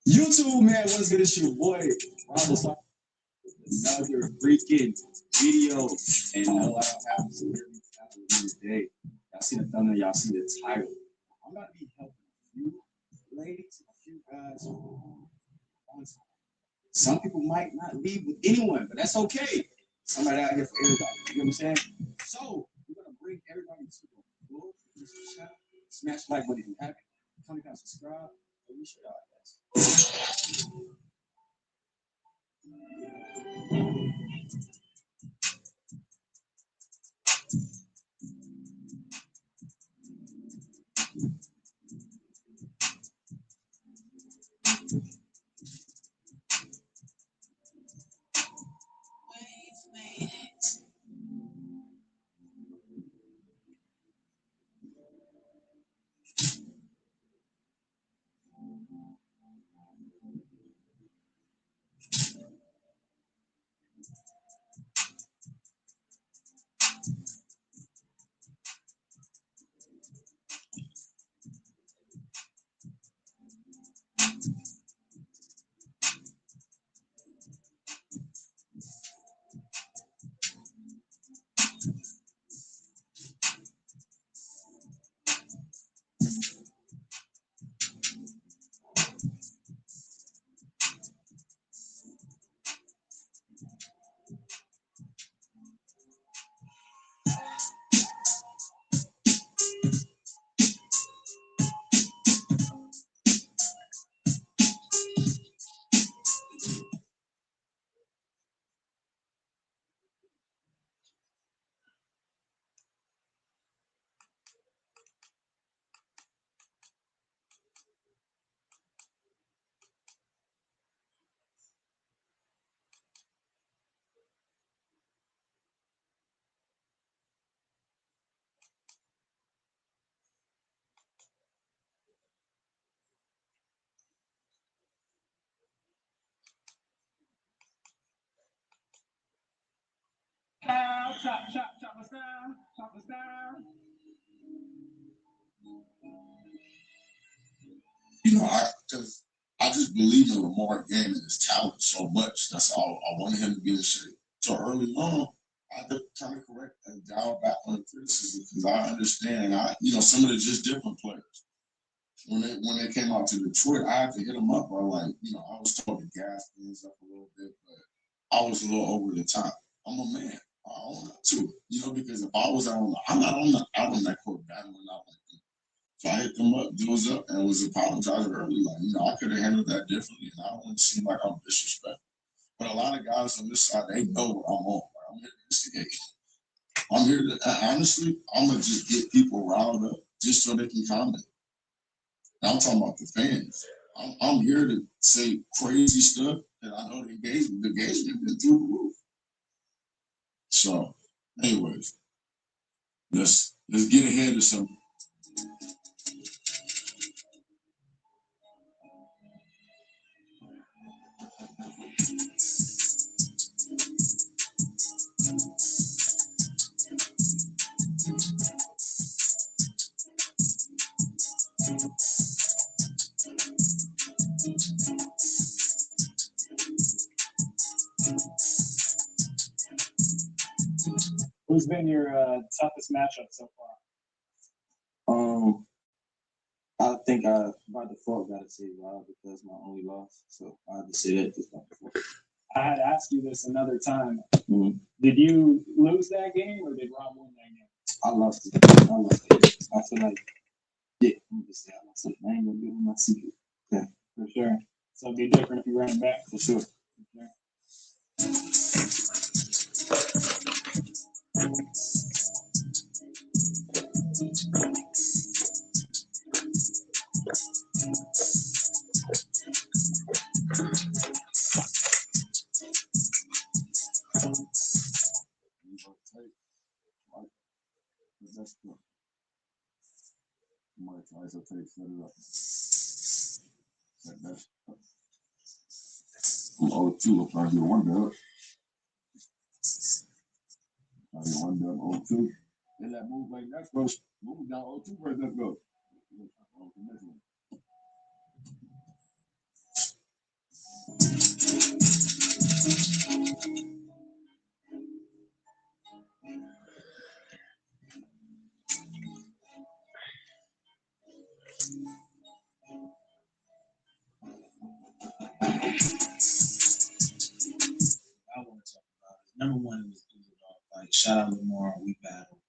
YouTube, man, what's good? It's your boy, Rob. Another freaking video. And no, I don't have to today. Y'all see the thumbnail, y'all see the title. I'm going to be helping a few ladies, a few guys. Some people might not leave with anyone, but that's okay. Somebody out here for everybody. You know what I'm saying? So, we're going to bring everybody to the floor. Smash like button if you haven't. Come down, subscribe. And we show y'all this. Chop us down, chop us down. I just believe in Lamar game and his talent so much. That's all I wanted him to be in shape. So early on, I had to kind of correct and dial back on the criticism because I understand. Some of the just different players. When they came out to Detroit, I had to hit them up. I was told to gas things up a little bit, but I was a little over the top. I'm a man. I own that too. Because if I was I'm not out on that court battling out like that. So I hit them up, dudes up, and was apologizing early. I could have handled that differently, and I don't want to seem like I'm disrespectful. But a lot of guys on this side, they know what I'm on. I'm here to instigate. I'm here to, honestly, I'm going to just get people riled up just so they can comment. Now, I'm talking about the fans. I'm here to say crazy stuff, and I know the engagement been through the roof. So, anyways, let's get ahead of something. Who's been your toughest matchup so far? I think I by default got to say Rob because my only loss. So I had to say that just by default. I had asked you this another time. Mm-hmm. Did you lose that game or did Rob win that game? I lost it. I feel like, yeah, I'm gonna just say I lost it. I ain't gonna give him my secret. Okay. For sure. So it'd be different if you ran it back. For sure. I'm 0-2. I'll get one dub. I'll get one dub 0-2. Then that move like that's bro. Move down 0-2 first. Let's go. I want to talk about it. Number one, it was a dog fight. Shout out Lamar, we battled.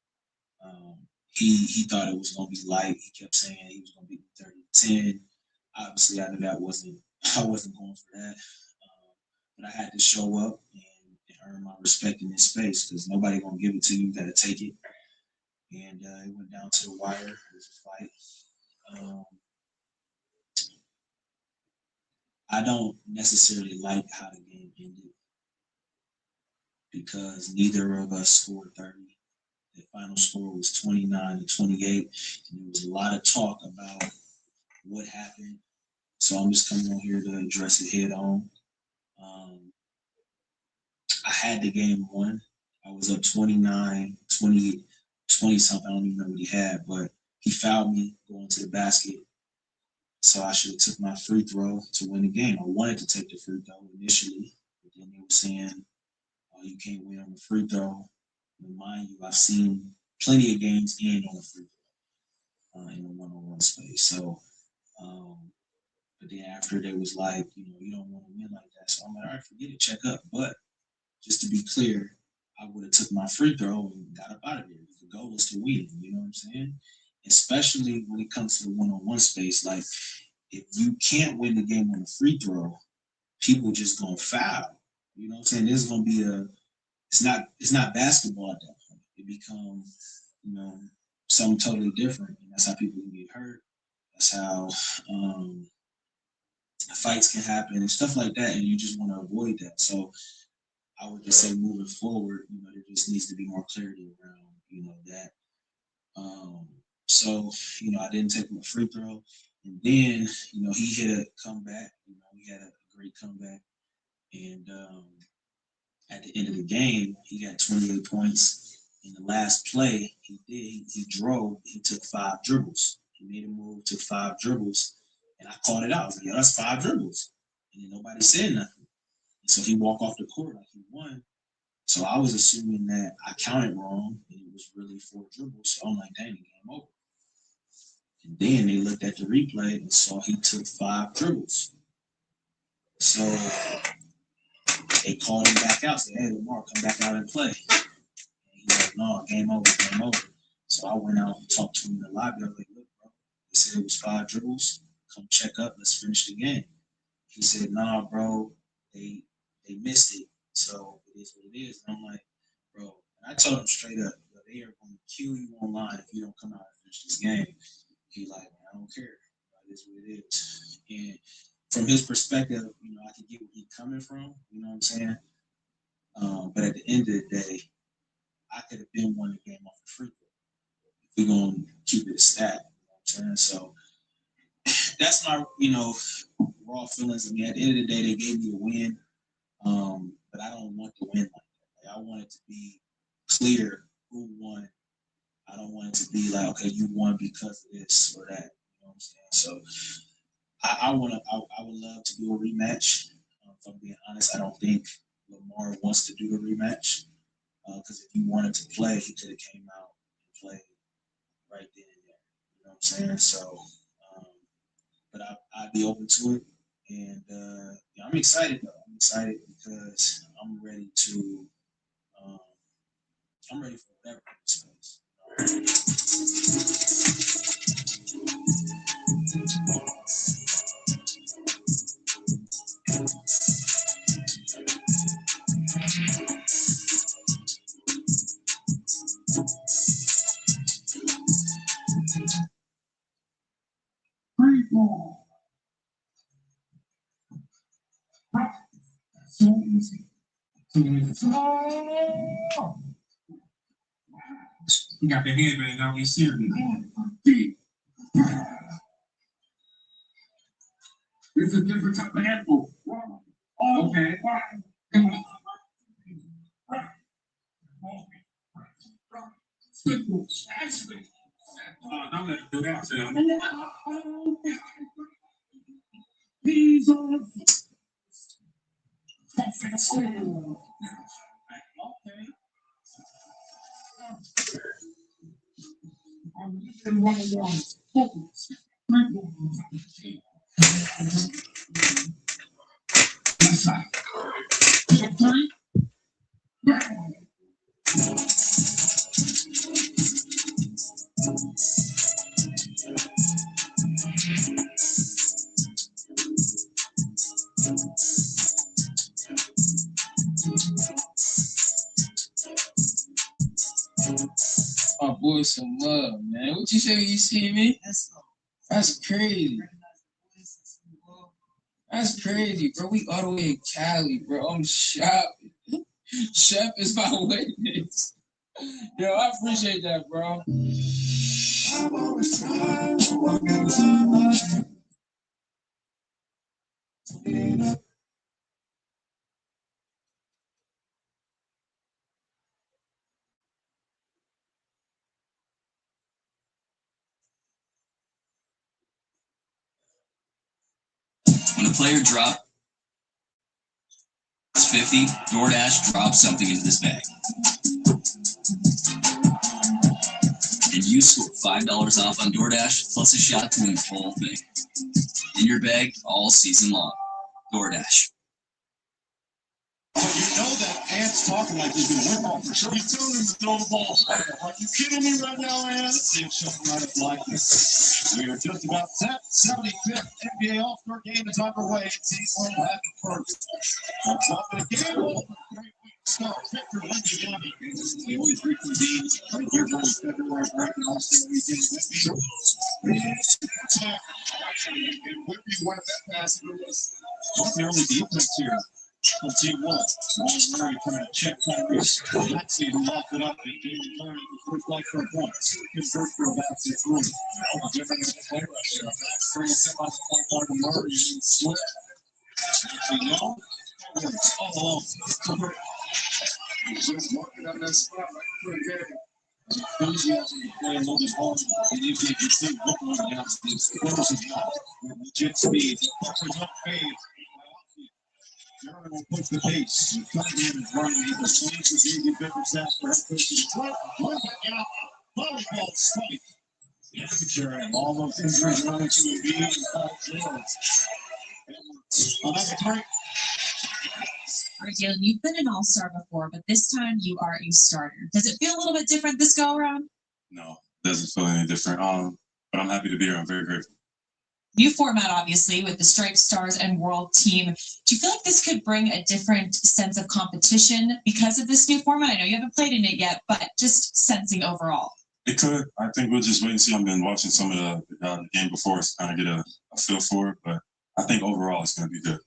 He thought it was gonna be light. He kept saying he was gonna beat me 30-10. Obviously, I knew that I wasn't going for that. But I had to show up and earn my respect in this space because nobody gonna give it to you. You gotta take it. And it went down to the wire. It was a fight. I don't necessarily like how the game ended because neither of us scored 30. The final score was 29-28, and there was a lot of talk about what happened. So I'm just coming on here to address it head on. I had the game won. I was up 29, 20 something. I don't even know what he had, but he fouled me going to the basket. So I should have took my free throw to win the game. I wanted to take the free throw initially, but then they were saying, "Oh, you can't win on the free throw." And mind you, I've seen plenty of games end on a free throw in a one-on-one space. So, but then after they was like, you don't want to win like that. So I'm like, all right, forget it, check up. But just to be clear, I would have took my free throw and got up out of there. The goal was to win, you know what I'm saying? Especially when it comes to the one-on-one space. Like, if you can't win the game on a free throw, people just gonna foul. You know what I'm saying? There's gonna be it's not basketball at that point. It becomes, something totally different. And that's how people can get hurt. That's how fights can happen and stuff like that. And you just want to avoid that. So I would just say moving forward, there just needs to be more clarity around, that. So, I didn't take my free throw. And then, he hit a comeback. He had a great comeback. And at the end of the game, he got 28 points. In the last play, he drove, he took 5 dribbles. He made a move, took 5 dribbles. And I called it out. I was like, that's 5 dribbles. And then nobody said nothing. And so he walked off the court like he won. So I was assuming that I counted wrong and it was really 4 dribbles. So I'm like, dang, the game over. And then they looked at the replay and saw he took 5 dribbles. So they called him back out, said, hey, Lamar, come back out and play. And he's like, no, game over, game over. So I went out and talked to him in the lobby. I was like, look, bro, they said it was 5 dribbles. Come check up, let's finish the game. He said, nah, bro, they missed it. So it is what it is. And I'm like, bro, and I told him straight up, they are going to kill you online if you don't come out and finish this game. He like, man, I don't care. It is what it is. And from his perspective, I can get where he's coming from, you know what I'm saying? But at the end of the day, I could have been won the game off the free throw. If we're going to keep it a stat, you know what I'm saying? So that's my, raw feelings. I mean, at the end of the day, they gave me a win, but I don't want to win like that. Like, I want it to be clear who won. I don't want it to be like, okay, you won because of this or that. You know what I'm saying? So I would love to do a rematch. If I'm being honest, I don't think Lamar wants to do the rematch because if he wanted to play, he could have came out and played right then and there. You know what I'm saying? So, but I'd be open to it, and I'm excited though. I'm excited because I'm ready to. I'm ready for whatever space. Free fall. So easy. You got the headband now, he's serious. It's a different type of handful. Okay. I'm gonna do that to him. He's on. Okay. I'm one of those. Left side. Three. My boy some love, man. What you say when you see me? That's crazy. That's crazy, bro. We all the way in Cali, bro. I'm shopping. Chef is my witness. Yo, I appreciate that, bro. When a player drops 50, DoorDash drops something into this bag. And you score $5 off on DoorDash plus a shot to win the whole thing. In your bag all season long. DoorDash. But you know that Ant's talking like he's going to win. Oh, for sure. He's telling him to throw the ball. Are you kidding me right now, Ant? See him showing right up like this. We are just about set. 75th NBA All-Star game is underway. Team will have it first. On top of the game, great week start. Victor Wembanyama. They always reconvene right here during February break and All-Star weekend. And Whitby won that pass. What's the early defense here? From Team 1. Murray trying to check Kyrie. Maxey who locked it up. And Jalen Murray was quick like for points. His first for a basket through. Different than the play rush here. Max brings him on the point guard to Murray and then Swift. Actually, no. All alone. He's just walking on that spot like for a game. Enthusiasm to play a little bit hard. And if you can see what one else is explosive now. With legit speed. The puckers up fade. Jeremy will push the pace. Cunningham is running. He was playing for J.D. Bickerstaff for head coach to Detroit. Out. Volleyball spike. Yeah, Jeremy. All those injuries running to Embiid and Paul George. Another break. All right, Jalen, you've been an all-star before, but this time you are a starter. Does it feel a little bit different this go-around? No, doesn't feel any different. But I'm happy to be here. I'm very grateful. New format, obviously, with the Stripes, Stars, and World team. Do you feel like this could bring a different sense of competition because of this new format? I know you haven't played in it yet, but just sensing overall. It could. I think we'll just wait and see. I've been watching some of the game before to kind of get a feel for it, but I think overall it's going to be good.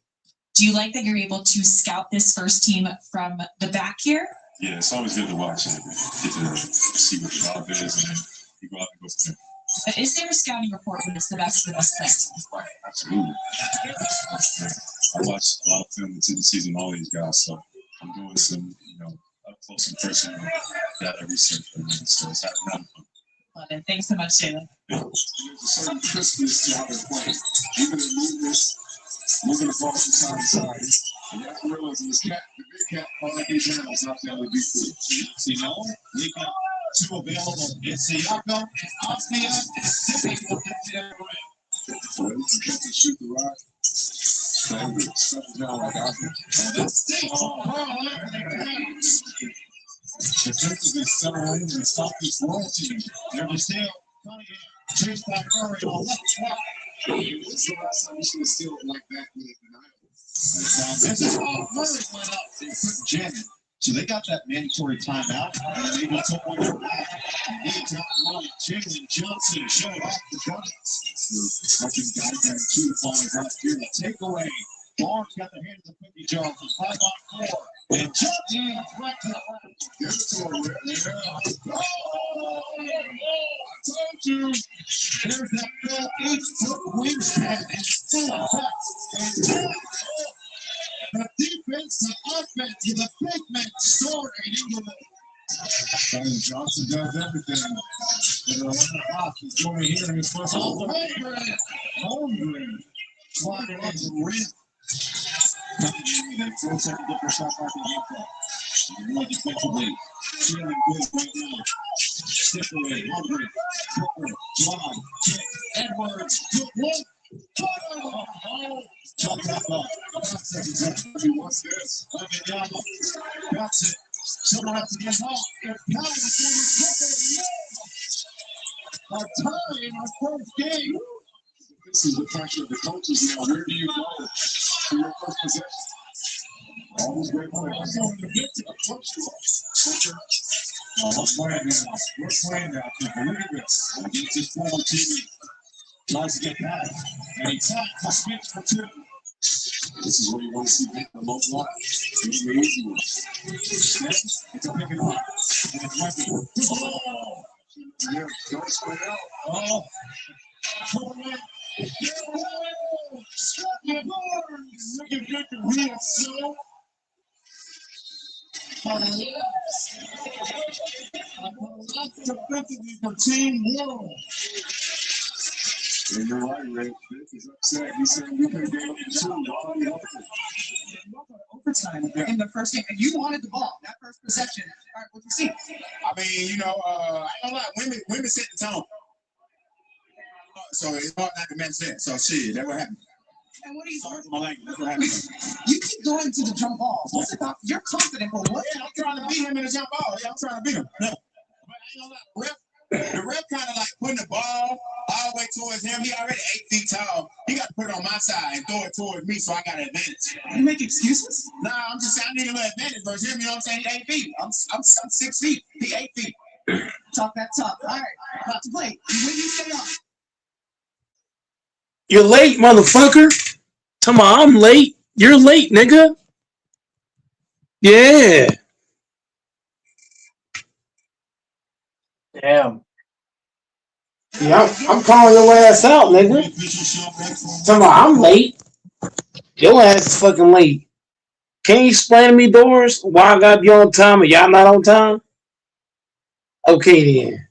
Do you like that you're able to scout this first team from the back here? Yeah, it's always good to watch and get to see what the job is, and then you go out and go from there. But is there a scouting report when it's the best of the best thing? Absolutely. I watched a lot of film into the season, all these guys, so I'm doing some, up close and personal data research for me, so it's having fun. Love it. Thanks so much, Jalen. There's a certain crispness to how they're playing. Even in movements, moving the ball from side to side. And you have to realize this cat, the big cat, all of these animals out there would be cool. See, no, we got two available. It's Siakam and Osnia. Sipping will get the other way. So you can catch and shoot the rock. Stuff down like Defensively center in and stop this roll team. There's still chased by Murray on left block. It's the last time you should have still like that with it than I This is Murray went up and couldn't jam it. So they got that mandatory timeout, and they took one to back. And he got one. Jalen Johnson showed off the buckets. Fucking guy down 2 falling right here. The takeaway. Barnes got the hand of the cookie jar for 5-on-4. And Johnson right to the line. Give it to him. Yeah. Oh, I told you. There's that Phil 8-foot wingspan and full effect. And the defense, the offense, with a big man storing into the Simon Johnson does everything. And Atlanta Hawks is going here in his first Holmgren. Sliding on the rim. They force him to get their shot back in the game. More defensively. Feeling good right now. Stick away. Holmgren. Drive. Edwards. Good look. Shot that ball. 5 seconds left. He wants this. Wembanyama. That's it. Someone has to get off. There's time to our time in our first game. This is the pressure of the coaches now. Where do you go for your first possession? Always great point. I'm going to get to the first one. We're playing now. We're playing now, people. Look at this. Against his former teammate. Tries to get back. And he taps. Spins for 2. This is what you want to see Vic the most watch. He's the easy one. It's a pick and roll. And it's Wemby. Oh! Yeah, don't spread out. Oh! Defensively for Team World. And you're right, Rick. Vic is upset. He said we could have gave up the 2. Overtime in the first game, and you wanted the ball. That first possession. All right, what you see? I mean, I don't know. Women set the tone. So it's hard not to mention that. So shit, that what happened. And what are you Sorry for my language. That's what happened. You keep going to the jump balls. What's about? You're confident, but what? Yeah, I'm trying to beat him in the jump ball. Yeah, I'm trying to beat him. Yeah. But I ain't gonna lie, the ref kind of like putting the ball all the way towards him. He already 8 feet tall. He got to put it on my side and throw it towards me, so I got an advantage. You make excuses? Nah, I'm just saying I need a little advantage versus him. You know what I'm saying? He 8 feet. I'm 6 feet. He 8 feet. Talk that talk. All right, about to play. When you stay on. You're late, motherfucker. Come on, I'm late. You're late, nigga. Yeah. Damn. Yeah, I'm calling your ass out, nigga. Come on, I'm late. Your ass is fucking late. Can you explain to me, Doris, why I gotta be on time and y'all not on time? Okay, then.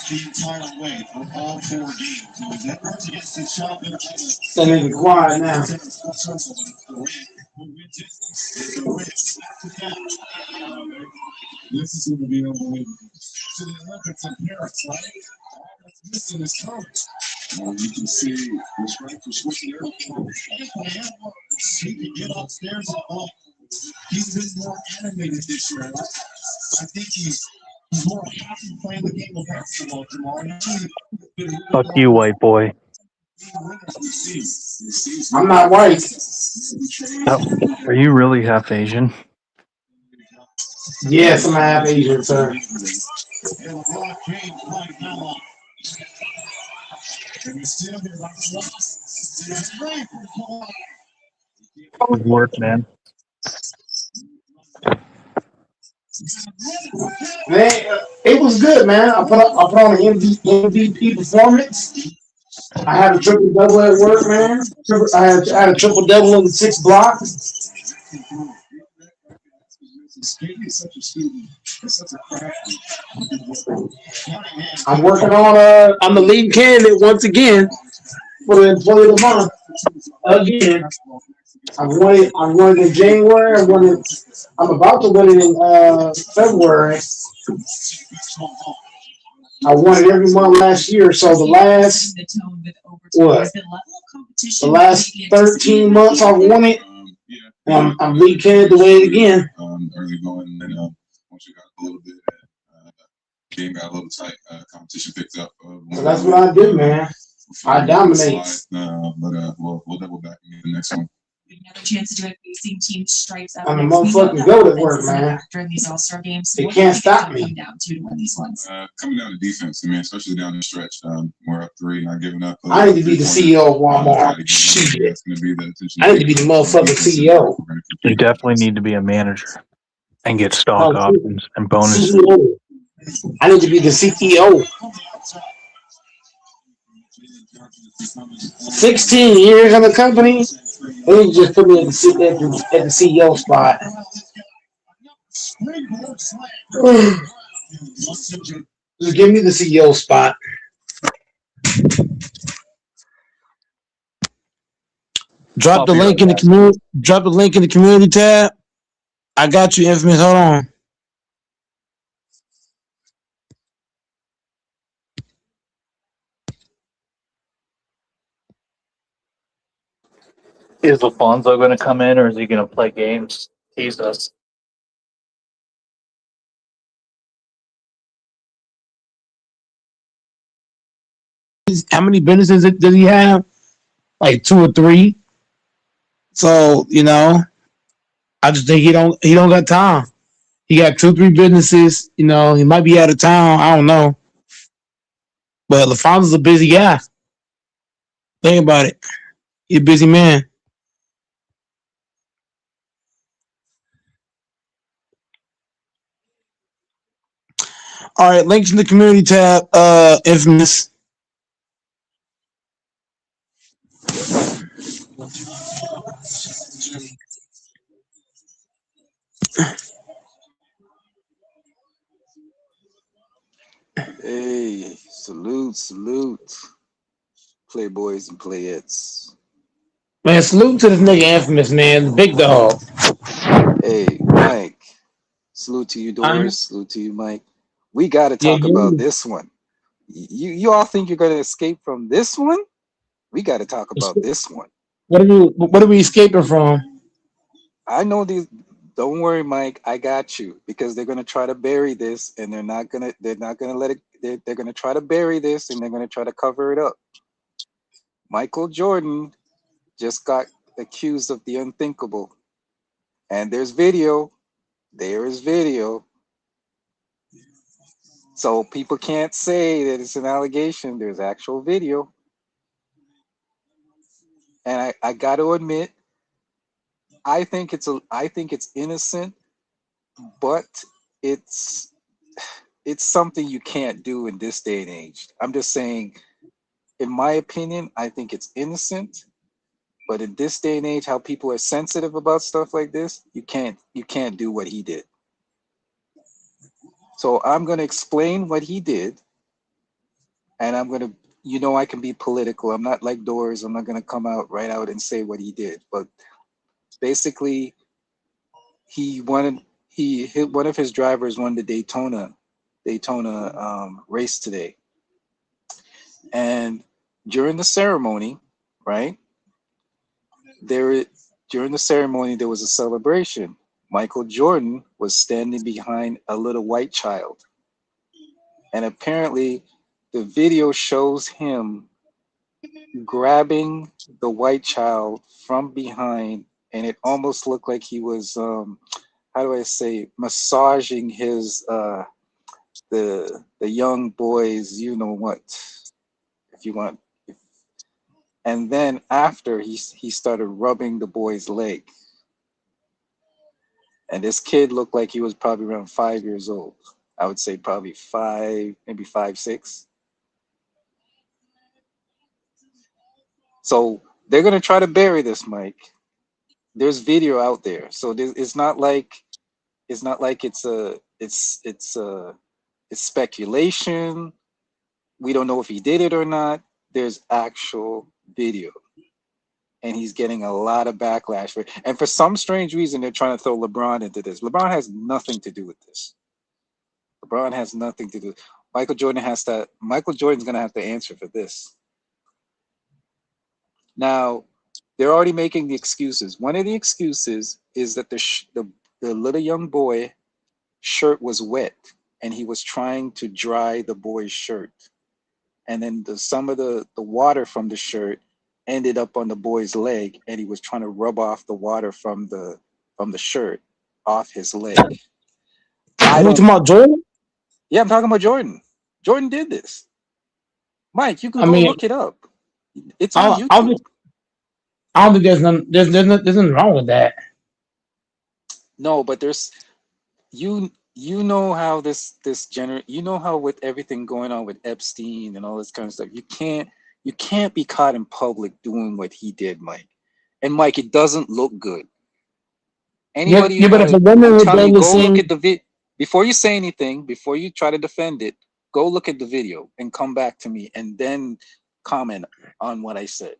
The entire way for all 4 games. That works against the shot. That nigga quiet now. This is going to be unbelievable. To the Olympics in Paris, right? All that's missing is coach. You can see the strength for switching everything. He can get upstairs and up. He's been more animated this year. I think he's more happy playing the game of basketball, Jamal. Fuck you, white boy. I'm not white. Oh, are you really half Asian? Yes, I'm half Asian, sir. Good work, man. Man, it was good, man. I put on an MVP performance. I had a triple double at work, man. I had a triple double in 6 blocks. I'm working on I'm the leading candidate once again for the employee of the month. Again. I won it in January. I'm about to win it in February. I won it every month last year. So the last 13 months I've won it. I'm lead candidate to win it again. Early going, and then once you got a little bit, game got a little tight. Competition picked up. So that's what I do, man. I dominate. But we'll double back in the next one. Another chance to do it facing Team Stripes. I'm a motherfucking goat at work, man. During these All-Star games, they can't stop me. Come down to win these ones. Coming down to defense, I mean, especially down the stretch. We're up 3, not giving up. I need to be the CEO of Walmart. Shit. I need to be the motherfucking CEO. You definitely need to be a manager and get stock options and bonuses. CEO. I need to be the CEO. 16 years in the company. They just put me at the CEO spot. Springboard slam. Just give me the CEO spot. Drop the link in the community. Drop the link in the community tab. I got you, Infamous. Hold on. Is Alfonso going to come in, or is he going to play games? Tease us. How many businesses does he have? Like 2 or 3. So I just think he don't got time. He got 2, 3 businesses. He might be out of town. I don't know. But LaFonzo's a busy guy. Think about it. He's a busy man. All right, links in the community tab. Infamous. Hey, salute, playboys and playettes. Man, salute to this nigga Infamous, man. The big dog. Hey, Mike, salute to you, Doris. Salute to you, Mike. We got to talk about this one. You all think you're going to escape from this one? We got to talk about this one. What are we escaping from? I know these. Don't worry, Mike. I got you, because they're going to try to bury this, and they're not going to let it. They're going to try to bury this, and they're going to try to cover it up. Michael Jordan just got accused of the unthinkable, and there's video. There is video. So people can't say that it's an allegation. There's actual video. And I got to admit, I think it's innocent, but it's something you can't do in this day and age. I'm just saying, in my opinion, I think it's innocent, but in this day and age, how people are sensitive about stuff like this, you can't do what he did. So I'm going to explain what he did, and I'm going to, I can be political. I'm not like Doors. I'm not going to come out right out and say what he did, but basically, one of his drivers won the Daytona race today, and during the ceremony, right during the ceremony, there was a celebration. Michael Jordan was standing behind a little white child, and apparently, the video shows him grabbing the white child from behind, and it almost looked like he was how do I say, massaging his the young boys, what, if you want. And then after he started rubbing the boy's leg. And this kid looked like he was probably around 5 years old. I would say probably 5, maybe 5, 6. So they're gonna try to bury this, Mike. There's video out there, so it's not like it's speculation. We don't know if he did it or not. There's actual video, and he's getting a lot of backlash for it. And for some strange reason, they're trying to throw LeBron into this. LeBron has nothing to do with this. LeBron has nothing to do. Michael Jordan's gonna have to answer for this. Now, they're already making the excuses. One of the excuses is that the little young boy shirt was wet, and he was trying to dry the boy's shirt, and then some of the water from the shirt ended up on the boy's leg, and he was trying to rub off the water from the shirt off his leg. Are you talking about Jordan? Yeah, I'm talking about Jordan. Jordan did this. Mike, you can look it up. It's on YouTube. I don't think there's nothing wrong with that. No, but there's you know how you know how with everything going on with Epstein and all this kind of stuff, you can't be caught in public doing what he did, Mike. And Mike, it doesn't look good. Anybody, Yeah, but if a woman I'm had telling done you, the go look same, at the before you say anything, before you try to defend it. Go look at the video and come back to me, and then comment on what I said.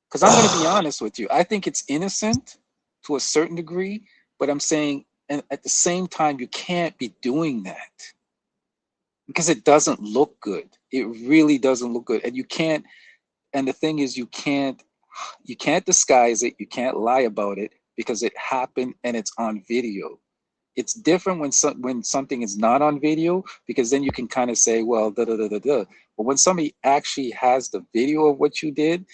Because I'm going to be honest with you, I think it's innocent to a certain degree, but I'm saying, and at the same time, you can't be doing that because it doesn't look good. It really doesn't look good, and you can't. And the thing is, you can't disguise it. You can't lie about it because it happened and it's on video. It's different when something is not on video, because then you can kind of say, well, da da da da da. But when somebody actually has the video of what you did,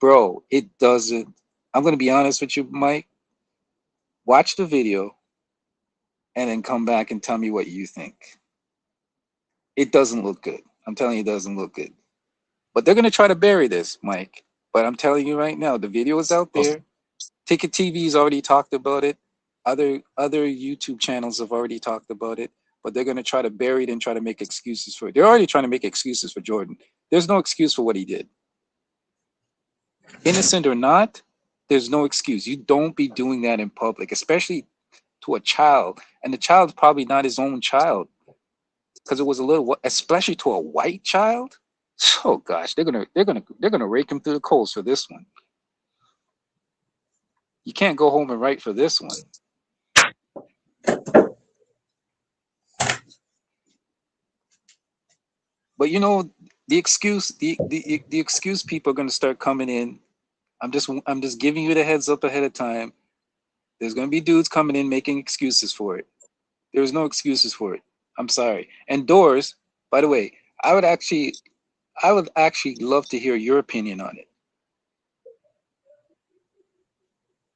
bro, it doesn't. I'm going to be honest with you, Mike. Watch the video and then come back and tell me what you think. It doesn't look good. I'm telling you, it doesn't look good. But they're going to try to bury this, Mike. But I'm telling you right now, the video is out there. Ticket TV's already talked about it. Other YouTube channels have already talked about it. But they're going to try to bury it and try to make excuses for it. They're already trying to make excuses for Jordan. There's no excuse for what he did. Innocent or not, there's no excuse. You don't be doing that in public, especially to a child. And the child's probably not his own child, because it was a little, especially to a white child. Oh gosh, they're gonna rake him through the coals for this one. You can't go home and write for this one. But you know, the excuse people are gonna start coming in. I'm just giving you the heads up ahead of time. There's gonna be dudes coming in making excuses for it. There's no excuses for it. I'm sorry. And Doors, by the way, I would actually love to hear your opinion on it.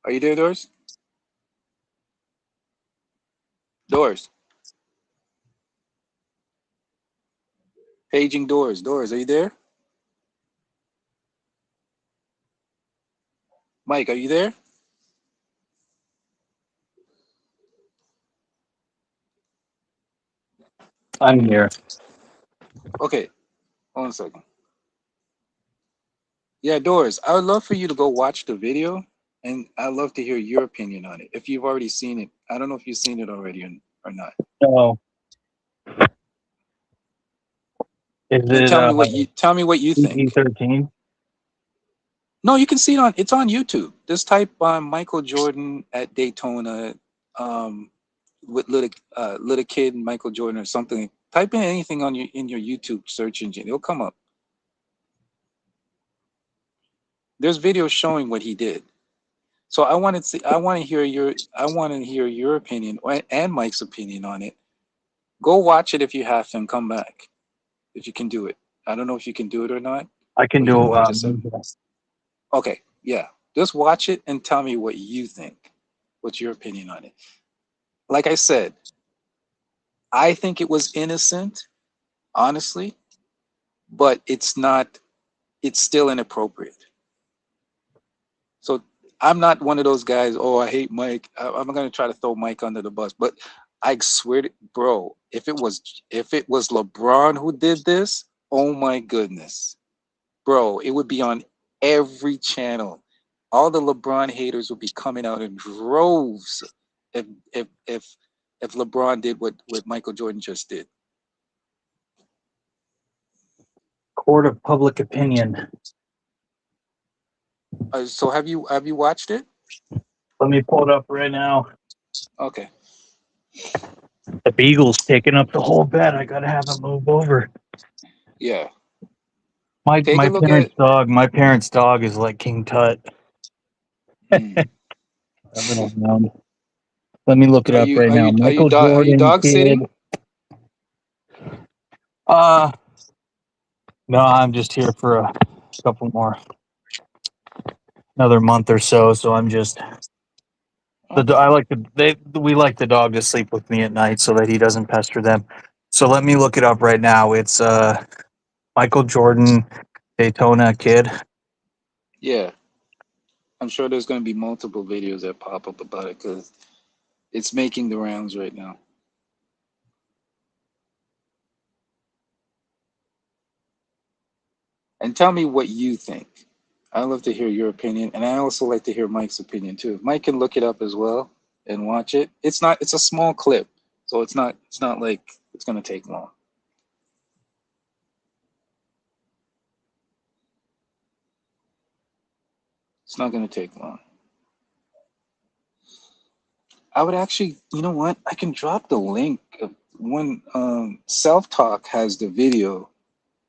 Are you there, Doors? Doors. Paging Doors. Doors, are you there? Mike, are you there? I'm here. Okay, hold on a second. Yeah, Doors, I would love for you to go watch the video, and I'd love to hear your opinion on it. If you've already seen it, I don't know if you've seen it already or not. No. Is And it tell me what you think. PG-13? No, you can see it it's on YouTube. Just type Michael Jordan at Daytona, with little kid Michael Jordan or something. Type in anything in your YouTube search engine. It'll come up. There's videos showing what he did. So I want to hear your opinion and Mike's opinion on it. Go watch it if you have to and come back if you can do it. I don't know if you can do it or not. I can do Okay, yeah. Just watch it and tell me what you think. What's your opinion on it? Like I said, I think it was innocent, honestly, but it's not. It's still inappropriate. So I'm not one of those guys. Oh, I hate Mike. I'm going to try to throw Mike under the bus, but I swear to, bro, if it was LeBron who did this, oh my goodness, bro, it would be on every channel. All the LeBron haters would be coming out in droves if LeBron did what Michael Jordan just did. Court of public opinion. So have you watched it? Let me pull it up right now. Okay. The Beagle's taking up the whole bed. I gotta have him move over. Yeah. My Take a look My parents' dog is like King Tut. Mm. Let me look it up right now. Michael Jordan. Are you dog sitting? No, I'm just here for a couple more, another month or so. So I'm just we like the dog to sleep with me at night so that he doesn't pester them. So let me look it up right now. It's Michael Jordan Daytona kid. Yeah. I'm sure there's going to be multiple videos that pop up about it because it's making the rounds right now. And tell me what you think. I'd love to hear your opinion, and I also like to hear Mike's opinion too. Mike can look it up as well and watch it. It's a small clip, so it's not like it's gonna take long. It's not gonna take long. I would actually, you know what? I can drop the link of when Self Talk has the video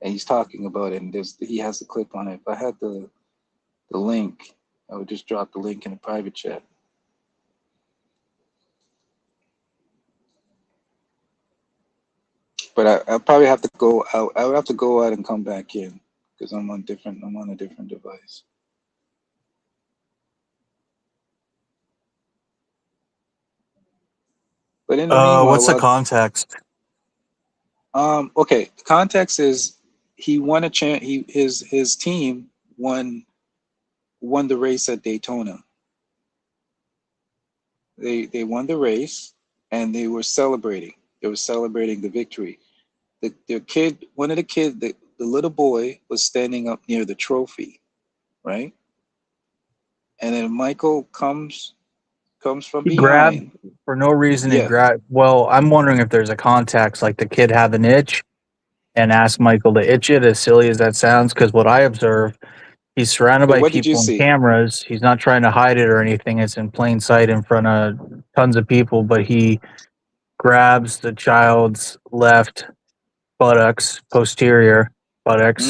and he's talking about it, and he has the clip on it. If I had the link, I would just drop the link in a private chat. But I probably have to go out. I would have to go out and come back in because I'm on a different device. But in the meanwhile, what's the context? Okay, the context is he won a chance. His team won the race at Daytona. They won the race and they were celebrating. They were celebrating the victory. One of the kids, the little boy was standing up near the trophy, right? And then Michael comes from He behind. grabbed for no reason. Yeah. He grabbed. Well, I'm wondering if there's a context, like the kid had an itch and asked Michael to itch it, as silly as that sounds, because what I observed, he's surrounded by What did you people and see? cameras. He's not trying to hide it or anything. It's in plain sight in front of tons of people, but he grabs the child's left buttocks, posterior buttocks,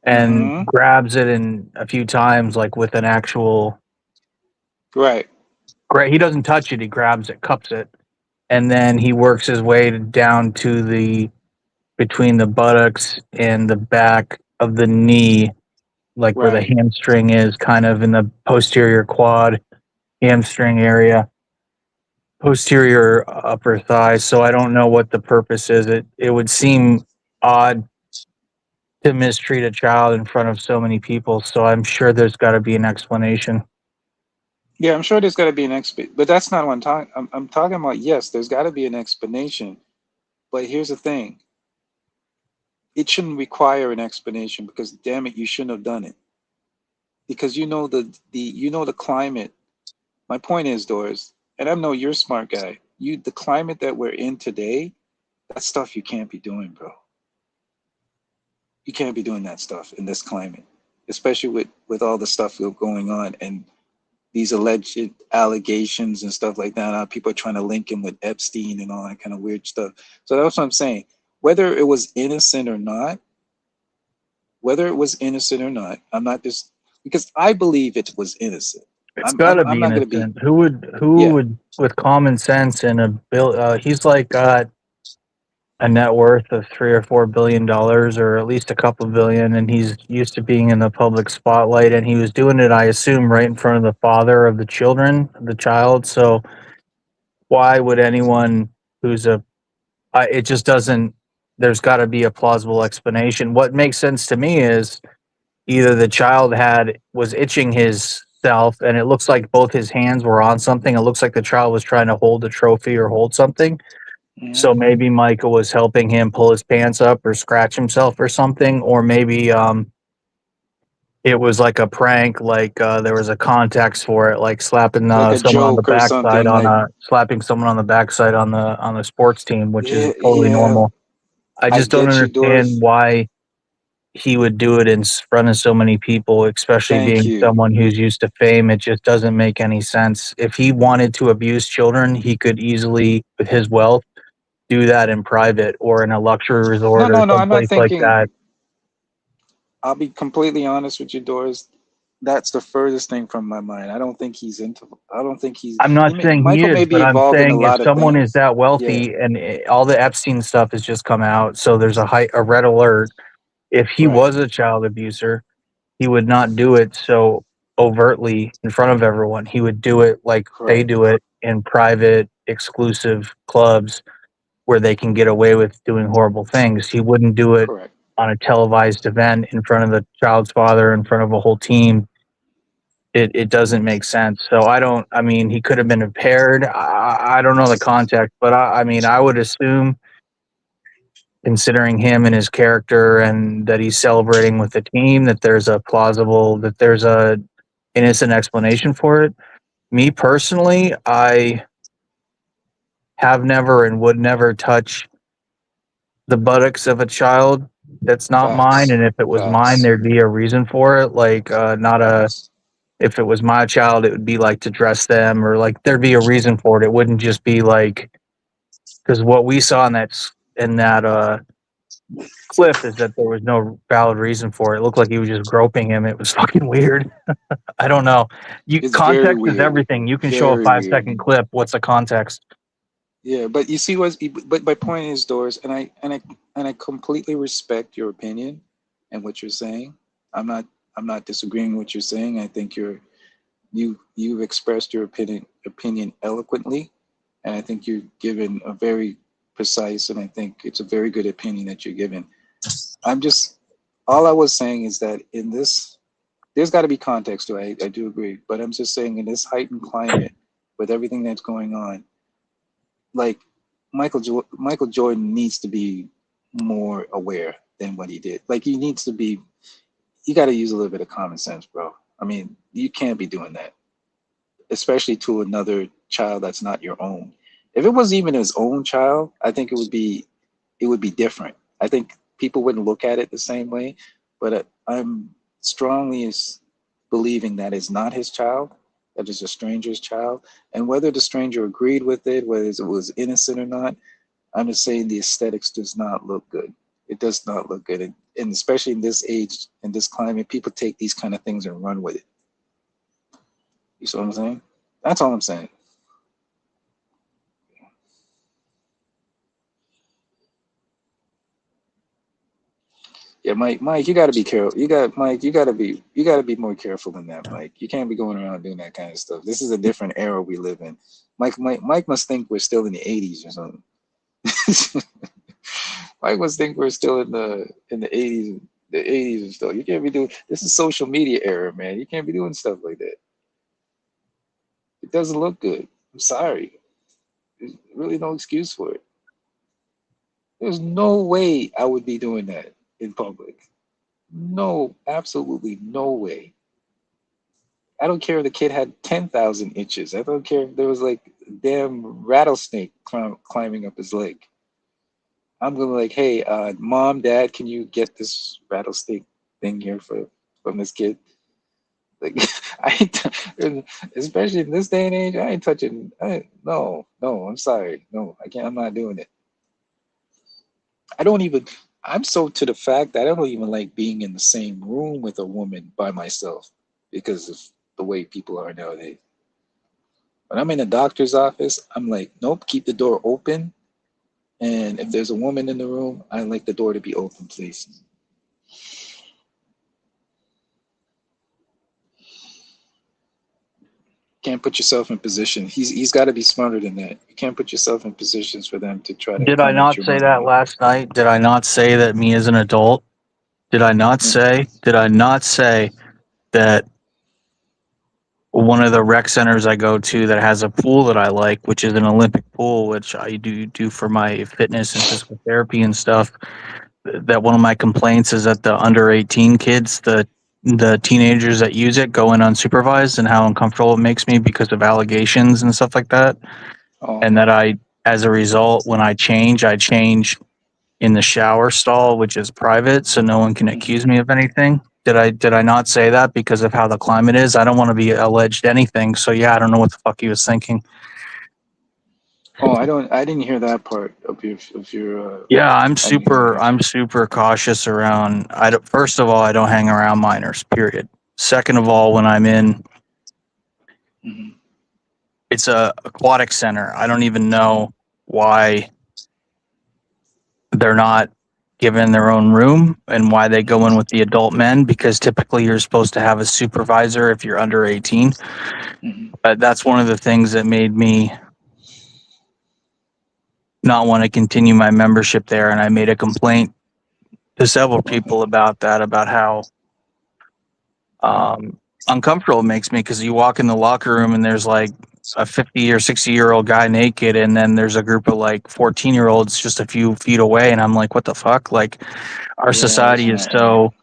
and grabs it in a few times, like with an actual. Right. Great. He doesn't touch it. He grabs it, cups it, and then he works his way down to between the buttocks and the back of the knee, like where the hamstring is, kind of in the posterior quad hamstring area, posterior upper thigh. So I don't know what the purpose is. It would seem odd to mistreat a child in front of so many people. So I'm sure there's got to be an explanation. Yeah, I'm sure there's got to be an explanation, but that's not what I'm talking. I'm talking about, yes, there's got to be an explanation. But here's the thing. It shouldn't require an explanation because, damn it, you shouldn't have done it. Because you know the climate. My point is, Doris, and I know you're a smart guy. The climate that we're in today, that stuff you can't be doing, bro. You can't be doing that stuff in this climate, especially with all the stuff going on and these alleged allegations and stuff like that. People are trying to link him with Epstein and all that kind of weird stuff. So that's what I'm saying. Whether it was innocent or not, I'm not just because I believe it was innocent. It's got to be innocent. Who would, with common sense and a bill? He's like got a net worth of $3 or $4 billion, or at least a couple billion, and he's used to being in the public spotlight. And he was doing it, I assume, right in front of the father of the child. So why would anyone who's it just doesn't. There's got to be a plausible explanation. What makes sense to me is either the child was itching himself, and it looks like both his hands were on something. It looks like the child was trying to hold a trophy or hold something. Mm-hmm. So maybe Michael was helping him pull his pants up or scratch himself or something, or maybe it was like a prank, like there was a context for it, like slapping someone on the backside slapping someone on the backside on the sports team, which is totally normal. I just don't understand why he would do it in front of so many people, especially being someone who's used to fame. It just doesn't make any sense. If he wanted to abuse children, he could easily, with his wealth, do that in private or in a luxury resort or someplace like that. I'll be completely honest with you, Doris. That's the furthest thing from my mind. I don't think he's. I'm not saying he is, but I'm saying if someone is that wealthy and all the Epstein stuff has just come out, so there's a red alert. If he was a child abuser, he would not do it so overtly in front of everyone. He would do it like they do it in private, exclusive clubs where they can get away with doing horrible things. He wouldn't do it on a televised event in front of the child's father, in front of a whole team. It doesn't make sense. So he could have been impaired. I don't know the context, but I would assume considering him and his character and that he's celebrating with the team, that there's a innocent explanation for it. Me personally, I have never and would never touch the buttocks of a child that's not mine. And if it was mine, there'd be a reason for it. Like, if it was my child, it would be like to dress them, or like there'd be a reason for it. It wouldn't just be like, because what we saw in that clip is that there was no valid reason for it. It looked like he was just groping him. It was fucking weird. I don't know. Context is everything. You can show a 5-second clip. What's the context? Yeah, but you see but my point is, Doris, and I completely respect your opinion and what you're saying. I'm not disagreeing with what you're saying. I think you've expressed your opinion eloquently, and I think you've given a very precise, and I think it's a very good opinion that you're giving. All I was saying is that in this, there's got to be context to it. I do agree, but I'm just saying in this heightened climate with everything that's going on, like Michael Jordan needs to be more aware than what he did. Like you got to use a little bit of common sense, bro. I mean, you can't be doing that, especially to another child that's not your own. If it was even his own child, I think it would be different. I think people wouldn't look at it the same way, but I'm strongly believing that it's not his child, that is a stranger's child. And whether the stranger agreed with it, whether it was innocent or not, I'm just saying the aesthetics does not look good. It does not look good. And especially in this age, in this climate, people take these kind of things and run with it. You see what I'm saying? That's all I'm saying. Yeah, Mike, you got to be careful. You got to be more careful than that, Mike. You can't be going around doing that kind of stuff. This is a different era we live in. Mike must think we're still in the 80s or something. Mike must think we're still in the 80s, and stuff. You can't be doing. This is social media era, man. You can't be doing stuff like that. It doesn't look good. I'm sorry. There's really no excuse for it. There's no way I would be doing that in public. No, absolutely no way. I don't care if the kid had 10,000 inches. I don't care if there was like a damn rattlesnake climbing up his leg. I'm gonna like, hey, mom, dad, can you get this rattlesnake thing here from this kid? Like, especially in this day and age, I ain't touching. No, I'm sorry. No, I can't. I'm not doing it. I'm so to the fact that I don't even like being in the same room with a woman by myself because of the way people are nowadays. When I'm in a doctor's office, I'm like, nope, keep the door open. And if there's a woman in the room, I like the door to be open, please. Can't put yourself in position. He's got to be smarter than that. You can't put yourself in positions for them to try to. Did I not say that last night? Did I not say that me as an adult? Did I not say that one of the rec centers I go to that has a pool that I like, which is an Olympic pool, which I do for my fitness and physical therapy and stuff, that one of my complaints is that the under 18 kids, the teenagers that use it go in unsupervised, and how uncomfortable it makes me because of allegations and stuff like that. Oh. And that as a result, when I change in the shower stall, which is private, so no one can accuse me of anything. Did I not say that because of how the climate is? I don't want to be alleged anything. So yeah, I don't know what the fuck he was thinking. Oh, I didn't hear that part of your. Yeah, I'm super cautious around. First of all, I don't hang around minors. Period. Second of all, when I'm in, it's a aquatic center. I don't even know why they're not given their own room and why they go in with the adult men, because typically you're supposed to have a supervisor if you're under 18. That's one of the things that made me not want to continue my membership there. And I made a complaint to several people about that, about how uncomfortable it makes me, because you walk in the locker room and there's like a 50 or 60-year-old guy naked, and then there's a group of like 14-year-olds just a few feet away, and I'm like, what the fuck? Like, our society is so,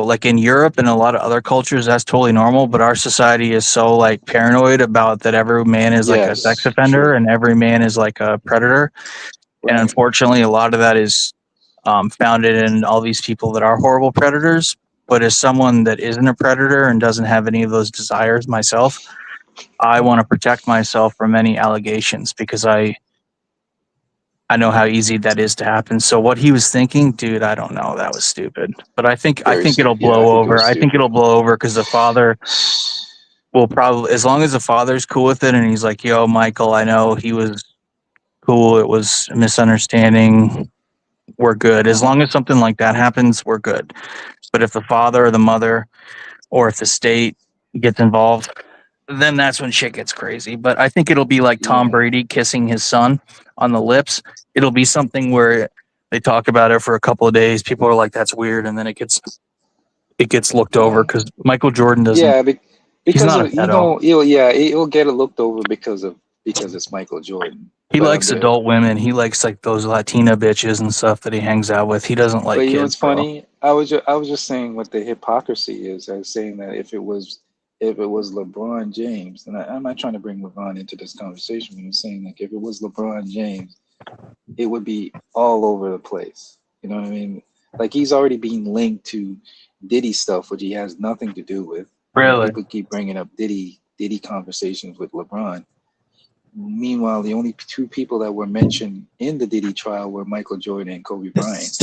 like in Europe and a lot of other cultures, that's totally normal, but our society is so like paranoid about that every man is like a sex offender and every man is like a predator. And unfortunately, a lot of that is founded in all these people that are horrible predators. But as someone that isn't a predator and doesn't have any of those desires myself, I want to protect myself from any allegations because I know how easy that is to happen. So what he was thinking, dude, I don't know. That was stupid. But I think it'll blow over. I think it'll blow over because the father will probably, as long as the father's cool with it and he's like, yo, Michael, I know he was cool. It was a misunderstanding. We're good. As long as something like that happens, we're good. But if the father or the mother or if the state gets involved, then that's when shit gets crazy. But I think it'll be like Tom Brady kissing his son on the lips. It'll be something where they talk about it for a couple of days. People are like, that's weird. And then it gets looked over because Michael Jordan doesn't. Yeah, he's because not a of, pedo. it'll get it looked over because it's Michael Jordan. He likes adult women. He likes like those Latina bitches and stuff that he hangs out with. He doesn't like But you kids. know what's funny? I was just saying what the hypocrisy is. I was saying that if it was LeBron James, and I'm not trying to bring LeBron into this conversation, but I'm saying like if it was LeBron James, it would be all over the place. You know what I mean? Like he's already being linked to Diddy stuff, which he has nothing to do with. Really? People keep bringing up Diddy conversations with LeBron. Meanwhile, the only two people that were mentioned in the Diddy trial were Michael Jordan and Kobe Bryant.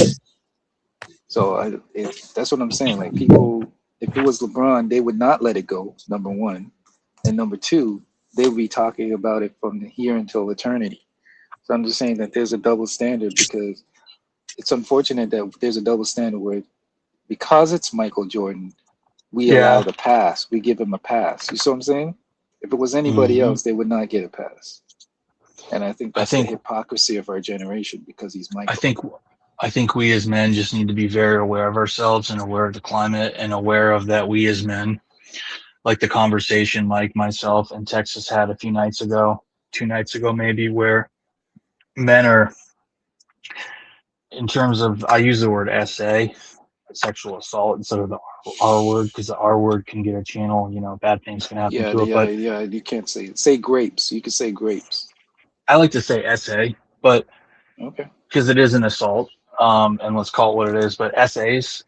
So that's what I'm saying. Like people, if it was LeBron, they would not let it go, number one. And number two, they would be talking about it from here until eternity. So I'm just saying that there's a double standard because it's unfortunate that there's a double standard where because it's Michael Jordan, we allow the pass. We give him a pass. You see what I'm saying? If it was anybody else, they would not get a pass. And I think that's the hypocrisy of our generation because he's Michael. I think we as men just need to be very aware of ourselves and aware of the climate and aware of that we as men, like the conversation Mike, myself, and Texas had a few nights ago, 2 nights ago maybe, where men are, in terms of, I use the word SA, sexual assault, instead of the R word, because the R word can get a channel, bad things can happen to it. But you can't say grapes. You can say grapes. I like to say SA, but okay, because it is an assault, and let's call it what it is. But SAs,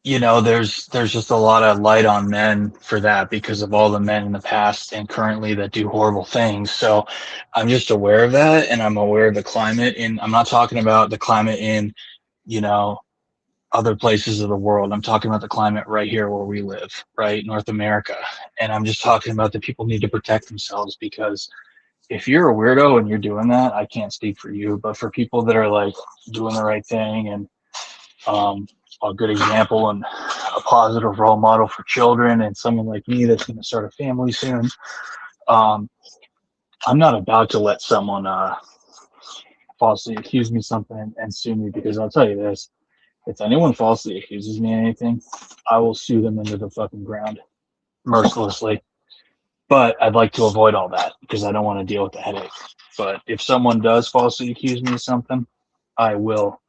there's just a lot of light on men for that because of all the men in the past and currently that do horrible things. So I'm just aware of that, and I'm aware of the climate. And I'm not talking about the climate in, other places of the world. I'm talking about the climate right here where we live, right? North America. And I'm just talking about that people need to protect themselves because if you're a weirdo and you're doing that, I can't speak for you, but for people that are like doing the right thing and a good example and a positive role model for children and someone like me that's going to start a family soon, I'm not about to let someone falsely accuse me of something and sue me, because I'll tell you this, if anyone falsely accuses me of anything, I will sue them into the fucking ground mercilessly. But I'd like to avoid all that because I don't want to deal with the headache. But if someone does falsely accuse me of something, I will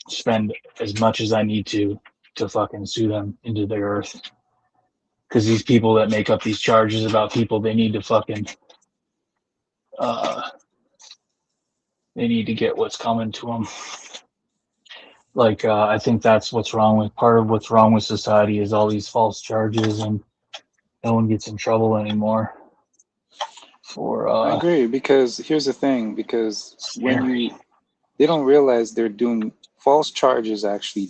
spend as much as I need to fucking sue them into the earth. Because these people that make up these charges about people, they need to fucking they need to get what's coming to them. Like, I think that's what's wrong with, part of what's wrong with society is all these false charges and no one gets in trouble anymore. I agree, because here's the thing, because when they don't realize they're doing false charges actually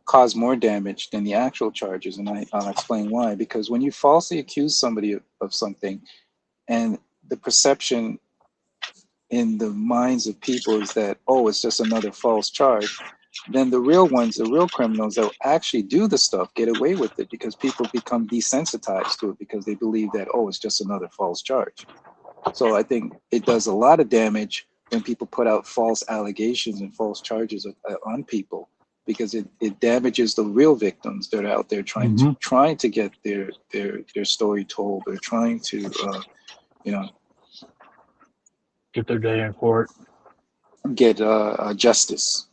cause more damage than the actual charges, and I'll explain why. Because when you falsely accuse somebody of something, and the perception in the minds of people is that, oh, it's just another false charge, then the real criminals that actually do the stuff get away with it because people become desensitized to it because they believe that, oh, it's just another false charge. So I think it does a lot of damage when people put out false allegations and false charges on people, because it damages the real victims that are out there trying to get their story told. They're trying to get their day in court, get justice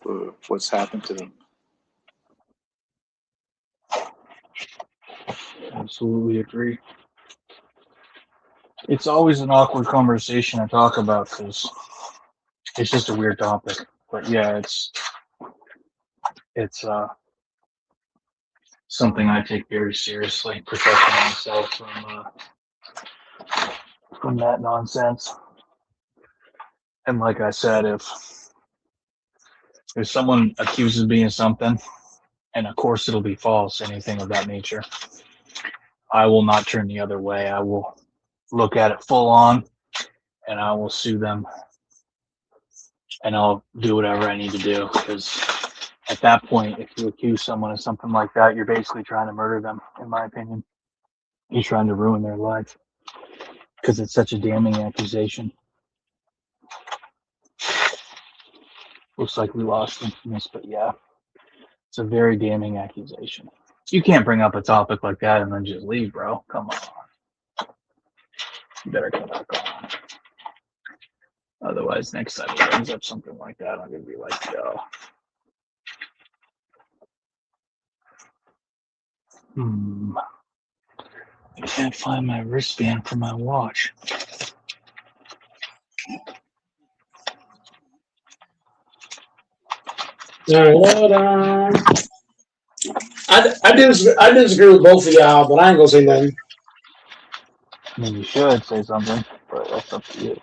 for what's happened to them. Absolutely agree. It's always an awkward conversation to talk about because it's just a weird topic. But yeah, it's something I take very seriously, protecting myself from that nonsense. And like I said, if someone accuses me of something, and of course it'll be false, anything of that nature, I will not turn the other way. I will look at it full on, and I will sue them, and I'll do whatever I need to do, because at that point, if you accuse someone of something like that, you're basically trying to murder them, in my opinion. You're trying to ruin their life, because it's such a damning accusation. Looks like we lost Infamous, but yeah, it's a very damning accusation. You can't bring up a topic like that and then just leave, bro. Come on. You better come back on. Otherwise, next time he brings up something like that, I'm going to be like, yo. I can't find my wristband for my watch. I disagree with both of y'all, but I ain't gonna say nothing. I mean, you should say something, but that's up to you.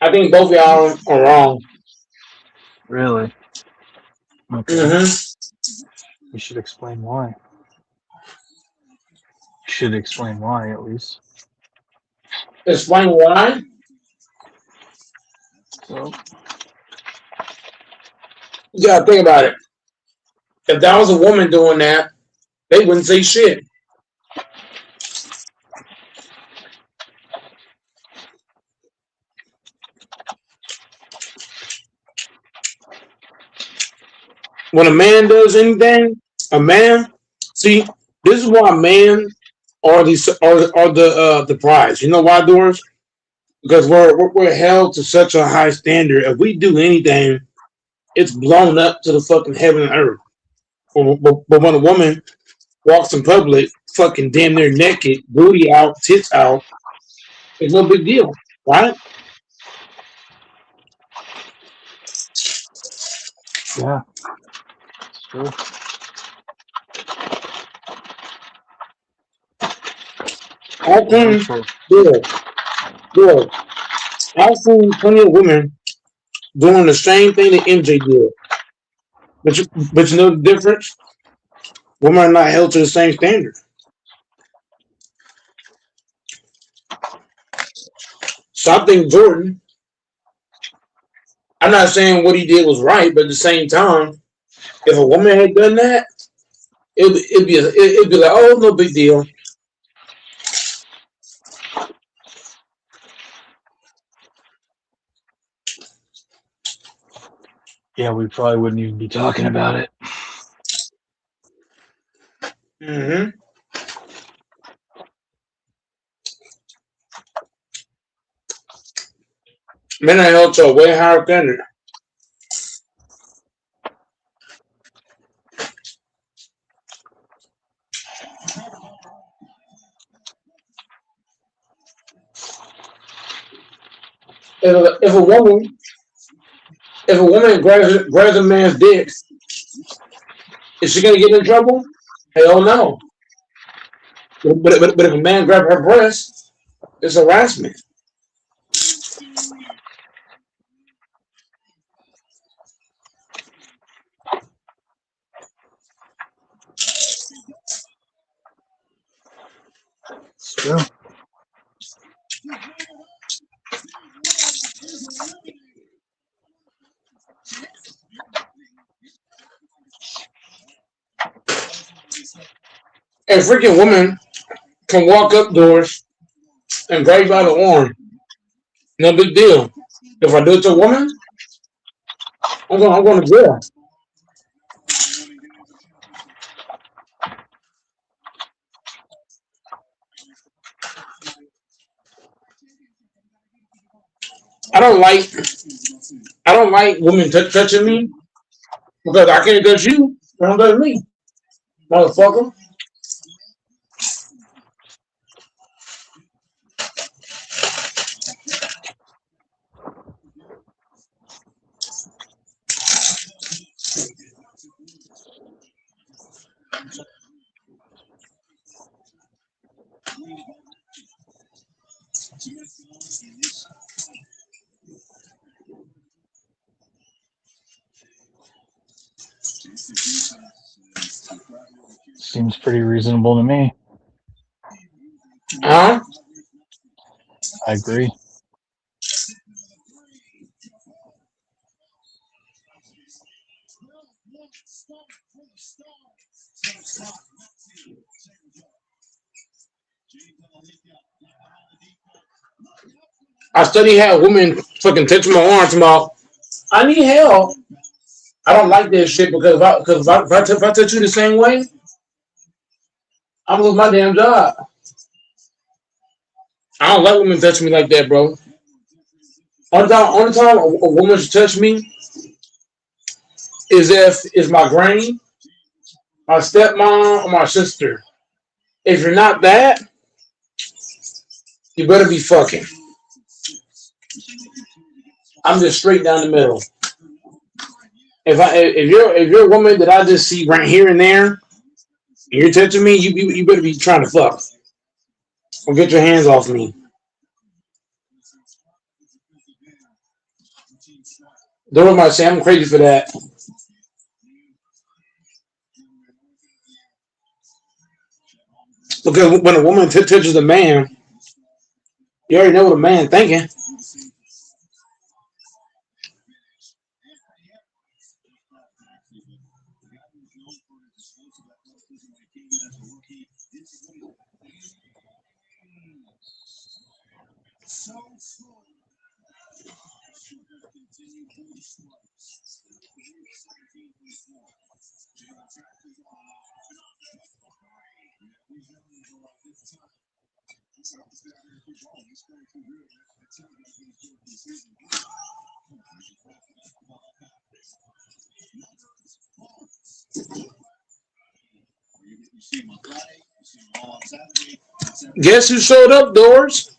I think both of y'all are wrong. Really? Okay. You should explain why. You should explain why, at least. Explain why? So, you gotta think about it. If that was a woman doing that, they wouldn't say shit. When a man does anything, see, this is why men are the prize. You know why, Doris? Because we're held to such a high standard. If we do anything, it's blown up to the fucking heaven and earth. But when a woman walks in public, fucking damn near naked, booty out, tits out, it's no big deal, right? yeah, it's true. I've Very seen, true. good. I've seen plenty of women doing the same thing that MJ did. But you know the difference? Women are not held to the same standard. So I think Jordan, I'm not saying what he did was right, but at the same time, if a woman had done that, it'd be like, oh, no big deal. Yeah, we probably wouldn't even be talking about it. Mm-hmm. Men are held to a way higher standard. If a woman grabs a man's dick, is she gonna get in trouble? Hell no. But if a man grabs her breast, it's harassment. It's true. A freaking woman can walk up doors and grab by the arm. No big deal. If I do it to a woman, I'm going to jail. I don't like women touching me because I can't touch you. Don't touch me, motherfucker. Seems pretty reasonable to me. Huh? I agree. I study how women fucking touch my arm tomorrow. I need help. I don't like that shit because if I touch you the same way, I'm gonna lose my damn job. I don't like women touching me like that, bro. Only time a woman should touch me is if it's my granny, my stepmom, or my sister. If you're not that, you better be fucking. I'm just straight down the middle. If you're a woman that I just see right here and there, and you're touching me, you better be trying to fuck. Or get your hands off me. Dora might say I'm crazy for that. Because when a woman touches a man, you already know what a man thinking. Guess who showed up, Doors?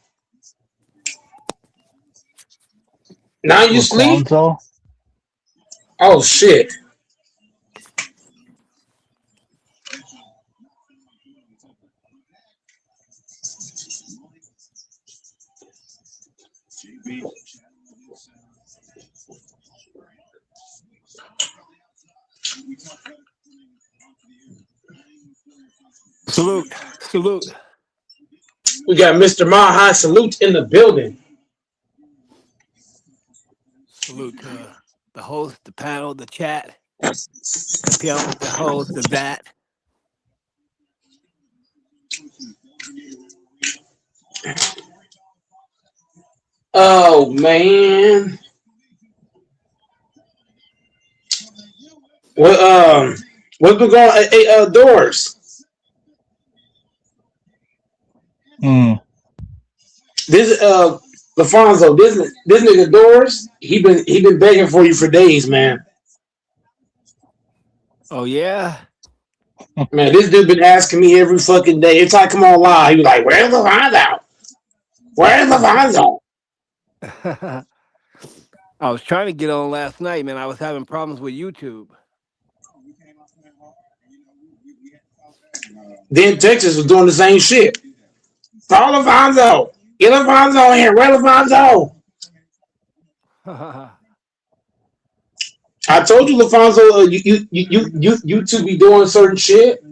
Now you sleep? Laquanzo? Oh shit. Salute. We got Mr. Maha Salute in the building. Salute to the host, the panel, the chat, the pimp, the host, the vat. Oh man. What's been going on? Hey, Doors. This LaFonso, this nigga Doors, he been begging for you for days, man. Oh yeah? Man, this dude been asking me every fucking day. Every time I come on live, he was like, "Where's LaFonso? Where's LaFonso?" I was trying to get on last night, man. I was having problems with YouTube. Then Texas was doing the same shit. Call LaFonso. Get LaFonso in here. Where LaFonso? I told you, LaFonso, you two be doing certain shit.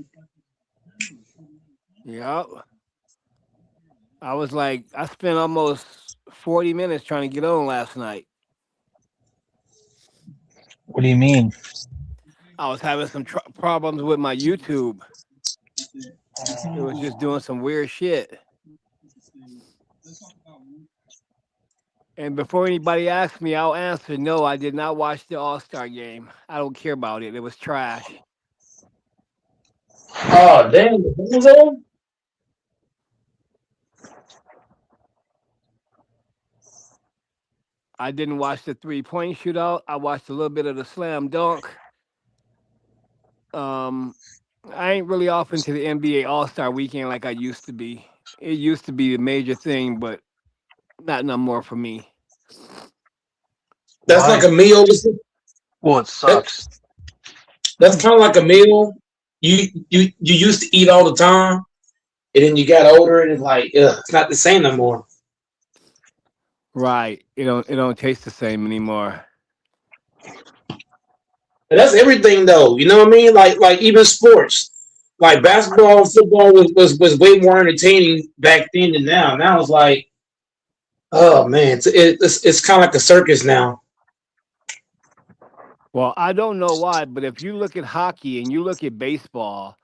Yep. I was like, I spent almost 40 minutes trying to get on last night. What do you mean? I was having some problems with my YouTube. It was just doing some weird shit. And before anybody asks me, I'll answer no, I did not watch the All-Star game. I don't care about it. It was trash. Oh damn, the Bulls on? I didn't watch the 3-point shootout. I watched a little bit of the slam dunk. I ain't really off into the NBA All-Star weekend like I used to be. It used to be a major thing, but not no more for me. That's like a meal. Well, it sucks. That's kind of like a meal. You used to eat all the time, and then you got older, and it's like, ugh, it's not the same no more. Right. It don't taste the same anymore. But that's everything, though. You know what I mean? Like even sports, like basketball, and football was way more entertaining back then than now. Now it's like, oh man, it's kind of like a circus now. Well, I don't know why, but if you look at hockey and you look at baseball,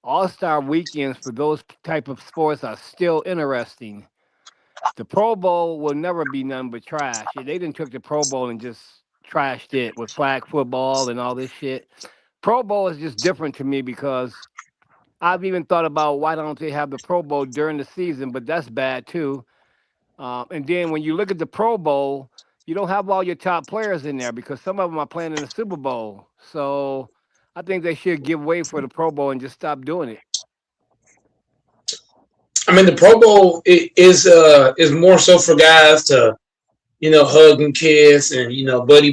All-Star weekends for those type of sports are still interesting. The Pro Bowl will never be none but trash. They didn't took the Pro Bowl and just trashed it with flag football and all this shit. Pro Bowl is just different to me because I've even thought about why don't they have the Pro Bowl during the season, but that's bad too. And then when you look at the Pro Bowl, you don't have all your top players in there because some of them are playing in the Super Bowl. So I think they should give way for the Pro Bowl and just stop doing it. I mean, the Pro Bowl is more so for guys to hug and kiss and buddy,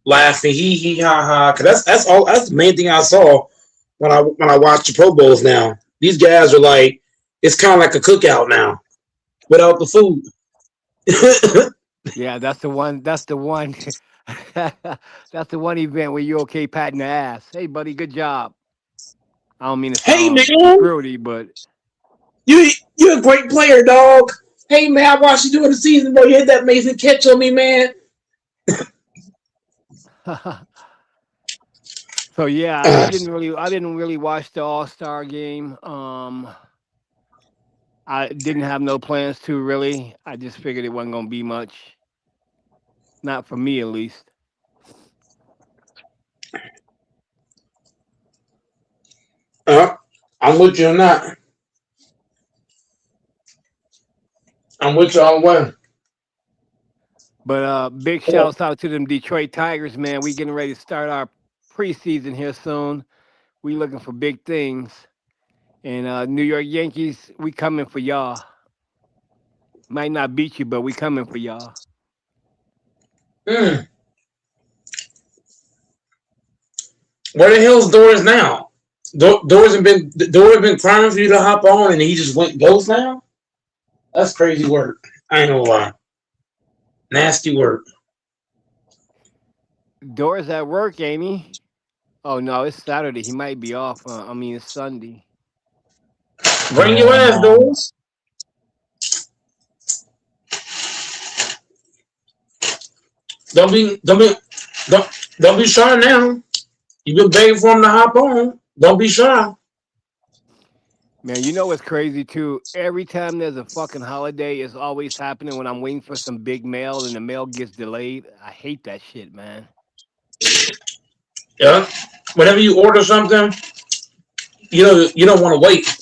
laughing, hee ha ha. Cause that's the main thing I saw when I watched the Pro Bowls. Now these guys are like, it's kind of like a cookout now without the food. Yeah, that's the one. That's the one. That's the one event where you're okay patting the ass. Hey, buddy, good job. I don't mean to Hey sound man, fruity, but you're a great player, dog. Hey man, I watched you during the season, bro. You had that amazing catch on me, man. so yeah, I didn't really watch the All-Star game. I didn't have no plans to really. I just figured it wasn't gonna be much. Not for me, at least. I'm with you on that. I'm with you on one. But big shouts out to them Detroit Tigers, man. We getting ready to start our preseason here soon. We looking for big things. And New York Yankees, we coming for y'all. Might not beat you, but we coming for y'all. Mm. Where the hell's Doris now? Doris has been crying for you to hop on, and he just went ghost now. That's crazy work. I ain't gonna lie. Nasty work. Doris at work, ain't he? Oh no, it's Saturday. He might be off. It's Sunday. Bring your ass, Doris. Don't be shy now. You've been begging for him to hop on. Don't be shy. Man, you know what's crazy too? Every time there's a fucking holiday, it's always happening when I'm waiting for some big mail and the mail gets delayed. I hate that shit, man. Yeah. Whenever you order something, you don't want to wait.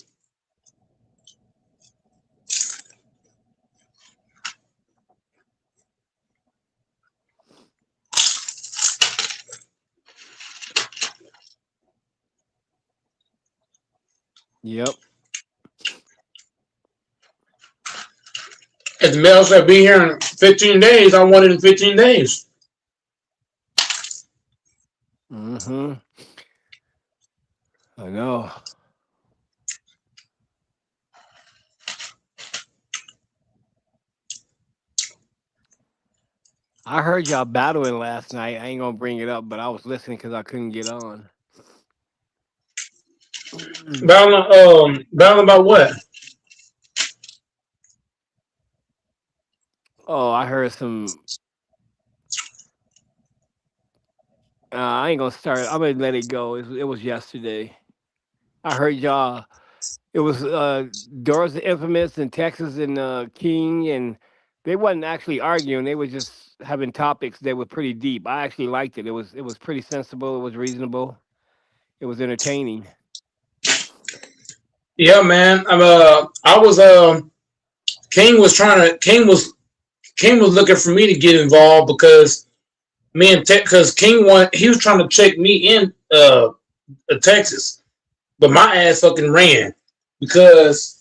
Yep. If the mail said be here in 15 days, I want it in 15 days. Mm-hmm. I know. I heard y'all battling last night. I ain't gonna bring it up, but I was listening because I couldn't get on. Battling about what? Oh, I heard some. I ain't gonna start. I'm gonna let it go. It was yesterday. I heard y'all. It was Doors the Infamous and Texas and King and They wasn't actually arguing. They were just having topics that were pretty deep. I actually liked it. It was pretty sensible. It was reasonable. It was entertaining. Yeah, man. I was King was looking for me to get involved because because King he was trying to check me in Texas, but my ass fucking ran because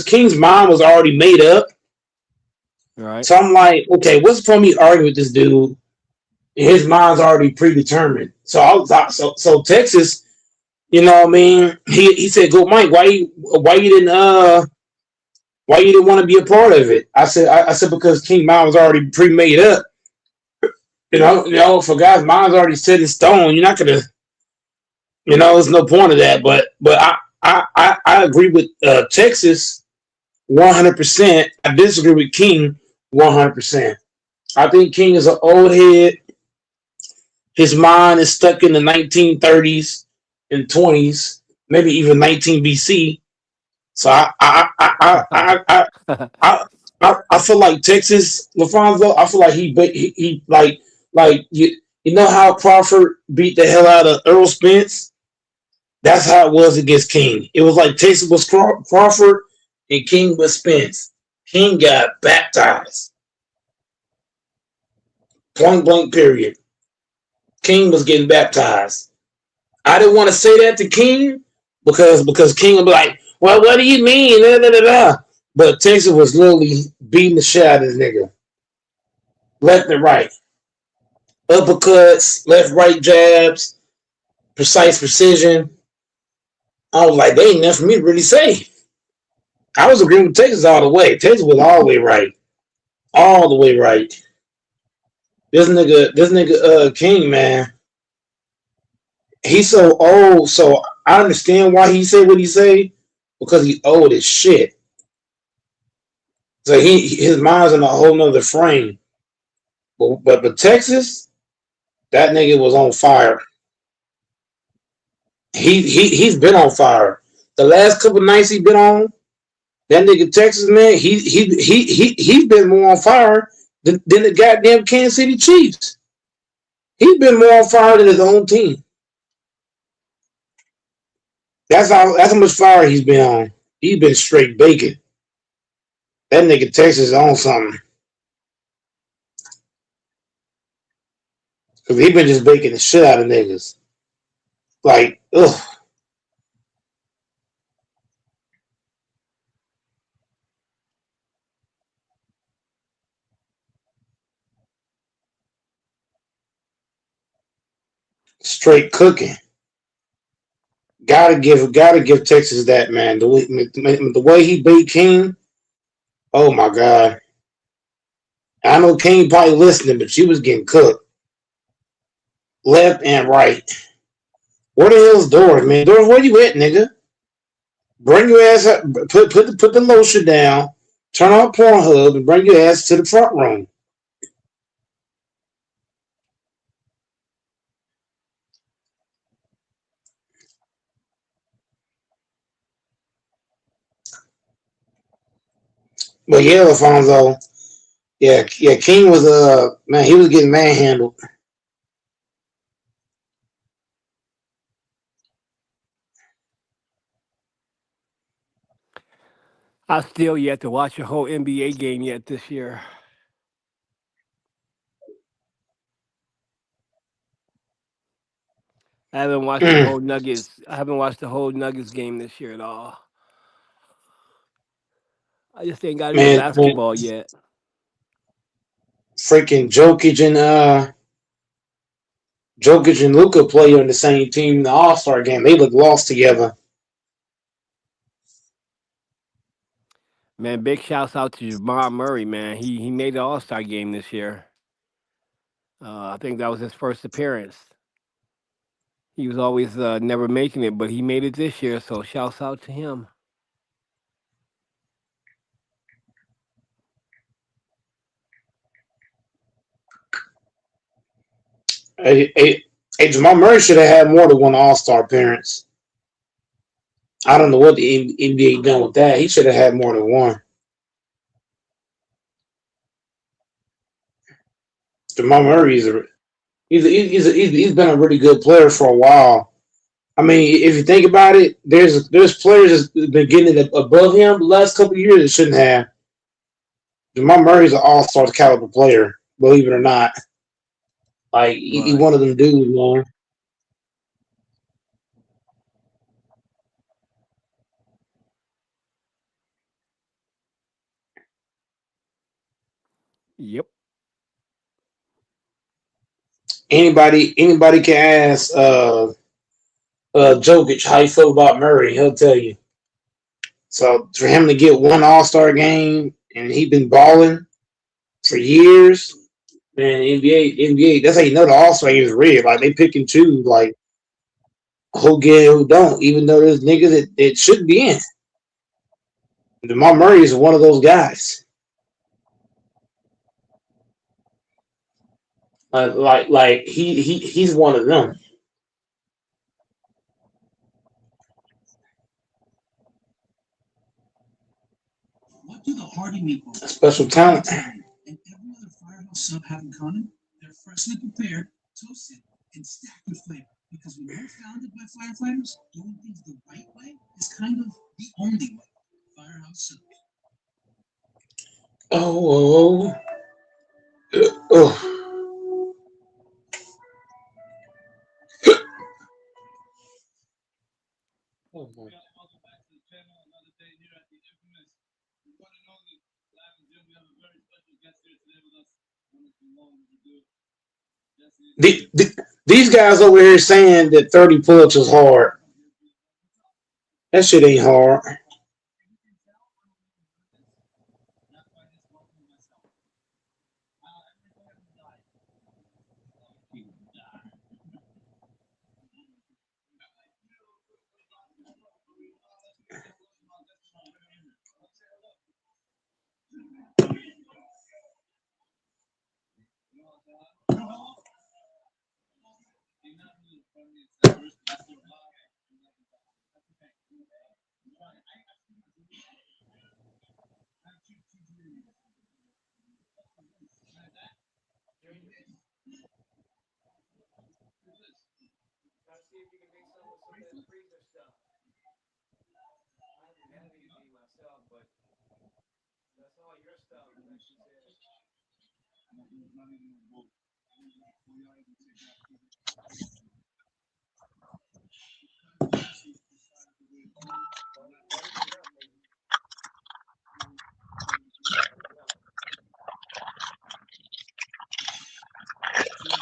King's mind was already made up. Right. So I'm like, okay, what's the point of me arguing with this dude? His mind's already predetermined. So so Texas, you know what I mean? He said, "Go, Mike. Why you didn't want to be a part of it?" I said because King mind was already pre-made up. You know, for guys, mine's already set in stone. You're not gonna, there's no point of that. But I agree with Texas 100%. I disagree with King 100%. I think King is an old head. His mind is stuck in the 1930s and 20s, maybe even 19 BC. So I feel like Texas, LaFonso. I feel like he like you know how Crawford beat the hell out of Earl Spence. That's how it was against King. It was like Texas was Crawford and King was Spence. King got baptized. Point blank period. King was getting baptized. I didn't want to say that to King because King would be like, well, what do you mean? Da, da, da, da. But Texas was literally beating the shit out of this nigga. Left and right. Uppercuts, left, right jabs, precise precision. I was like, they ain't nothing for me to really say. I was agreeing with Texas all the way. Texas was all the way right. All the way right. This nigga King, man, he's so old. So I understand why he say what he say because he old as shit. So his mind's in a whole nother frame. But Texas, that nigga was on fire. He's been on fire. The last couple nights he been on, that nigga Texas, man, he's been more on fire than the goddamn Kansas City Chiefs. He's been more on fire than his own team. That's how much fire he's been on. He's been straight baking. That nigga Texas is on something. Because he been just baking the shit out of niggas. Like, ugh. Straight cooking. Gotta give Texas that, man. The way he beat King, oh my God. I know King probably listening, but she was getting cooked. Left and right. Where the hell's Doris, man? Doris, where you at, nigga? Bring your ass up, put the lotion down, turn on Pornhub, and bring your ass to the front room. But yeah, Alfonso, yeah, King was man, he was getting manhandled. I still yet to watch a whole NBA game yet this year. I haven't watched the whole Nuggets. I haven't watched the whole Nuggets game this year at all. I just ain't got into basketball yet. Freaking Jokic and Luka play on the same team in the All-Star game. They look lost together. Man, big shouts out to Jamal Murray, man. He made the All-Star game this year. I think that was his first appearance. He was always never making it, but he made it this year, so shouts out to him. Hey, Jamal Murray should have had more than one All-Star appearance. I don't know what the NBA done with that. He should have had more than one. Jamal Murray he's been a really good player for a while. I mean, if you think about it, there's players that's been getting it above him the last couple of years that shouldn't have. Jamal Murray's an all-star caliber player, believe it or not. Like he's Right. one of them dudes, man. Yep. Anybody can ask Jokic how you feel about Murray. He'll tell you. So for him to get one All-Star game and he been balling for years, man, NBA, that's how you know the All-Star game is real. Like they pick and choose, like who get it, who don't, even though there's niggas that it should be in. Jamal Murray is one of those guys. Like he's one of them. What do the hearty meatballs, Special talent. and every other firehouse sub have in common? They're freshly prepared, toasted, and stacked with flavor. Because when you're founded by firefighters, doing things the right way is kind of the only way. Firehouse Subs. Oh. Oh my. These guys over here saying that 30 pull-ups is hard. That shit ain't hard.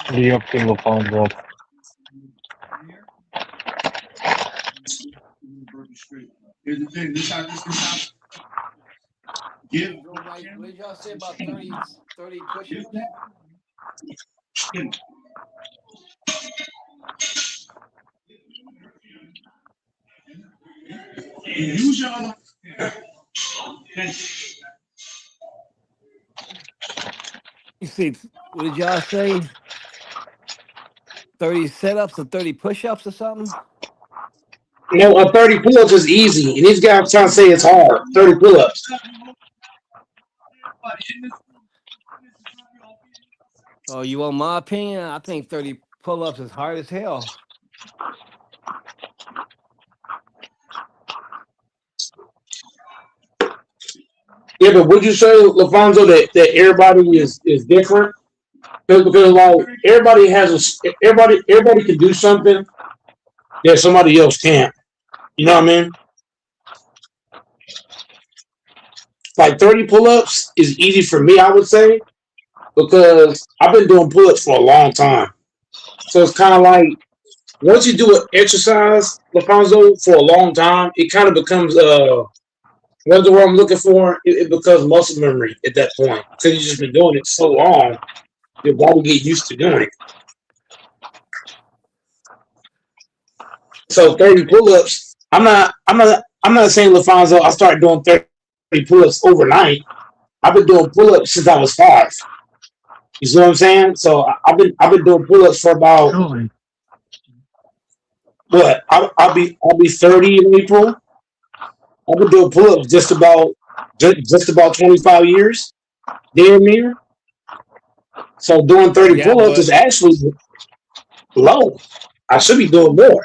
What are you up to, LaFonso? Here's the thing. This how. Give. What did y'all say about 30 push-ups? Use your other. You see, what did y'all say? 30 setups or 30 push-ups or something? You know, a 30 pull-ups is easy, and these guys trying to say it's hard. 30 pull-ups. Oh, you want my opinion? I think 30 pull-ups is hard as hell. Yeah, but would you say, LaFonso, that everybody is different? Because like everybody can do something that somebody else can't. You know what I mean? Like 30 pull-ups is easy for me, I would say, because I've been doing pull-ups for a long time. So it's kind of like once you do an exercise, LaFonso, for a long time, it kind of becomes what's the word I'm looking for? It becomes muscle memory at that point because you've just been doing it so long, your body get used to doing it. So 30 pull-ups. I'm not saying, LaFonso, I started doing 30 pull-ups overnight. I've been doing pull-ups since I was 5. You see what I'm saying? So I've been doing pull-ups for about what? I'll be 30 in April. I've been doing pull-ups just about 25 years. Damn near. So doing 30 Yeah, pull-ups is but actually low. I should be doing more.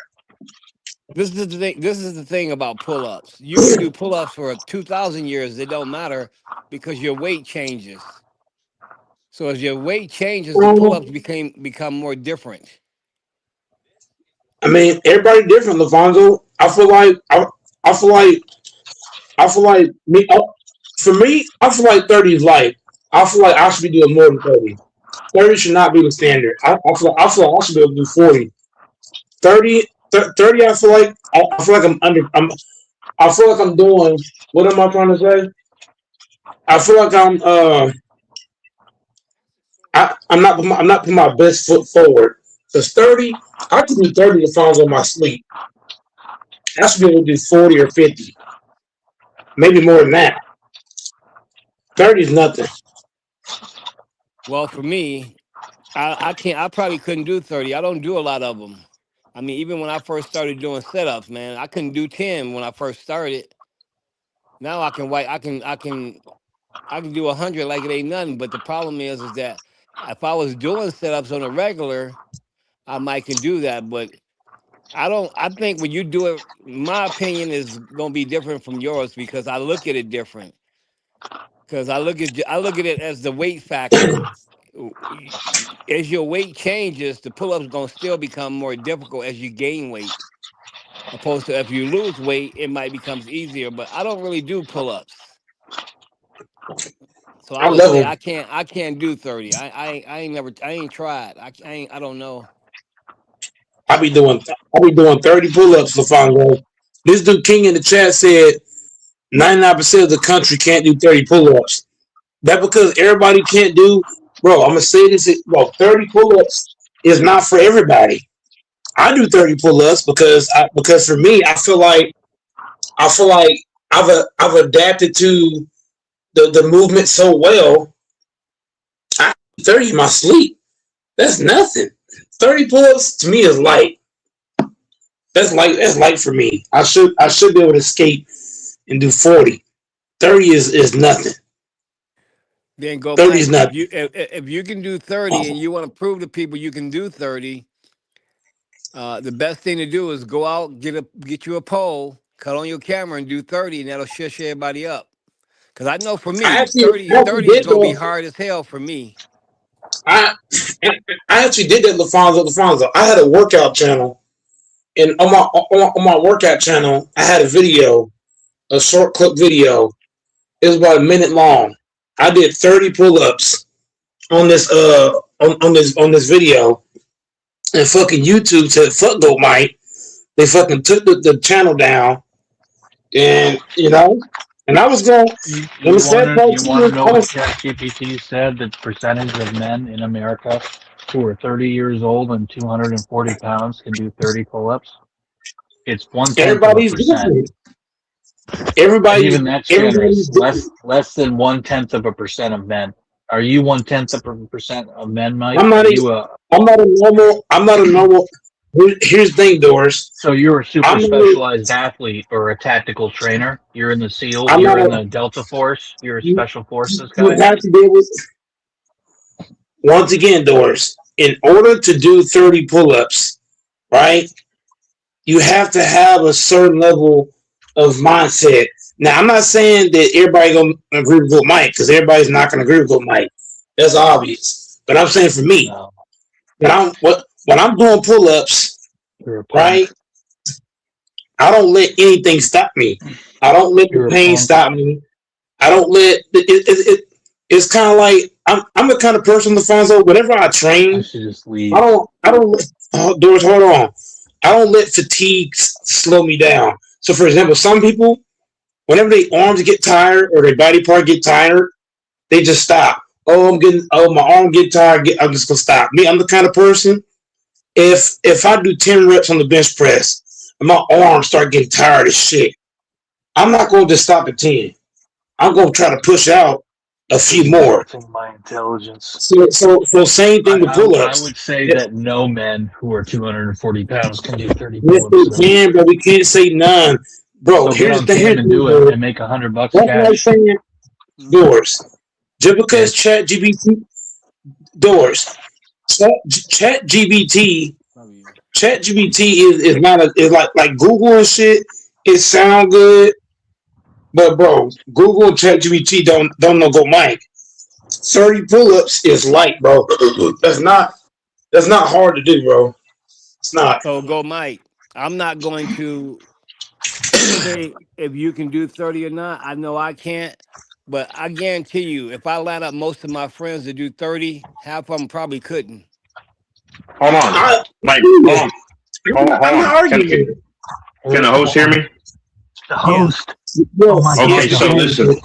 this is the thing. This is the thing about pull-ups. You can do pull-ups for 2,000 years. It don't matter because your weight changes. So as your weight changes, the pull-ups become more different. I mean, everybody different, LaFonso. I feel like me. For me, I feel like 30 is light. I feel like I should be doing more than 30. 30 should not be the standard. I feel like I should be able to do 40. 30, I feel like I feel like I'm doing. What am I trying to say? I feel like I'm not putting my best foot forward. Because 30, I can do 30 if I was on my sleep. I should be able to do 40 or 50. Maybe more than that. 30 is nothing. Well, for me, I can't. I probably couldn't do 30. I don't do a lot of them. I mean, even when I first started doing setups, man, I couldn't do 10 when I first started. Now I can do 100 like it ain't nothing. But the problem is that if I was doing setups on a regular, I might can do that. But I think when you do it, my opinion is gonna be different from yours because I look at it different. Because I look at it as the weight factor. As your weight changes, the pull-ups gonna still become more difficult as you gain weight. Opposed to if you lose weight, it might becomes easier. But I don't really do pull-ups, so I would say I can't do 30. I ain't tried. I don't know. I be doing 30 pull-ups, LaFonso. This dude King in the chat said 99% of the country can't do 30 pull-ups. That because everybody can't do, bro. I'm gonna say this, bro. 30 pull-ups is not for everybody. I do 30 pull-ups because for me, I feel like I've adapted to the movement so well. I do 30 in my sleep. That's nothing. 30 pull-ups to me is light. That's light for me. I should be able to escape and do 40. 30 is nothing. Then go 30 Mike. is not. If you can do 30 and you want to prove to people you can do 30, the best thing to do is go out, get you a pole, cut on your camera and do 30, and that'll shush everybody up. Because I know for me, 30 is gonna be hard as hell for me. I actually did that, LaFonso. I had a workout channel, and on my workout channel, I had a short clip video. It was about a minute long. I did 30 pull-ups on this on this video, and fucking YouTube said fuck Go Mike. They fucking took the channel down, and and I was going. You want to know what ChatGPT said? The percentage of men in America who are 30 years old and 240 pounds can do 30 pull-ups. It's 0.1%. Everybody, even that's generous. Less than 0.1% of men. Are you 0.1% of men, Mike? I'm not a normal. Here's the thing, Doris. So you're a super specialized athlete or a tactical trainer. You're in the SEAL. You're in the Delta Force. You're a special forces guy. You have to be able. Once again, Doris, in order to do 30 pull-ups, right? You have to have a certain level of mindset. Now, I'm not saying that everybody gonna agree with Mike because everybody's not gonna agree with Mike. That's obvious. But I'm saying for me, when I'm doing pull-ups, right? I don't let anything stop me. I don't let the pain stop me. I don't let it. It's kind of like I'm the kind of person, LaFonso. Whenever I train, I don't let Doris, hold on. I don't let fatigue slow me down. So, for example, some people, whenever their arms get tired or their body part get tired, they just stop. My arm get tired. I'm just gonna stop. Me, I'm the kind of person. If I do 10 reps on the bench press and my arms start getting tired as shit, I'm not going to just stop at 10. I'm going to try to push out a few more. My intelligence. So same thing with pull-ups. I would say that no men who are 240 pounds can do 30 Yes, pull-ups. they can, but we can't say none, bro. So Here's the and do it and make $100 That's what I'm cash. saying. Doors. Just because ChatGPT, Doors. ChatGPT is not is like Google and shit. It sound good, but bro, Google and ChatGPT don't know go Mike. 30 pull-ups is light, bro. That's not hard to do, bro. It's not. So go Mike. I'm not going to say if you can do 30 or not. I know I can't, but I guarantee you, if I line up most of my friends to do 30, half of them probably couldn't. Hold on, Mike. Hold on. Can the host hear me? The host. Okay, so listen.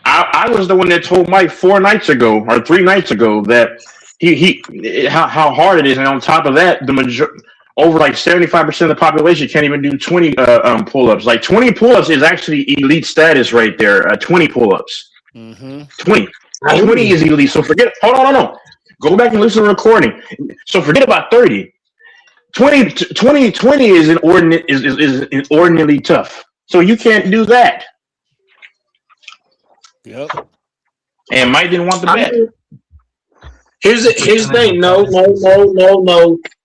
I was the one that told Mike 4 nights ago or 3 nights ago that he how hard it is, and on top of that, over like 75% of the population can't even do 20 pull-ups. Like 20 pull-ups is actually elite status right there. 20 pull-ups. 20 is elite. So forget. Hold on. Go back and listen to the recording. So forget about 30. 20 is inordinately tough. So you can't do that. Yep. And Mike didn't want the bet. Here's the thing. No.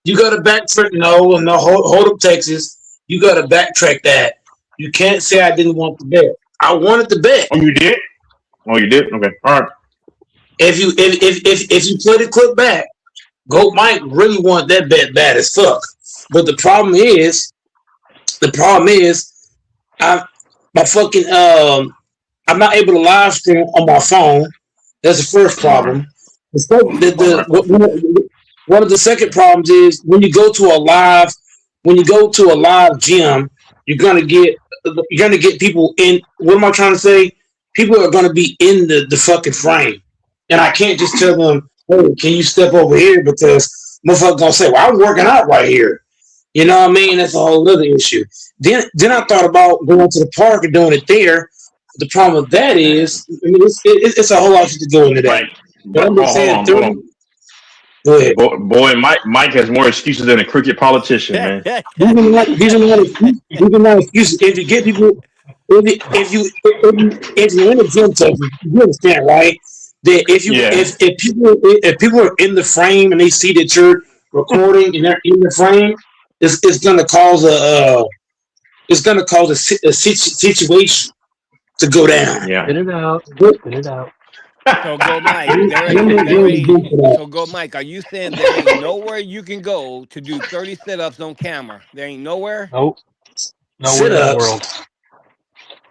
You got to backtrack. No. Hold up, Texas. You got to backtrack that. You can't say I didn't want the bet. I wanted the bet. Oh, you did? Oh, you did? Okay. All right. If you play the clip back, Goat Mike really want that bet bad as fuck. But the problem is, I'm not able to live stream on my phone. That's the first problem. One of the second problems is when you go to a live gym, you're gonna get people in. What am I trying to say? People are gonna be in the fucking frame, and I can't just tell them, "Hey, can you step over here?" Because motherfucker gonna say, "Well, I'm working out right here." You know what I mean? That's a whole other issue. Then I thought about going to the park and doing it there. The problem with that is, I mean, it's a whole lot to go into that. Right. But I'm just saying, hold on. Go ahead. Boy, Mike has more excuses than a cricket politician, man. These are not excuses. If you get people, if you're in a gym, you understand, right? That if people are in the frame and they see that you're recording and they're in the frame, it's gonna cause a situation to go down. Yeah. Spit it out. So go Mike. Are you saying there ain't nowhere you can go to do 30 sit-ups on camera? There ain't nowhere? Nope. Nowhere in the world.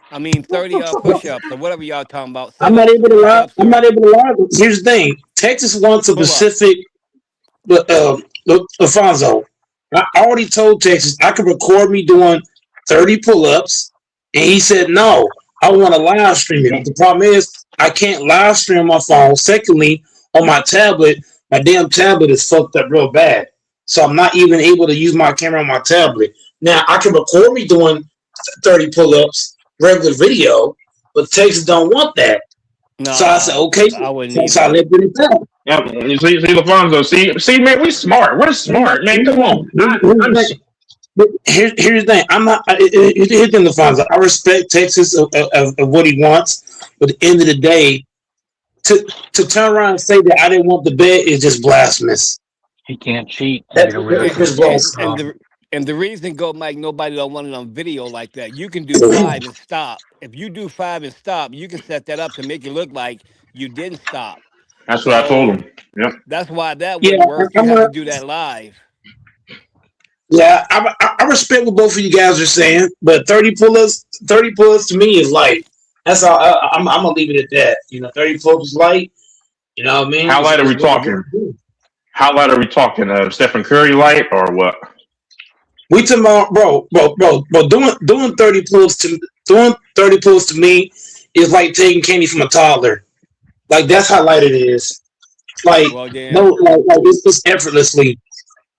I mean 30 push-ups or whatever y'all talking about. I'm not able to lie. Here's the thing. Texas wants a specific Alfonso. I already told Texas I could record me doing 30 pull-ups, and he said no. I want to live stream it. The problem is I can't live stream on my phone. Secondly, on my tablet, my damn tablet is fucked up real bad. So I'm not even able to use my camera on my tablet. Now I can record me doing 30 pull-ups, regular video, but Texas don't want that. No, so I said, okay. I wouldn't. So I let it down. Yeah, you see, Alfonso. See, man, we smart. We're smart, man. Come on. Here's the thing. I'm not. Here's the thing, Alfonso. I respect Texas of what he wants, but at the end of the day, to turn around and say that I didn't want the bet is just blasphemous. He can't cheat. That's and the reason, go Mike, nobody don't want it on video like that. You can do 5 and stop. If you do 5 and stop, you can set that up to make it look like you didn't stop. That's what I told him. Yep. That's why that wouldn't work. You have to do that live. Yeah, I respect what both of you guys are saying, but 30 pull-ups to me is light. That's all. I'm gonna leave it at that. 30 pull-ups is light. You know what I mean? How light are we talking? How light are we talking? Stephen Curry light or what? We talking about, bro. Doing 30 pull-ups to me is like taking candy from a toddler. Like that's how light it is. Like it's effortlessly.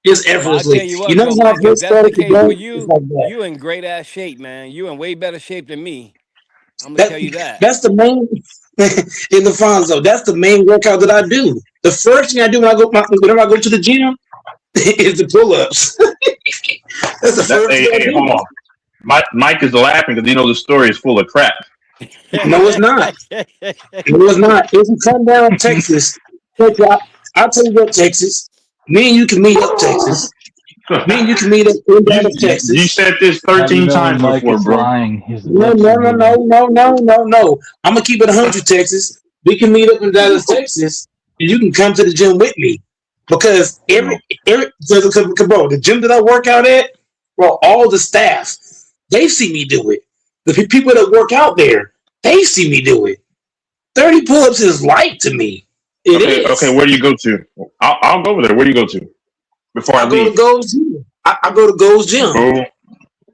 Just effortlessly. Well, you know how if that's the case for you, you in great ass shape, man. You in way better shape than me. I'm gonna tell you that. That's the main in Alfonso. That's the main workout that I do. The first thing I do whenever I go to the gym is the pull-ups. That's the first thing I do. Hold on. Mike is laughing because the story is full of crap. No, it's not. No, it's not. If you come down Texas, I'll tell you what, Texas. Me and you can meet up, Texas. Me and you can meet up in Dallas, Texas. You said this How do you 13 know times Mike before, is bro. lying? His No. lips are moving. No. I'm gonna keep it 100, Texas. We can meet up in Dallas, Texas, and you can come to the gym with me because bro, the gym that I work out at, bro, all the staff, they see me do it. The people that work out there, they see me do it. 30 pull-ups is light to me. It is. Okay, where do you go to? I'll go over there. Where do you go to before I leave? Go to Gold's Gym. I go to Gold's Gym.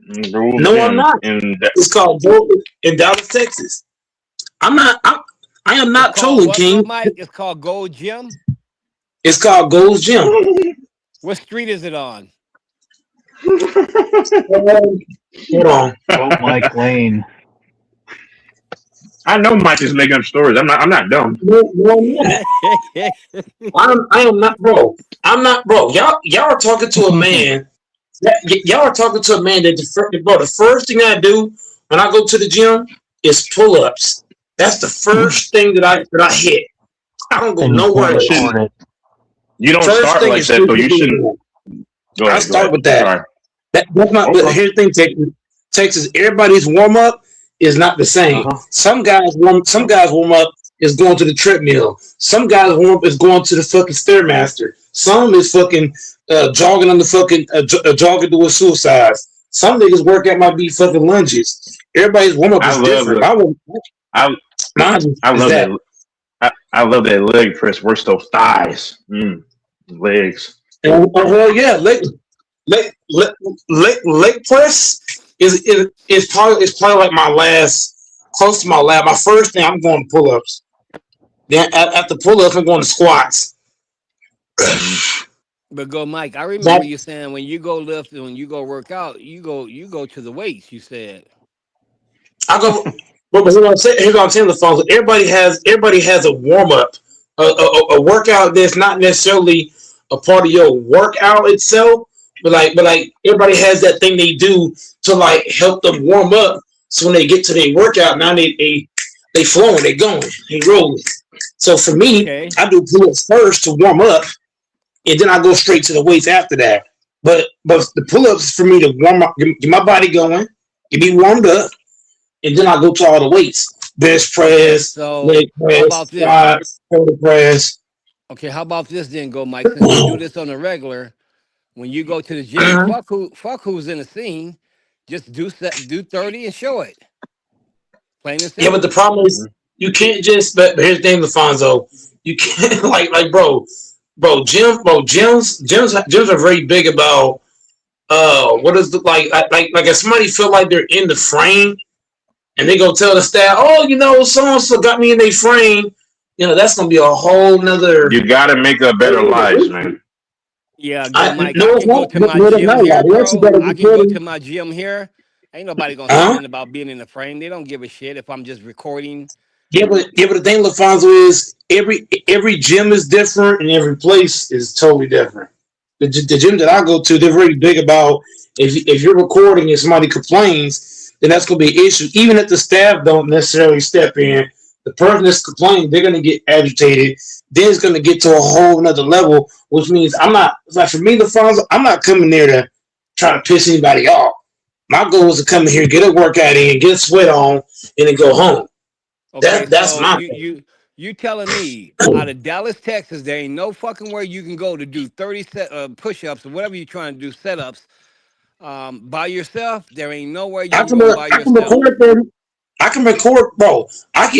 No, I'm not. It's called Gold in Dallas, Texas. I am not trolling, King. Mike, it's called Gold Gym. It's called Gold's Gym. What street is it on? Hold on. Mike Lane. I know Mike is making up stories. I'm not dumb. I am not, bro. I'm not, bro. Y'all are talking to a man. Y'all are talking to a man that the first thing I do when I go to the gym is pull-ups. That's the first thing that I hit. I don't go nowhere else. You don't start like that, though. You shouldn't. I start with that. That's not. But here's the thing, Texas. Everybody's warm up is not the same. Some guys warm up is going to the treadmill. Some guys warm up is going to the fucking Stairmaster. Some is fucking jogging on the fucking jogging doing suicides. Some niggas workout might be fucking lunges. Everybody's warm up is different. I love that. I love that leg press. Works those thighs. Legs. Well, yeah, leg press is probably like my last, close to my last. My first thing, I'm going to pull ups. Then after pull ups, I'm going to squats. But go, Mike. I remember you saying when you go lift and when you go work out, you go to the weights. You said. I go, but here's what I'm saying. The phones. Everybody has a warm up, a workout that's not necessarily a part of your workout itself, but like everybody has that thing they do to like help them warm up. So when they get to their workout, now they flowing, they going, they rolling. So for me, I do pull-ups first to warm up, and then I go straight to the weights after that. But the pull-ups for me to warm up, get my body going, get me warmed up, and then I go to all the weights: bench press, leg press, squats, shoulder press. Okay, how about this then, go, Mike? Since you do this on a regular, when you go to the gym, fuck who's in the scene, just do 30 and show it. Plain and simple. Yeah, but the problem is you can't just. But here's the thing, Alfonso. You can't like gyms are very big about what is the like if somebody feel like they're in the frame and they go tell the staff, oh, so-and-so got me in their frame. That's gonna be a whole nother. You gotta make a better lives, man. Yeah, Mike. I can go to my gym here. Ain't nobody gonna say anything about being in the frame. They don't give a shit if I'm just recording. Yeah, but the thing, Alfonso, is every gym is different and every place is totally different. The gym that I go to, they're very big about if you're recording and somebody complains, then that's gonna be an issue. Even if the staff don't necessarily step in. The person that's complaining, they're gonna get agitated. Then it's gonna get to a whole nother level, which means I'm not coming there to try to piss anybody off. My goal is to come in here, get a workout in, get a sweat on, and then go home. Okay, that's so my you telling me out of Dallas, Texas, there ain't no fucking where you can go to do 30 push-ups or whatever you're trying to do, setups by yourself. There ain't nowhere you can go by yourself. I can record, bro. I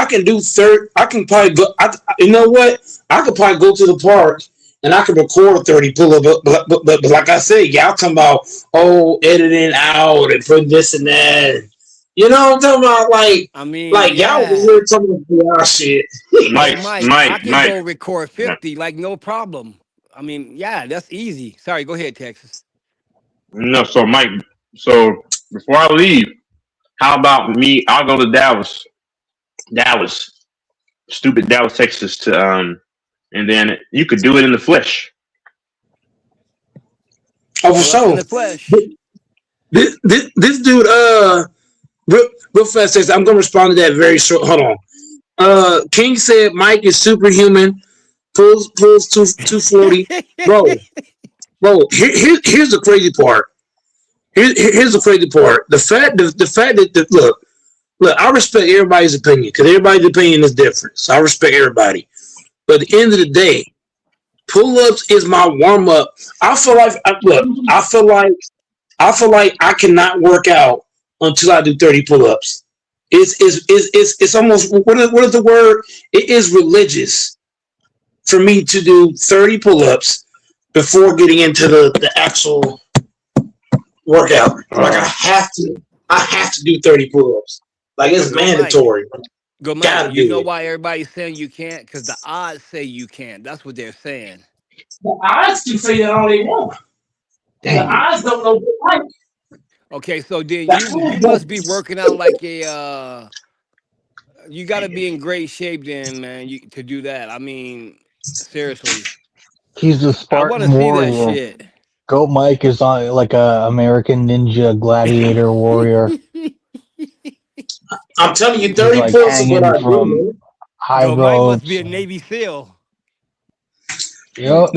can do 30. I can probably go. You know what? I could probably go to the park and I can record 30 pull-ups. But like I said, y'all talking about editing out and putting this and that. You know what I'm talking about? Y'all over here talking about y'all shit. Mike, I can go record 50 like no problem. I mean, yeah, that's easy. Sorry, go ahead, Texas. No, so Mike. So before I leave. How about me? I'll go to Dallas, stupid Dallas, Texas, and then you could do it in the flesh. Oh, for sure. In the flesh. This dude, real fast says, I'm gonna respond to that very short. Hold on. King said Mike is superhuman. pulls 240. Bro, here's the crazy part. Here's the crazy part. The fact that look, I respect everybody's opinion because everybody's opinion is different. So I respect everybody. But at the end of the day, pull-ups is my warm-up. I feel like I cannot work out until I do 30 pull-ups. It's almost what is the word? It is religious for me to do 30 pull-ups before getting into the actual workout. Like I have to do 30 pull-ups. Like it's mandatory. Go, Mike. You know why everybody's saying you can't? Because the odds say you can't. That's what they're saying. The odds can say that all they want. The odds don't know what like. Okay, so then you must be working out like a. You got to be in great shape, then, man, to do that. I mean, seriously. He's a Spartan warrior. See that shit. Goat Mike is on like a American Ninja gladiator warrior. I'm telling you, 30 like points is what I do. High Goat Mike must be a Navy SEAL. Yep.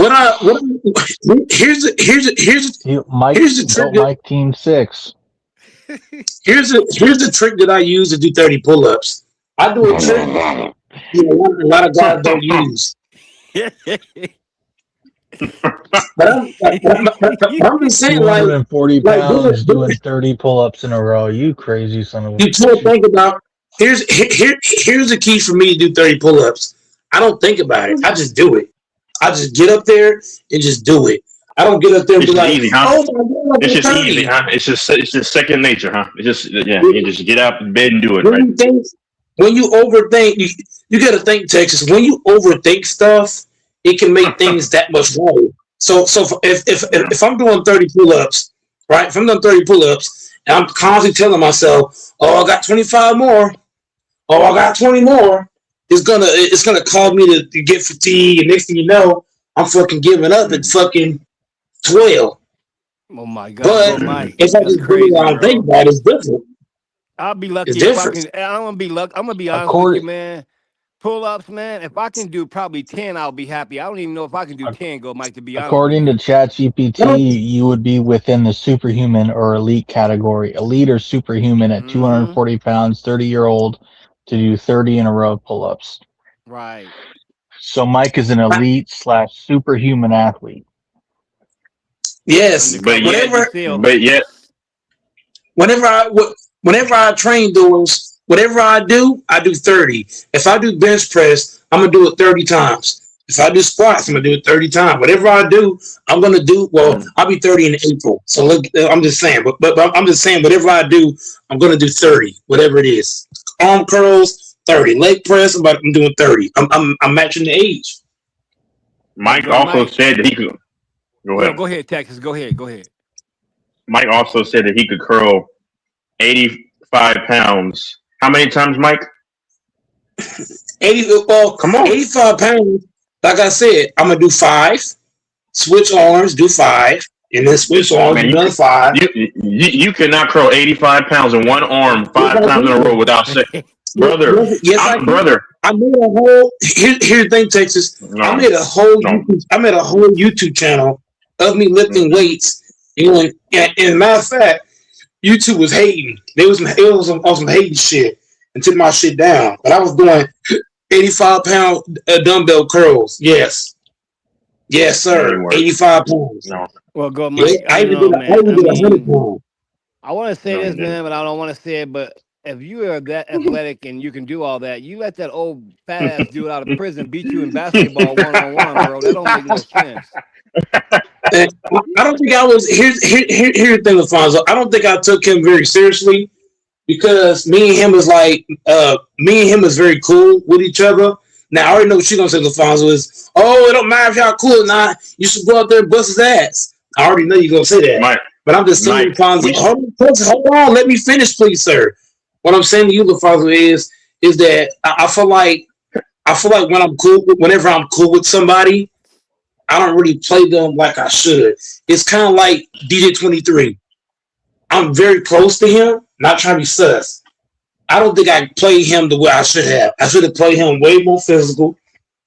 Here's the trick. Mike Team 6. Here's the trick that I use to do 30 pull-ups. I do a trick a lot of guys don't use. But I'm just saying, 240 pounds doing 30 pull-ups in a row. You crazy son of a. You can't think about. Here's the key for me to do 30 pull-ups. I don't think about it. I just do it. I just get up there and just do it. I don't get up there and be like, easy, huh? "Oh my God, it's just 30. easy, huh? It's just second nature, huh? It's just you just get out of bed and do it, right? When you overthink, you got to think, Texas. When you overthink stuff, it can make things that much worse. So if I'm doing 30 pull-ups, right? If I'm doing 30 pull-ups and I'm constantly telling myself, "Oh, I got 25 more. Oh, I got 20 more." It's gonna cause me to get fatigued, and next thing you know, I'm fucking giving up at fucking 12. Oh my God! But if I just do it, I don't think about it, it's different. I'll be lucky it's if I different. can. I'm gonna be honest with you, man. Pull-ups, man. If I can do probably 10, I'll be happy. I don't even know if I can do 10, Go Mike, to be honest. According to ChatGPT, you would be within the superhuman or elite category. Elite or superhuman at 240 pounds, 30-year-old to do 30 in a row of pull-ups. Right. So Mike is an elite / superhuman athlete. Yes, but whenever I train doors, whatever I do 30. If I do bench press, I'm gonna do it 30 times. If I do squats, I'm gonna do it 30 times. Whatever I do, I'm gonna do. Well, I'll be 30 in April. So look, I'm just saying. But I'm just saying, whatever I do, I'm gonna do 30. Whatever it is. Arm curls, 30. Leg press, I'm doing 30. I'm matching the age. Mike also said that he could. Go ahead. Go ahead, Texas. Go ahead. Mike also said that he could curl 85 pounds. How many times, Mike? 80. Well, come on. 85 pounds. Like I said, I'm gonna do 5. Switch arms, do 5, and then switch arms, another 5. You cannot curl 85 pounds in one arm 5 times in a row without saying, brother. Yes, brother. I made a whole. Here's the thing, Texas. No, I made a whole YouTube channel of me lifting weights. And matter of fact, YouTube was hating. It was on some hating shit and took my shit down. But I was doing 85-pound dumbbell curls. Yes, sir. 85 pounds. No. Well, Go Mike. I even did 100 pounds. I want to say this, man, but I don't want to say it. But if you are that athletic and you can do all that, you let that old fat ass dude out of prison beat you in basketball 1-on-1, bro. That don't make no sense. I don't think I was. Here's the thing, Alfonso. I don't think I took him very seriously because me and him is very cool with each other. Now I already know what she's gonna say, Alfonso, is, "Oh, it don't matter if y'all cool or not. You should go out there and bust his ass." I already know you're gonna say that, Mike, but I'm just saying, Alfonso. Hold on, let me finish, please, sir. What I'm saying to you, Alfonso, is that I feel like whenever I'm cool with somebody, I don't really play them like I should. It's kind of like DJ 23. I'm very close to him, not trying to be sus. I don't think I played him the way I should have. I should have played him way more physical.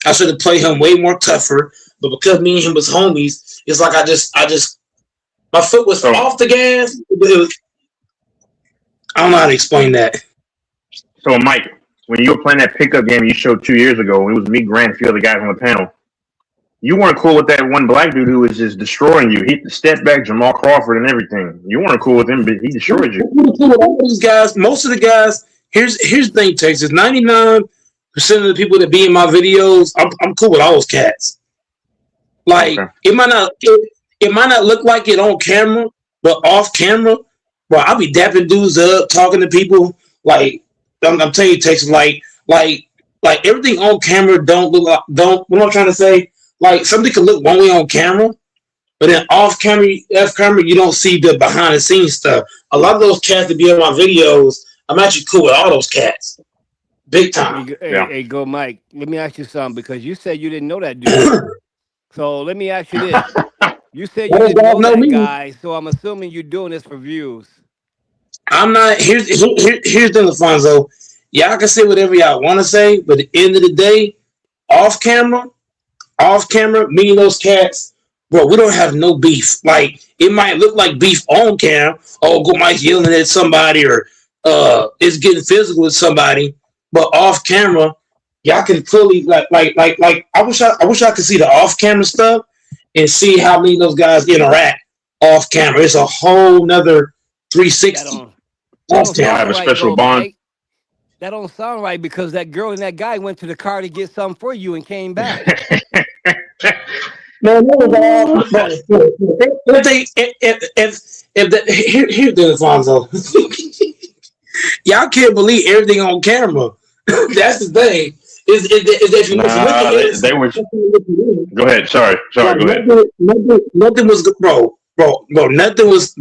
I should have played him way more tougher. But because me and him was homies, it's like I just my foot was off the gas. But I don't know how to explain that. So, Mike, when you were playing that pickup game you showed 2 years ago, it was me, Grant, a few other guys on the panel. You weren't cool with that one black dude who was just destroying you. He step back, Jamal Crawford, and everything. You weren't cool with him, but he destroyed you. All these guys, most of the guys. Here's the thing, Texas. 99% of the people that be in my videos, I'm cool with all those cats. Like it might not look like it on camera, but off camera, bro, I'll be dapping dudes up, talking to people. Like I'm telling you, Texas, like everything on camera don't look like, what I'm trying to say. Like something can look one way on camera, but then off camera, you don't see the behind the scenes stuff. A lot of those cats that be in my videos, I'm actually cool with all those cats. Big time. Hey, go Mike. Let me ask you something because you said you didn't know that dude. So let me ask you this. You said you didn't know that guy, so I'm assuming you're doing this for views. I'm not. Here's the Alfonso. Y'all can say whatever y'all want to say, but at the end of the day, off camera, me and those cats, bro, we don't have no beef. Like it might look like beef on camera. Oh, go Mike yelling at somebody or it's getting physical with somebody, but off camera, y'all can clearly like. I wish I could see the off camera stuff and see how many of those guys interact off camera. It's a whole nother 360. Off camera, have a special bond. Mike. That don't sound right because that girl and that guy went to the car to get something for you and came back. Man, that was all. Here's the Alfonso. Y'all can't believe everything on camera. That's the thing. Is that you look at they were. Go ahead. Sorry. Go ahead. Nothing was bro. Nothing was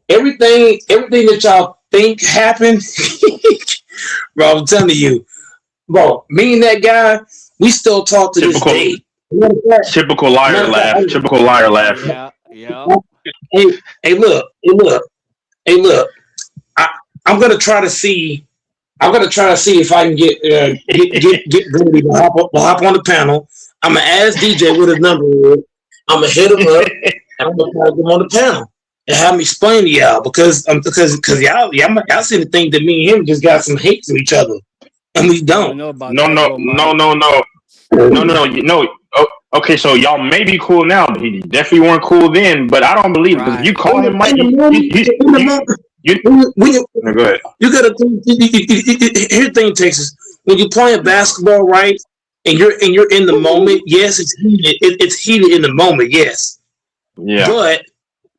Everything that y'all think happened, bro. I'm telling you, bro. Me and that guy, we still talk to this day. Typical liar laugh. Typical liar laugh. Yeah. Hey, look. I'm gonna try to see if I can get Brady to hop on the panel. I'm gonna ask DJ what his number is. I'm gonna hit him up and I'm gonna try to get him on the panel and have him explain to y'all because y'all seem to think that me and him just got some hate to each other and we don't. No. Okay, so y'all may be cool now, but he definitely weren't cool then. But I don't believe because you call him Mike. Go ahead. You gotta think. Here's the thing, Texas. When you're playing basketball, right, and you're in the moment, yes, it's heated. It's heated in the moment, yes. Yeah. But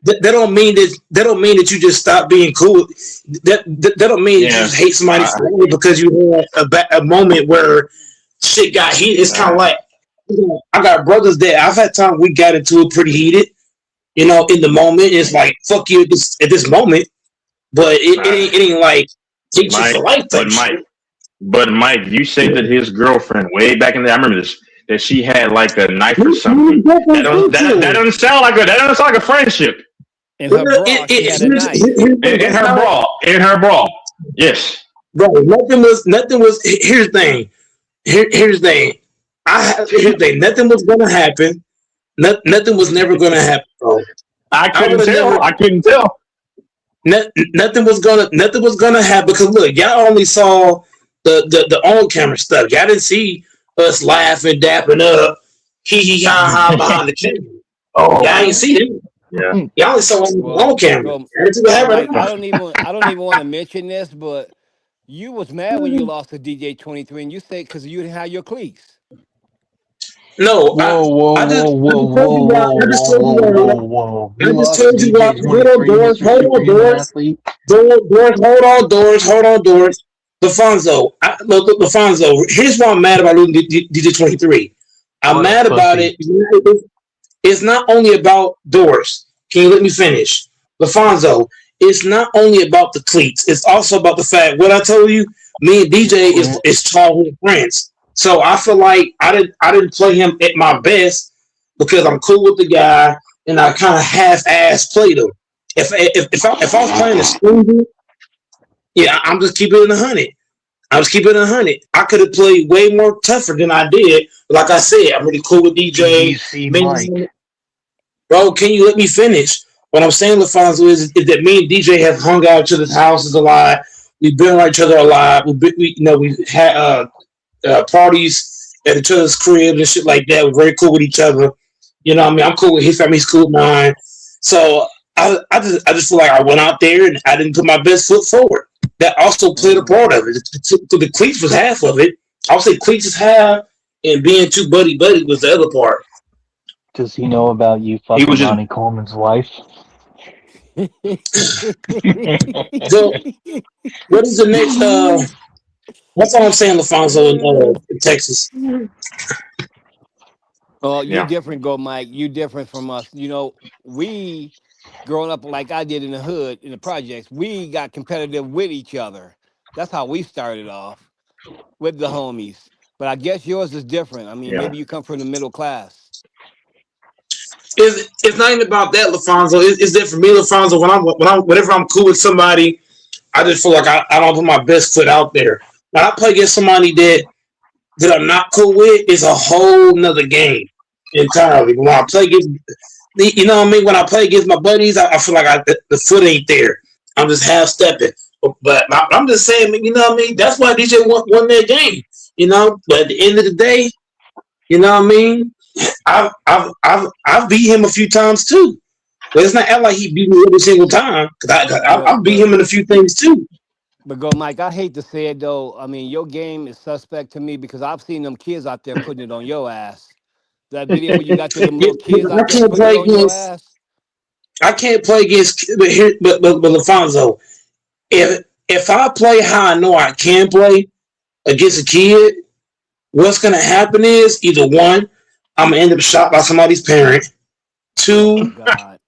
that don't mean that you just stop being cool. That don't mean that you just hate somebody because you had a moment where shit got heated. It's kind of like I got brothers that I've had time we got into it pretty heated. You know, in the moment, it's like fuck you at this moment. But it ain't like teach you for life. But Mike, you said that his girlfriend way back in the I remember this that she had like a knife or something. That doesn't sound like a friendship. In her bra, she had a knife. In her bra. Yes. Bro, nothing was. Here's the thing. Here's the thing. Nothing was gonna happen. Nothing was never gonna happen, bro. I couldn't tell. Nothing was gonna happen because look, y'all only saw the on camera stuff. Y'all didn't see us laughing, dapping up, hee ha behind the camera. Y'all ain't see it. Yeah. Y'all only saw on camera. I don't even want to mention this, but you was mad when you lost to DJ 23, and you said because you didn't have your cleats. No, I just told you what. Hold on, doors. LaFonso, here's why I'm mad about losing DJ 23. I'm mad about it. It's not only about doors. Can you let me finish? LaFonso, it's not only about the cleats. It's also about the fact, what I told you, me and DJ is childhood friends. So I feel like I didn't play him at my best because I'm cool with the guy and I kind of half-ass played him. If I was playing a stranger, yeah, I'm just keeping it in 100. I was keeping 100. I could have played way more tougher than I did. But like I said, I'm really cool with DJ. Bro, can you let me finish? What I'm saying, LaFonso, is that me and DJ have hung out at each other's houses a lot. We've been around each other a lot. We had parties at each other's crib and shit like that. We're very cool with each other. You know what I mean? I'm cool with his family. He's cool with mine. So I just feel like I went out there and I didn't put my best foot forward. That also played a part of it. The cleats was half of it. I would say cleats is half, and being too buddy was the other part. Does he know about you fucking Ronnie Coleman's wife? So, what is the next? That's all I'm saying, LaFonso, in Texas. Oh, you different, Go Mike. You different from us. You know, we growing up like I did in the hood, in the projects, we got competitive with each other. That's how we started off with the homies. But I guess yours is different. I mean, maybe you come from the middle class. It's not even about that, LaFonso. It's that for me, LaFonso. Whenever I'm cool with somebody, I just feel like I don't put my best foot out there. When I play against somebody that I'm not cool with, it's a whole nother game entirely. When I play against, you know what I mean? When I play against my buddies, I feel like the foot ain't there. I'm just half stepping. But I'm just saying, you know what I mean? That's why DJ won that game. You know, but at the end of the day, you know what I mean? I've beat him a few times too. But it's not like he beat me every single time. I beat him in a few things too. But Go Mike, I hate to say it though. I mean, your game is suspect to me because I've seen them kids out there putting it on your ass. That video where you got them little kids out there putting it on your ass. I can't play against, but LaFonso, if I play how I know I can play against a kid, what's gonna happen is either one, I'm gonna end up shot by somebody's parent. Two, I'm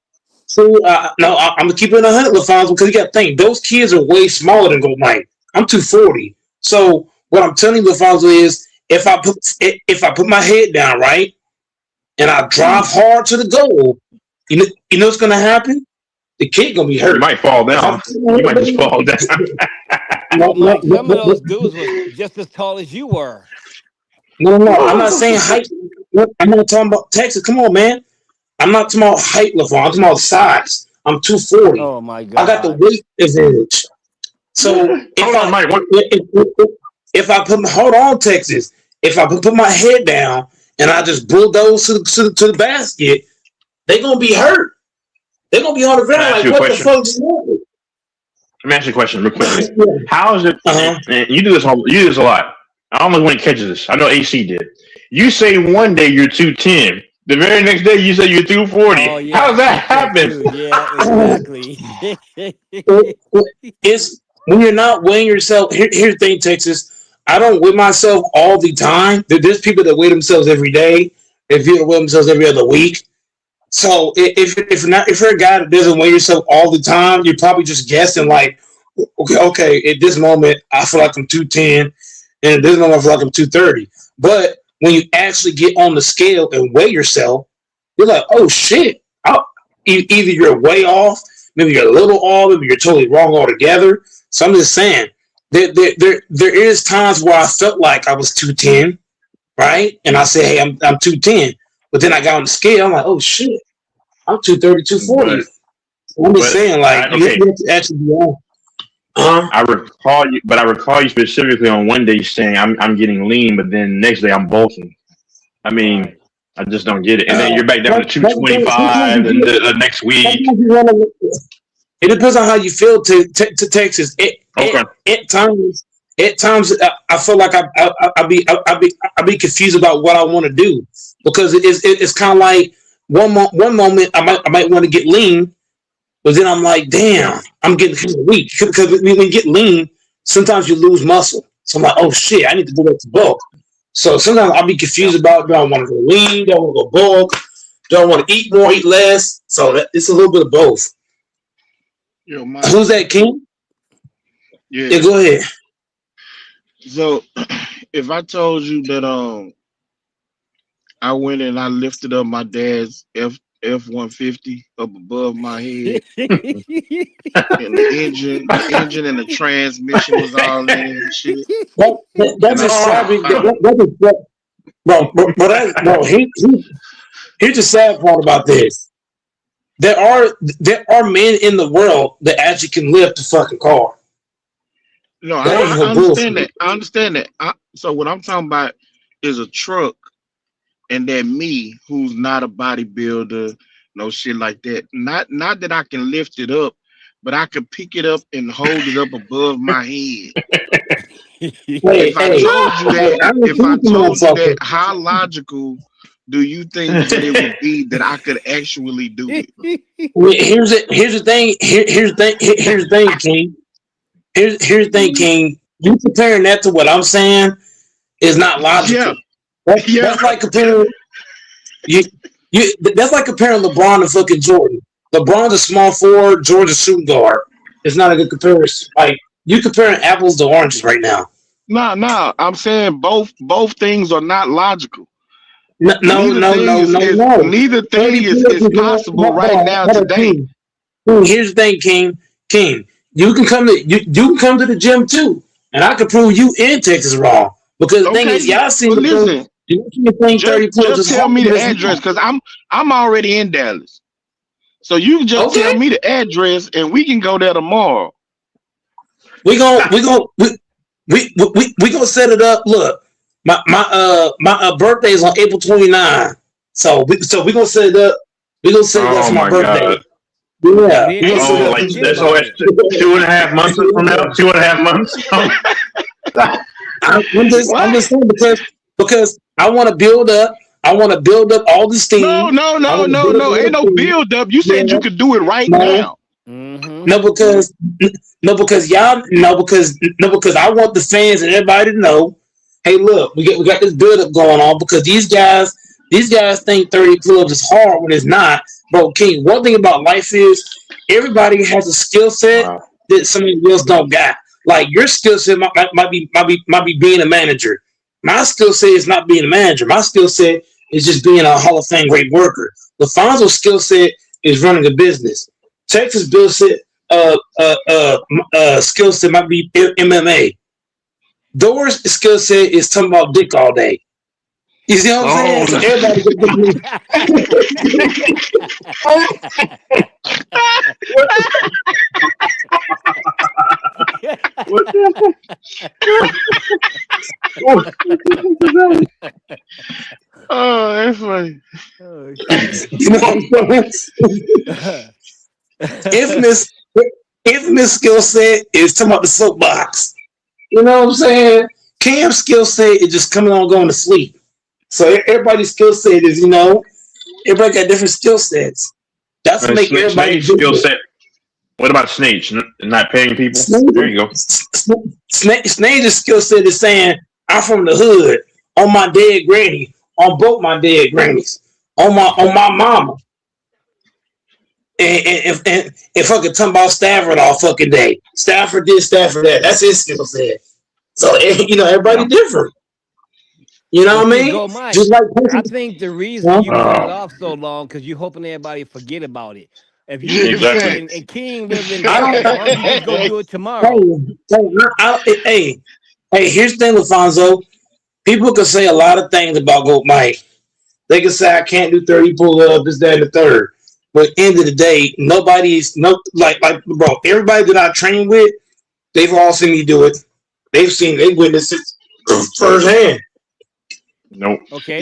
gonna keep it 100, LaFonso, because you got to think those kids are way smaller than Go Mike. I'm 240. So what I'm telling you, LaFonso, is if I put my head down right and I drive hard to the goal, you know what's gonna happen? The kid gonna be hurt. You might fall down. You might just fall down. Mike, some of those dudes were just as tall as you were. No, I'm not saying height. I'm not talking about Texas. Come on, man. I'm not talking about height, LaFonso. I'm talking about size. I'm 240. Oh my God. I got the weight advantage. So if I put hold on, Texas. If I put my head down and I just bulldoze to the basket, they're gonna be hurt. They're gonna be on the ground like, what the fuck is happening? Let me ask you a question real quickly. How is it? And you do this a lot. I almost want to catch this. I know AC did. You say one day you're 210. The very next day you say you're 240. Oh, yeah, how does that happen? Yeah, exactly. It's when you're not weighing yourself. Here's the thing, Texas. I don't weigh myself all the time. There's people that weigh themselves every day. If you weigh themselves every other week. So if you're a guy that doesn't weigh yourself all the time, you're probably just guessing like, okay, at this moment I feel like I'm 210, and at this moment I feel like I'm 230. But when you actually get on the scale and weigh yourself, you're like, oh shit! Either you're way off, maybe you're a little off, maybe you're totally wrong altogether. So I'm just saying there is times where I felt like I was 210, right? And I said, hey, I'm 210. But then I got on the scale. I'm like, oh shit, I'm 230, 240. I'm just saying, like, you have to actually be on. I recall you specifically on one day saying I'm getting lean, but then next day I'm bulking. I mean, I just don't get it. And then you're back down to 225, and the next week. It depends on how you feel to Texas. At times, I feel like I be confused about what I want to do, because it's kind of like one moment I might want to get lean, but then I'm like, damn, I'm getting kind of weak, because when you get lean, sometimes you lose muscle. So I'm like, oh shit, I need to go back to bulk. So sometimes I'll be confused about, do I want to go lean? Do I want to go bulk? Do I want to eat more, eat less? So it's a little bit of both. Yo, who's that, King? Yeah, go ahead. So if I told you that I went and I lifted up my dad's F-150 up above my head, and the engine and the transmission was all in and shit. That's a savage. Bro, here's the sad part about this. There are men in the world that actually can lift a fucking car. No, I understand that. I understand that. So what I'm talking about is a truck, and then me, who's not a bodybuilder, no shit like that. Not that I can lift it up, but I can pick it up and hold it up above my head. If I told you that, how logical do you think that it would be that I could actually do it? Here's the thing, King. Here's the thing, King. You comparing that to what I'm saying is not logical. Yeah. That's like comparing that's like comparing LeBron to fucking Jordan. LeBron's a small forward, Jordan's a shooting guard. It's not a good comparison. Like, you comparing apples to oranges right now. No. I'm saying both things are not logical. No. Neither thing is possible right now today. Here's the thing, King. You can come to the gym too, and I can prove you in Texas wrong. Because the thing is, y'all see the thing. Just tell me the address, because I'm already in Dallas. So you can just tell me the address, and we can go there tomorrow. We gonna set it up. Look, my birthday is on April 29. So we gonna set it up. We gonna set it up for my birthday. God. Yeah. That's 2.5 months from now. 2.5 months. I'm just saying because I want to build up. I want to build up all this team. No. Ain't no build up. You said you could do it right now. No, because I want the fans and everybody to know, hey, look, we got this build up going on, because these guys think 30 clubs is hard when it's not. Bro, King, one thing about life is everybody has a skill set that somebody else don't got. Like, your skill set might be being a manager. My skill set is not being a manager. My skill set is just being a Hall of Fame great worker. LaFonzo's skill set is running a business. Texas' skill set might be MMA. Doris' skill set is talking about dick all day. You see what I'm saying? So everybody Oh, that's funny. You know what I'm saying? Infamous skill set is talking about the soapbox. You know what I'm saying? Cam's skill set is just coming on going to sleep. So everybody's skill set is, everybody got different skill sets. That's what makes everybody skill set. What about Snage? Not paying people? There you go. Snage's skill set is saying, I'm from the hood, on my dead granny, on both my dead grannies, on my mama. And fucking talking about Stafford all fucking day. Stafford this, Stafford that. That's his skill set. So, everybody different. You know what I mean? Just like I think the reason you put it off so long because you're hoping everybody forget about it. If you and King live in Dallas, you just go do it tomorrow. Hey, here's the thing, LaFonzo. People can say a lot of things about Goat Mike. They can say I can't do 30 pull-ups, this, that, and the third. But at the end of the day, bro, everybody that I train with, they've all seen me do it. They witnessed it firsthand. Nope. Okay.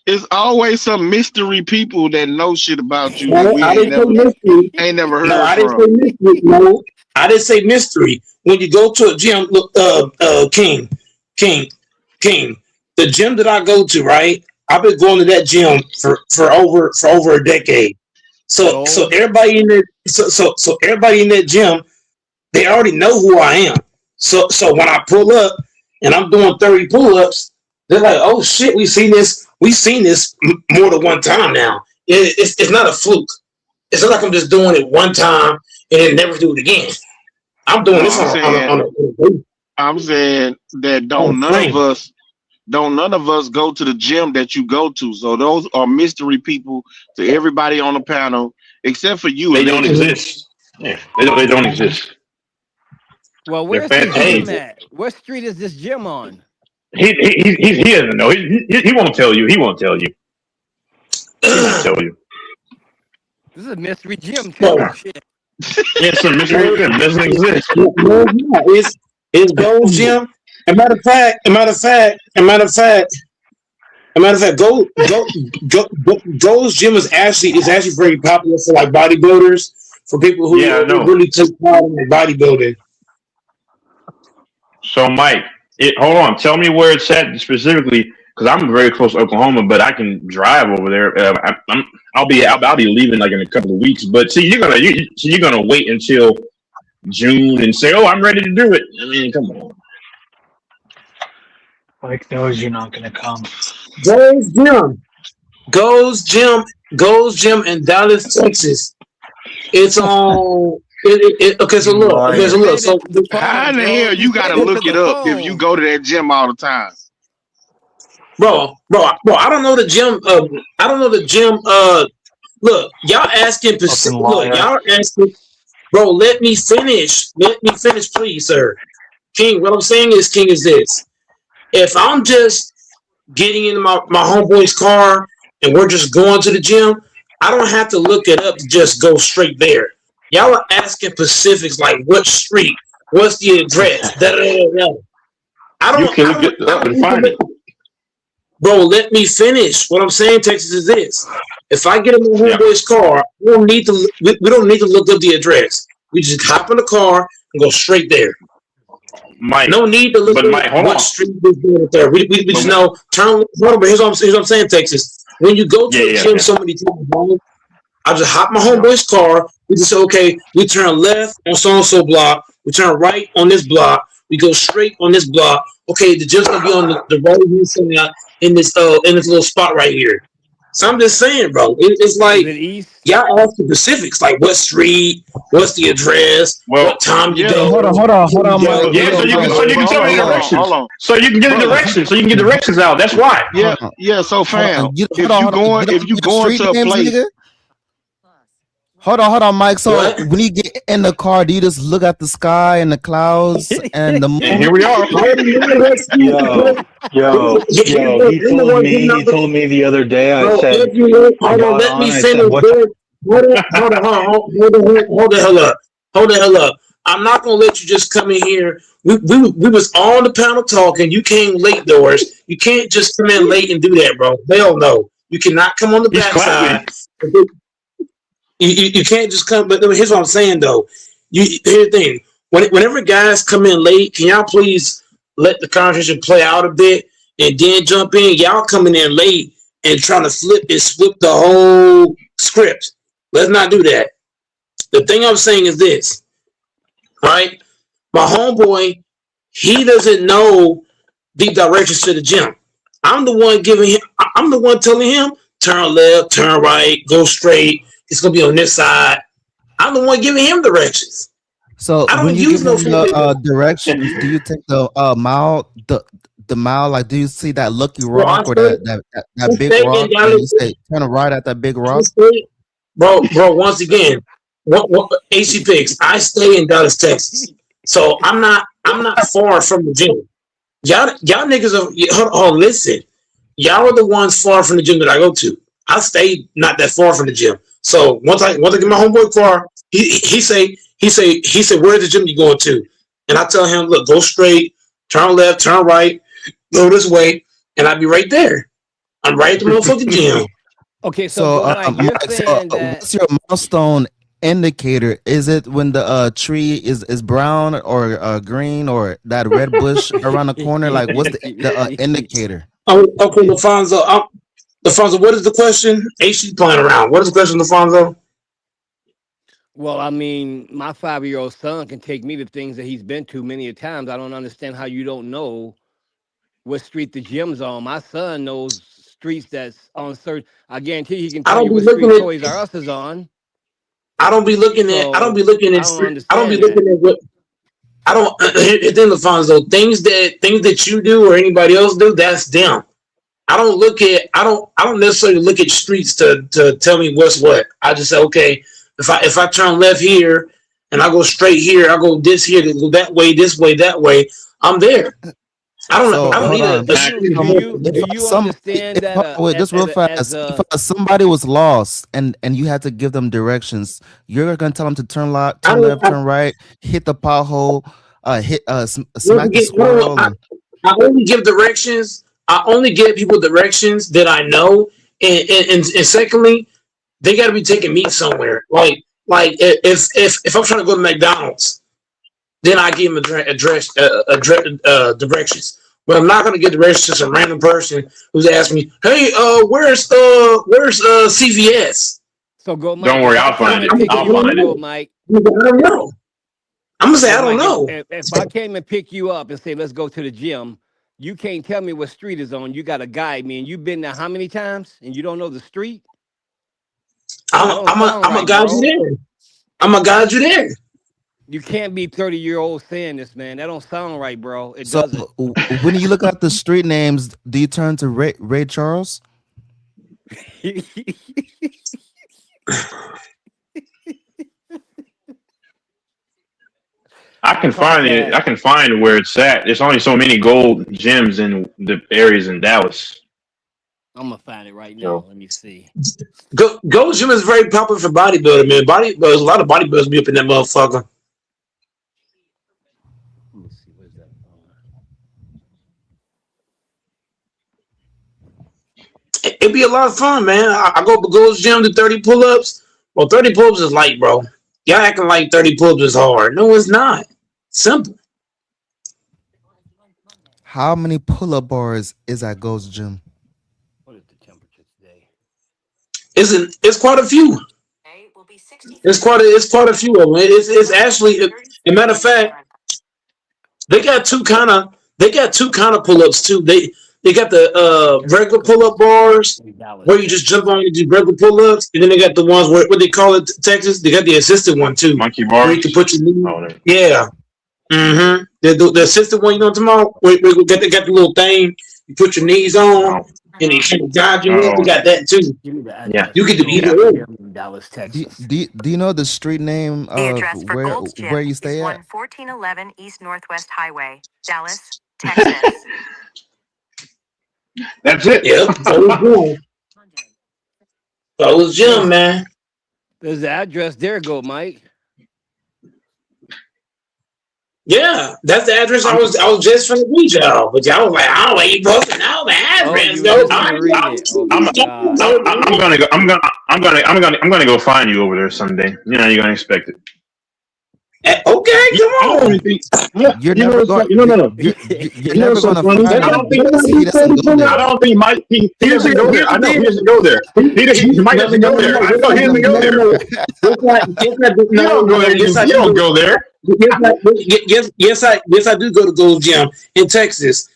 It's always some mystery people that know shit about you. No, I ain't never heard I didn't say mystery. No, I didn't say mystery. When you go to a gym, look, King, the gym that I go to, right? I've been going to that gym for over a decade. So everybody in there, so everybody in that gym, they already know who I am. So when I pull up and I'm doing 30 pull-ups, they're like, "Oh shit, we've seen this more than one time now. It's not a fluke. It's not like I'm just doing it one time and then never do it again. I'm doing this on a I'm saying that none of us don't none of us go to the gym that you go to. So those are mystery people to everybody on the panel, except for you. They don't exist. Yeah, they don't exist. Well, They're where's the gym fantastic. at? What street is this gym on? He doesn't know. He won't tell you. He won't tell you. He won't tell you. This is a mystery gym. Too. Shit. It's a mystery gym. Doesn't exist. It's Gold's Gym. As a matter of fact, Gold's Gym is actually very popular for like bodybuilders, for people who really take part in bodybuilding. So, Mike, hold on. Tell me where it's at specifically, because I'm very close to Oklahoma, but I can drive over there. I'll be leaving like in a couple of weeks. But see, you're gonna wait until June and say, "Oh, I'm ready to do it." I mean, come on. Mike knows you're not gonna come. Gold's Gym in Dallas, Texas. It's on. Okay, so look. There's a look. So how in the hell you gotta look it up if you go to that gym all the time? Bro, I don't know the gym. Look, y'all asking. Look, y'all asking. Bro, let me finish. Let me finish, please, sir. King, what I'm saying is, King, is this. If I'm just getting in my homeboy's car and we're just going to the gym, I don't have to look it up to just go straight there. Y'all are asking specifics like what street, what's the address, I don't get up and find it. Bro, let me finish. What I'm saying, Texas, is this. If I get in my homeboy's car, we don't need to look up the address. We just hop in the car and go straight there. Mike, no need to look at what street we're doing there. We just know turn. But here's what I'm saying, Texas. When you go to the gym so many times, I just hop my homeboy's car. We just say, okay, we turn left on so-and-so block. We turn right on this block. We go straight on this block. Okay, the gym's gonna be on the right side in this little spot right here. So I'm just saying, bro. It's like y'all ask the specifics, like what street, what's the address, what time you go. Hold on. Yeah, so you can tell me directions. So you can get directions. So you can get directions out. That's why. Yeah. So fam, if you going to a place. Hold on, Mike. So when you get in the car, do you just look at the sky and the clouds and the moon? And here we are. Yo, he told me the other day, I said, hold on, let me finish. Hold the hell up. I'm not gonna let you just come in here. We was on the panel talking. You came late, Doris. You can't just come in late and do that, bro. Hell no. You cannot come on the backside. You can't just come. But here's what I'm saying, though. Here's the thing. Whenever guys come in late, can y'all please let the conversation play out a bit and then jump in? Y'all coming in late and trying to flip the whole script. Let's not do that. The thing I'm saying is this, right? My homeboy, he doesn't know the directions to the gym. I'm the one telling him, turn left, turn right, go straight. It's gonna be on this side. I'm the one giving him directions. So I don't when you use give him no the directions, do you take the mile, the mile? Like, do you see that Lucky Rock or that big rock? And you say turn right at that big rock. Bro. Once again, what AC Pigs? I stay in Dallas, Texas, so I'm not far from the gym. Y'all niggas are listen. Y'all are the ones far from the gym that I go to. I stay not that far from the gym. So once I get my homeboy car, he say, where's the gym you going to? And I tell him, look, go straight, turn left, turn right, go this way, and I'll be right there. I'm right at the motherfucking gym. Okay, so what's your milestone indicator? Is it when the tree is brown or green or that red bush around the corner? Like, what's the indicator? Oh, okay, LaFonso. LaFonso, what is the question? AC playing around. What is the question, LaFonso? Well, I mean, my 5-year-old son can take me to things that he's been to many a times. I don't understand how you don't know what street the gym's on. My son knows streets that's on certain. I guarantee he can tell you what street Toys R Us is on. I don't be looking at. I don't be looking at I don't. At the end of Fonzo, things that you do or anybody else do, that's them. I don't necessarily look at streets to tell me what's what. I just say, okay, if I turn left here and I go straight here, I go this here, go that way, this way, that way, I'm there. I don't need a Do you understand that? Wait, just real fast. If somebody was lost and you had to give them directions, you're gonna tell them to turn left, turn right, hit the pothole, smack the squirrel. I only give directions. I only give people directions that I know, and secondly, they got to be taking me somewhere. Like if I'm trying to go to McDonald's, then I give them directions. But I'm not going to give directions to some random person who's asking me, "Hey, where's CVS?" So go, Mike. Don't worry, I'll find it. I'll find it. Mike. I don't know. I'm gonna say I don't know. If I came and pick you up and say, "Let's go to the gym," you can't tell me what street is on. You got to guide me, and you've been there how many times, and you don't know the street? I'm gonna guide you there. I'm gonna guide you there. You can't be 30-year-old saying this, man. That don't sound right, bro. It So doesn't. when you look at the street names, do you turn to Ray Charles? I can find it. I can find where it's at. There's only so many gold gyms in the areas in Dallas. I'm gonna find it right now. Let me see. Gold Gym is very popular for bodybuilding, man. There's a lot of bodybuilders be up in that motherfucker. Let me see. Where's that? It'd be a lot of fun, man. I go to Gold's Gym to 30 pull-ups. Well, 30 pull-ups is light, bro. Y'all acting like 30 pull-ups is hard. No, it's not. Simple. How many pull-up bars is at Gold's Gym? What is the temperature today? It's quite a few. It's quite a few of them. It's actually, a matter of fact, they got two kind of pull-ups too. They got the regular pull-up bars where you just jump on and do regular pull-ups, and then they got the ones what they call it Texas. They got the assisted one too. Monkey bars. Where you can put your knee. Yeah. Mm-hmm. The assisted one, you know what I'm talking about? Where they got the little thing. You put your knees on, and they kind of guide you. We got that too. Yeah. You get to either way. Dallas, Texas. Do you know the street name The of address for Gold's Gym where you is stay at? 1411 East Northwest Highway, Dallas, Texas. That's it. Yep. Gold's Gym, man. There's the address. There go, Mike. Yeah, that's the address I was just finna read y'all, but y'all was like, "Oh, you posting all the address?" I'm gonna go find you over there someday. You know, you're gonna expect it. Okay, come on. You're never going. You're never going to find. I don't think Mike. He doesn't go there. I know he doesn't go there. He might doesn't go there. I know he doesn't go there. You don't go there. You don't go there. Yes, I do go to Gold's Gym in Texas.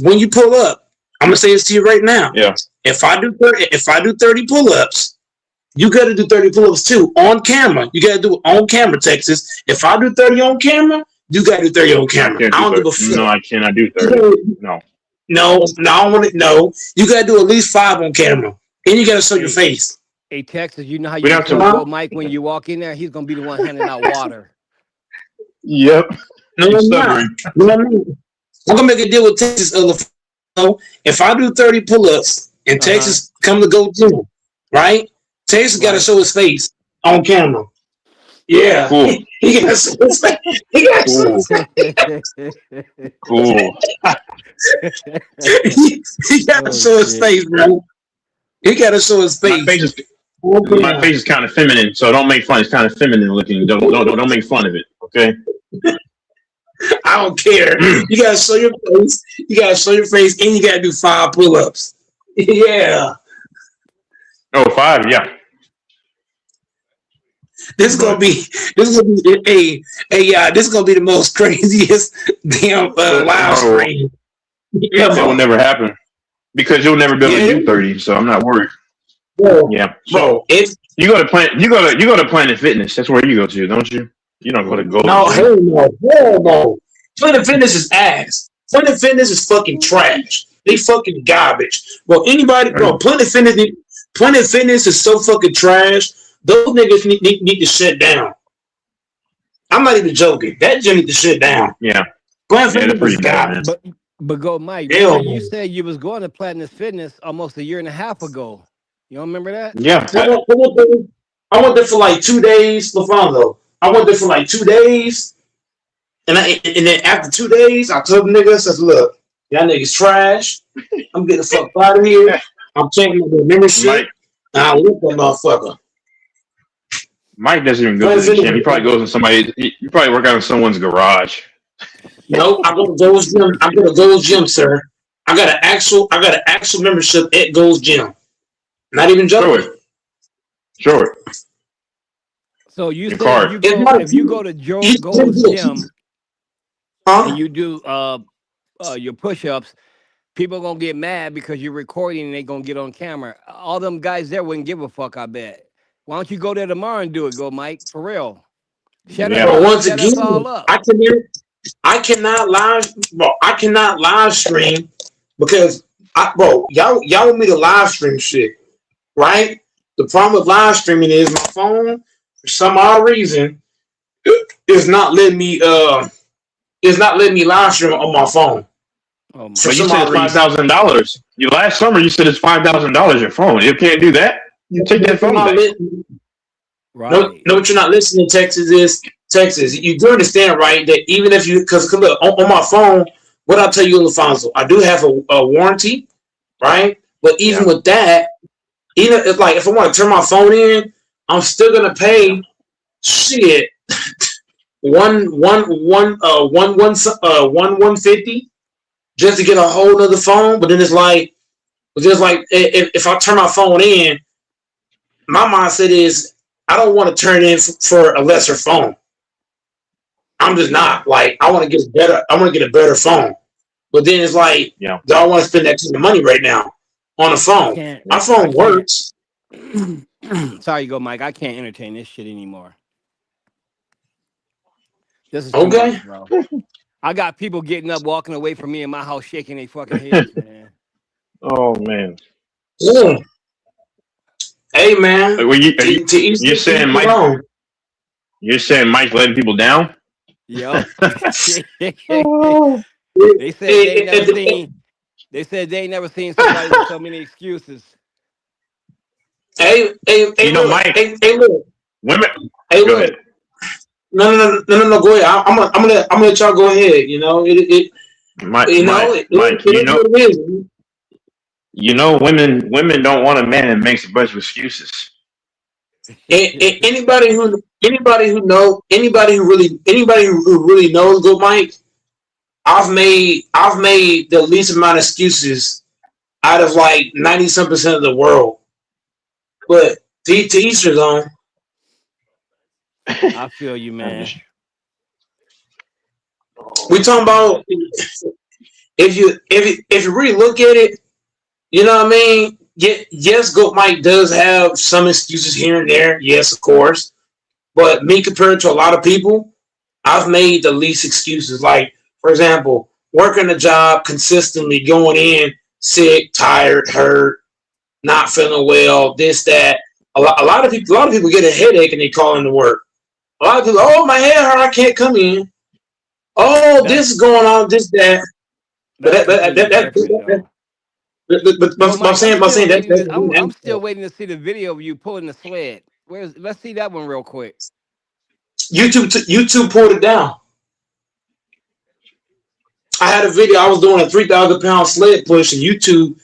When you pull up, I'm gonna say this to you right now. Yeah. If I do 30 pull-ups, you got to do 30 pull-ups too on camera. You got to do it on camera, Texas. If I do 30 on camera, you got to do 30 on camera. I don't give a fuck. No, I cannot do 30. No. I don't want it. No, you got to do at least 5 on camera, and you got to show your face. Hey, Texas, you know how you go, Mike, when you walk in there, he's gonna be the one handing out water. Yep. No, I'm not. I'm gonna make a deal with Texas. If I do 30 pull-ups and Texas come to Gold's Gym, right? Texas got to show his face on camera. Yeah, cool. He got to show his face. He got to show his face. Cool. He got to show his face, bro. He got to show his face. My face is kind of feminine, so don't make fun. It's kind of feminine looking. Don't make fun of it, okay? I don't care. You gotta show your face. You gotta show your face, and you gotta do 5 pull-ups. Yeah. Oh, 5, yeah. This is gonna be this is gonna be the most craziest damn live stream. That will never happen because you'll never be able to do 30. So I'm not worried. Bro, yeah, bro. You go to Planet Fitness. That's where you go to, don't you? You don't go to Gold's No, Gym. hell no. Planet Fitness is ass. Planet Fitness is fucking trash. They fucking garbage. Bro, Planet Fitness is so fucking trash. Those niggas need to shut down. I'm not even joking. That gym need to shut down. Yeah. Planet Yeah, they're Fitness is pretty bad, garbage. man. But go, Mike. Hell You no. said you was going to Platinum Fitness almost a year and a half ago. You don't remember that? Yeah. I went there for like 2 days, LaFonso. I went there for like 2 days. And then after 2 days, I told the niggas, I said, look, y'all niggas trash. I'm getting the fuck out of here. I'm checking the membership. And I look that motherfucker. Mike doesn't even go to the gym. He probably goes in you probably work out in someone's garage. No, I go to Gold's Gym. I go to Gold's Gym, sir. I got an actual membership at Gold's Gym. Not even joking. Sure. So you Your said card. if you go to Gold's Gym and you do your push-ups, people gonna get mad because you're recording and they gonna get on camera. All them guys there wouldn't give a fuck, I bet. Why don't you go there tomorrow and do it? Go, Mike, for real. Shut us all up. I cannot live stream because y'all want me to live stream shit, right? The problem with live streaming is my phone, for some odd reason, is not letting me live stream on my phone. Oh, but you said it's $5,000. Last summer you said it's $5,000 your phone. You can't do that. You take that phone back. Right. No, what you're not listening, Texas. You do understand, right? That even if because look on my phone, what I'll tell you, LaFonso, I do have a warranty, right? But even with that, even if I want to turn my phone in, I'm still gonna pay shit $150 just to get a whole other phone. But then it's like if I turn my phone in, my mindset is I don't want to turn in for a lesser phone. I'm just not I want to get better. I want to get a better phone. But then it's like, do I want to spend that kind of money right now on a phone? My phone works. Sorry, you go, Mike. I can't entertain this shit anymore. This is okay, much, bro. I got people getting up, walking away from me in my house, shaking their fucking heads, man. Oh man. Yeah. Hey man. You're saying Mike? You're saying Mike's letting people down? Yo. They said they ain't never seen somebody with so many excuses. Hey, Mike. Hey, look. Women. Hey, go look. ahead. No. Go ahead. I'm gonna let y'all go ahead. Mike. Women don't want a man that makes a bunch of excuses. Anybody who really knows Good Mike, I've made the least amount of excuses out of 90-some% of the world. But to each his own. I feel you, man. We talking about if you really look at it, you know what I mean? Yes, Goat Mike does have some excuses here and there. Yes, of course. But me compared to a lot of people, I've made the least excuses. Like, for example, working a job consistently, going in sick, tired, hurt, not feeling well, this, that. A lot of people get a headache and they call into work. A lot of people, oh, my head hurt, I can't come in. Oh, this is going on, this, that. I'm still waiting to see the video of you pulling the sled. Let's see that one real quick. YouTube pulled it down. I had a video. I was doing a 3,000-pound sled push, and YouTube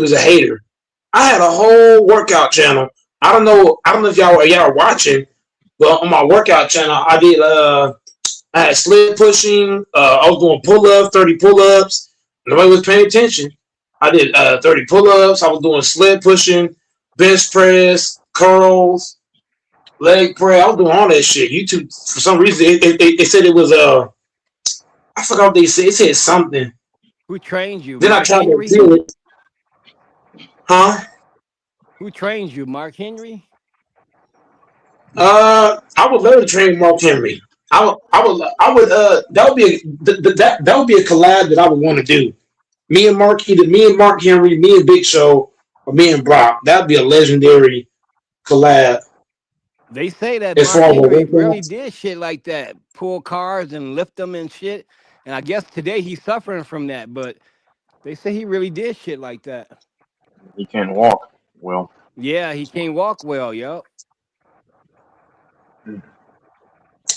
is a hater. I had a whole workout channel. I don't know if y'all are watching, but on my workout channel, I did I had sled pushing. I was doing pull-ups, 30 pull-ups. Nobody was paying attention. I did 30 pull-ups. I was doing sled pushing, bench press, curls, leg press. I was doing all that shit. YouTube, for some reason, it said it was I forgot what they said. It said something. Who trained you? Then I tried to do it. Huh? Who trained you? Mark Henry? I would love to train Mark Henry. That would be that would be a collab that I would want to do. Either me and Mark Henry, me and Big Show, or me and Brock. That would be a legendary collab. They say that As Mark far as Henry working really out. did shit like that, pull cars and lift them and shit. And I guess today he's suffering from that, but they say he really did shit like that. He can't walk well. Yeah, he can't walk well, yo.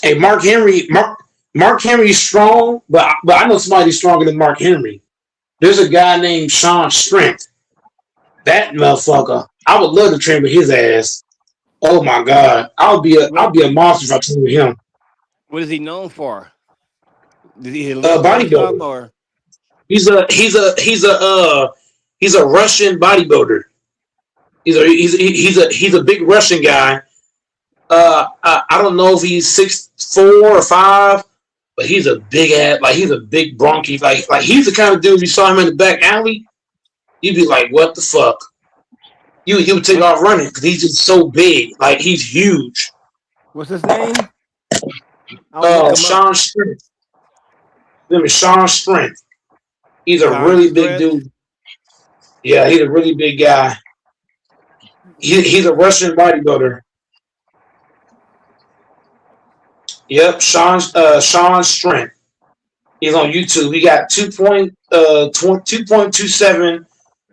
Hey, Mark Henry's strong, but I know somebody stronger than Mark Henry. There's a guy named Sean Strength. That motherfucker, I would love to train with his ass. Oh my god, I'll be a monster if I train with him. What is he known for? Did he Bodybuilder. or He's a Russian bodybuilder. He's a big Russian guy. I don't know if he's 6'4" or 5, but he's a big ass, like he's a big bronchi, like he's the kind of dude you saw him in the back alley, you'd be like, what the fuck? He would take off running because he's just so big, like he's huge. what's his name? Sean Strength. His name is Sean Strength. He's a really big dude. Yeah, he's a really big guy. He's a Russian bodybuilder. Yep, Sean Strength. He's on YouTube. He got 2.27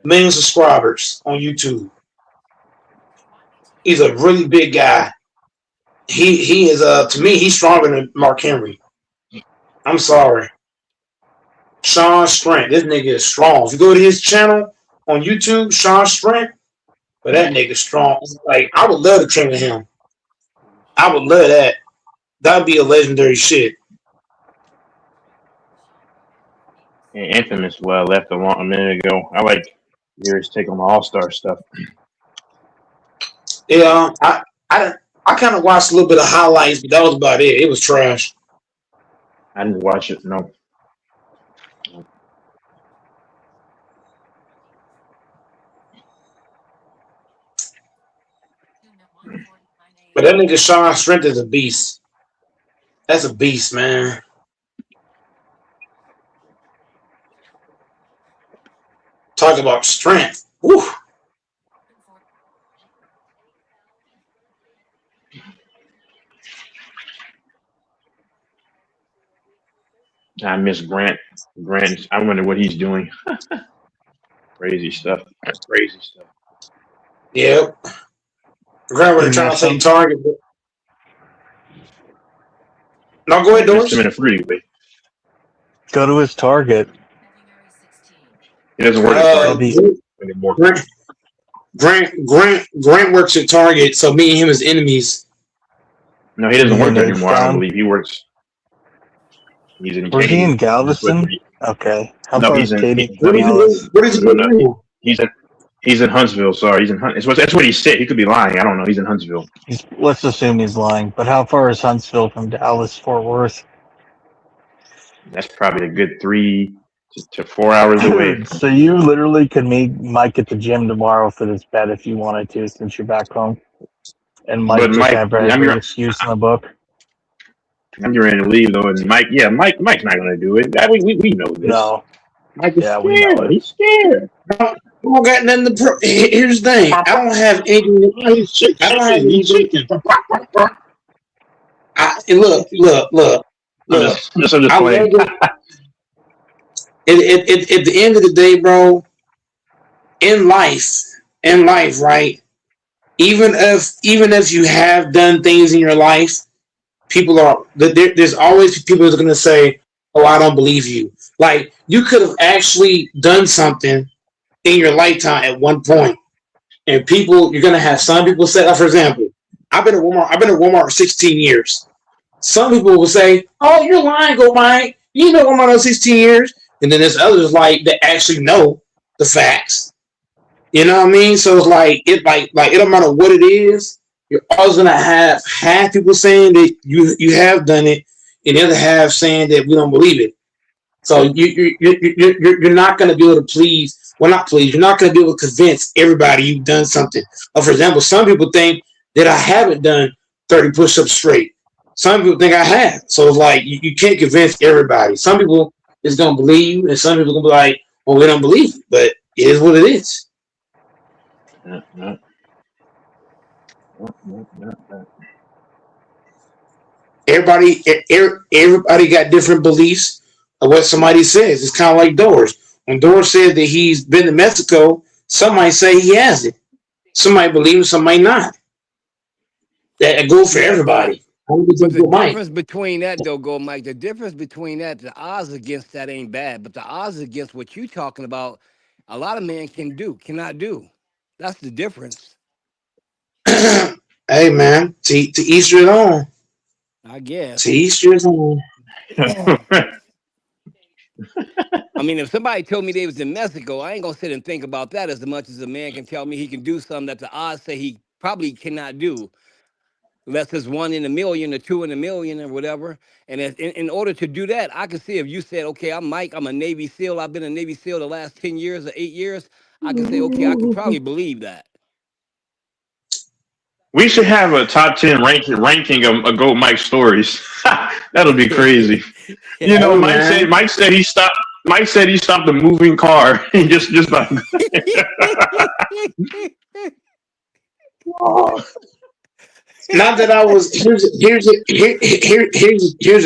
million subscribers on YouTube. He's a really big guy. He is to me he's stronger than Mark Henry. I'm sorry. Sean Strength. This nigga is strong. If you go to his channel on YouTube, Sean Strength, but that nigga's strong. Like I would love to train with him. I would love that. That'd be a legendary shit. And Infamous left a minute ago. I like yours take on the All-Star stuff. Yeah, I kind of watched a little bit of highlights, but that was about it. It was trash. I didn't watch it. No. But that nigga Sean Strength is a beast. That's a beast, man. Talk about strength. Woo. I miss Grant. I wonder what he's doing. Crazy stuff. That's crazy stuff. Yep. Grant was trying to say target. No, go ahead, Doris. Him in a freeway. Go to his target. He doesn't work at Target anymore. Grant works at Target, so me and him as enemies. No, he doesn't work there anymore. I don't believe he works. He's in. Was he in Galveston? Okay. How No, far he's is in. Katie? He's in Huntsville. Sorry, he's in Hunt. That's what he said. He could be lying. I don't know. He's in Huntsville. Let's assume he's lying. But how far is Huntsville from Dallas, Fort Worth? That's probably a good 3 to 4 hours away. So you literally could meet Mike at the gym tomorrow for this bet if you wanted to, since you're back home. And Mike just have every excuse in the book. I'm getting ready to leave though, and Mike's not gonna do it. We know this. No. Mike is scared. We know it. He's scared. I don't got nothing to here's the thing. I don't have any. I don't have any chicken. Look. I'm just playing. At the end of the day, bro, in life, right? Even if you have done things in your life, there's always people that are gonna say, "Oh, I don't believe you." Like you could have actually done something in your lifetime at one point, and you're gonna have some people say, like, for example, I've been at Walmart for 16 years. Some people will say, "Oh, you're lying, go Mike. You know Walmart for 16 years," and then there's others like that actually know the facts. You know what I mean? So it's like it don't matter what it is. You're always gonna have half people saying that you have done it, and the other half saying that we don't believe it. So you're not gonna be able to please. Well, not please. You're not gonna be able to convince everybody you've done something. For example, some people think that I haven't done 30 push-ups straight. Some people think I have. So it's like you can't convince everybody. Some people is gonna believe you, and some people gonna be like, well, we don't believe you, but it is what it is. Everybody got different beliefs of what somebody says. It's kind of like Doris. When Doris said that he's been to Mexico, somebody say he hasn't. Somebody believe him, somebody not. That goes for everybody. But the difference between that, though, Mike, the difference between that, the odds against that ain't bad, but the odds against what you talking about, a lot of men cannot do. That's the difference. Hey, man, to each your own. I guess. To each your own. I mean, if somebody told me they was in Mexico, I ain't gonna sit and think about that as much as a man can tell me he can do something that the odds say he probably cannot do. Unless it's 1 in a million or 2 in a million or whatever. And in order to do that, I can see if you said, okay, I'm Mike, I'm a Navy SEAL. I've been a Navy SEAL the last 10 years or 8 years. I can say, okay, I could probably believe that. We should have a top 10 ranking of Goat Mike stories. That'll be crazy. You know, Mike said he stopped the moving car just by. Not that I was. Here's the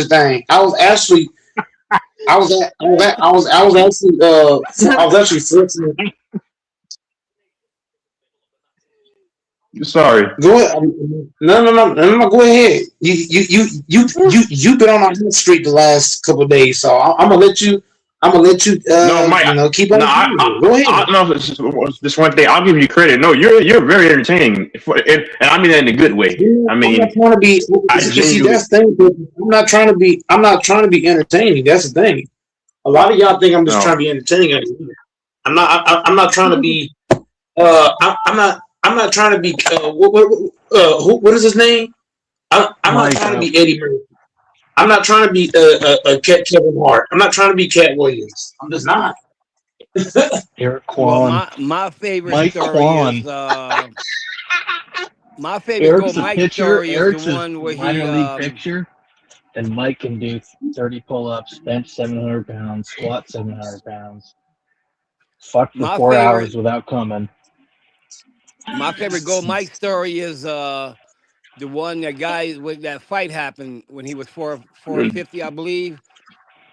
thing. I was actually fortunate. Sorry. Go ahead. No. Go ahead. You've been on my hot streak the last couple of days, so I'm gonna let you. No, Mike. Keep on. Go ahead. No, this one thing. I'll give you credit. No, you're very entertaining, and I mean that in a good way. I mean, I'm not trying to be. See, that's the thing. I'm not trying to be entertaining. That's the thing. A lot of y'all think I'm just trying to be entertaining. I'm not trying to be. I'm not trying to be. What is his name? I'm not trying to be Eddie Murphy. I'm not trying to be Kevin Hart. I'm not trying to be Cat Williams. I'm just not. Eric Kwan. Well, my favorite Mike story Kwan. is my favorite Eric's Mike pitcher. story Eric's is the one where minor league pitcher, and Mike can do 30 pull-ups, bench 700 pounds, squat 700 pounds. Fuck for My 4 favorite- hours without coming. My favorite Go Mike story is the one that guy when that fight happened when he was 450, I believe,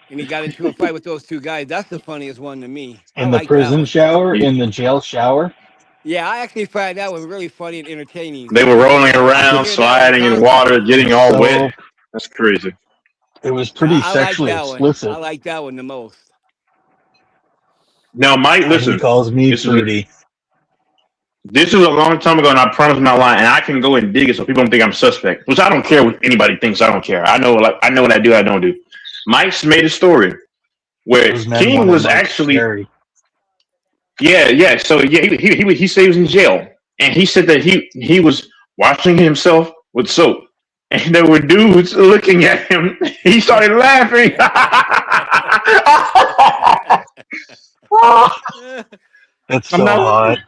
and he got into a fight with those two guys. That's the funniest one to me. In the prison shower, in the jail shower. Yeah, I actually find that one really funny and entertaining. They were rolling around, sliding in water, getting all wet. That's crazy. It was pretty I sexually like that explicit. one. I like that one the most. Now, Mike, listen. He calls me fruity. This is a long time ago, and I promise I'm not lying. And I can go and dig it so people don't think I'm suspect. Which I don't care what anybody thinks. I don't care. I know what I do. I don't do. Mike's made a story where King was actually. Yeah. So he said he was in jail, and he said that he was washing himself with soap, and there were dudes looking at him. He started laughing. That's so hot.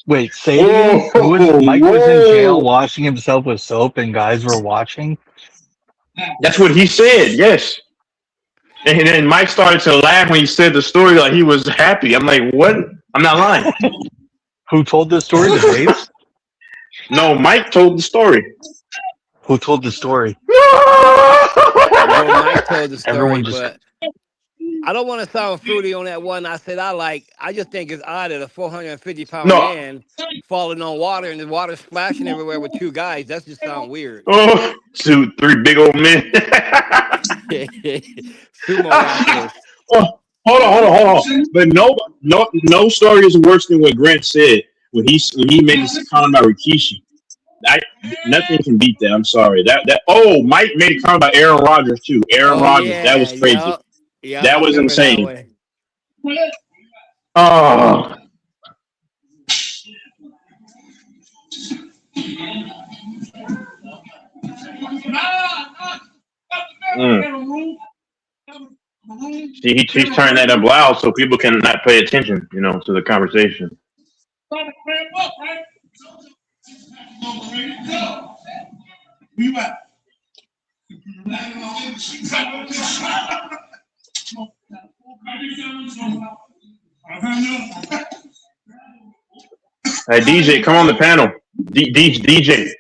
Wait, say it again. Mike was in jail washing himself with soap and guys were watching? That's what he said, yes. And then Mike started to laugh when he said the story like he was happy. I'm like, what? I'm not lying. Who told the story? The Braves? No, Mike told the story. Who told the story? Mike told the story, Everyone just... but I don't want to sound fruity on that one. I said I just think it's odd that a 450-pound man falling on water and the water splashing everywhere with two guys. That just sounds weird. Oh, 2, 3 big old men. Sumo wrestlers. Oh, hold on. But no story is worse than what Grant said when he made this comment about Rikishi. Nothing can beat that. I'm sorry. Mike made a comment about Aaron Rodgers too. Aaron Rodgers, that was crazy. Yeah, that was insane. Oh. He's turning that up loud so people can not pay attention, to the conversation. Where you at? Hey, DJ, come on the panel. DJ.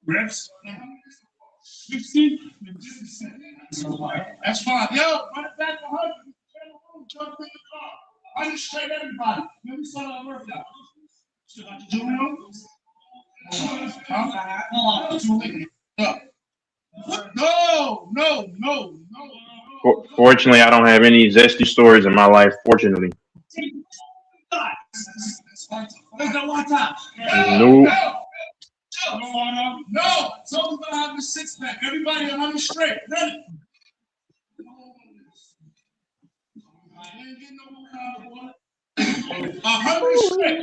Reps? 16? That's fine. Yo, run it back 100. Jump in the car. I just straight everybody. Let me start on work now. Still got the juvenile? No. Fortunately, I don't have any zesty stories in my life. Fortunately. Nope. No. Someone's gonna have a six pack. Everybody 100 straight. Ready? I ain't getting no more kind of water. 100 straight.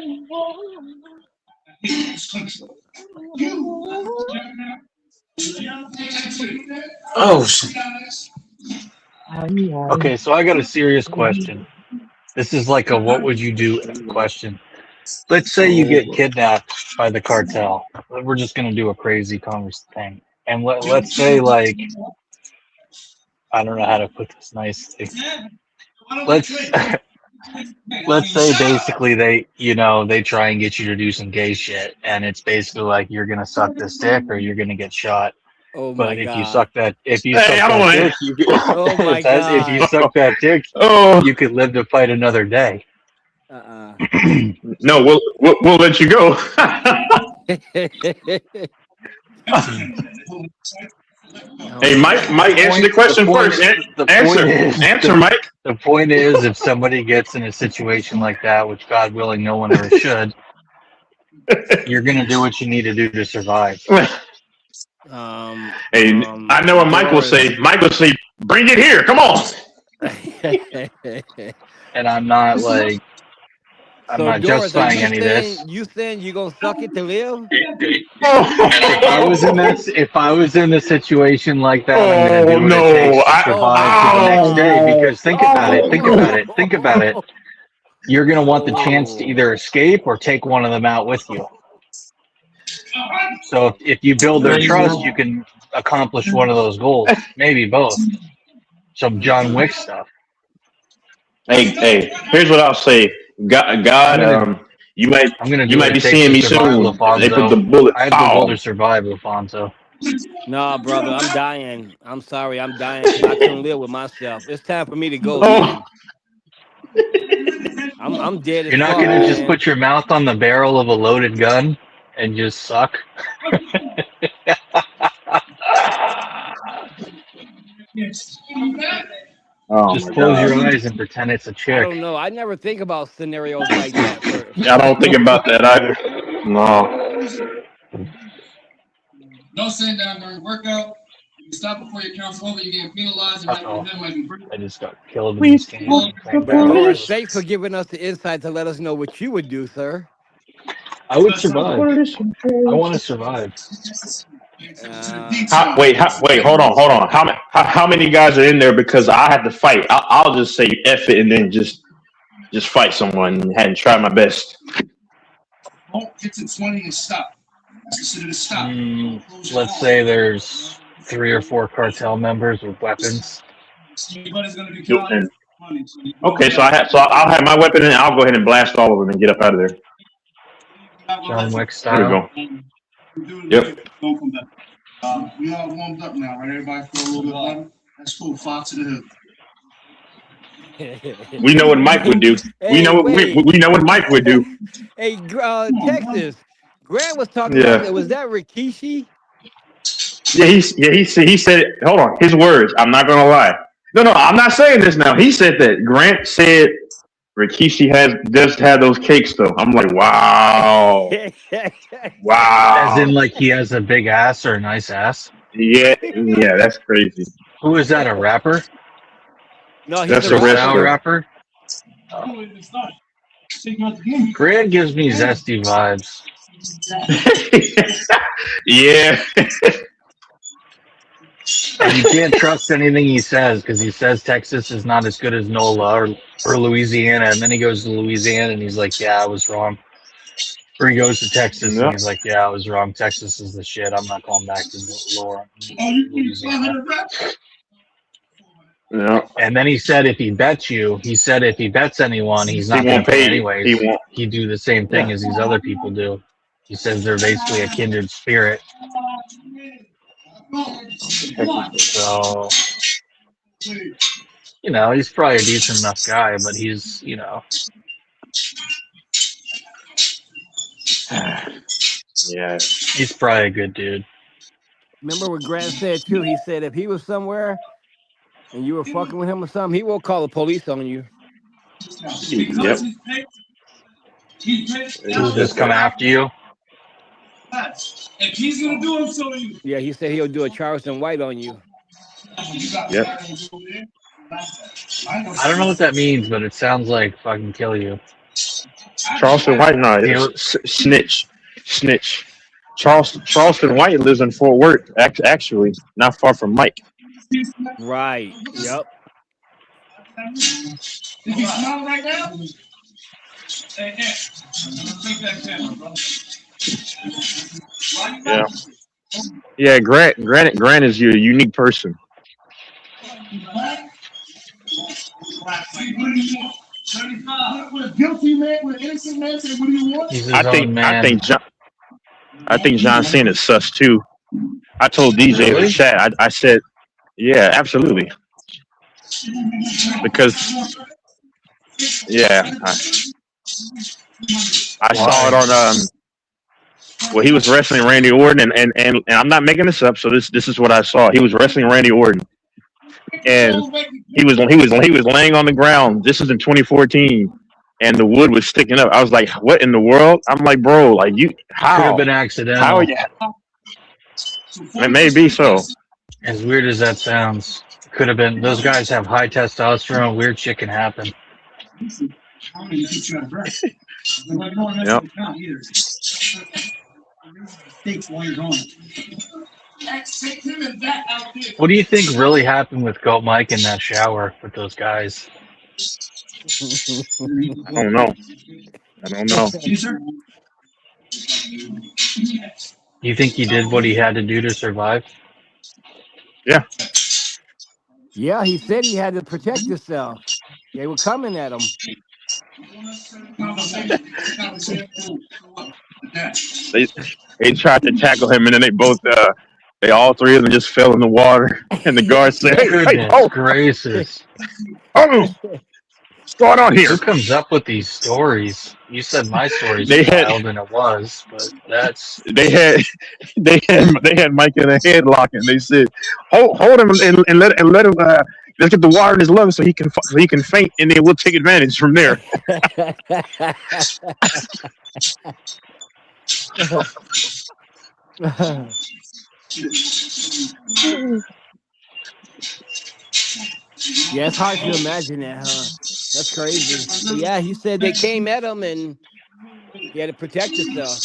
Oh shit. Okay, so I got a serious question. This is like a what would you do question. Let's say you get kidnapped by the cartel. We're just gonna do a crazy converse thing. And let's say like I don't know how to put this nicely. Let's say basically they try and get you to do some gay shit, and it's basically like you're gonna suck this dick or you're gonna get shot. Oh But my if God. you suck that, if you Hey, suck I don't that wanna- dick, you could, Oh my if you God. suck that dick, Oh. you could live to fight another day. No, we'll let you go. Hey, Mike, answer the question first. Answer, Mike. The point is, if somebody gets in a situation like that, which God willing, no one ever should, you're gonna do what you need to do to survive. Hey, I know what Mike will say. Mike will say, "Bring it here, come on." And I'm not like, I'm So not Doris, justifying any of this. You saying you gonna suck it to live? If I was in a situation like that, I'm gonna do what it takes to survive to the next day. Because think about it. You're gonna want the chance to either escape or take one of them out with you. So if you build their trust, you can accomplish one of those goals, maybe both. Some John Wick stuff. Hey, here's what I'll say. God, you might be seeing me soon. They put the bullet. I have the will to survive, Alfonso. No, brother, I'm dying. I'm sorry, I'm dying. 'Cause I couldn't live with myself. It's time for me to go. Man. I'm dead. You're not gonna just put your mouth on the barrel of a loaded gun and just suck. Just close your eyes and pretend it's a I chick. don't know. I never think about scenarios like that. I don't think about that either. No. No sitting down during workout. You stop before your count's over, you're getting penalized. And I just got killed in this game. Doris, thanks for giving us the insight to let us know what you would do, sir. I would survive. I want to survive. Wait, hold on. How many guys are in there? Because I have to fight. I'll just say F it and then just fight someone and try my best. Don't get to 20 and stop. That's considered a stop. Let's say there's 3 or 4 cartel members with weapons. Everybody's gonna be counting money. Okay, so I'll have my weapon and I'll go ahead and blast all of them and get up out of there. John Wick There we style. go. Yep. We all warmed up now, right? Everybody feel a little bit better? That's cool. 5 to the hip. We know what Mike would do. We know what Mike would do. Hey, Texas. Grant was talking Yeah. about that. Was that Rikishi? Yeah, he said. Hold on, his words. I'm not gonna lie. No, I'm not saying this now. He said that. Grant said Rikishi does have those cakes though. I'm like, wow. Wow. As in, like, he has a big ass or a nice ass. Yeah, that's crazy. Who is that? A rapper? No, That's a wrestler. rapper. Grant gives me zesty vibes. Yeah. And you can't trust anything he says because he says Texas is not as good as NOLA or Louisiana, and then he goes to Louisiana and he's like, "Yeah, I was wrong." Or he goes to Texas Yeah. and he's like, "Yeah, I was wrong. Texas is the shit. I'm not going back to Louisiana." Yeah. And then he said if he bets anyone, he's not He going won't to pay pay you. anyways. He won't. He'd do the same thing as these other people do. He says they're basically a kindred spirit. So, he's probably a decent enough guy, but he's, Yeah. he's probably a good dude. Remember what Grant said too? He said if he was somewhere and you were fucking with him or something, he won't call the police on you. Yep. He'll just come after you. If he's gonna do it, so you. Yeah, he said he'll do a Charleston White on you. Yep. I don't know what that means, but it sounds like fucking kill you. Charleston White, no, snitch. Charleston White lives in Fort Worth, actually, not far from Mike. Right. Yep. Is he smiling right now? Hey, take that camera, bro. Yeah. Yeah, Grant is your unique person. With a guilty man, with an innocent man, say, what do you want? He's his own man. I think John Cena is sus too. I told DJ in the chat. I said, yeah, absolutely. Because yeah, I saw it on well, he was wrestling Randy Orton, and I'm not making this up. So this is what I saw. He was wrestling Randy Orton, and he was laying on the ground. This is in 2014, and the wood was sticking up. I was like, "What in the world?" I'm like, "Bro, like you how Could have been accidental. How you? It may be so. As weird as that sounds, could have been. Those guys have high testosterone. Weird shit can happen. Yep. What do you think really happened with Goat Mike in that shower with those guys? I don't know. You think he did what he had to do to survive? Yeah. Yeah, he said he had to protect himself. They were coming at him. They tried to tackle him, and then they all three of them just fell in the water. And the guard said, "Hey, gracious! Oh, what's going on here?" Who comes up with these stories? You said my story's They had- wild, and it was, but that's They had Mike in a headlock, and they said, "Hold him and let him. Let's get the water in his lungs so he can faint, and then we'll take advantage from there." Yeah, it's hard to imagine that, huh? That's crazy. But yeah, he said they came at him and he had to protect himself.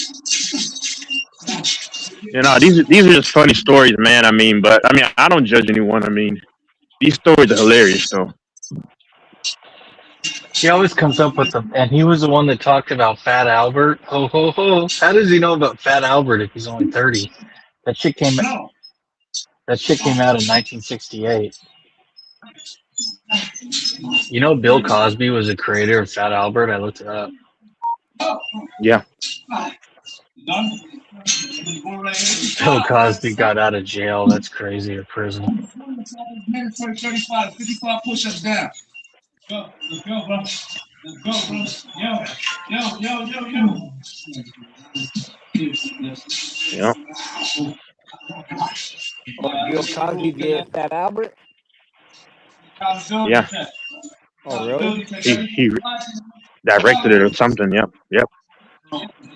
You know, these are just funny stories, man. But I don't judge anyone. These stories are hilarious, though. he always comes up with them. And he was the one that talked about Fat Albert. Ho ho ho! How does he know about Fat Albert if he's only 30? That shit came out in 1968. You know, Bill Cosby was the creator of Fat Albert. I looked it up. Yeah. Bill Cosby got out of jail. That's crazy, or prison. 55 push-ups down. Go, let's go, bro. Let's go, bro. Yo. Yeah. Bill Cosby did Fat Albert? Yeah. Oh, really? He directed it or something. Yep.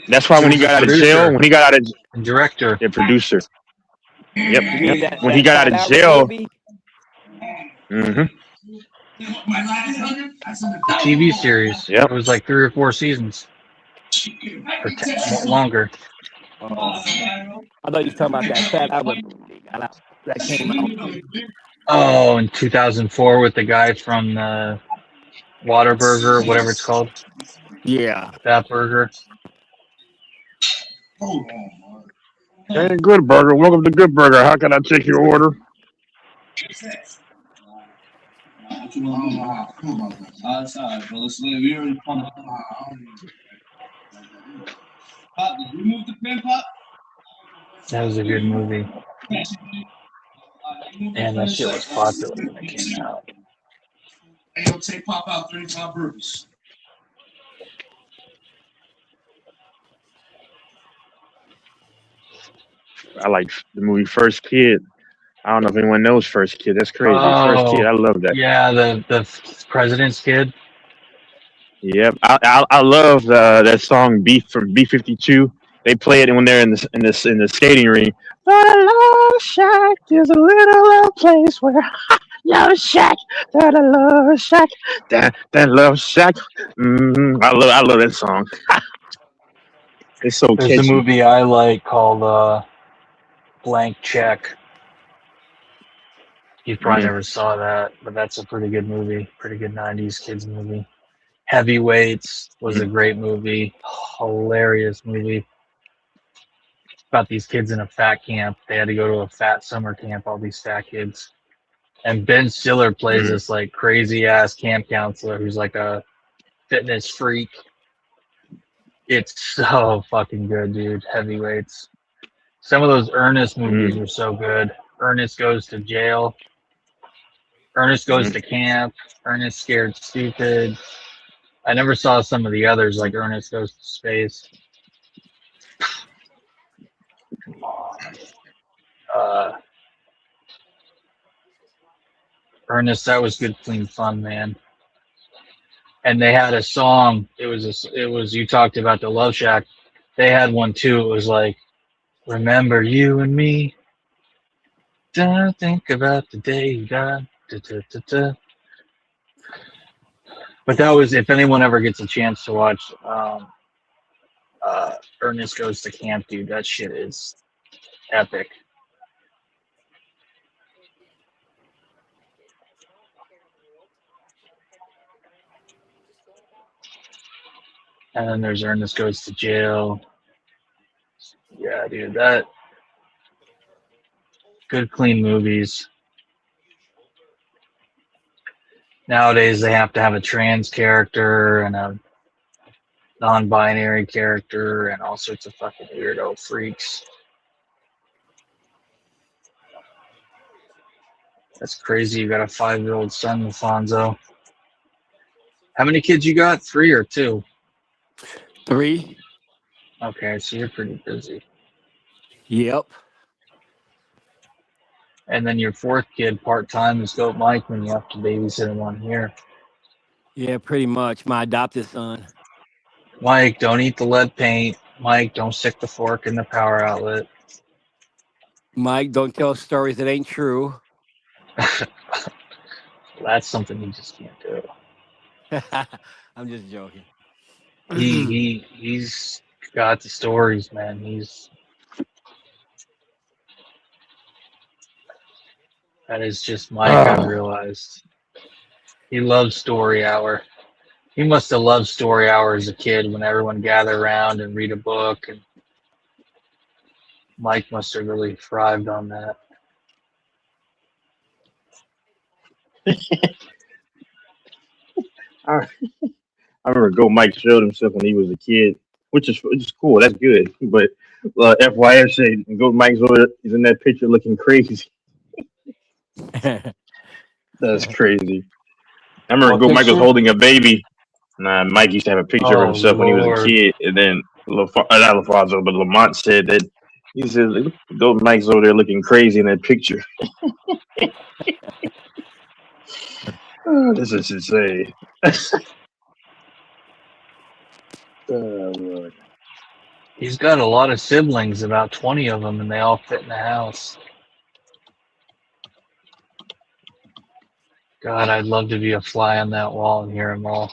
That's why when he got out of jail, director, the producer. Yep. That, When he got out of jail. Mm-hmm. The TV series. Yep. It was like 3 or 4 seasons. Or longer. I thought you were talking about that Fat Albert movie that came out. Oh, in 2004 with the guy from the Whataburger, whatever it's called. Yeah. That burger. Hold on, Hey, Good Burger. Welcome to Good Burger. How can I take your order? What you want to do? That's all right, bro. Let's leave. We already found it. Pop, did you move the pen, Pop? That was a good movie. And that shit was popular when it came out. Hey, yo, take Pop out 35 burgers. I like the movie First Kid. I don't know if anyone knows First Kid. That's crazy. First Kid. I love that. Yeah, the president's kid. Yep. I love that song Beef from B-52. They play it when they're in the skating ring. The love shack is a little place where love shack, that love shack, that love shack. I love that song. It's so There's catchy. a movie I like called Blank Check. You probably never saw that, but that's a pretty good movie. Pretty good 90s kids movie. Heavyweights was a great movie. Hilarious movie. About these kids in a fat camp. They had to go to a fat summer camp, all these fat kids. And Ben Stiller plays this like crazy ass camp counselor who's like a fitness freak. It's so fucking good, dude. Heavyweights. Some of those Ernest movies were so good. Ernest Goes to Jail. Ernest Goes to Camp. Ernest Scared Stupid. I never saw some of the others like Ernest Goes to Space. Come on. Ernest, that was good, clean fun, man. And they had a song. It was you talked about the Love Shack. They had one too. It was like, remember you and me. Don't think about the day you died. But that was, if anyone ever gets a chance to watch Ernest Goes to Camp, dude, that shit is epic. And then there's Ernest Goes to Jail. Yeah, dude, that good, clean movies. Nowadays, they have to have a trans character and a non-binary character and all sorts of fucking weirdo freaks. That's crazy. You got a 5-year-old son, Alfonso. How many kids you got? 3 or 2? 3. Okay, so you're pretty busy. Yep. And then your 4th kid part-time is Goat Mike when you have to babysit him on here. Yeah, pretty much. My adopted son. Mike, don't eat the lead paint. Mike, don't stick the fork in the power outlet. Mike, don't tell stories that ain't true. That's something you just can't do. I'm just joking. He's got the stories, man. That is just Mike, I realized. He loves story hour. He must have loved story hour as a kid when everyone gathered around and read a book. And Mike must have really thrived on that. I remember Go Mike showed himself when he was a kid, which is cool. That's good. But FYI, say Go Mike's over is in that picture looking crazy. That's crazy. I remember Go Mike was holding a baby. Mike used to have a picture of himself when he was a kid, and then not Lafonso, but Lamont said that he said Go Mike's over there looking crazy in that picture. This is insane. Lord. He's got a lot of siblings, about 20 of them, and they all fit in the house. God, I'd love to be a fly on that wall and hear them all.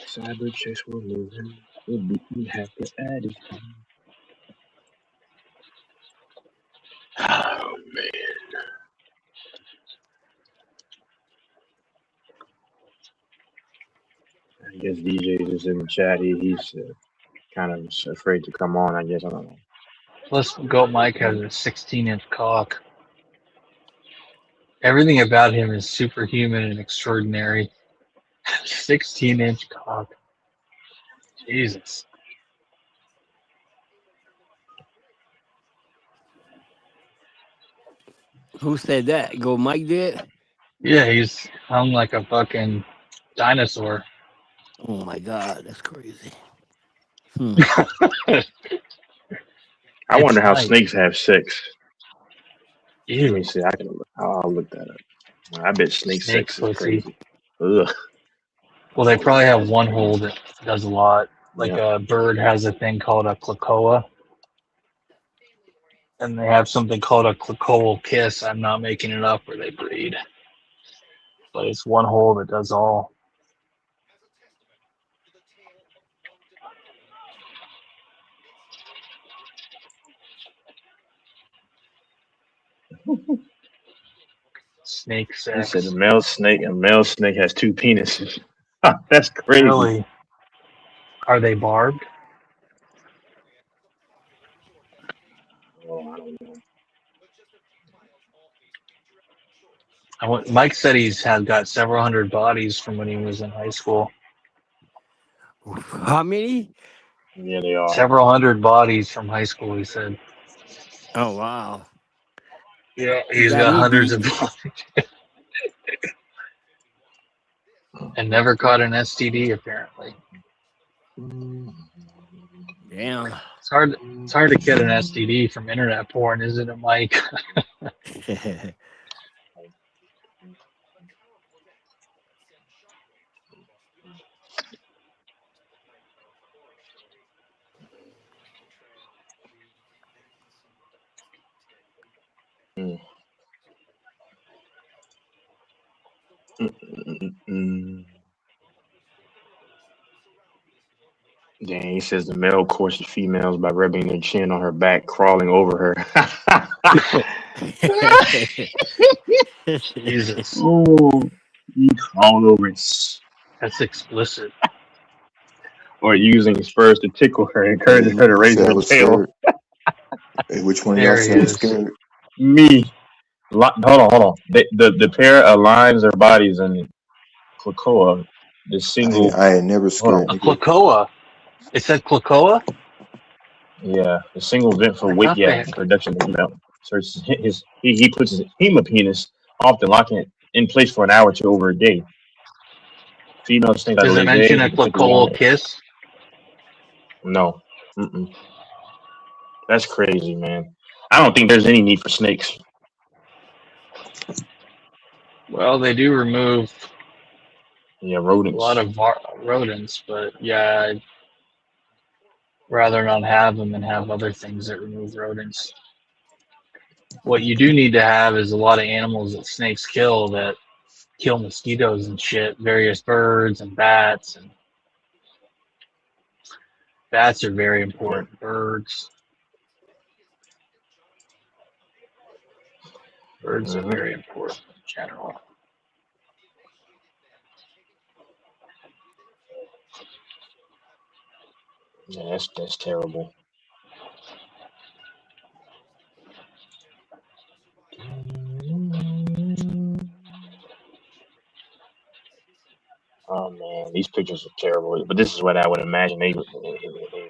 Cyber checks were moving. We have to add it. guess DJ is in the chat. He's kind of afraid to come on. I guess I don't know. Plus, Goat Mike has a 16-inch cock. Everything about him is superhuman and extraordinary. 16-inch cock. Jesus. Who said that? Go Mike did? Yeah, he's hung like a fucking dinosaur. Oh my God, that's crazy. I wonder how tight. snakes have sex. Ew. Let me see. I'll look that up. I bet snake Snake sex is pussy. crazy. Ugh. Well, they probably have one hole that does a lot. Like Yeah. a bird has a thing called a cloacoa. And they have something called a cloacal kiss. I'm not making it up, where they breed. But it's one hole that does all. Snake He sex. said a male snake has 2 penises. That's crazy. Really? Are they barbed? Oh, I don't know. Mike said he's got several hundred bodies from when he was in high school. How many? Yeah, they are. Several hundred bodies from high school, he said. Oh wow. Yeah, he's Got got me hundreds beat. of bodies. And never caught an STD, apparently. Damn. It's hard to get an STD from internet porn, isn't it, Mike? Dang, he says the male courses females by rubbing their chin on her back, crawling over her. Jesus. Oh, he crawled over it. That's explicit. Or using spurs to tickle her, encouraging her to raise Said I her was tail. scared. Hey, which one of There y'all he said was is. scared? Me. Hold on. The pair aligns their bodies in cloacoa. The single. I ain't never Hold scared, on. A cloacoa. It said cloacoa? Yeah, the single vent for I weight thought gathering they- production of milk. So he puts his hemapenis, often locking it in place for an hour to over a day. Female snake like Does it lay mention a eggs, typically cloacal on it. kiss? No. Mm-mm. That's crazy, man. I don't think there's any need for snakes. Well, they do remove Yeah, a rodents. lot of rodents, but yeah, I'd rather not have them and have other things that remove rodents. What you do need to have is a lot of animals that snakes kill that kill mosquitoes and shit, various birds and bats. And bats are very important. Birds are very important in general. Yeah, that's terrible. Oh man, these pictures are terrible. But this is what I would imagine they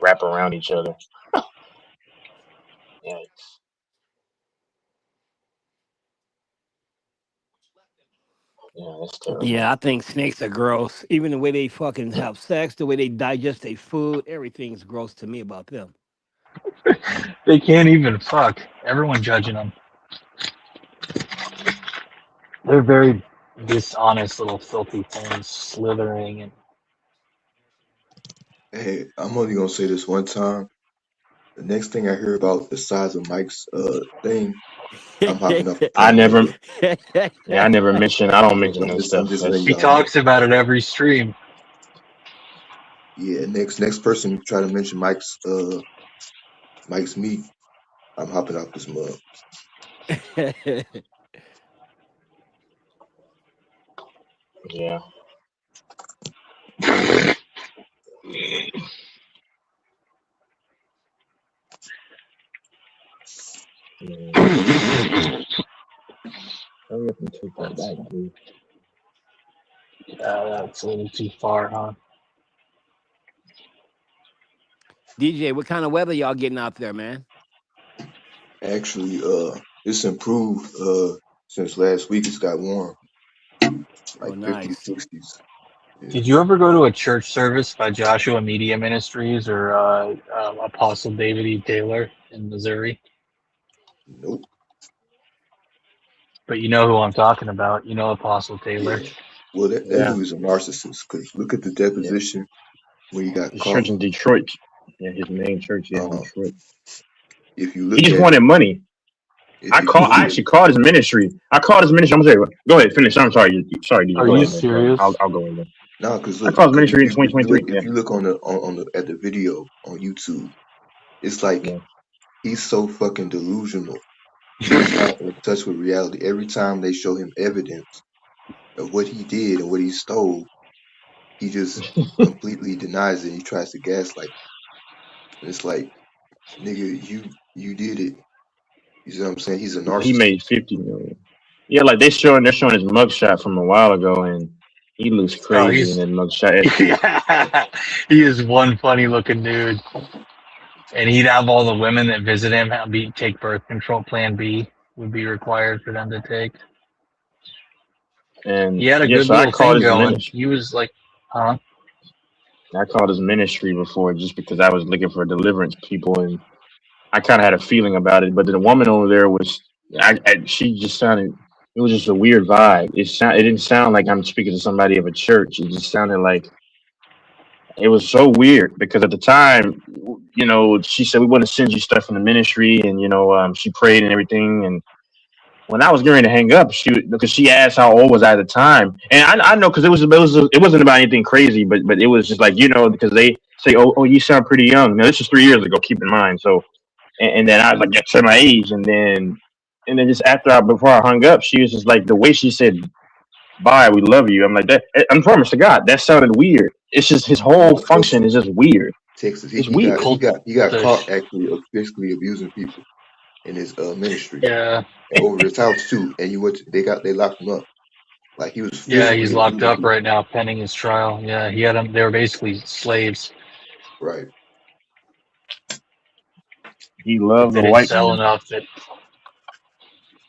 wrap around each other. Yikes. Yeah, that's terrible. Yeah, I think snakes are gross. Even the way they fucking have sex, the way they digest their food, everything's gross to me about them. They can't even fuck. Everyone judging them. They're very dishonest little filthy things, slithering and. Hey, I'm only gonna say this one time. The next thing I hear about the size of Mike's thing, I'm hopping off the I plane. never mention. I don't mention I'm that just stuff. letting He y'all know. talks about it every stream. Yeah, next person try to mention Mike's meat, I'm hopping off this mug. Yeah. Hurry up and take that back, dude. That's a little too far, huh? DJ, what kind of weather y'all getting out there, man? Actually, it's improved. Since last week, it's got warm, like 50s, 60s. Did you ever go to a church service by Joshua Media Ministries or Apostle David E. Taylor in Missouri? Nope. But you know who I'm talking about. You know Apostle Taylor. Yeah. Well, that dude is a narcissist. Because look at the deposition when he got His caught. church in Detroit. Yeah, his main church in Detroit. If you look He just at, wanted money. I actually called his ministry. I'm gonna say, go ahead, finish. I'm sorry. Sorry, DJ. Are Go you ahead, man. serious? I'll go in there. No, because I called his ministry in 2023. If you look on the at the video on YouTube, it's like he's so fucking delusional. He's not in touch with reality. Every time they show him evidence of what he did and what he stole, he just completely denies it. He tries to gaslight. And it's like, nigga, you did it. You see what I'm saying? He's a narcissist. He made 50 million. Yeah, like they're showing his mugshot from a while ago, and he looks crazy in that mugshot. He is one funny looking dude. And he'd have all the women that visit him take birth control. Plan B would be required for them to take. And he had a good little thing going. Ministry. He was like, huh? I called his ministry before just because I was looking for deliverance people, and I kind of had a feeling about it. But the woman over there was, she just sounded, it was just a weird vibe. It didn't sound like I'm speaking to somebody of a church. It just sounded like, it was so weird because at the time, you know, she said, we want to send you stuff from the ministry. And, you know, she prayed and everything. And when I was getting ready to hang up, because she asked how old was I at the time. And I know, because it wasn't about anything crazy, but it was just like, you know, because they say, oh, you sound pretty young. Now, this is 3 years ago, keep in mind. So, and then I was like, that's my age. And then just before I hung up, she was just like, the way she said, bye, we love you. I'm like, that. I promise to God, that sounded weird. It's just his whole function is just weird. Texas. It's He weird. got caught actually physically abusing people in his ministry. Yeah. And over his house too. And they locked him up. Like he was. Yeah, he's locked up right now, pending his trial. Yeah, he had them. They were basically slaves. Right. He loved They the didn't white sell woman. enough. Did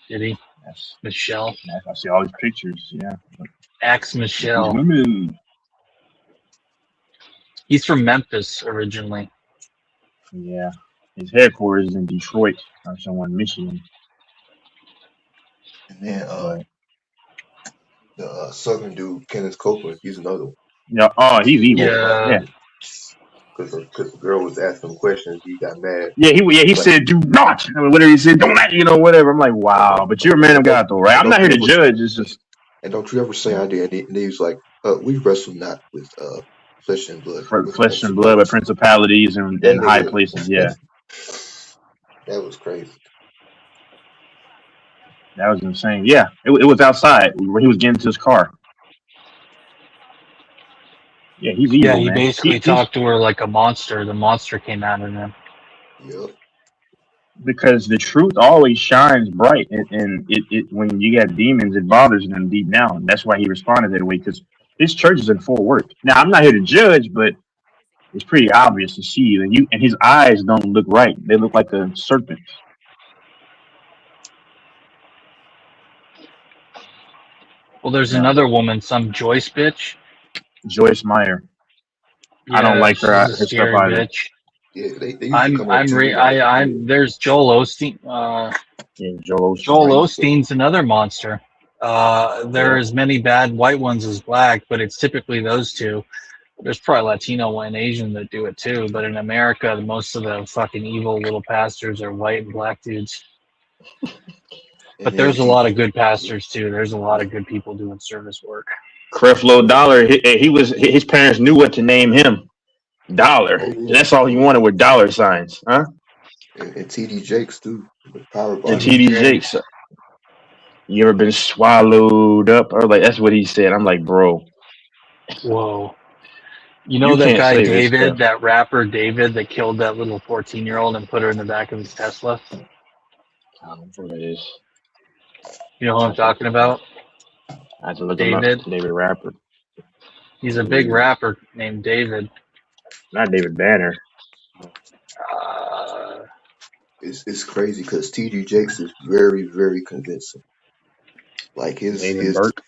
he? Yes. Michelle. I see all these pictures. Yeah. Axe Michelle. Women. He's from Memphis originally. Yeah. His headquarters is in Detroit or somewhere in Michigan. And then the Southern dude, Kenneth Copeland, he's another one. Yeah. Oh, he's evil. Yeah. Because the girl was asking questions, he got mad. Yeah, he said, do not. I mean, whatever he said, don't, whatever. I'm like, wow. But you're a man of God, though, right? I'm not here to judge. It's just. And don't you ever say I did. And he was like, we wrestle not with flesh and blood. Flesh and blood, but principalities and high places. Yeah. That was crazy. That was insane. Yeah, it was outside where he was getting to his car. Yeah, he's evil. Yeah, he man. basically talked to her like a monster. The monster came out of him. Yep. Because the truth always shines bright, and it when you got demons, it bothers them deep down. That's why he responded that way. Because his church is in full work. Now, I'm not here to judge, but it's pretty obvious to see. And his eyes don't look right. They look like a serpent. Well, there's another woman, some Joyce bitch. Joyce Meyer. Yeah, I don't like her. she's a Her stuff scary either. bitch. Yeah, they used to come on TV. I'm there's Joel Osteen. Joel Osteen's another monster. There are as many bad white ones as black, but it's typically those two. There's probably Latino and Asian that do it too, but in America, most of the fucking evil little pastors are white and black dudes. But there's a lot of good pastors too. There's a lot of good people doing service work. Creflo Dollar. His parents knew what to name him. Dollar. That's all he wanted were dollar signs, huh? And TD Jakes too. Powerball. And TD Jakes. You ever been swallowed up? Or like that's what he said. I'm like, bro. Whoa. You know You that can't guy say this David, stuff. that rapper David that killed that little 14-year-old and put her in the back of his Tesla? I don't know who that is. You know who I'm talking about? I have to look him up. David. David Rapper. He's a big rapper named David. Not David Banner. It's crazy because TD Jakes is very, very convincing. Like David Burke.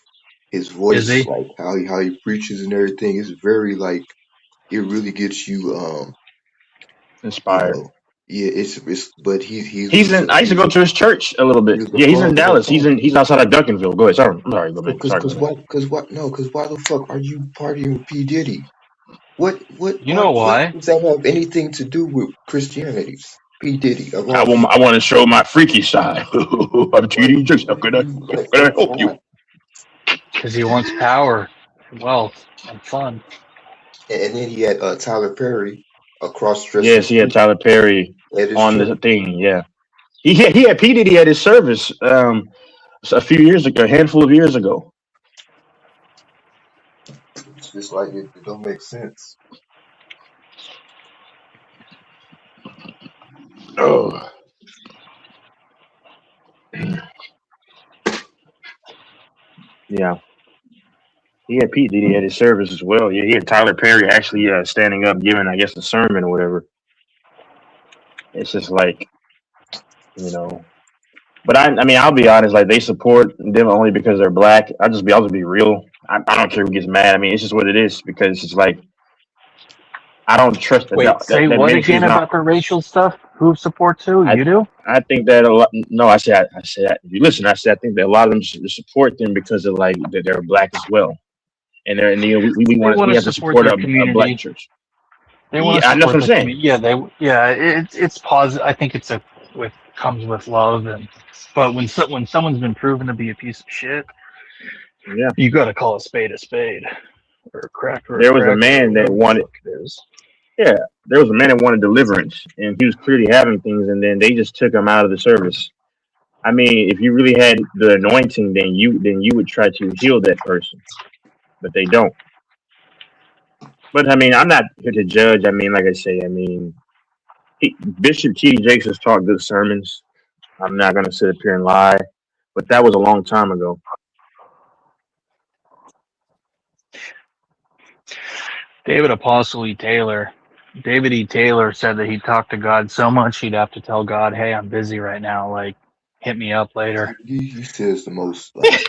his voice, Is he? like how he preaches and everything is very like it really gets you Inspired. Yeah, it's but he's He's in. I used to go to his church a little bit. Yeah, he's in Dallas. He's outside of Duncanville. Go ahead. Sorry, I'm sorry. Go back. Sorry. Because why the fuck are you partying with P Diddy? What You know why? does that have anything to do with Christianity? P Diddy. I want to show my freaky side. I'm TD Jakes. How can I help you? Because he wants power, wealth, and fun. And then he had Tyler Perry across dressing. Yes, he had Tyler Perry on the thing. Yeah, he had P Diddy at his service a few years ago, a handful of years ago. It's just like it don't make sense. Oh. Yeah. He had Pete Diddy at his service as well. Yeah, he had Tyler Perry actually standing up giving, I guess, a sermon or whatever. It's just like, you know. But I mean, I'll be honest. Like, they support them only because they're black. I'll just be real. I don't care who gets mad. I mean, it's just what it is because it's like I don't trust. Wait, say what again about the racial stuff? Who supports who? You do? I think that a lot. No, I said. If you listen, I said I think that a lot of them support them because of like that they're black as well, and they're you know we have to support a black church. They want to I know what I'm support the saying. community. It's positive. I think it's comes with love, but when someone's been proven to be a piece of shit, yeah, you got to call a spade or a crack. There was a man that wanted. Yeah, there was a man that wanted deliverance, and he was clearly having things, and then they just took him out of the service. I mean, if you really had the anointing, then you would try to heal that person, but they don't. But I mean, I'm not here to judge. I mean, like I say, I mean, Bishop T.D. Jakes has taught good sermons. I'm not going to sit up here and lie, but that was a long time ago. David E. Taylor said that he talked to God so much he'd have to tell God, "Hey, I'm busy right now. Like, hit me up later." He says the most like,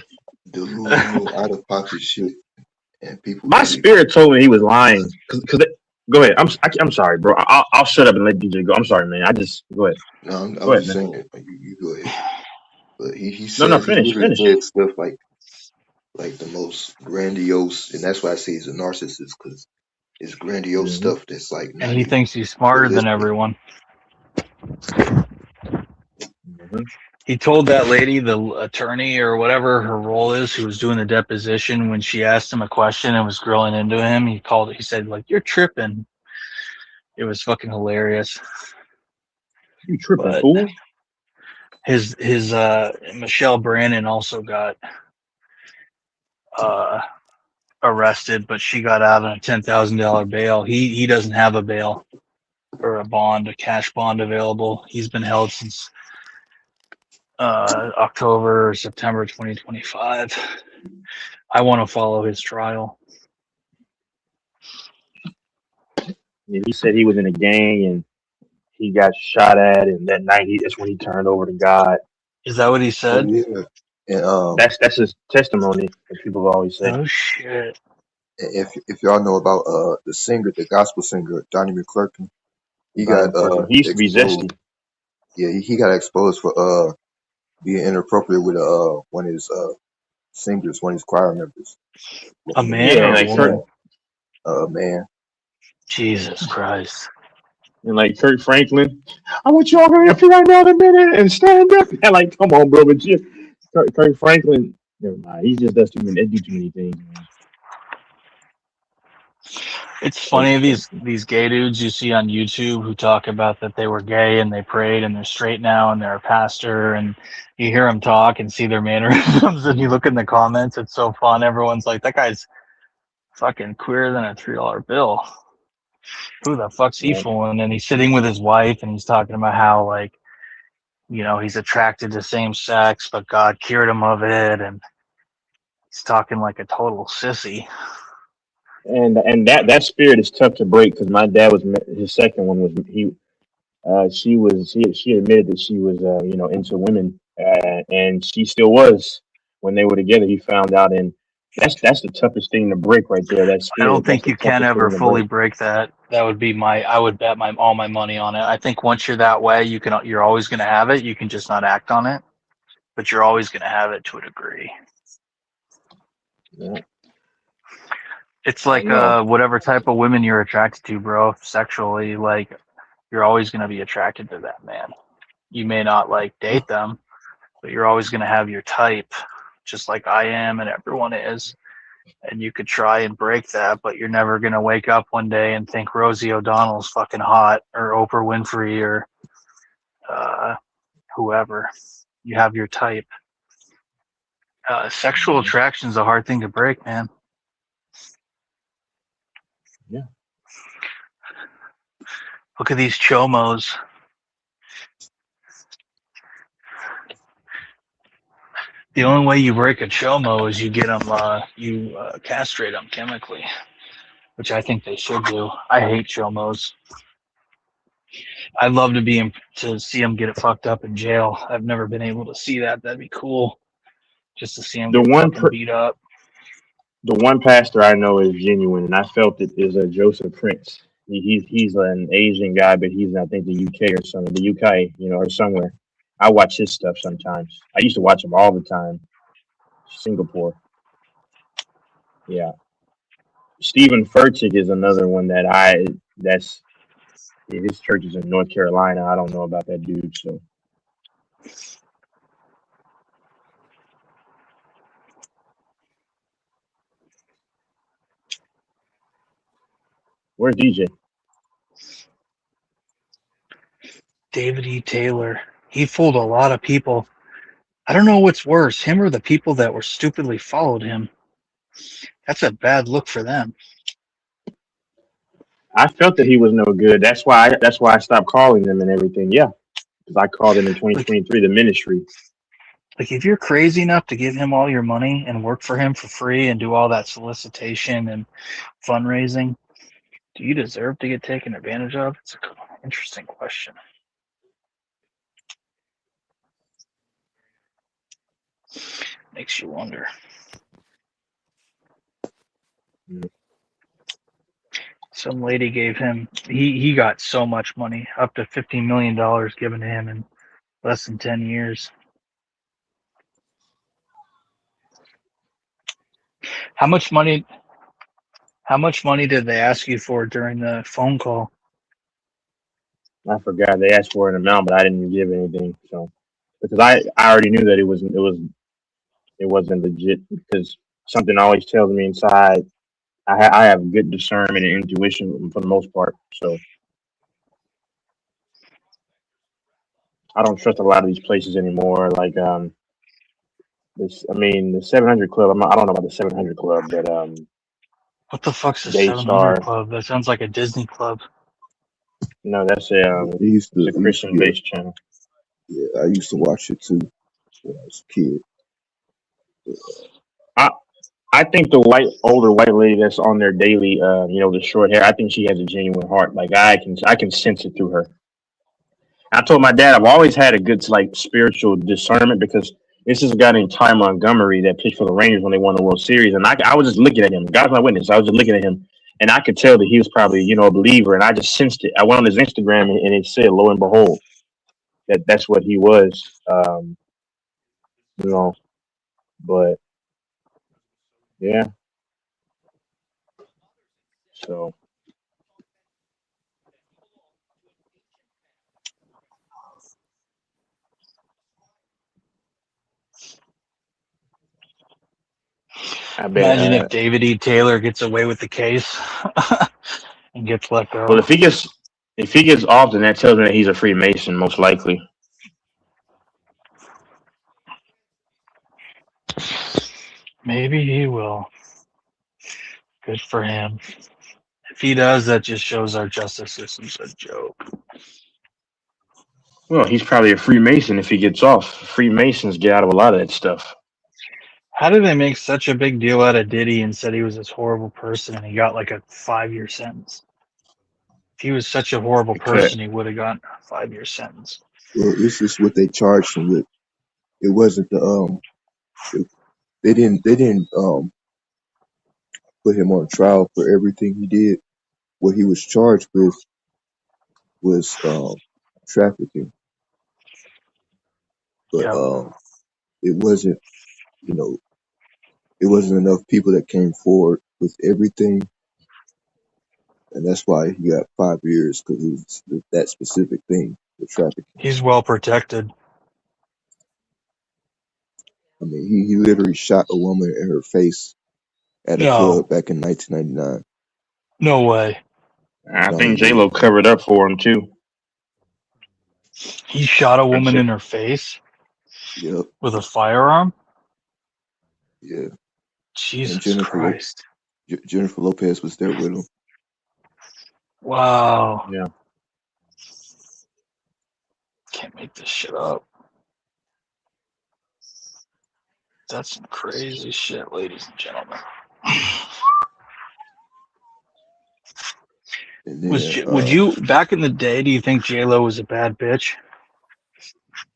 delusional, out of pocket shit, and people. My spirit told me he was lying. Cause go ahead. I'm sorry, bro. I'll shut up and let DJ go. I'm sorry, man. Go ahead. No, I'm go just ahead, saying man. it. You go ahead. But he said Finish. said stuff like the most grandiose, and that's why I say he's a narcissist because it's grandiose stuff that's like. And he thinks he's smarter than everyone. He told that lady, the attorney or whatever her role is, who was doing the deposition, when she asked him a question and was grilling into him, he said, like, "You're tripping." It was fucking hilarious. You tripping, fool? His Michelle Brannon also got arrested, but she got out on a $10,000 bail. He doesn't have a bail or a cash bond available. He's been held since October or September 2025. I want to follow his trial. Yeah, he said he was in a gang and he got shot at, and that night that's when he turned over to God. Is that what he said? Yeah. And that's his testimony that people always say. Oh shit. If y'all know about the gospel singer Donnie McClurkin, he got he used to be Zesty. Yeah, he got exposed for being inappropriate with one of his singers, one of his choir members. A man or a woman? A man. Jesus Christ. And like Kirk Franklin, I want you all to up here right now in a minute and stand up. And like, come on, bro, but Kirk Franklin, never mind. He just does too many things, man. It's funny, these gay dudes you see on YouTube who talk about that they were gay and they prayed and they're straight now and they're a pastor, and you hear them talk and see their mannerisms and you look in the comments, it's so fun. Everyone's like, that guy's fucking queerer than a $3 bill. Who the fuck's he Yeah. fooling? And he's sitting with his wife and he's talking about how, like, you know, he's attracted to same sex, but God cured him of it, and he's talking like a total sissy. And that spirit is tough to break because my dad was his second one was she admitted that she was you know, into women, and she still was when they were together. He found out, and that's the toughest thing to break right there. That I spirit. don't think That's the you can toughest ever thing to fully break. break that. That would be I would bet all my money on it. I think once you're that way, you're always going to have it. You can just not act on it, but you're always going to have it to a degree. Yeah. It's like whatever type of women you're attracted to, bro, sexually, like you're always going to be attracted to that man. You may not like date them, but you're always going to have your type, just like I am and everyone is. And you could try and break that, but you're never going to wake up one day and think Rosie O'Donnell's fucking hot or Oprah Winfrey or whoever. You have your type. Sexual attraction is a hard thing to break, man. Yeah. Look at these chomos. The only way you break a chomo is you get them, castrate them chemically, which I think they should do. I hate chomos. I'd love to see them get it fucked up in jail. I've never been able to see that. That'd be cool, just to see them The get one fucking beat up. the one pastor I know is genuine, and I felt it is a Joseph Prince. He's an Asian guy, but he's in, I think, the UK or something. The UK, you know, or somewhere. I watch his stuff sometimes. I used to watch him all the time. Singapore. Yeah. Stephen Furtick is another one that's his church is in North Carolina. I don't know about that dude, so where's DJ? David E. Taylor. He fooled a lot of people. I don't know what's worse, him or the people that were stupidly followed him. That's a bad look for them. I felt that he was no good. That's why I stopped calling them and everything. Yeah, because I called him in 2023 the ministry. Like, if you're crazy enough to give him all your money and work for him for free and do all that solicitation and fundraising, do you deserve to get taken advantage of? It's an interesting question. Makes you wonder. Some lady gave him, he got so much money, up to $15 million given to him in less than 10 years. How much money did they ask you for during the phone call? I forgot they asked for an amount, but I didn't give anything. So because I already knew that it wasn't legit, because something always tells me inside. I have good discernment and intuition for the most part, so I don't trust a lot of these places anymore. Like the 700 Club. I don't know about the 700 Club, but What the fuck's a Daystar. 700 Club? That sounds like a Disney club. No, that's a Christian based channel. Yeah, I used to watch it too when I was a kid. I think the older white lady that's on there daily, the short hair, I think she has a genuine heart. Like I can sense it through her. I told my dad I've always had a good spiritual discernment, because this is a guy named Ty Montgomery that pitched for the Rangers when they won the World Series, and I was just looking at him. God's my witness. I was just looking at him, and I could tell that he was probably a believer, and I just sensed it. I went on his Instagram and it said, lo and behold, that's what he was. But yeah. So I bet. Imagine if David E. Taylor gets away with the case and gets let go. Well, if he gets off, then that tells me that he's a Freemason, most likely. Maybe he will. Good for him. If he does, that just shows our justice system's a joke. Well, he's probably a Freemason if he gets off. Freemasons get out of a lot of that stuff. How did they make such a big deal out of Diddy and said he was this horrible person and he got like a 5-year sentence? If he was such a horrible person, he would have gotten a 5-year sentence. Well, this is what they charged him with. It wasn't the they didn't put him on trial for everything he did. What he was charged with was trafficking, but it wasn't, you know, it wasn't enough people that came forward with everything, and that's why he got 5 years, because it was that specific thing, the trafficking. He's well protected. I mean, he literally shot a woman in her face at a club back in 1999. No way. I think J-Lo covered up for him too. He shot a woman in her face? Yep. With a firearm? Yeah. Jesus Christ. Jennifer Lopez was there with him. Wow. Yeah. Can't make this shit up. That's some crazy shit, ladies and gentlemen. Would you, back in the day, do you think J-Lo was a bad bitch?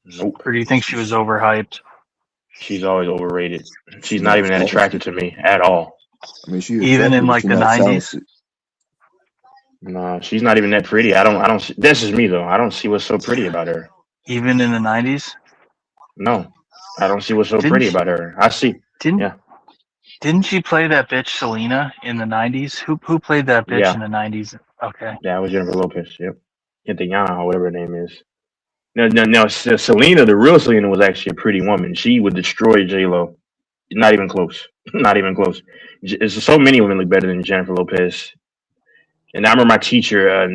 Nope. Or do you think she was overhyped? She's always overrated. She's not even that attractive to me at all. I mean, even in like the 90s. No, she's not even that pretty. I don't see, this is me though. I don't see what's so pretty about her. Even in the 90s? No. I don't see what's so pretty about her. I see. Didn't she play that bitch Selena in the 90s? Who played that bitch in the 90s? Okay. Yeah, it was Jennifer Lopez. Yep. Quintanilla, or whatever her name is. No, Selena, the real Selena, was actually a pretty woman. She would destroy J-Lo. Not even close. Not even close. So many women look better than Jennifer Lopez. And I remember my teacher,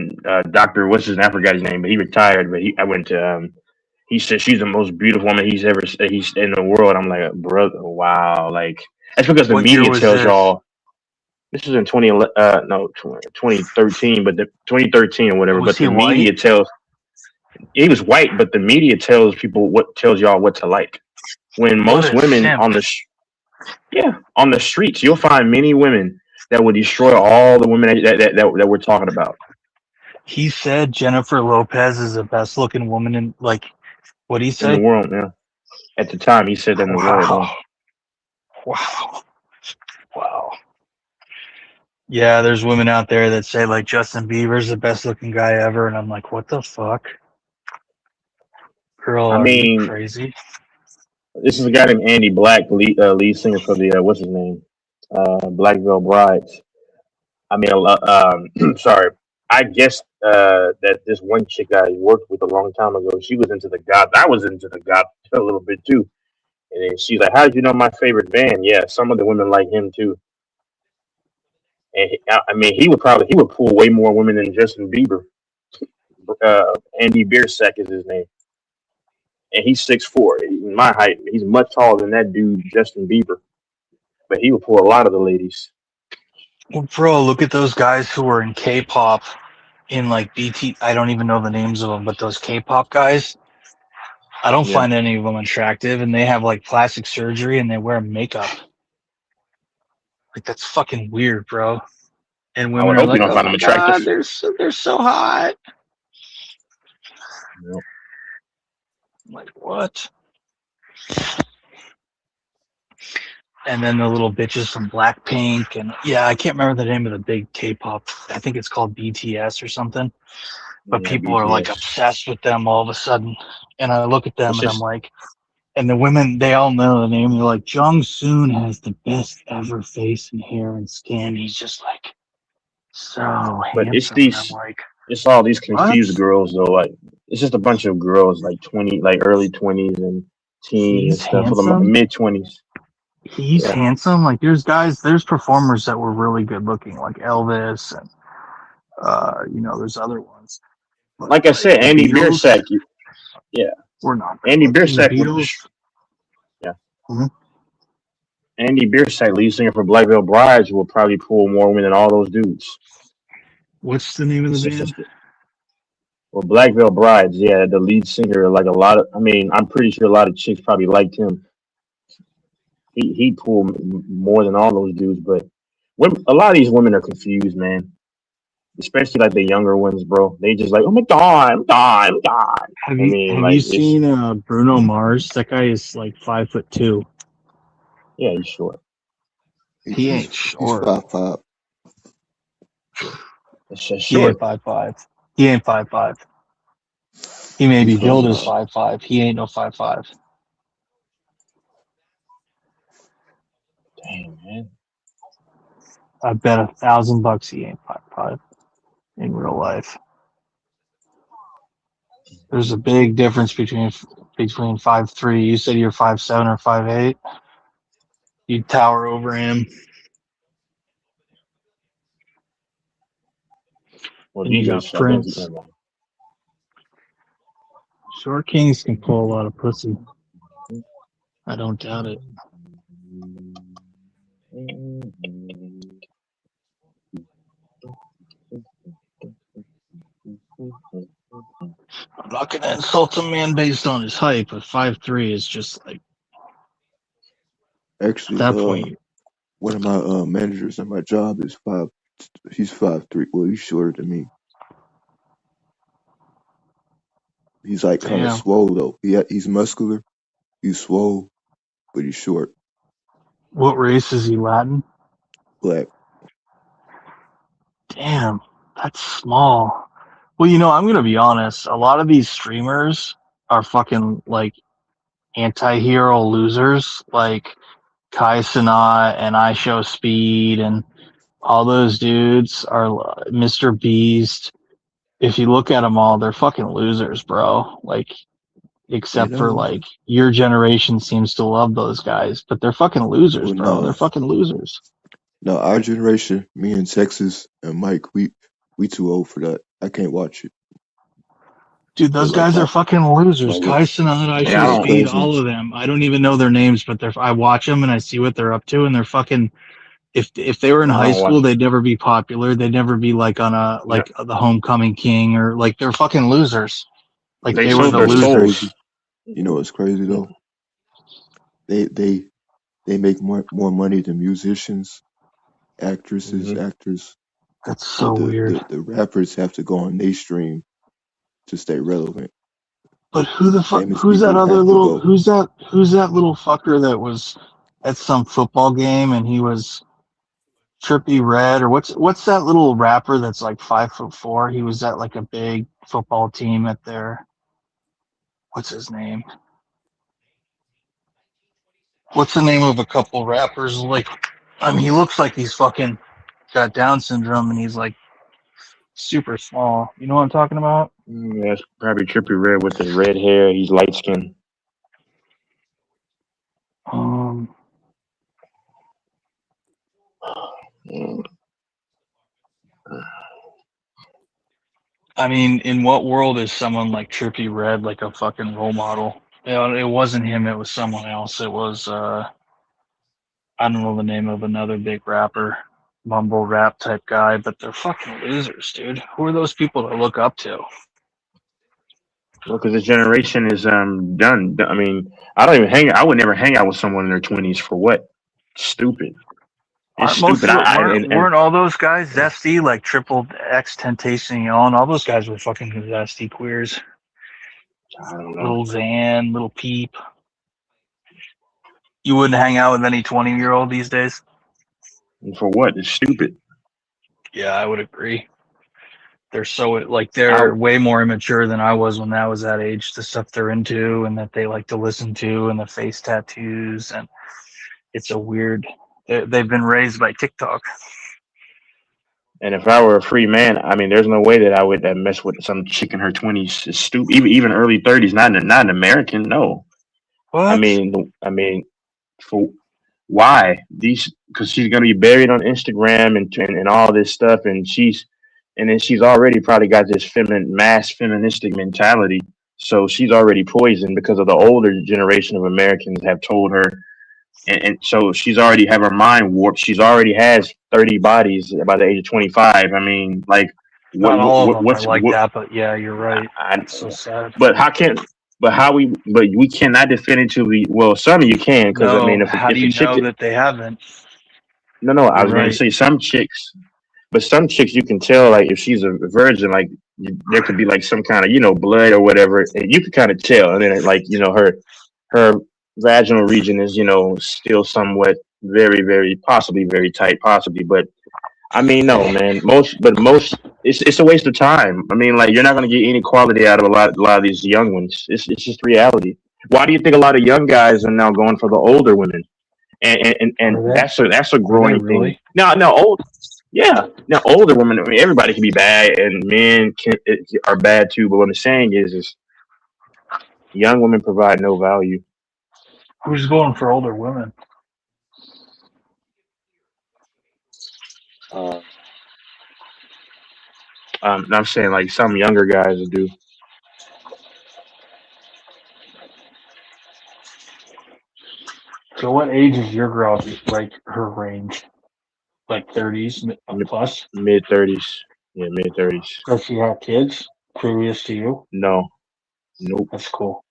Dr. What's his name? I forgot his name, but he retired. But I went to. He said she's the most beautiful woman he's in the world. I'm like, brother, wow, like that's because the media tells y'all. This is in 2013, but 2013 or whatever. But the media tells. He was white, but the media tells y'all what to like. When most women on the streets, you'll find many women that would destroy all the women that we're talking about. He said Jennifer Lopez is the best looking woman in like what he said in the world. Yeah, at the time he said that in the world. Wow. Yeah, there's women out there that say like Justin Bieber's the best looking guy ever, and I'm like, what the fuck? Girl, I mean, are you crazy? This is a guy named Andy Black, lead singer for the what's his name, Black Veil Brides. I mean, sorry, I guess that this one chick I worked with a long time ago, she was into the goth. I was into the goth a little bit too, and then she's like, "How did you know my favorite band?" Yeah, some of the women like him too. And I mean, he would pull way more women than Justin Bieber. Andy Biersack is his name. And he's 6'4". In my height, he's much taller than that dude, Justin Bieber. But he would pull a lot of the ladies. Well, bro, look at those guys who are in K-pop, in like BT. I don't even know the names of them, but those K-pop guys, I don't find any of them attractive, and they have like plastic surgery and they wear makeup. Like that's fucking weird, bro. And women are like, "Oh my God, they're so hot." Yep. Like what? And then the little bitches from Blackpink, and I can't remember the name of the big K-pop. I think it's called BTS or something. But people BTS. are like obsessed with them all of a sudden. And I look at them and I'm like, and the women, they all know the name. They're like, Jongsoon has the best ever face and hair and skin. He's just like so but handsome. It's all these confused girls though. Like it's just a bunch of girls like 20, like early 20s and teens and stuff, for the mid 20s. He's handsome. Like there's performers that were really good looking, like Elvis and there's other ones. But, like I said, Andy Biersack. We're not. Andy Biersack. Yeah. Mm-hmm. Andy Biersack, lead singer for Black Veil Brides, will probably pull more women than all those dudes. What's the name of It's the just band? well, Black Veil Brides, yeah, the lead singer, like a lot of, I mean, I'm pretty sure a lot of chicks probably liked him. He pulled more than all those dudes, but women, a lot of these women are confused, man. Especially like the younger ones, bro. They just like, oh my god, I'm god, I'm god. Have I you mean, have like you it's seen Bruno Mars? That guy is like 5'2". yeah, he's short. He ain't He's short. 5'5". It's just He ain't short. 5'5". He ain't 5'5". He may He's be billed as 5'5". 5'5". He ain't no 5'5". Damn, man. I bet $1,000 he ain't 5'5" in real life. There's a big difference between 5'3". You said you're 5'7" or 5'8". You tower over him, Well, and you got DJ, I think Prince. Short kings can pull a lot of pussy. I don't doubt it. I'm not gonna insult a man based on his height, but 5'3" is just like Actually, at that point. one of my managers at my job is 5. He's 5'3". Well, he's shorter than me. He's like kind of Damn. swole though. He's muscular. He's swole, but he's short. What race is he? Latin? Black. Damn, that's small. Well, you know, I'm gonna be honest. A lot of these streamers are fucking like anti-hero losers, like Kai Cenat and I Show Speed, and all those dudes are Mr. Beast. If you look at them all, they're fucking losers, bro. Like, except for like your generation seems to love those guys, but they're fucking losers, Well, bro. no. They're fucking losers. No, our generation, me and Texas and Mike, we too old for that. I can't watch it. Dude, those But, like, guys are fucking losers. my- Kai Cenat, I Yeah, Show I don't- Speed, all of them. I don't even know their names, but I watch them and I see what they're up to, and they're fucking. If they were in I high don't school, watch- they'd never be popular. They'd never be like on a the Homecoming King, or like they're fucking losers. Like they were the losers. You know what's crazy though? They make more money than musicians, actresses, actors. That's so But weird. The rappers have to go on their stream to stay relevant. But who the fuck? Famous Who's that people other have to little? go. Who's that little fucker that was at some football game and he was Trippy Red, or what's that little rapper that's like 5'4"? He was at like a big football team at their. What's his name? What's the name of a couple rappers? Like, I mean, he looks like he's fucking got Down syndrome and he's like super small. You know what I'm talking about? Yeah, it's probably Trippy Red with his red hair. He's light skinned. I mean, in what world is someone like Trippy Red like a fucking role model? You know, it wasn't him. It was someone else. It was I don't know the name of another big rapper, mumble rap type guy, but they're fucking losers, dude. Who are those people to look up to? Well, because this generation is done. I mean, I don't even hang. I would never hang out with someone in their 20s for what? Stupid. It's Most stupid. of weren't all those guys zesty, like Triple X Temptation, you know, and all those guys were fucking zesty queers. I don't know. Little Xan, Little Peep. You wouldn't hang out with any 20-year-old these days? And for what? It's stupid. Yeah, I would agree. They're so like they're way more immature than I was when I was that age. The stuff they're into and that they like to listen to, and the face tattoos, and it's a weird. They've been raised by TikTok. And if I were a free man, I mean, there's no way that I would mess with some chick in her 20s. It's stupid. Even early 30s. Not an American. No. What? I mean, for why these? Because she's gonna be buried on Instagram and all this stuff, and then she's already probably got this mass feministic mentality. So she's already poisoned because of the older generation of Americans have told her and so she's already have her mind warped. She's already has 30 bodies by the age of 25. I mean, like, Not all of them are what's like what? that, but yeah, you're right. It's so sad. But but we cannot definitively. Well, some of you can, because I mean, No, if how do a you chick, know that they haven't? no, I You're was going to right. say some chicks, but some chicks you can tell, like if she's a virgin, like there could be like some kind of blood or whatever, and you can kind of tell, and then like her vaginal region is still somewhat very possibly very tight, possibly, but I mean, no, man. Most, it's a waste of time. I mean, like you're not going to get any quality out of a lot of these young ones. It's just reality. Why do you think a lot of young guys are now going for the older women? And Are they? that's a Are they growing thing. really? Now old, yeah. Now older women. I mean, everybody can be bad, and men are bad too. But what I'm saying is young women provide no value. Who's going for older women? Uh, I'm saying like some younger guys do. So what age is your girl? Like her range? Like 30s plus? Mid 30s. Yeah, mid 30s. Does she have kids previous to you? No, nope. That's cool.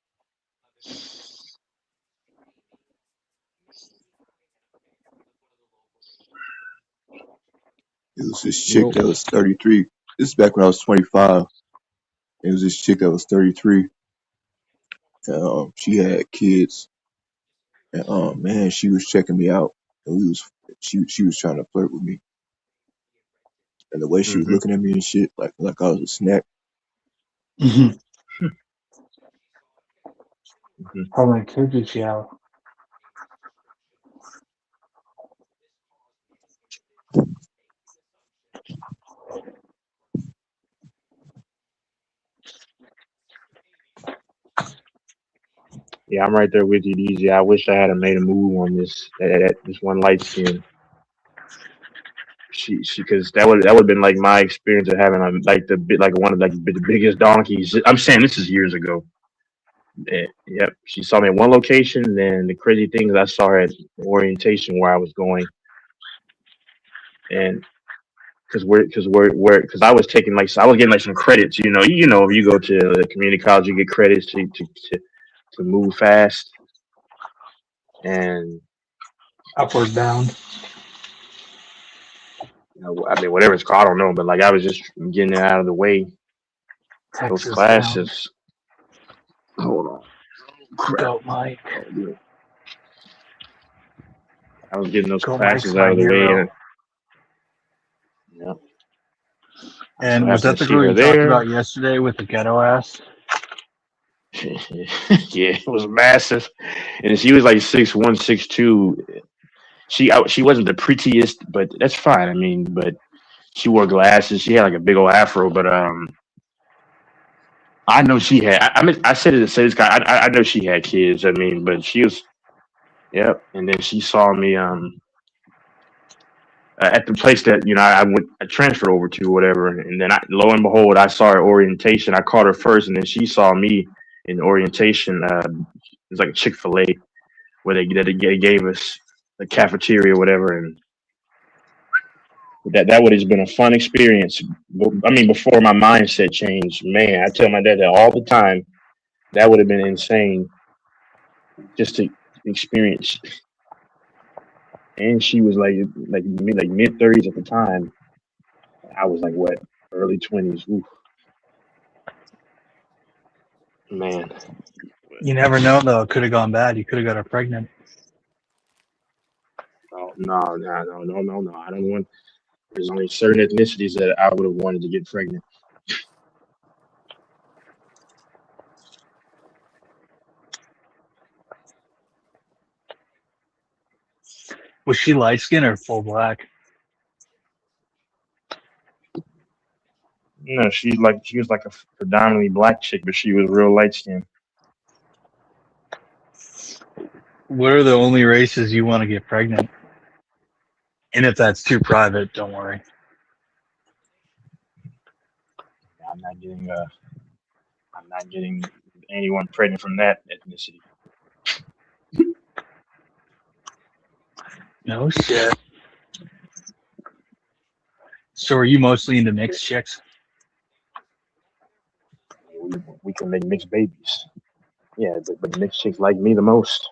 It was this chick that was 33. This is back when I was 25. It was this chick that was 33. She had kids, and man, she was checking me out, and she was trying to flirt with me, and the way she was Mm-hmm. looking at me and shit, like I was a snack. Mm-hmm. How many kids did she have? Yeah, I'm right there with you, DZ. I wish I had made a move on this one light skin. She, because that would have been like my experience of having like the bit like one of like the biggest donkeys. I'm saying this is years ago. Yep, she saw me at one location. And then the crazy thing is I saw her at orientation where I was going, and because I was taking like I was getting like some credits. If you go to the community college, you get credits to move fast. And Upward bound. I mean, whatever it's called, I don't know, but like I was just getting it out of the way. Texas Those classes. Hold on. Crap. Go, Mike. I was getting those Go, classes Mike's out of the my way. hero. Yeah. And So was that the see girl her you talked there. about yesterday with the ghetto ass? Yeah, it was massive, and she was like 6'1", 6'2". She wasn't the prettiest, but that's fine. I mean, but she wore glasses. She had like a big old afro, but I know she had. I mean, I said it to say this guy. I know she had kids. I mean, but she was. Yep. And then she saw me at the place that I transferred over to, whatever. And then lo and behold, I saw her at orientation. I caught her first, and then she saw me in orientation. It was like a Chick-fil-A where they gave us the cafeteria or whatever, and that would have been a fun experience. I mean, before my mindset changed, man, I tell my dad that all the time. That would have been insane just to experience. And she was like mid 30s at the time. I was like what, early 20s. Oof. Man. You never know, though. It could have gone bad. You could have got her pregnant. Oh, no. I don't want. There's only certain ethnicities that I would have wanted to get pregnant. Was she light skinned or full black? No, she was like a predominantly black chick, but she was real light skinned. What are the only races you want to get pregnant? And if that's too private, don't worry. I'm not getting anyone pregnant from that ethnicity. No shit. So are you mostly into mixed chicks? We can make mixed babies. Yeah, but mixed chicks like me the most.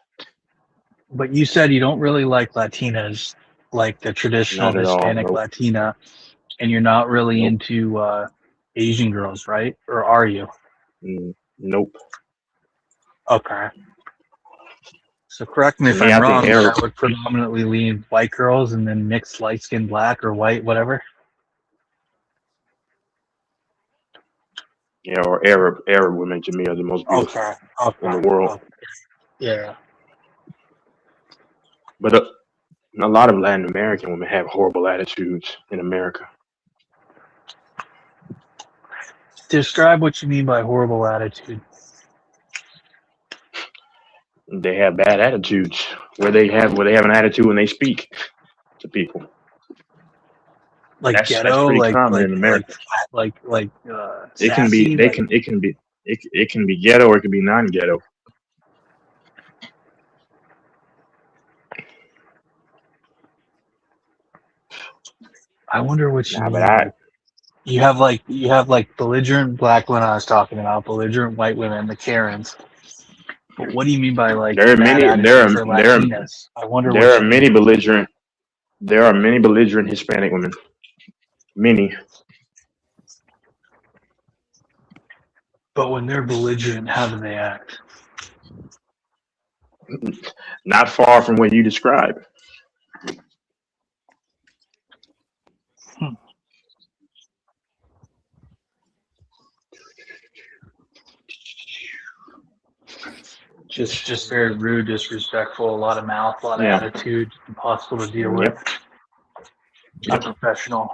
But you said you don't really like Latinas, like the traditional Not at all. Hispanic Nope. Latina, and you're not really Nope. into Asian girls, right? Or are you? Nope. Okay. So correct me To if me, I'm I think wrong, but Arab, I would predominantly lean white girls and then mix light skin black or white, whatever. yeah, or Arab women to me are the most beautiful in the world. Okay. Yeah. But a lot of Latin American women have horrible attitudes in America. Describe what you mean by horrible attitude. They have bad attitudes where they have an attitude when they speak to people. Like That's ghetto, pretty common in America. like It can be sassy, it can be ghetto or it can be non-ghetto. I wonder what you mean. But You have like belligerent black women I was talking about, belligerent white women, the Karens. But what do you mean by like there are bad many attitude for Latinas? I wonder there what are you many mean. belligerent Hispanic women. Many. But when they're belligerent, how do they act? Not far from what you described. Just very rude, disrespectful, a lot of mouth, a lot of Yeah. attitude, impossible to deal Yep. with. Unprofessional.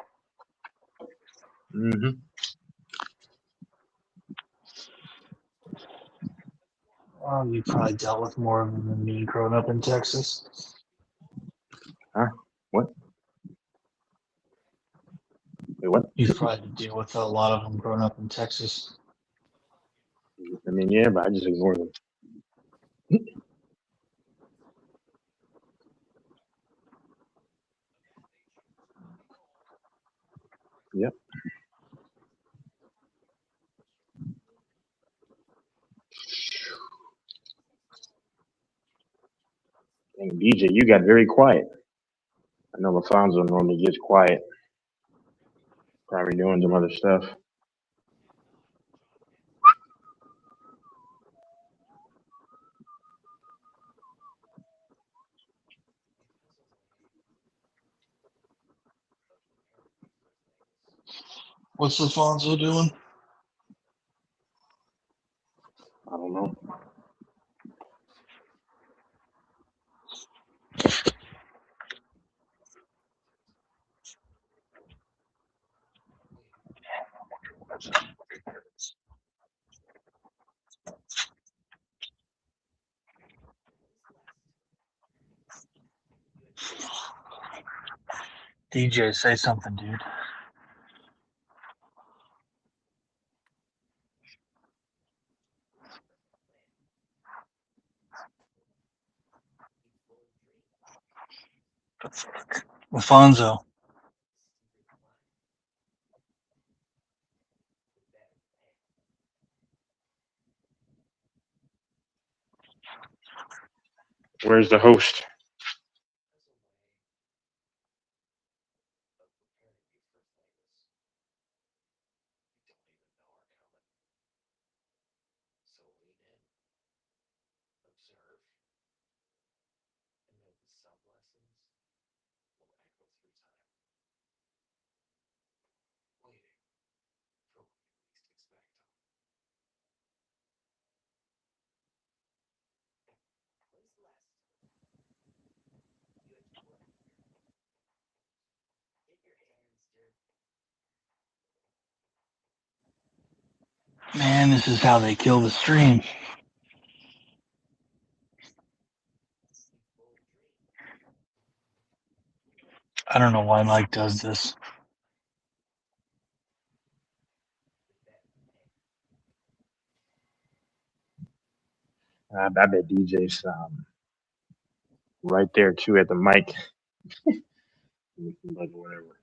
Mm-hmm. Well, you probably dealt with more of them than me growing up in Texas. Huh? What? Wait, what? You probably had to deal with a lot of them growing up in Texas. I mean, yeah, but I just ignore them. Yep. And DJ, you got very quiet. I know Lafonso normally gets quiet. Probably doing some other stuff. What's Lafonso doing? I don't know. DJ, say something, dude. Lafonso. Where's the host? Man, this is how they kill the stream. I don't know why Mike does this. I bet DJ's right there too at the mic. But whatever.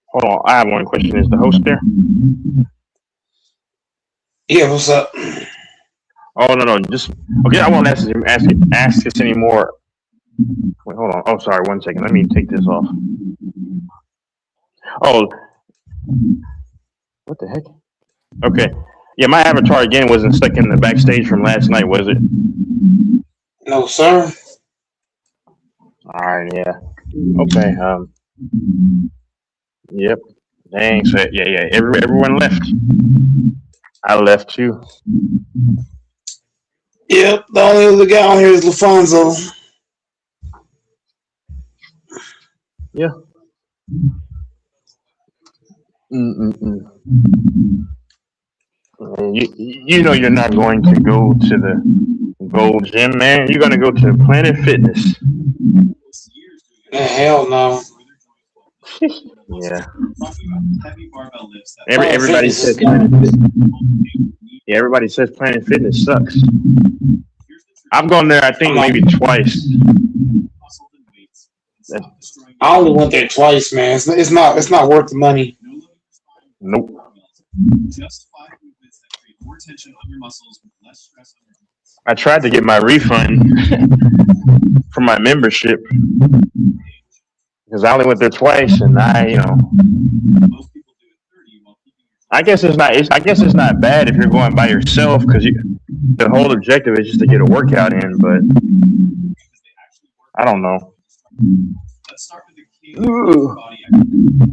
Hold on, I have one question. Is the host there? Yeah, what's up? Oh no, just okay. I won't ask this anymore. Wait, hold on. Oh, sorry. 1 second. Let me take this off. Oh, what the heck? Okay. Yeah, my avatar again wasn't stuck in the backstage from last night, was it? No, sir. All right. Yeah. Okay. Yep. Dang. So yeah. Everyone left. I left too. Yep, the only other guy on here is LaFonso. Yeah. You know you're not going to go to the Gold Gym, man. You're going to go to Planet Fitness. Hell no. Yeah. Everybody says Planet Fitness. Yeah, everybody says Planet Fitness sucks. I've gone there, I think, maybe twice. I only went there twice, man. It's not worth the money. Nope. I tried to get my refund for my membership because I only went there twice, and I guess it's not bad if you're going by yourself because the whole objective is just to get a workout in. But I don't know. Let's start with the key body exercise.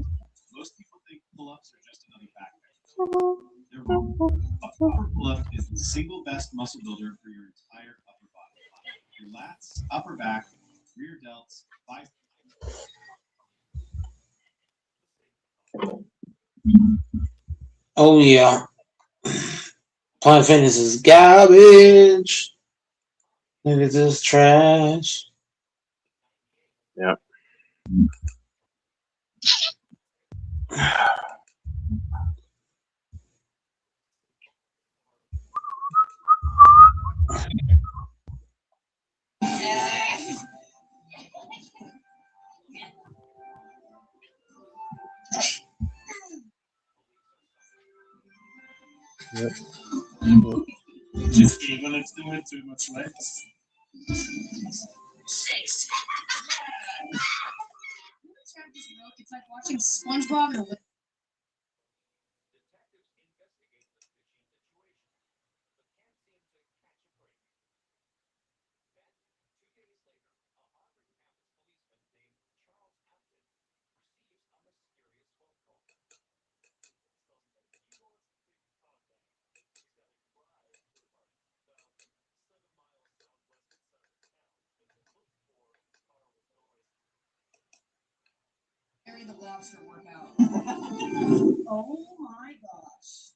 Most people think pull-ups are just another back exercise. They're wrong. A proper pull-up is the single best muscle builder for your entire upper body. Your lats, upper back, rear delts, biceps. Oh yeah. Planet Fitness is garbage. Niggas is trash. Yeah. Yep. Just keep on doing too much less. It's like watching SpongeBob and Harry the Lobster workout. Oh my gosh.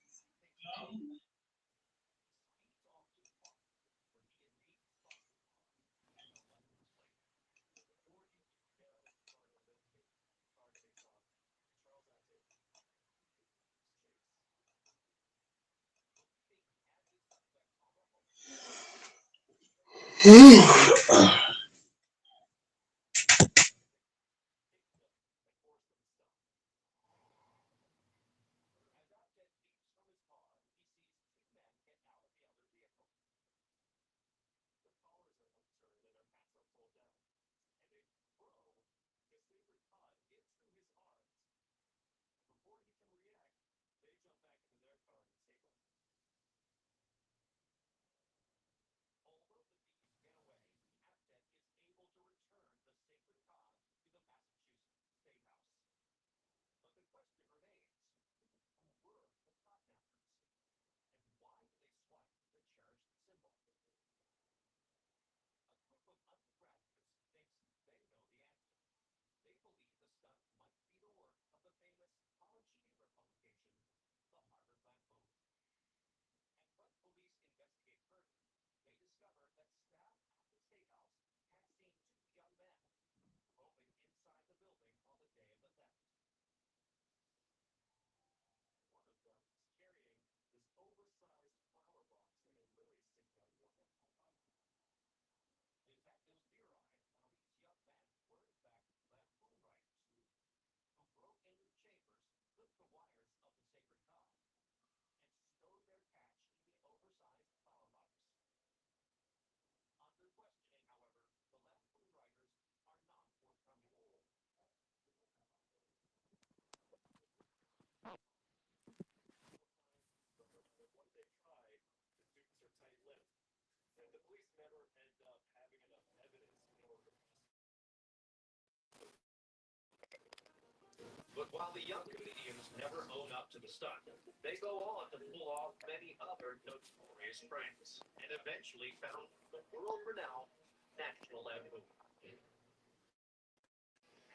But while the young comedians never own up to the stunt, they go on to pull off many other notorious pranks and eventually found the world-renowned National Lampoon.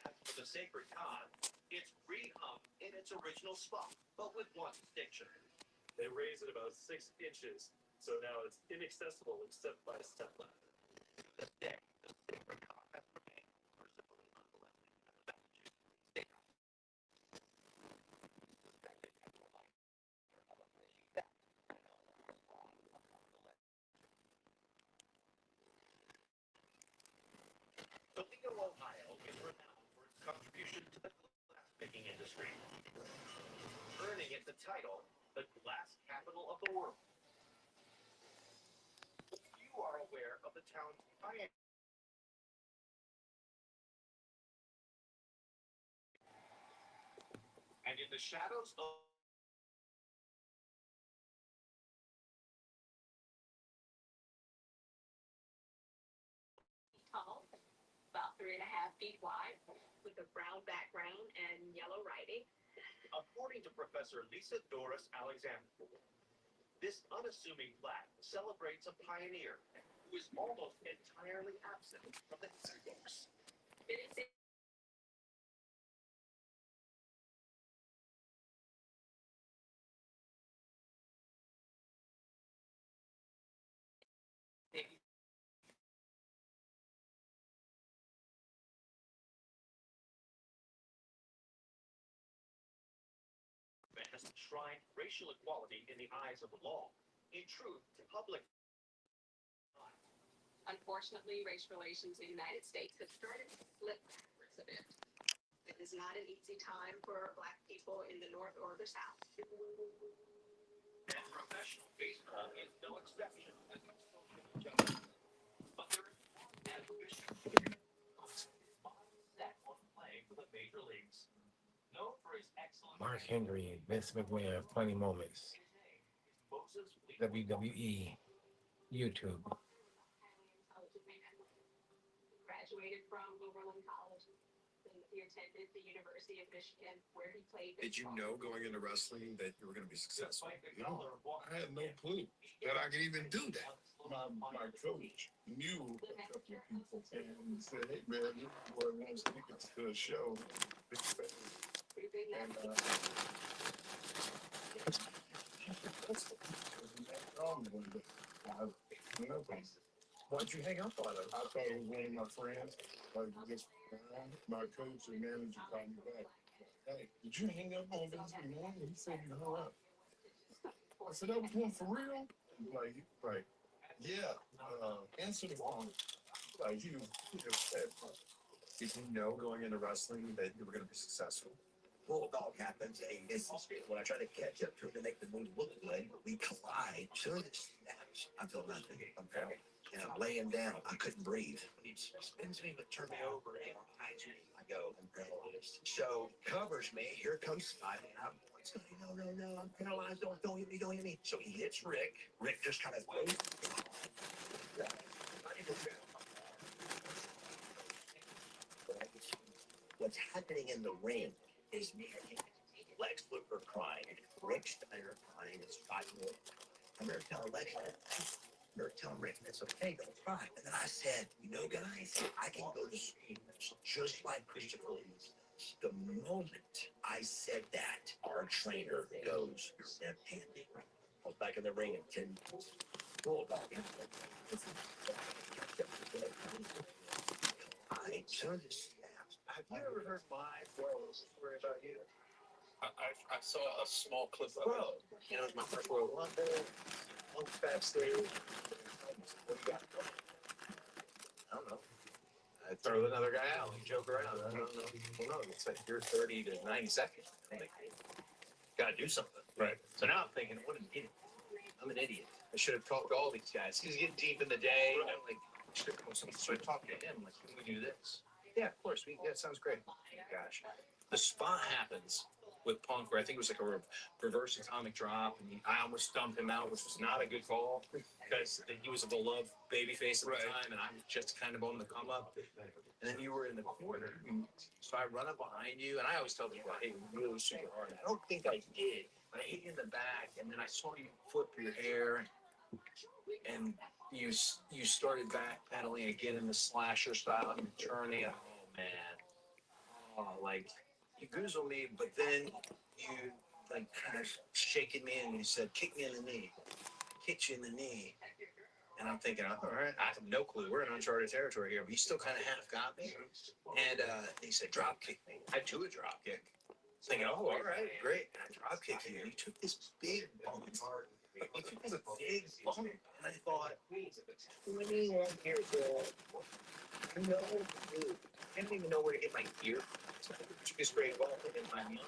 As for the Sacred Cod, it's re-hung in its original spot, but with one distinction. They raise it about 6 inches, so now it's inaccessible except by a step ladder. To this day, the Sacred Cod has remained mercifully unmolested at the Massachusetts Steakhouse. Toledo, Ohio is renowned for its contribution to the glass-making industry, earning it the title, the glass capital of the world. You are aware of the town's pioneer. And in the shadows of Tall, about 3.5 feet wide, with a brown background and yellow writing. according to Professor Lisa Doris Alexander, this unassuming plaque celebrates a pioneer who is almost entirely absent from the history books. It is enshrined racial equality in the eyes of the law. In truth, public. Unfortunately, race relations in the United States have started to slip backwards a bit. It is not an easy time for Black people in the North or the South. And professional baseball is no exception. But there is one ambition set on playing for the major leagues. Known for his excellent Mark Henry, Vince McMahon, funny moments. WWE, YouTube. Graduated from Oberlin College. Then he attended the University of Michigan, where he played. Did you know going into wrestling that you were going to be successful? No, I had no clue that I could even do that. My coach knew a couple of people and said, "Hey man, this boy wants tickets to a show." And why'd you hang up on him? I thought it was one of my friends. Like just my coach and manager called me back. Hey, did you hang up on Vince McMahon? He said you hung up. I said, that was one for real? Like, yeah, answer the phone. Like, he was upset. Did you know going into wrestling that you were going to be successful? Bulldog happens. Hey, this is when I try to catch up to him to make the move look good, we collide. Soon as it snaps, I feel nothing. Okay. And I'm laying down. I couldn't breathe. He spins me, but turn me over. And I go, so covers me. Here comes Spike. And I'm like, no, I'm paralyzed. Don't hit me. So he hits Rick. Rick just kind of goes. What's happening in the ring is Lex Luger crying, Rick Steiner crying, it's 5 minutes. I'm going to tell Lex, I'm going to tell Rick, it's okay, don't cry. And then I said, you know, guys, I can go to sleep just like Christopher Lee. The moment I said that, our trainer goes, you're left-handed. I was back in the ring in 10 minutes. I turned to snaps. Have you ever heard my story about you? I saw a small clip of Bro, you know, it's my first Royal Rumble. I'm backstage. What do you got? I don't know. I throw another guy out, like joke around. I don't know. Well, no, it's like you're 30 to 90 seconds. I'm like, gotta do something. Right. So now I'm thinking, what an idiot. I'm an idiot. I should have talked to all these guys. He's getting deep in the day. And I'm like, so I talked to him, like, can we do this? Yeah, of course. That sounds great. Gosh. The spot happens with Punk where I think it was like a reverse atomic drop, and I almost stumped him out, which was not a good call because he was a beloved babyface at the time, and I'm just kind of on the come up. And then you were in the corner, so I run up behind you, and I always tell people, "Hey, really super hard." I don't think I did, but I hit you in the back, and then I saw you flip your hair, and you started backpedaling again in the slasher style, and you're turning. Oh man, like. You goozled me, but then you like kind of shaking me and you said, kick me in the knee. Kicked you in the knee. And I'm thinking, all right, I have no clue. We're in uncharted territory here, but he still kind of half got me. And he said, drop kick me. I do a drop kick. Thinking, oh, all right, great. And I drop kick you. And you took this big bump. You took this big bump. And I thought, 21 years old. No, dude. I didn't even know where to get my gear. So I took this great ball in my mind.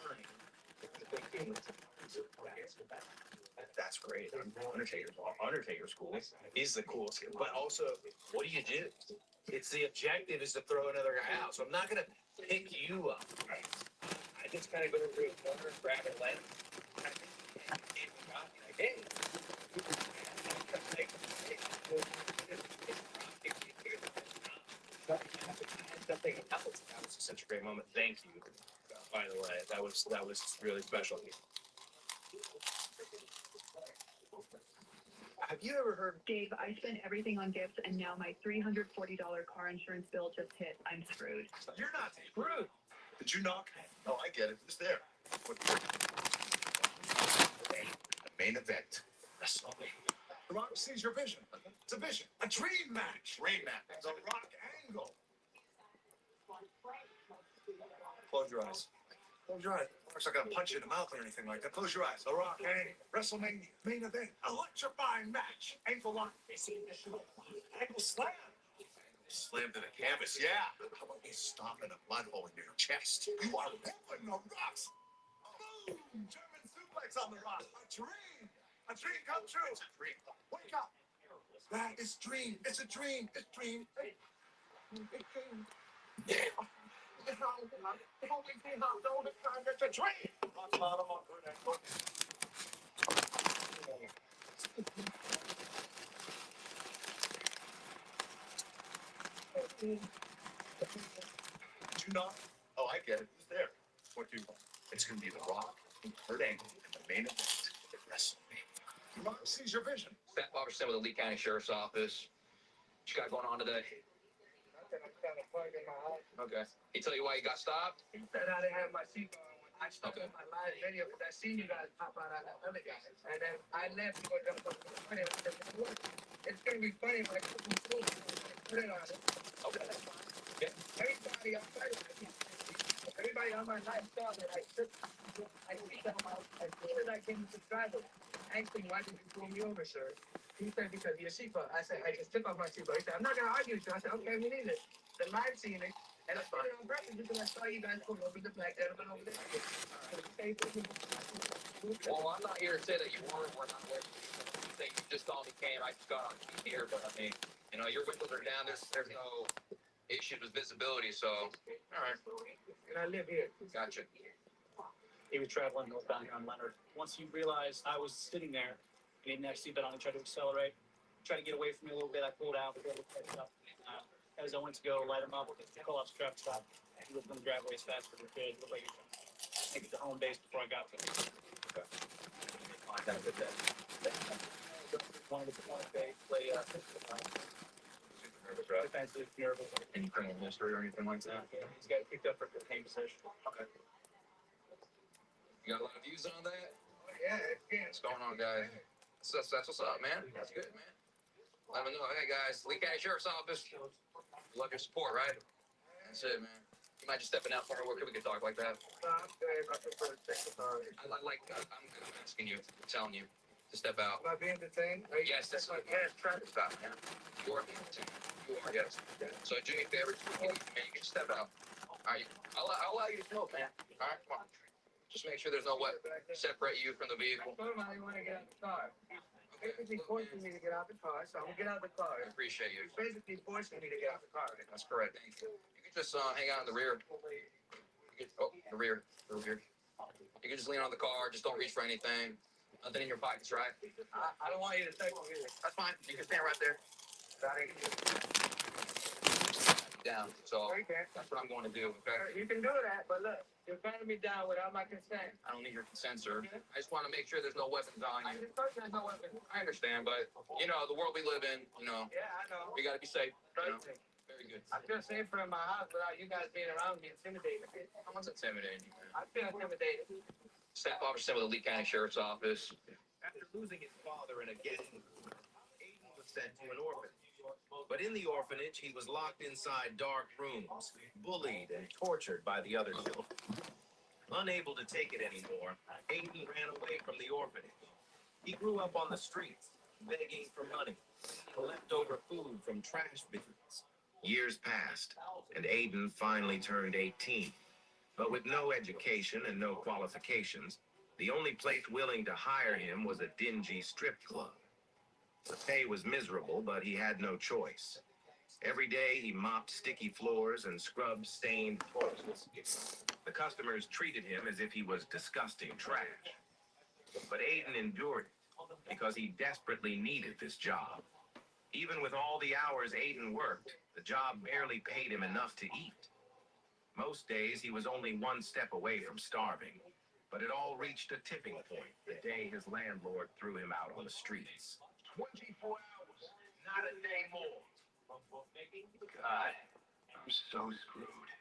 That's great. Undertaker's cool. He's the coolest. But also, what do? It's the objective is to throw another guy out. So I'm not going to pick you up. I just kind of go through the corner and grab a leg. Hey. That was such a great moment. Thank you. By the way, that was really special. Have you ever heard? Dave, I spent everything on gifts, and now my $340 car insurance bill just hit. I'm screwed. You're not screwed. Did you knock? Oh, I get it. It's there. The main event. The Rock sees your vision. It's a vision. A dream match. Dream match. The Rock Angle. Close your eyes. Close your eyes. Looks like I'm punch you in the mouth or anything like that. Close your eyes. The Rock, WrestleMania main event, electrifying match, ankle lock, ankle slam. Slam to the canvas, yeah. How about you stomping a mud hole in your chest? You are ripping the rocks. Boom! German suplex on the Rock. A dream come true. It's a dream. Wake up. That is dream. It's a dream. It's dream. Yeah. It's a dream. Did you not? Oh, I get it. Who's there? What do you want? It's going to be The Rock and Kurt Angle in the main event at WrestleMania. The Rock sees your vision. Pat Robertson with the Lee County Sheriff's Office. What you got going on today? Okay. He tell you why you got stopped? He said I didn't have my seatbelt on. I stopped my live video because I seen you guys pop out on that other guy. And then I left to go jump on the funny. It's going to be funny if I put it on it. Okay, that's fine. Yeah. Everybody on my live saw that I see them out as soon as I came to subscribe. Actually, why did you pull me over, sir? He said, because of your seatbelt. I said, I just took off my seatbelt. He said, I'm not going to argue with you. I said, okay, me neither. The live seen it, and I put it on purpose because I saw you guys pull over the black gentleman over there. Well, I'm not here to say that you were not where you say you just saw me came. I just got on here, but I mean, you know, your windows are down. There's no issues with visibility, so all right. And I live here. Gotcha. He was traveling northbound here on Leonard. Once he realized I was sitting there, he didn't have seatbelt on, he tried to accelerate, tried to get away from me a little bit. I pulled out, but catch up. As I went to go light him up, call off the traffic stop. He was going to drive away as fast as he could. Looked like he was trying to make it to home base before I got to him. Okay. Wanted to play defensive, nervous. Any criminal history or anything like that? Yeah, he's got picked up for cocaine possession. Okay. You got a lot of views on that? Yeah, What's going on, guys? That's what's up, man. That's good, man. Let me know. Hey, guys, Lee County Sheriff's Office. Love your support, right? That's it, man. You mind just stepping out for we can talk like that? I'm good. I prefer to take the car. I'm asking you, I'm telling you to step out. Am I being detained? Yes, that's like traffic stop, man. You are being detained. You are, yes. So do me a favor, man. You can step out. All right, I'll allow you to smoke, man. All right, come on. Just make sure there's no way separate you from the vehicle. I told him I didn't want to get out of the car. Basically forcing me to get out the car, so I'm gonna get out the car. I appreciate you. He's basically forcing me to get out the car. That's correct. Thank you. You can just hang out in the rear. The rear. You can just lean on the car. Just don't reach for anything. Nothing in your pockets, right? I don't want you to take me either. That's fine. You can stand right there. Down. So that's what I'm going to do. Okay. You can do that, but look, you're patting me down without my consent. I don't need your consent, sir. I just want to make sure there's no weapons on you. I just told you there's no weapons. I understand, but you know the world we live in. You know. Yeah, I know. We got to be safe. You know? Very good. I feel safer in my house without you guys being around me intimidated. Someone's intimidating you, man. I feel intimidated. Staff Officer with the Lee County Sheriff's Office. After losing his father in a gang, Aiden was sent to an orphanage. But in the orphanage, he was locked inside dark rooms, bullied and tortured by the other children. Unable to take it anymore, Aiden ran away from the orphanage. He grew up on the streets, begging for money, leftover food from trash bins. Years passed, and Aiden finally turned 18. But with no education and no qualifications, the only place willing to hire him was a dingy strip club. The pay was miserable, but he had no choice. Every day he mopped sticky floors and scrubbed stained toilets. The customers treated him as if he was disgusting trash. But Aiden endured it because he desperately needed this job. Even with all the hours Aiden worked, the job barely paid him enough to eat. Most days he was only one step away from starving, but it all reached a tipping point the day his landlord threw him out on the streets. 24 hours, not a day more. God, I'm so screwed.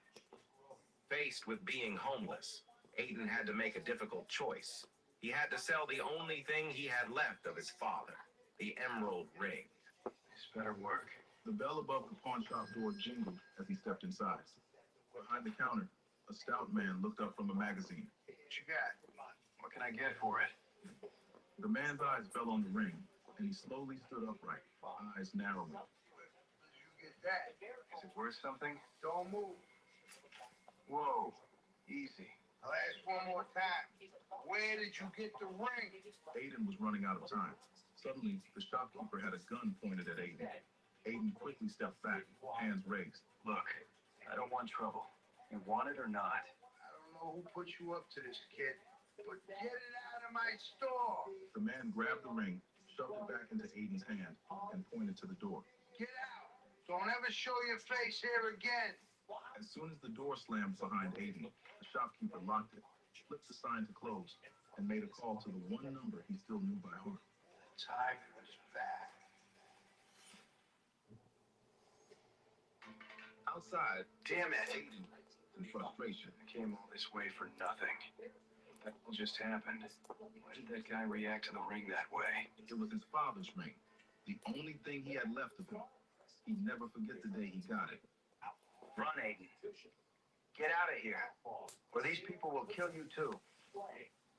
Faced with being homeless, Aiden had to make a difficult choice. He had to sell the only thing he had left of his father, the emerald ring. This better work. The bell above the pawn shop door jingled as he stepped inside. Behind the counter, A stout man looked up from a magazine. What you got? What can I get for it? The man's eyes fell on the ring, and he slowly stood upright, eyes narrowing. You get that? Is it worth something? Don't move. Whoa, easy. I'll ask one more time. Where did you get the ring? Aiden was running out of time. Suddenly, the shopkeeper had a gun pointed at Aiden. Aiden quickly stepped back, hands raised. Look, I don't want trouble. You want it or not? I don't know who put you up to this, kid, but get it out of my store. The man grabbed the ring, shoved it back into Aiden's hand, and pointed to the door. Get out. Don't ever show your face here again. As soon as the door slammed behind Aiden, the shopkeeper locked it, flipped the sign to close, and made a call to the one number he still knew by heart. Tiger's back. Outside, damn it, Aiden, in frustration. I came all this way for nothing. What the hell just happened? Why did that guy react to the ring that way? It was his father's ring, the only thing he had left of him. He'd never forget the day he got it. Run, Aiden. Get out of here, or these people will kill you too.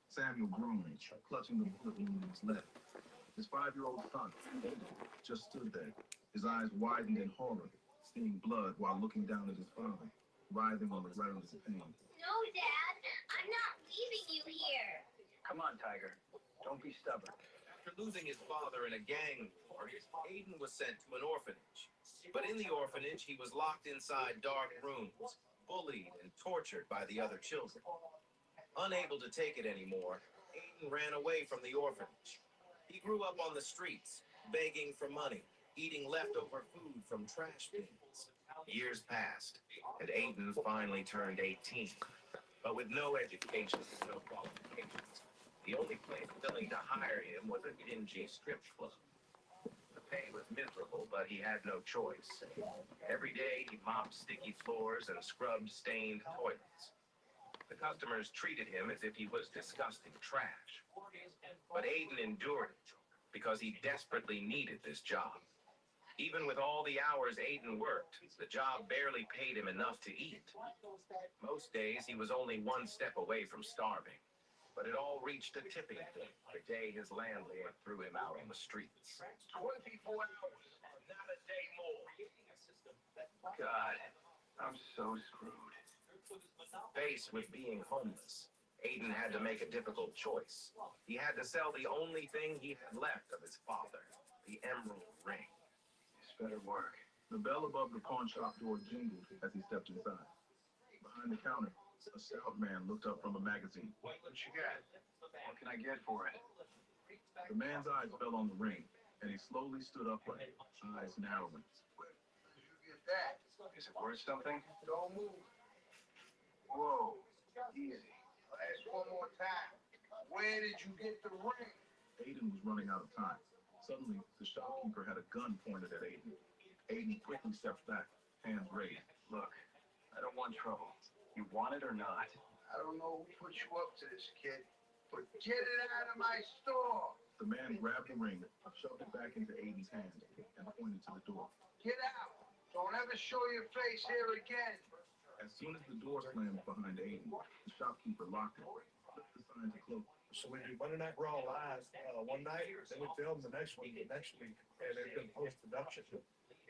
Samuel groaned, clutching the bullet wound in his leg. His 5-year-old son, Aiden, just stood there, his eyes widened in horror, seeing blood while looking down at his father, writhing on the ground in pain. No, Dad, I'm not leaving you here. Come on, Tiger. Don't be stubborn. After losing his father in a gang war, Aiden was sent to an orphanage. But in the orphanage, he was locked inside dark rooms, bullied and tortured by the other children. Unable to take it anymore, Aiden ran away from the orphanage. He grew up on the streets, begging for money, eating leftover food from trash bins. Years passed, and Aiden finally turned 18. But with no education and no qualifications, the only place willing to hire him was a dingy strip club. The pay was miserable, but he had no choice. Every day he mopped sticky floors and scrubbed stained toilets. The customers treated him as if he was disgusting trash. But Aiden endured it because he desperately needed this job. Even with all the hours Aiden worked, the job barely paid him enough to eat. Most days he was only one step away from starving. But it all reached a tipping point the day his landlord threw him out on the streets. 24 hours, not a day more. God, I'm so screwed. Faced with being homeless, Aiden had to make a difficult choice. He had to sell the only thing he had left of his father, the emerald ring. This better work. The bell above the pawn shop door jingled as he stepped inside. Behind the counter, a stout man looked up from a magazine. What you got? What can I get for it? The man's eyes fell on the ring, and he slowly stood upright, eyes narrowing. Where did you get that? Is it worth something? Don't move. Whoa, easy. I'll ask one more time. Where did you get the ring? Aiden was running out of time. Suddenly, the shopkeeper had a gun pointed at Aiden. Aiden quickly stepped back, hands raised. Look, I don't want trouble. You want it or not? I don't know who put you up to this, kid, but get it out of my store. The man grabbed the ring, shoved it back into Aiden's hand, and pointed to the door. Get out. Don't ever show your face here again. As soon as the door slammed behind Aiden, the shopkeeper locked it, flipped the sign to close. So we do Monday Night Raw live one night, then we film the next one the next week, and they're doing post-production.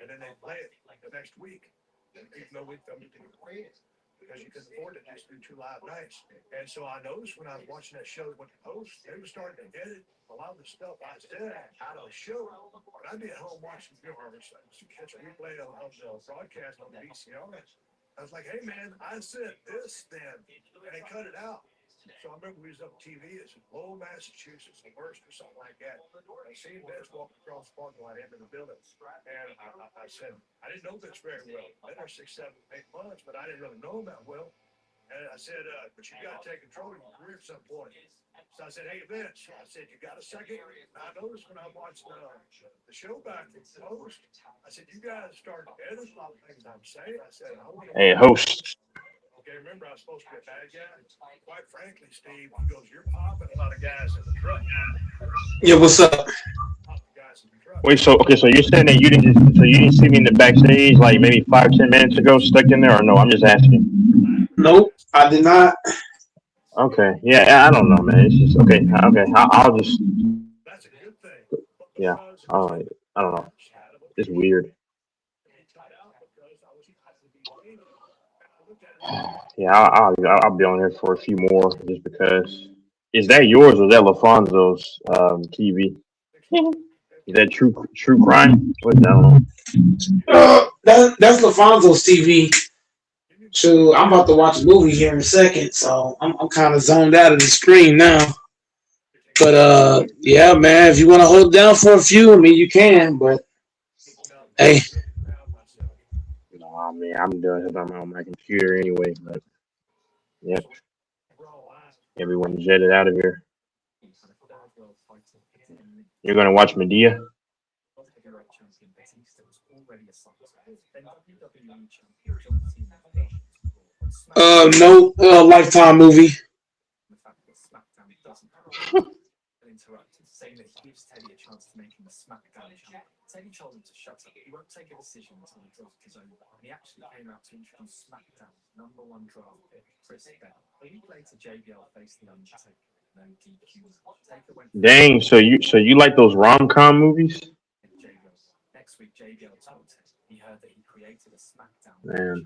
And then they play it the next week, even though we filmed it together. Because you couldn't afford to just do 2 live nights. And so I noticed when I was watching that show with the host, they were starting to edit a lot of the stuff I said out of the show. But I'd be at home watching the catch a replay of the broadcast on the VCR. I was like, hey man, I said this then, and they cut it out. So I remember we was up on TV, it's in Lowell, Massachusetts, the worst or something like that. I seen Vince walk across the parking lot into the building. And I said, I didn't know Vince very well. Been there 6, 7, 8 months, but I didn't really know him that well. And I said, but you got to take control of your career at some point. So I said, hey, Vince, I said, you got a second? And I noticed when I watched the show back in Post, I said, you guys started to edit a lot of things I'm saying. I said, I want to. Hey, host. Okay, remember I was supposed to be a bad guy? Quite frankly, Steve, he goes, you're popping a lot of guys in the truck. Yeah, what's up? Wait, so you're saying that you didn't see me in the backstage like maybe 5-10 minutes ago, stuck in there, or no? I'm just asking. Nope, I did not. Okay, yeah, I don't know, man. It's just okay. Okay, I'll just yeah. All right, I don't know. It's weird. Yeah, I'll be on here for a few more just because. Is that yours or is that LaFonzo's TV? Is that true crime? What I don't know. That's LaFonzo's TV. So I'm about to watch a movie here in a second, so I'm kind of zoned out of the screen now. But yeah, man, if you want to hold down for a few, I mean, you can. But hey, Nah, man, I'm doing it on my computer anyway. But yep, everyone jetted out of here. You're gonna watch Medea? no, Lifetime movie. Dang, so you like those rom-com movies? Man.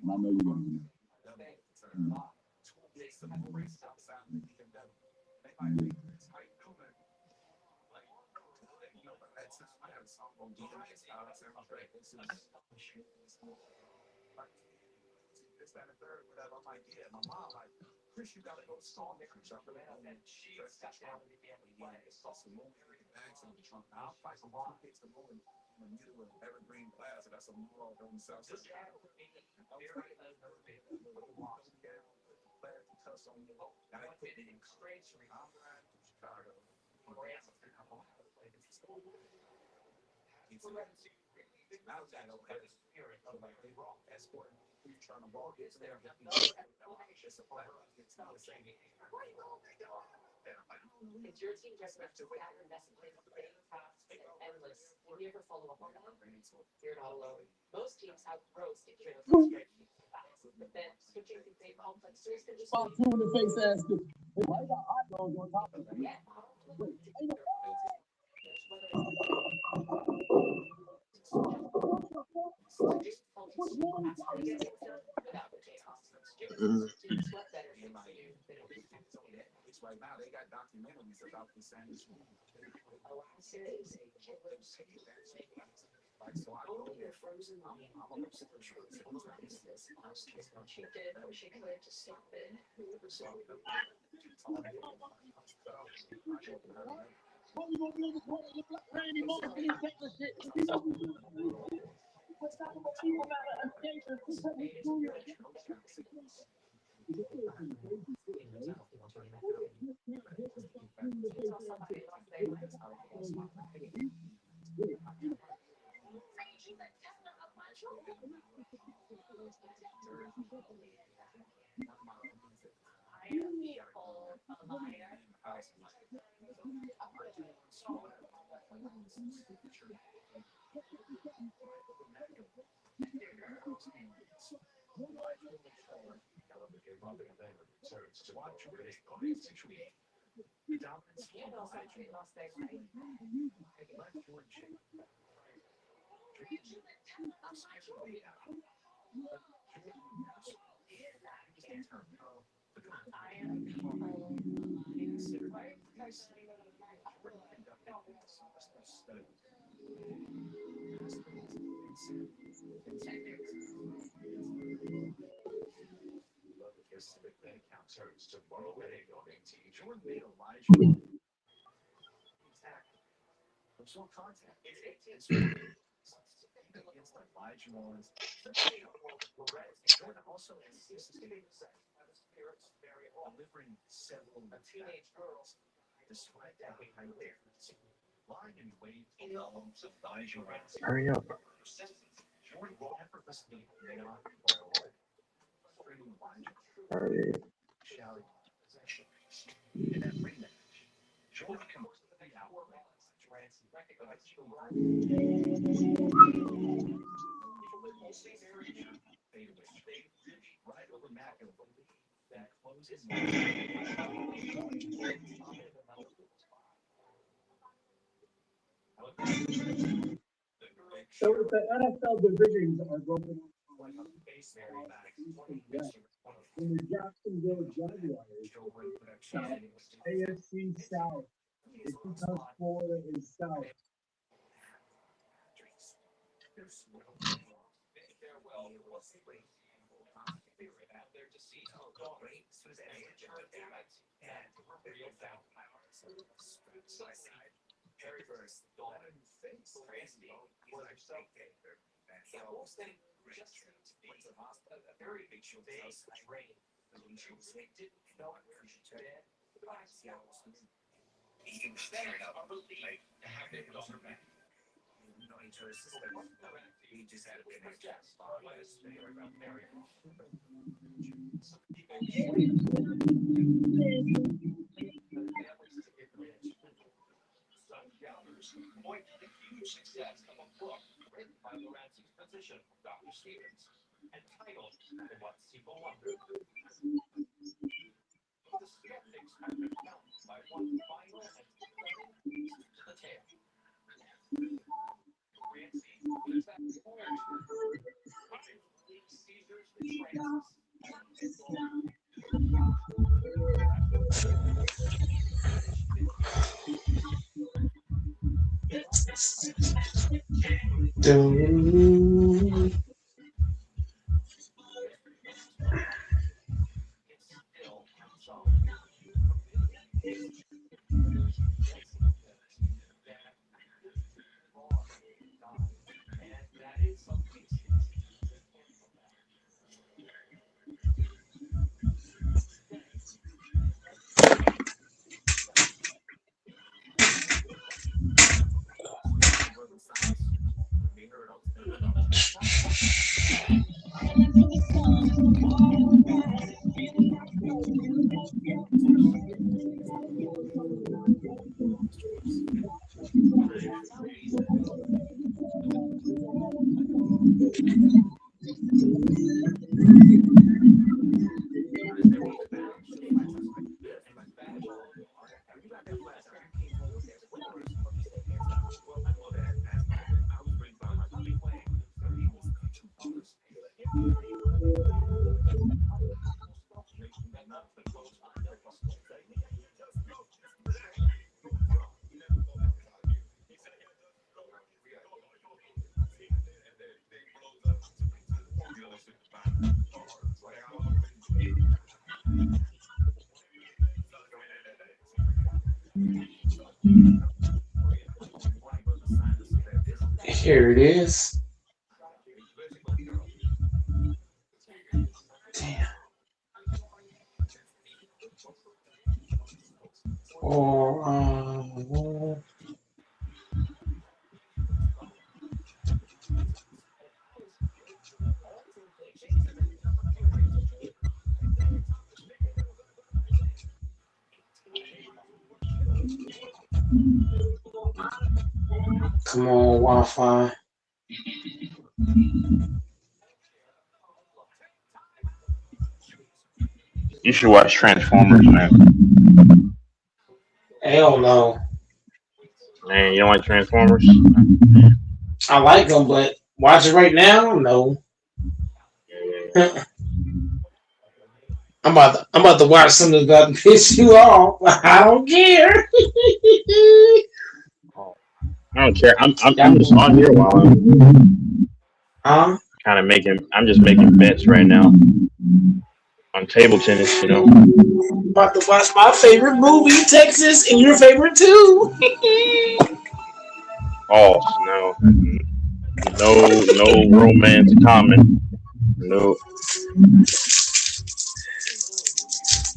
I know you're gonna win. Hurry up. Hurry. So if the NFL divisions are broken up in the Jacksonville Jaguars, AFC South, it's because Florida is South. Here it is. Damn. Or come on, Wi-Fi. You should watch Transformers, man. Hell no. Man, you don't like Transformers? I like them, but watch it right now? No. I'm about to watch something about to piss you off. I don't care. I don't care. I'm just on here while I'm just making bets right now on table tennis, you know. I'm about to watch my favorite movie, Texas, and your favorite too. Oh no romance common. No.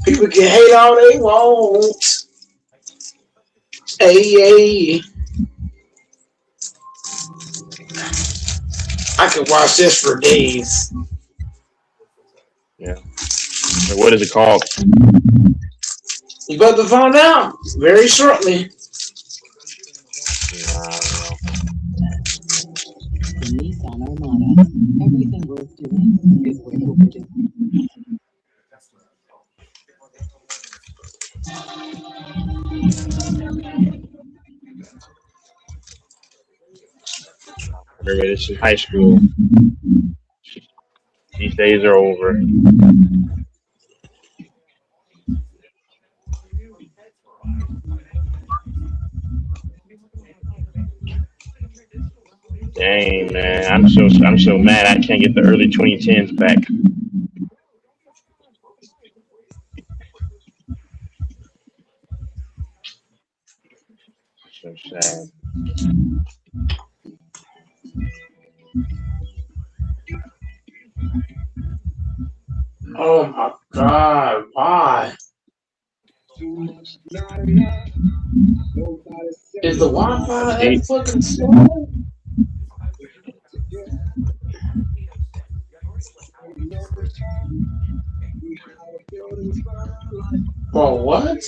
People can hate all they want. Hey. I could watch this for days. Yeah. So what is it called? You about to find out very shortly. The Nissan Armada. Everything worth doing is way overdue. Remember, this is high school. These days are over. Dang, man, I'm so mad I can't get the early 2010s back. So sad. Oh my God, why? Is the Wi-Fi that fucking slow? Bro, what?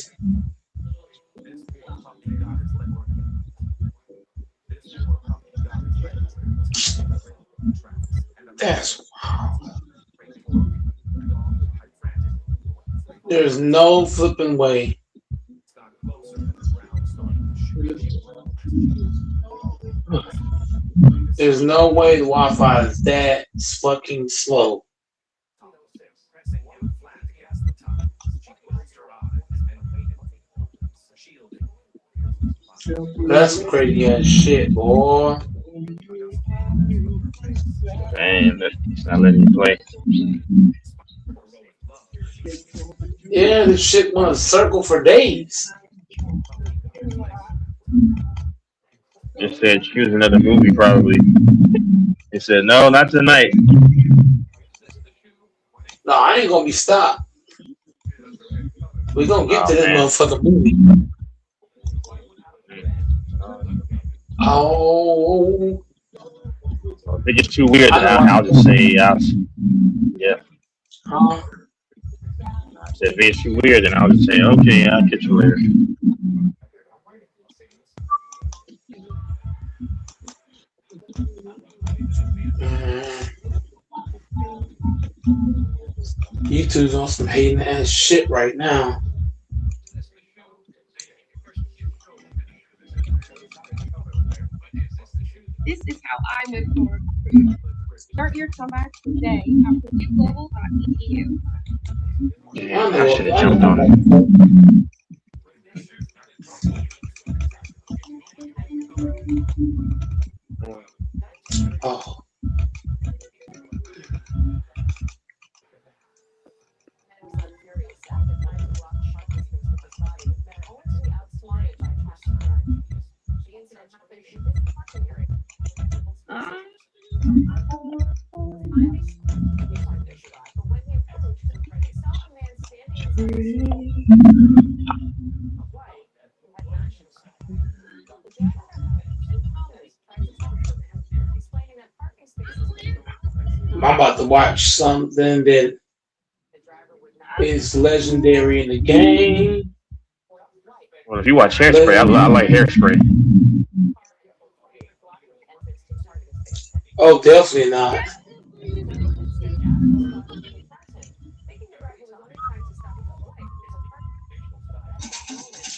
That's wild. There's no flipping way. There's no way the Wi-Fi is that fucking slow. That's crazy ass shit, boy. Damn, it's not letting you play. Yeah, this shit went a circle for days. It said choose another movie, probably. It said no, not tonight. No, I ain't gonna be stopped. We gonna get to this motherfucking movie. Oh. If it gets too weird, then I'll just say yeah. If it's too weird, then I'll just say okay, I'll catch you later. YouTube's on some hating ass shit right now. This is how I move forward. Start your comeback today at pursueglobal.edu. Yeah, I should have jumped on it. Oh. I'm about to watch something that is legendary in the game. Well, if you watch Hairspray, I like Hairspray. Oh, definitely not.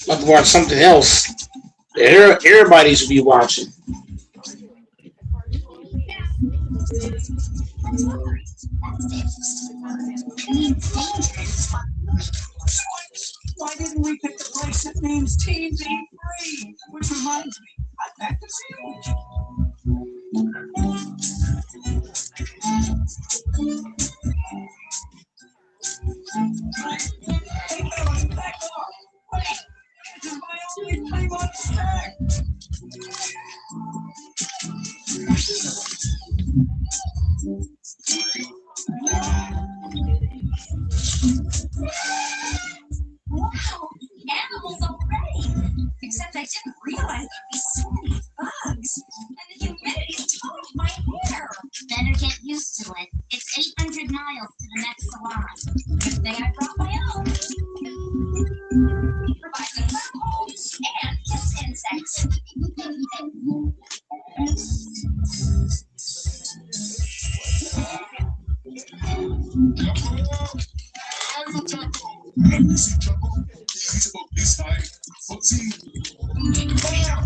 I'm about to watch something else that everybody should be watching. Why didn't we pick a place that means teens eat free? Which reminds me, I packed a sandwich. Back off! Wait! This is my only time on snack! Wow, animals already. Except I didn't realize there'd be so many bugs. And the humidity toned my hair. Better get used to it. It's 800 miles to the next salon. Good thing I brought my own. Provides a fur home and kills insects. He's about this high. Foxy. There you are.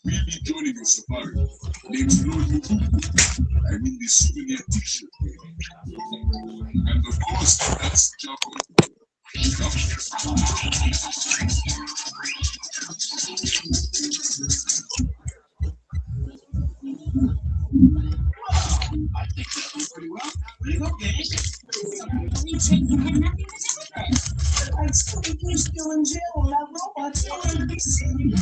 We'll be joining your safari. Name's Lulu. I'm in the souvenir t-shirt. And of course, that's Jocko. I think that went pretty well. Okay. I'd still be still in jail when that robot's going to be seen.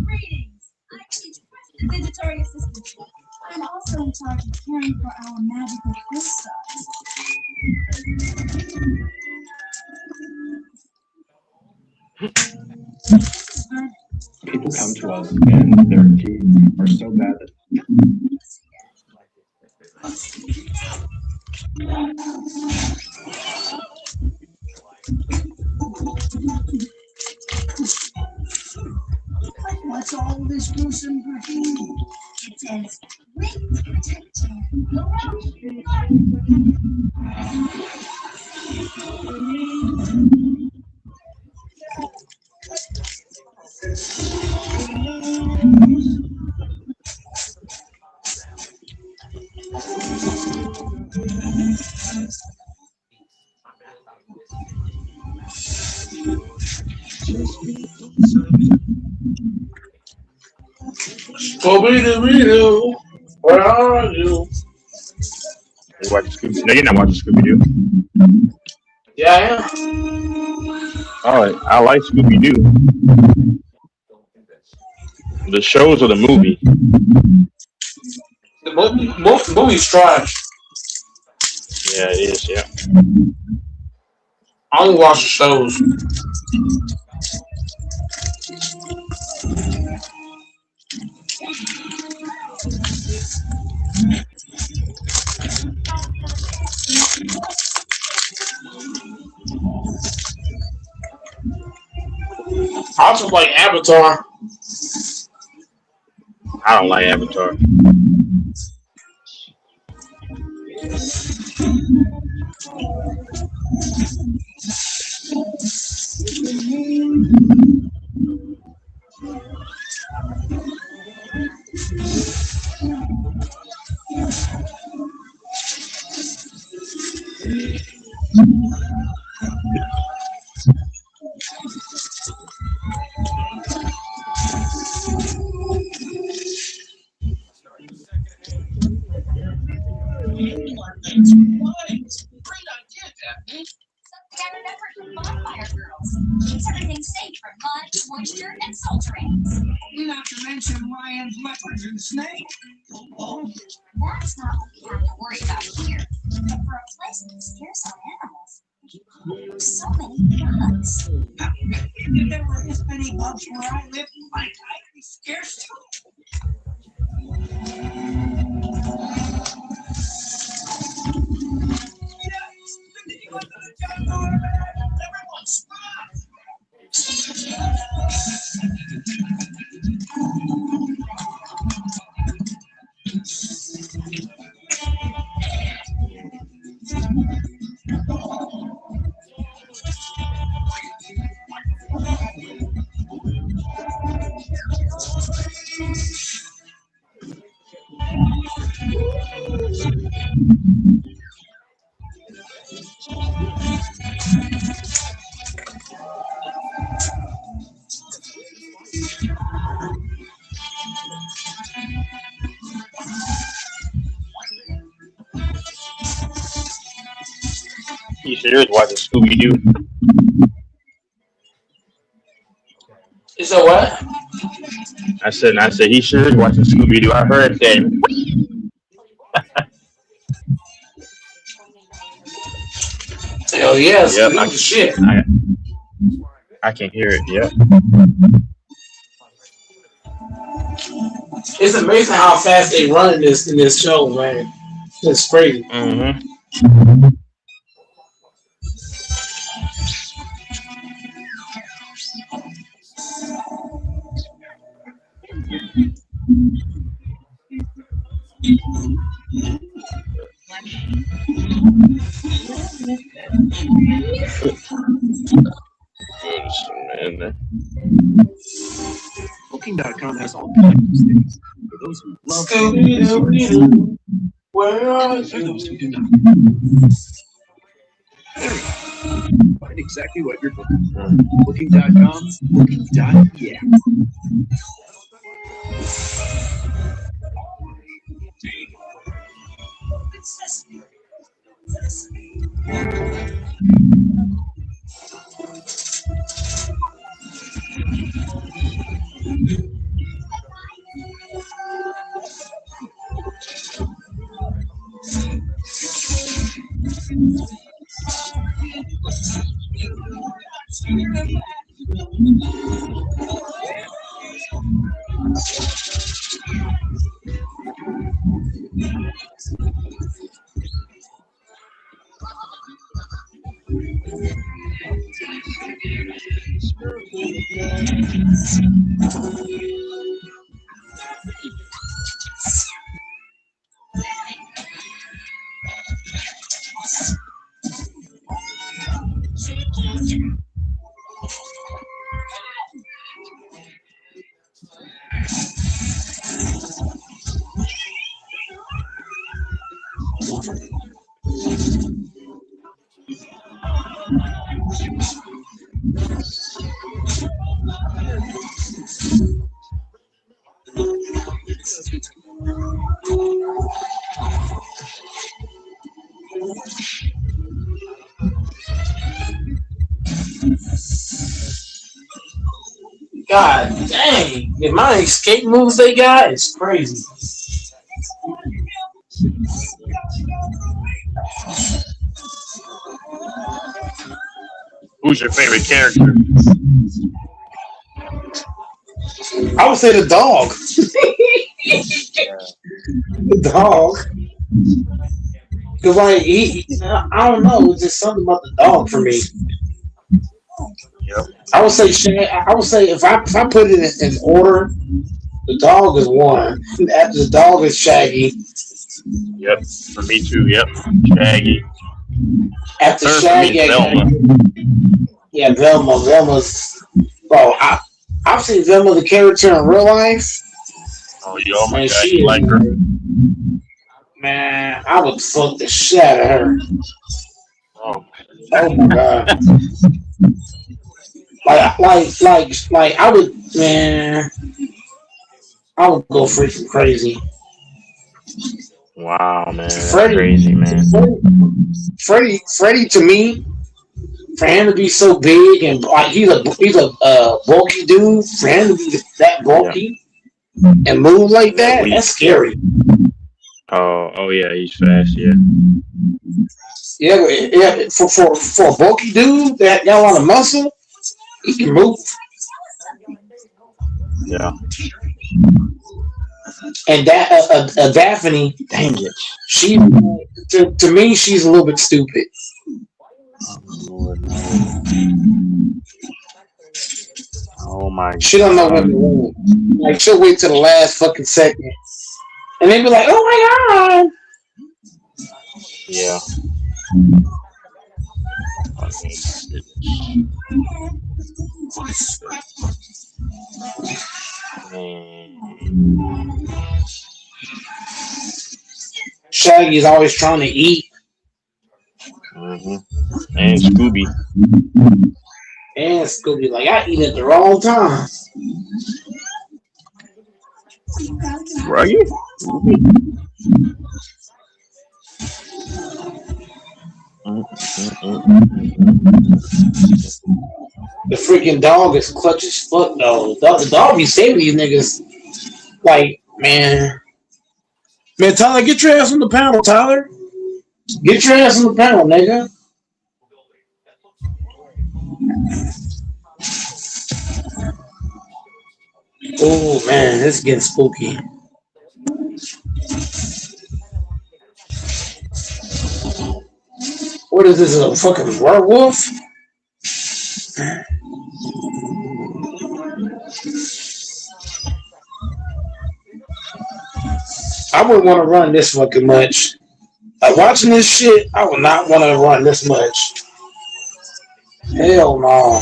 Greetings. I teach the digitary assistant. I'm also in charge of caring for our magical crystals. People come to us and their teeth are so bad that What's all this gruesome graffiti? It says, "Wing protection." Scooby-Doo, where are you? You watch Scooby? No, you're not watching Scooby-Doo. Yeah, I am. I like Scooby-Doo. The shows or the movie? The movie's trash. Yeah, it is. Yeah. I only watch the shows. I also like Avatar. I don't like Avatar. made from mud, moisture, and salt drains. Not to mention lions, leopards, and snakes. That's not what we have to worry about here. But for a place that scares our animals, so many bugs. If there were this many bugs where I live, I'd be scared too. He sure is watching Scooby Doo. Is that what? I said he sure is watching Scooby Doo. I heard that. Hell yes. Yep, Shit. I can hear it. Yep. It's amazing how fast they run in this show, man. It's crazy. Mm-hmm. Booking.com has all kinds of things for those who love Scooby-Doo. Where are and for those who do not. Find exactly what you're looking for. Booking.com, booking.yeah. God dang. The amount of escape moves they got is crazy. Who's your favorite character? I would say the dog. The dog. Cause like I don't know, it's just something about the dog for me. Yep. I would say if I put it in order, the dog is one. The dog is Shaggy. Yep. For me too. Yep. Shaggy. After Third Shaggy, for me, Velma. Yeah, Velma. Velma's. Bro, I've seen Velma the character in real life. Oh, my Man, God, you like her? Man, I would fuck the shit out of her. Oh my God. Like I would, man. I would go freaking crazy. Wow, man, that's crazy, man. Freddy to me For him to be so big and like he's a bulky dude. For him to be that bulky and move like that, that's scary. Oh yeah, he's fast. Yeah. Yeah. For a bulky dude that got a lot of muscle, he can move. Yeah. And that Daphne, dang it, she to me she's a little bit stupid. Oh my! She don't know what to do. Like she'll wait till the last fucking second, and then be like, "Oh my god!" Yeah. Shaggy's always trying to eat. Mm-hmm. And Scooby. And Scooby, like, I eat at the wrong time. Right? The freaking dog is clutch as fuck, though. The dog be saving these niggas. Like, man, Tyler, get your ass on the panel, Tyler. Get your ass on the panel, nigga. Oh man, this is getting spooky. What is this? A fucking werewolf? I wouldn't want to run this fucking much. Like watching this shit, I would not want to run this much. Hell no.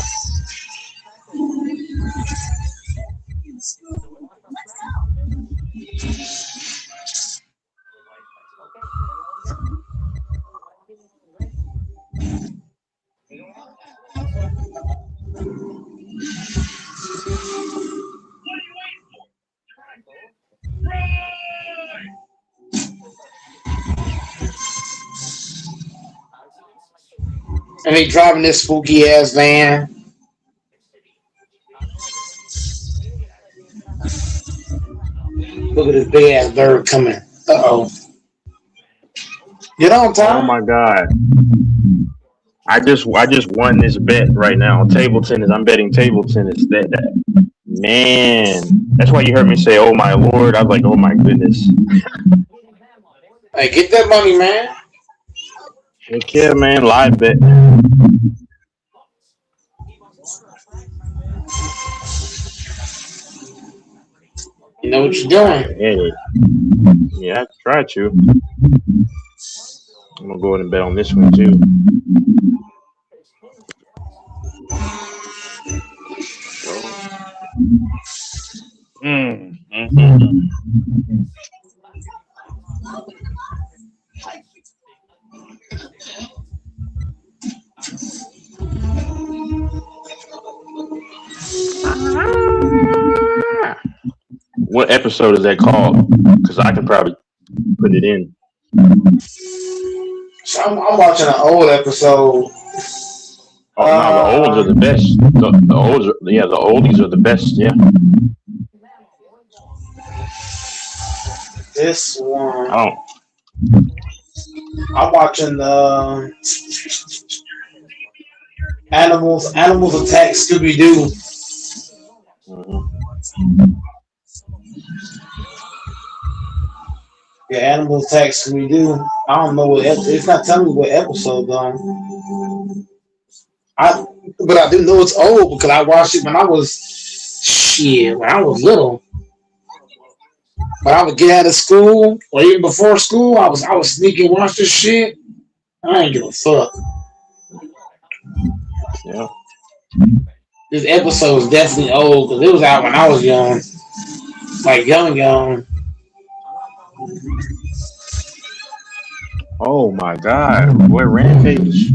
And they driving this spooky ass van. Look at this big ass bird coming. Uh-oh. Get on, Tom. Oh my god. I just won this bet right now on table tennis. I'm betting table tennis. That man. That's why you heard me say, "Oh my lord." I was like, "Oh my goodness." Hey, get that money, man. Heck yeah, man. Live bet. You know what you're doing. Hey. Yeah, I try to. I'm gonna go ahead and bet on this one too. What episode is that called? Because I can probably put it in. So I'm watching an old episode. Oh no, the olds are the best. The olds, the oldies are the best. Yeah. This one. Oh. I'm watching the Animals Attack Scooby Doo. Yeah, Animals Attack Scooby Doo. I don't know what it's not telling me what episode though. But I do know it's old because I watched it when I was little. When I would get out of school or even before school, I was sneaking watch this shit. I ain't give a fuck. Yeah. This episode is definitely old because it was out when I was young. Like young. Oh my god, boy, Rampage.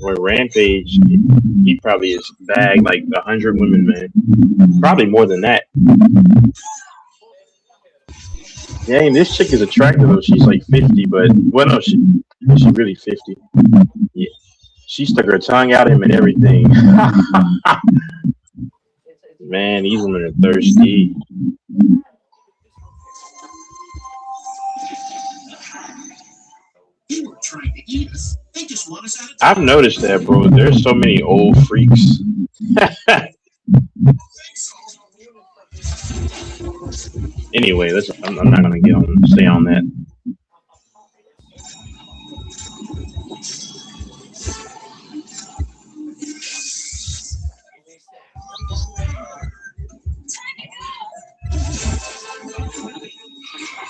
Boy, Rampage, he probably has bagged like 100 women, man. Probably more than that. Dang, this chick is attractive though. She's like 50, but well, no, she really 50. Yeah, she stuck her tongue out at him and everything. Man, these women are thirsty. I've noticed that, bro. There's so many old freaks. Anyway, I'm not gonna stay on that.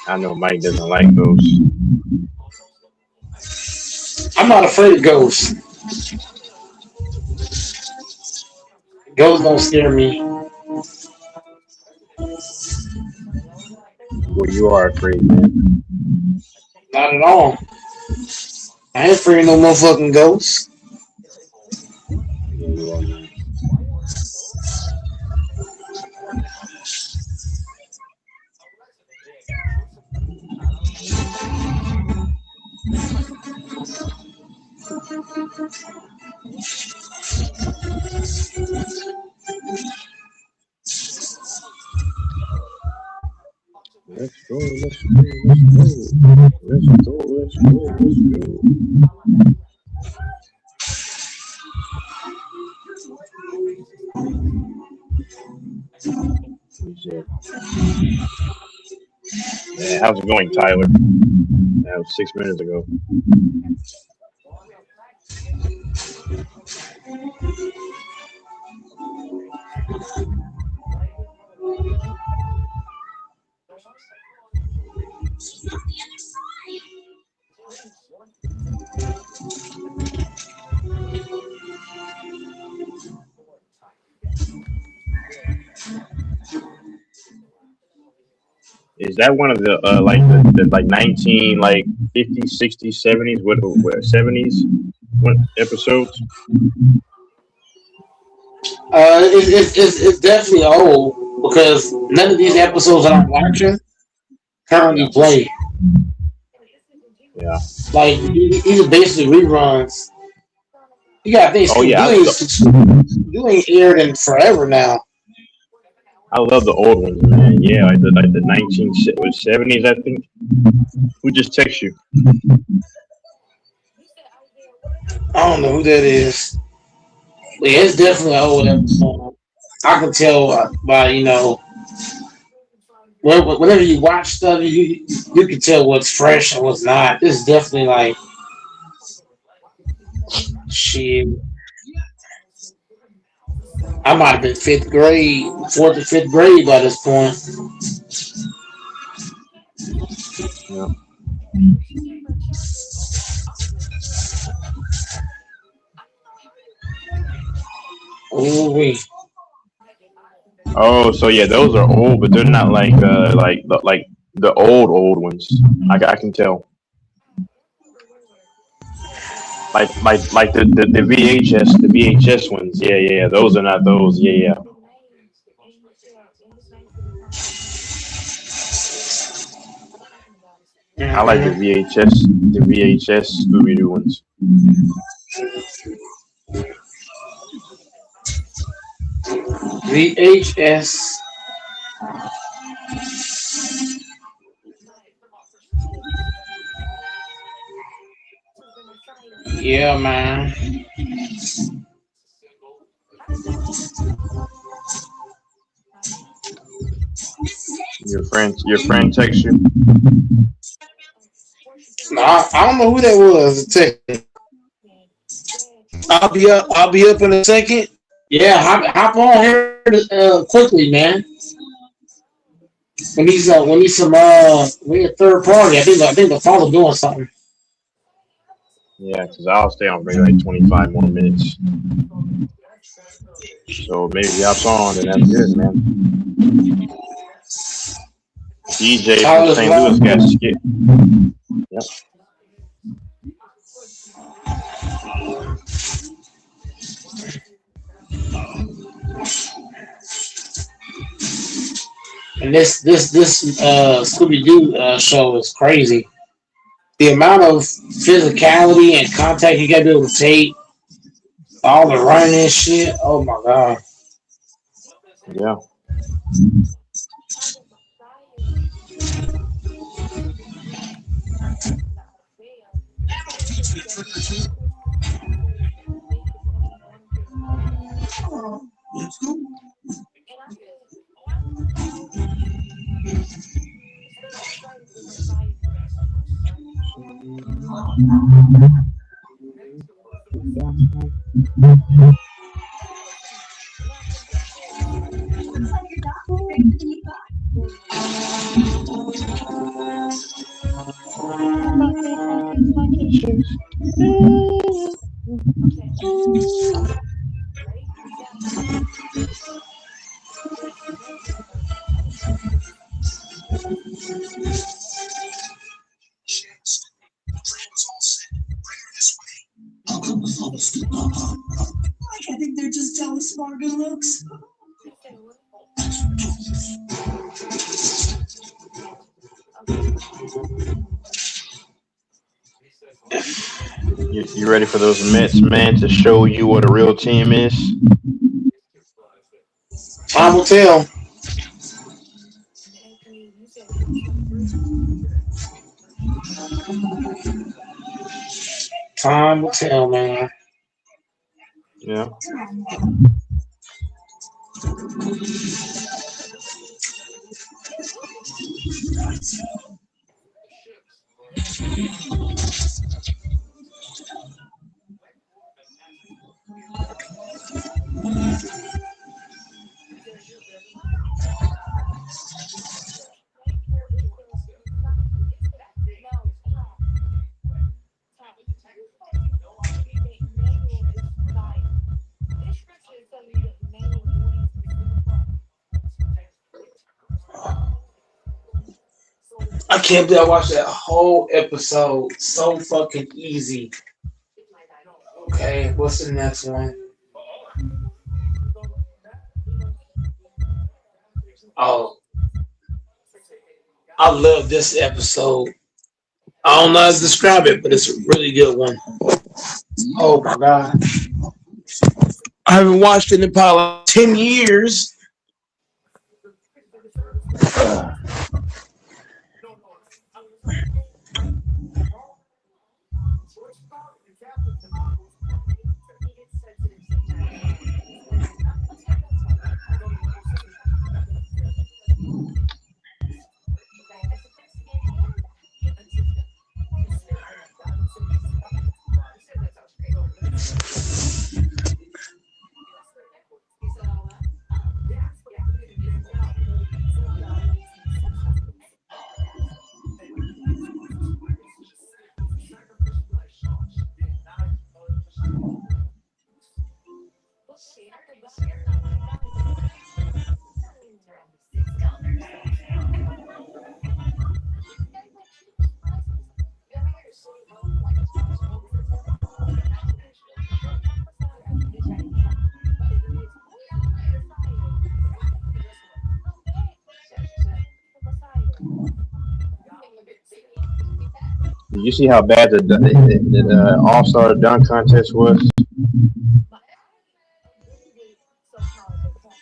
I know Mike doesn't like ghosts. I'm not afraid of ghosts. Ghosts don't scare me. Well, you are afraid, man. Not at all. I ain't afraid of no motherfucking ghosts. Yeah, you are, man. Let's go, let's go, let's go, let's go, let's go. Yeah, how's it going, Tyler? That was 6 minutes ago. Is that one of the like the like 19 like 50s, 60s, 70s, what 70s what episodes? It's definitely old because none of these episodes that I'm watching currently play. Yeah. Like these are basically reruns. You gotta think. Oh yeah, you ain't aired in forever now. I love the old ones, man. Yeah, like the 1970s, I think. Who just text you? I don't know who that is. But yeah, it's definitely an old episode. I can tell by whenever you watch stuff, you can tell what's fresh and what's not. This is definitely like shit. I might have been 4th or 5th grade by this point. Yeah. Ooh-wee. Oh, so yeah, those are old, but they're not like the old ones. I can tell. Like the VHS ones. Yeah, those are not those. Yeah. I like the VHS Scooby-Doo ones. VHS. Yeah, man. Your friend texts you. No, I don't know who that was. I'll be up in a second. Yeah, hop on here quickly, man. We need some we a third party. I think the phone is doing something. Yeah, because I'll stay on for maybe like 25 more minutes. So maybe hops on, and that's good, man. DJ from St. Louis got skip. Yep. And this Scooby Doo show is crazy. The amount of physicality and contact you got to be able to take, all the running and shit. Oh my god. Yeah. I think they're just jealous of our good looks. You ready for those Mets, man, to show you what a real team is? Time will tell. Time will tell, man. Yeah. I can't believe I watched that whole episode. So fucking easy. Okay, what's the next one? Oh, I love this episode. I don't know how to describe it, but it's a really good one. Oh my god. I haven't watched it in probably like 10 years. Did you see how bad the All-Star dunk contest was?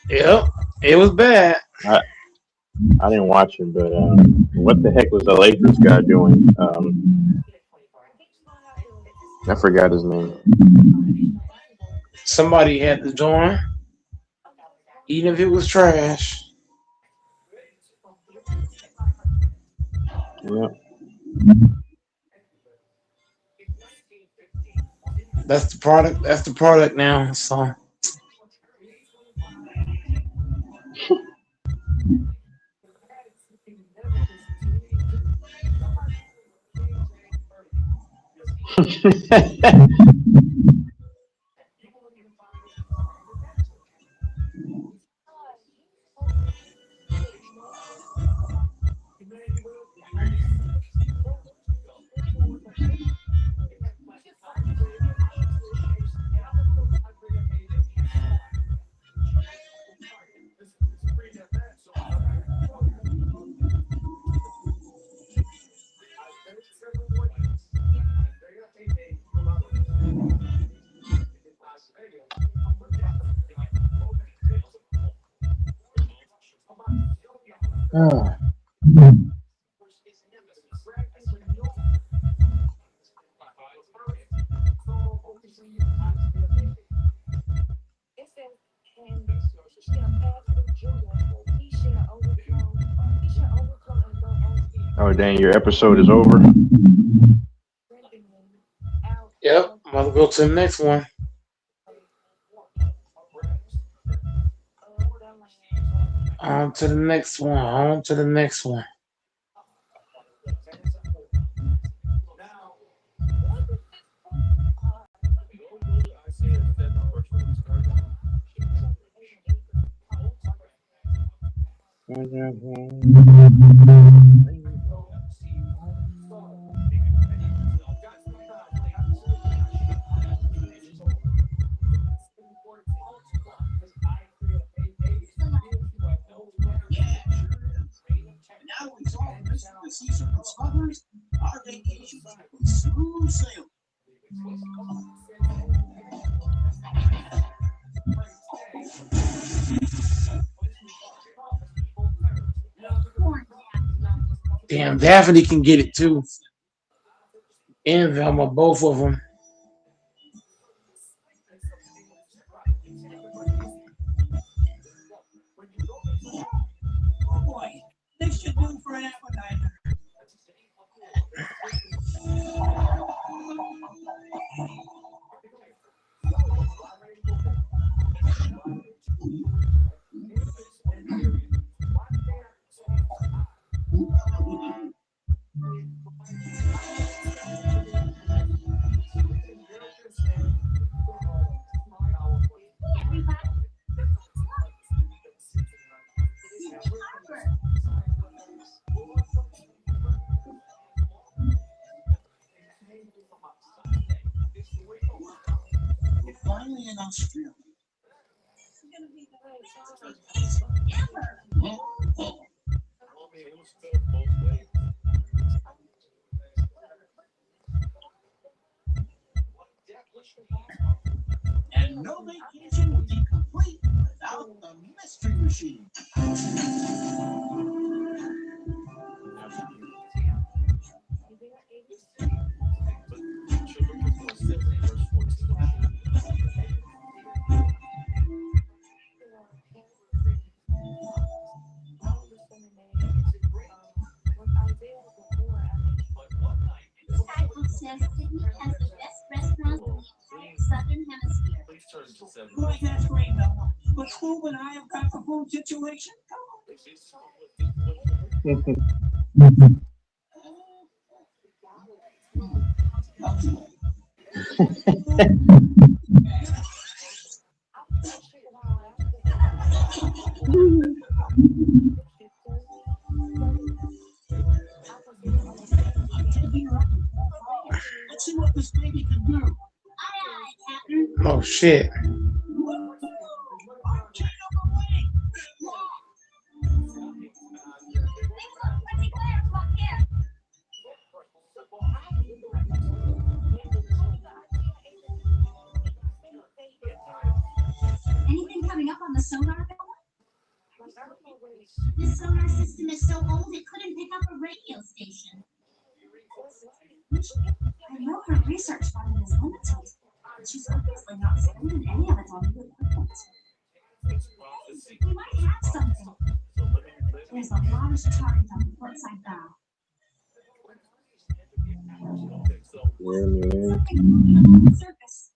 Yep, it was bad. I didn't watch it, but what the heck was the Lakers guy doing? I forgot his name. Somebody had to join, even if it was trash. Yeah. That's the product. That's the product now. So. Oh. Oh dang, your episode is over. Yep, I'm gonna go to the next one. On to the next one. On to the next one. Now we all listen to see some smugglers. Our vacation was smooth sailing. Damn, Daphne can get it too. And Velma, both of them. Oh boy, this should do for an appetizer. We're finally in Australia. This is gonna be the best ever. And no vacation would be complete without the mystery machine. This guidebook says Sydney has the best restaurants in the entire Southern Hemisphere. Right, that's great, Bella. But Club and I have got the whole situation. Let's see what this baby can do. Aye, Captain. Oh shit. Anything coming up on the sonar, Bella? This sonar system is so old it couldn't pick up a radio station. I know her research funding is limited. She's obviously not spending any of it on new equipment. Hey, we might have something. There's a large chart on the port side bow. Yeah, man. Something moving on the surface.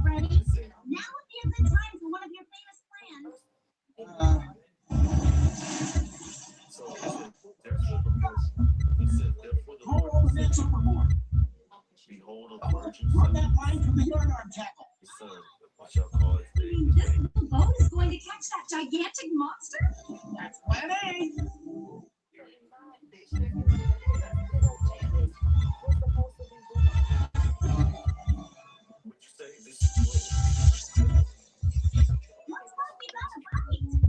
Ready? Now would be a good time for one of your famous plans. Hold over that's overboard. Run that line from the yardarm tackle. You mean this little boat is going to catch that gigantic monster? That's plan A. What's talking about a bite?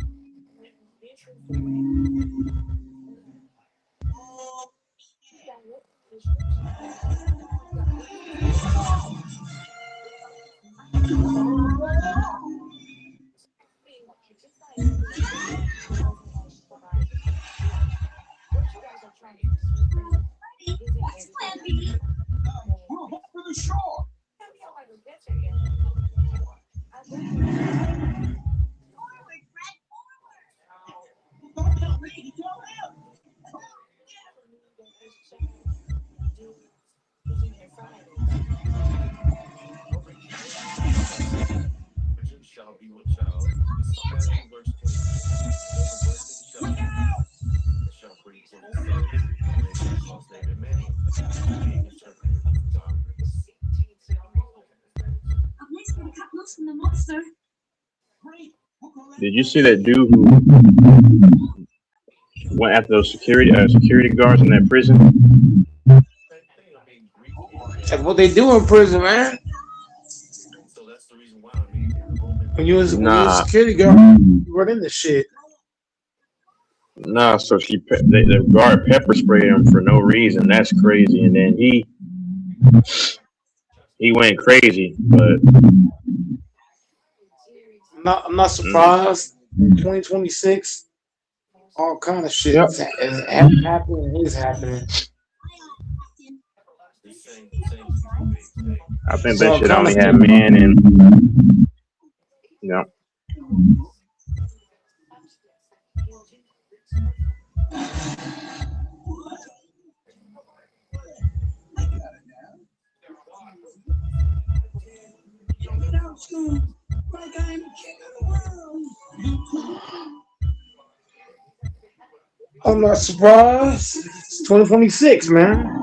We'll hook for the shore. Don't tell me, tell him. Shall be what shall. Matthew verse 20. Shall bring forth sons, and they shall cause their many. Being interpreted with God. At least we cut loose from the monster. Did you see that dude who went after those security guards in that prison? That's what they do in prison, man. When you was a security guard, you run into shit. Nah, so the guard pepper sprayed him for no reason. That's crazy. And then he went crazy, but I'm not surprised. In 2026, all kind of shit is happening. Is happening. I think that shit only had men and yeah. I'm not surprised. It's 2026, man.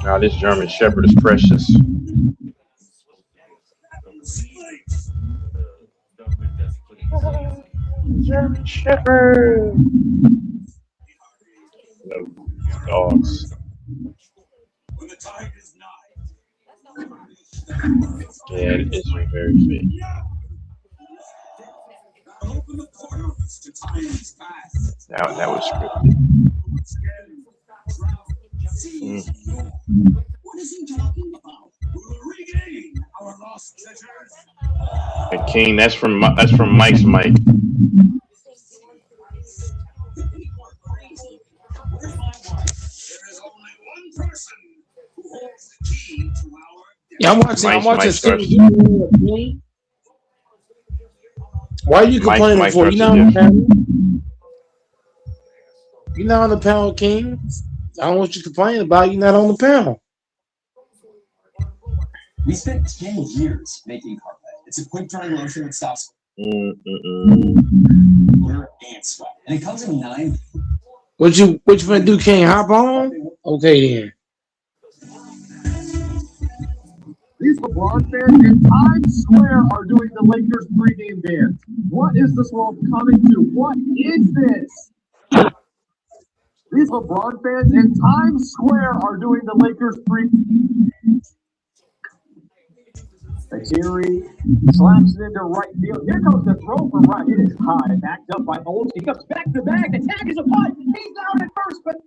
Now this German Shepherd is precious. German Shepherd. No dogs. Yeah, it is very fit. That was scripted. What is he talking about? We'll regain our lost treasures. And King, that's from Mike's mic. Yeah, I'm watching Steve. Why are you complaining for? You not on the panel? You're not on the panel, King. I don't want you to complain about you're not on the panel. We spent 10 years making carpet. It's a quick drying lotion that stops odor and sweat. And it comes in 9. What you gonna do, King? Hop on? Okay then. These LeBron fans in Times Square are doing the Lakers pregame dance. What is this world coming to? What is this? These LeBron fans in Times Square are doing the Lakers pregame dance. Tajiri slaps it into right field. Here comes the throw for right. It is high, backed up by Olds. He comes back to back. The tag is a punt. He's out at first, but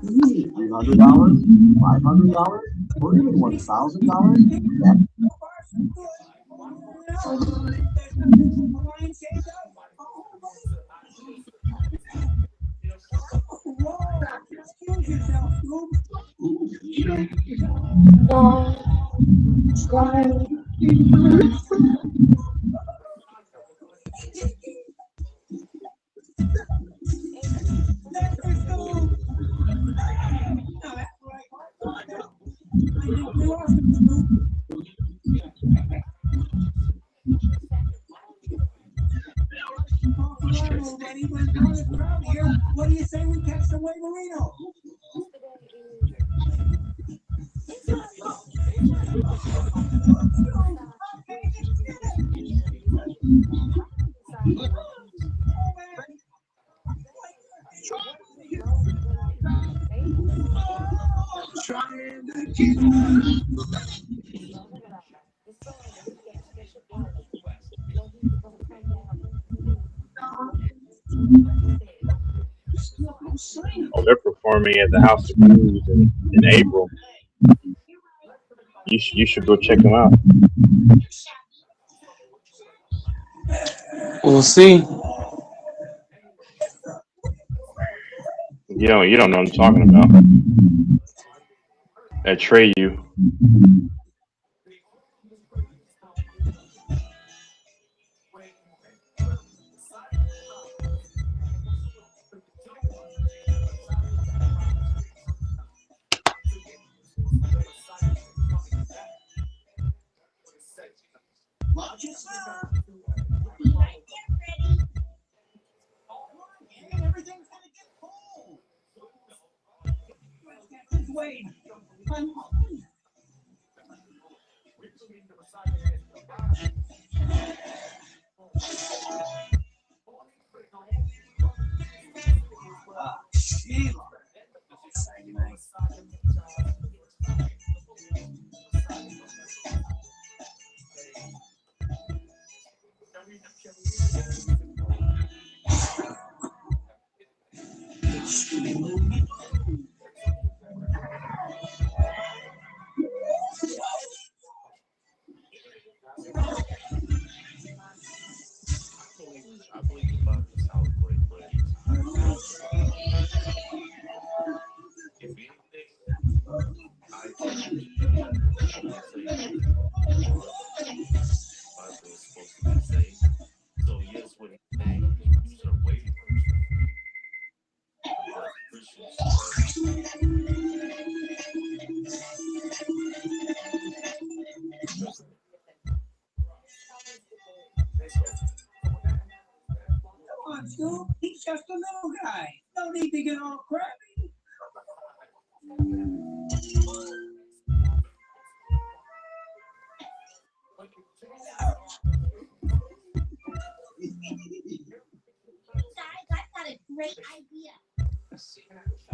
$300, $500, or even $1,000. What do you say we catch the way Marino? trying to keep up. Oh, they're performing at the House of Blues in April. You should go check them out. We'll see. You don't know what I'm talking about. At Treyu. Watch yourself. Get ready. Everything's gonna get cold. Captain's Wade. I'm home. Sheila. I believe the Bucks is how it plays. If anything, I think Bible is supposed to be safe. So yes, what he's saying, he's a way person. But Christians Come on, Scoop. He's just a little guy. No need to get all crabby. Guys, I've got a great idea.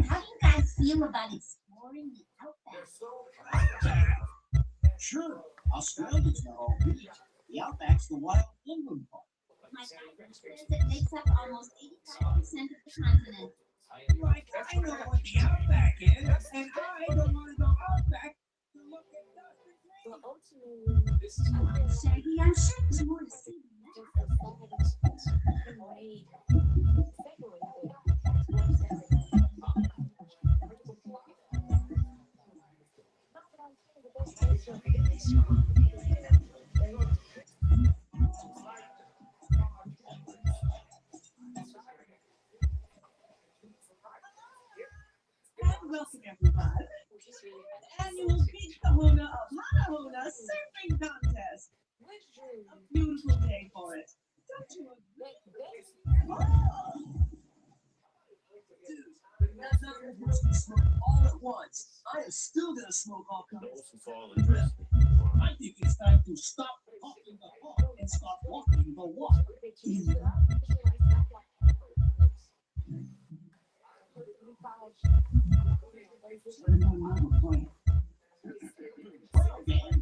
How do you guys feel about exploring the outback? Sure, Australia's not all beach. The outback's the wild inland part. My partner says it makes up almost 85% of the continent. Like, I know what the outback is, and I don't want to go outback to look at dust. Shaggy, I'm sure there's more to see. Welcome, everybody. Annual Big Kahuna of Manahuna Surfing Contest. A beautiful day for it. Don't you agree? Dude, that's not going to smoke all at once. I am still going to smoke all kinds. I think it's time to stop talking the talk and start walking the walk.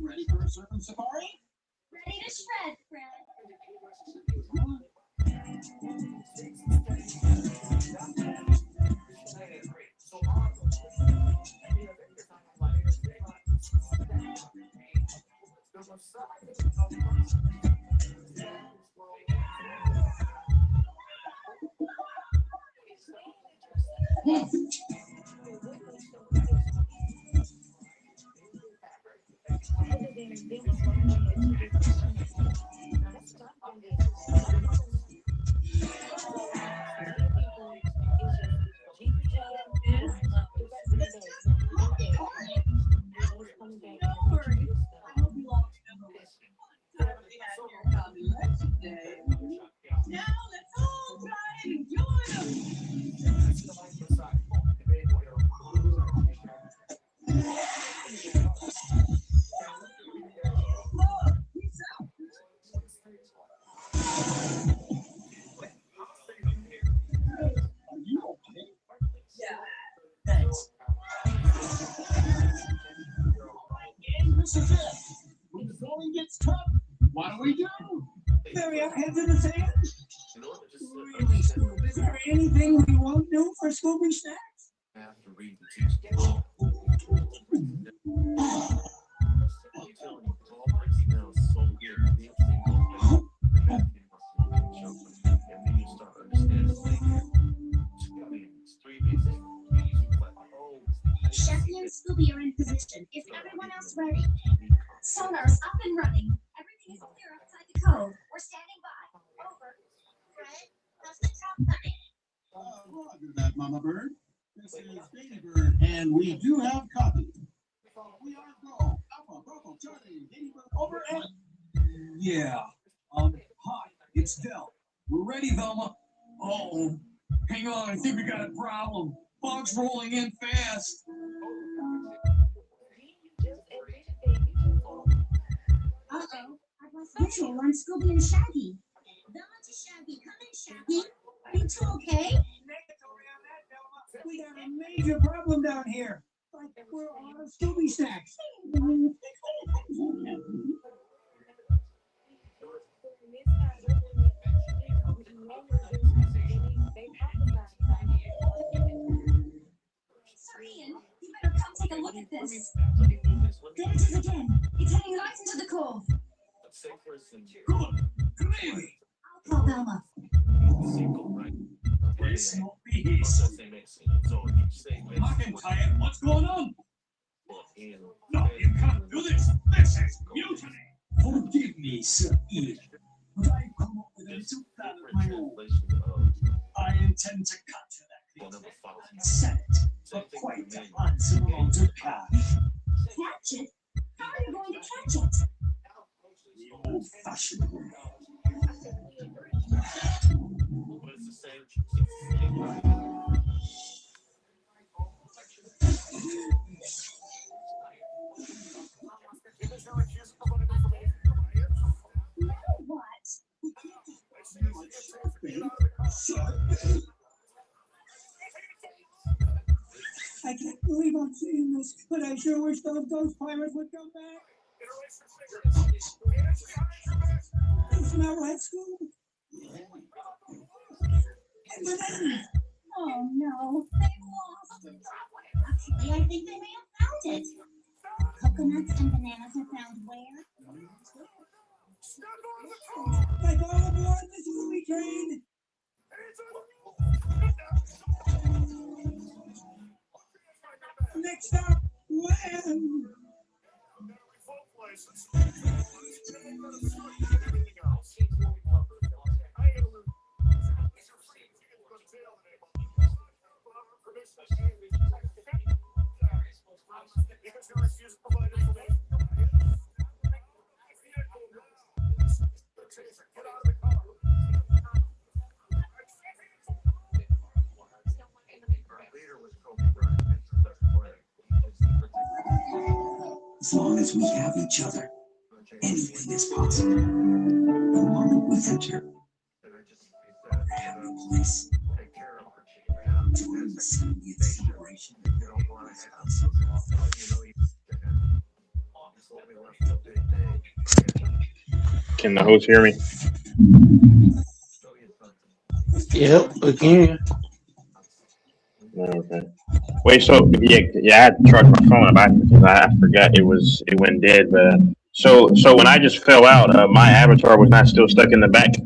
Ready for a surfing safari? Ready to shred, Fred. Now let's all try and enjoy them. starts to fit. When the going gets tough, what do we do? Bury our heads in the sand? Really, Scoob, is there anything we won't do for Scooby Snacks? Have to read the text. Sheffy and Scooby are in position. Is everyone else ready? Sonar's up and running. Everything is clear outside the cove. We're standing by. Over. Fred, how's the truck coming? Roger that, Mama Bird. This is Baby Bird, and we do have copy. We are go. Alpha, Bravo, Charlie, Baby Bird, over and... Yeah. Hi, it's Del. We're ready, Velma. Oh, hang on. I think we got a problem. Fog's rolling in fast. Uh-oh. I've lost visual on Scooby and Shaggy. Velma to Shaggy. Come in, Shaggy. Are you two okay? We got a major problem down here. Like we're on Scooby Snacks. Sir Ian, you better come take a look at this. There it is again. It's heading right into the cove. I'll call Velma. McIntyre, what's going on? No, you can't do this. This is mutiny. Forgive me, Sir Ian, but I've come up with a little plan of my own. I intend to capture that creature and sell it for quite a handsome amount of cash. Catch it? How are you going to catch it? The old-fashioned way. What? I can't believe I'm seeing this, but I sure wish those ghost pirates would come back. You smell that, Scoob? And bananas. Oh no, they've lost it. Actually, I think they may have found it. Coconuts and bananas are found where? Like all aboard the Scooby train. Next stop, land. As long as we have each other, anything is possible. The moment we enter, I have a place. During the Soviet celebration, Can the host hear me? Yep, again. Okay. Wait, so yeah, I had to charge my phone about it because I forgot it went dead. But so when I just fell out, my avatar was not still stuck in the back.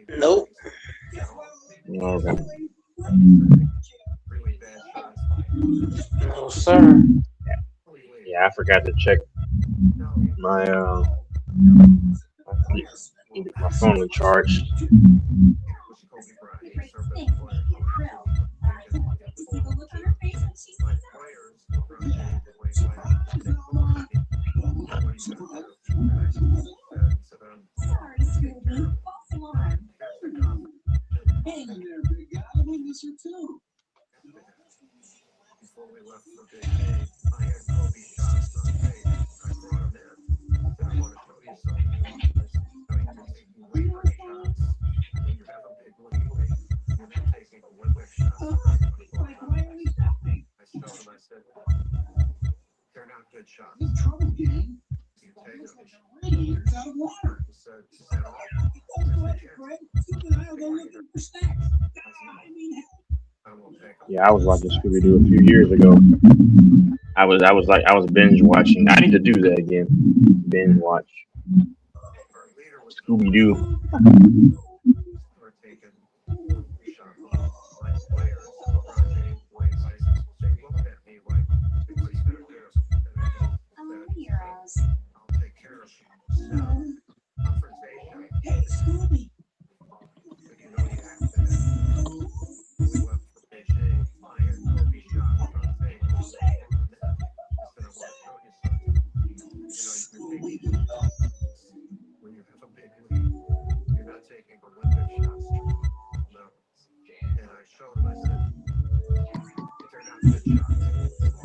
Nope. Okay. No, sir. Yeah, I forgot to check my my phone was charged. Sorry, Scooby. False alarm. Hang in there, big guy. We miss you too. Before we left for Big Day, I had Kobe shots on tape. I brought him in. Then I want to show you something. How you can take way more shots. When you have a big leeway, you're not taking a one-way shot. Why are we stopping? I showed him, I said, they're not good good shots. In trouble, gang. You take them. Radiators out of water. Set off. Stupid I'll go looking for snacks. I mean, I will take them. Yeah, I was watching Scooby Doo a few years ago. I was binge watching. I need to do that again. Binge watch Scooby Doo. We're taking shots. My players, LeBron James, Wayne Tyson, they looked at me like, what are you gonna do? Heroes. I'll take care of you. Confrontation. hey, Scooby. But you know you have to. We went for fishing, flying, Kobe shot, front tape. I said, I want to show you something. You know, you can take when you have a big lead, you're not taking Olympic shots. No. And I showed him, I said, they're not good shots.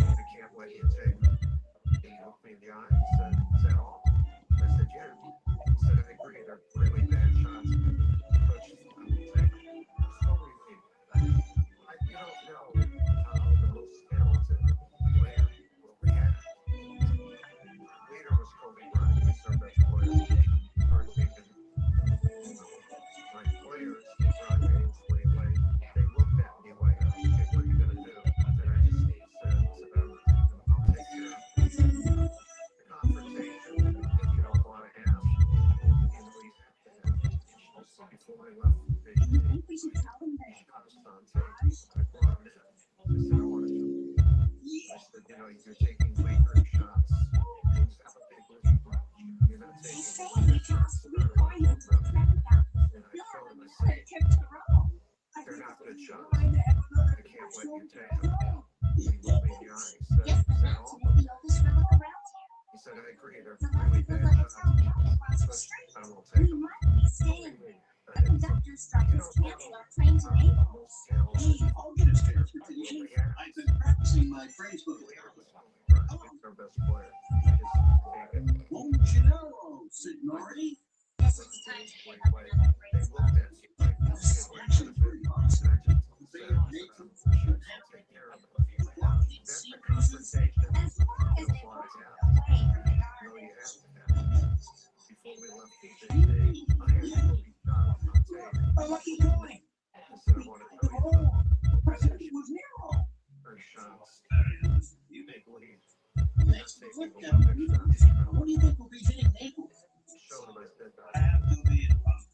I can't let you take them. And he looked me in the eye and said, is that all? I said, yeah. He said, I agree, they're really bad shots. But I will take them. So really, you don't know how the most talented player will react. Leader was Kobe Bryant, he's our best player. Hard taken. My players, LeBron James, Wayne Wade, they looked at me like, okay, what are you gonna do? And I just said, I'll take care of it. The confrontation that you don't want to have, you know, you have to have. Before I left the big game, We should tell them that. I was on tape. I brought him in. I said, I want to show you. I said, you know, you're taking weaker shots. Things have a big lead. You're not They taking say weaker it shots. costs 3 points to defend them. And I showed him, I What a said, tip to roll. they're not good shots. I can't let you take them. He looked me in the eye. He said, Yes, is but that not all? to make the oldest river around here. He said, I agree. They're The really left bad will let us shots. help out across the But street. I will We take them. might be staying. A conductor strike has canceled our train to The Naples. most talented Hey, I'll get his character today. I've been practicing my phrase book. player was Kobe Bryant. He's our best player. I just take it. Bon Gennaro, Signori. Guess it's time to pick up another They phrase looked at me like, This is okay, what are you actually gonna do? pretty awesome. And I just They said, have I made said, some I'll take care of it. That's the confrontation As long you as don't they want pull to have. away from the You know, you have to have. Before we left the big day, I had Kobe shot on tape. A lucky coin. I said, I want to tell you something. The president was Nero. Her shots, you make lead. Next, look at him. What do you think will be hitting Naples? Showed him, I said, Have to be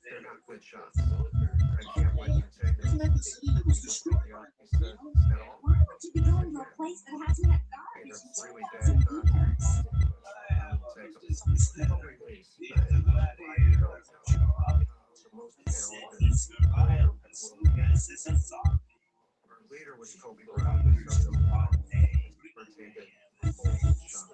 they're not good shots. I can't let you take Isn't them. that the city that was destroyed? He said, is that all? Why would you be going to a place that hasn't had Hey, garbage they're in really 2,000 bad shots. years? I will take them. No release. You don't know how the most talented player will react. Our leader was Kobe Bryant. We showed him how we're taking bold shots.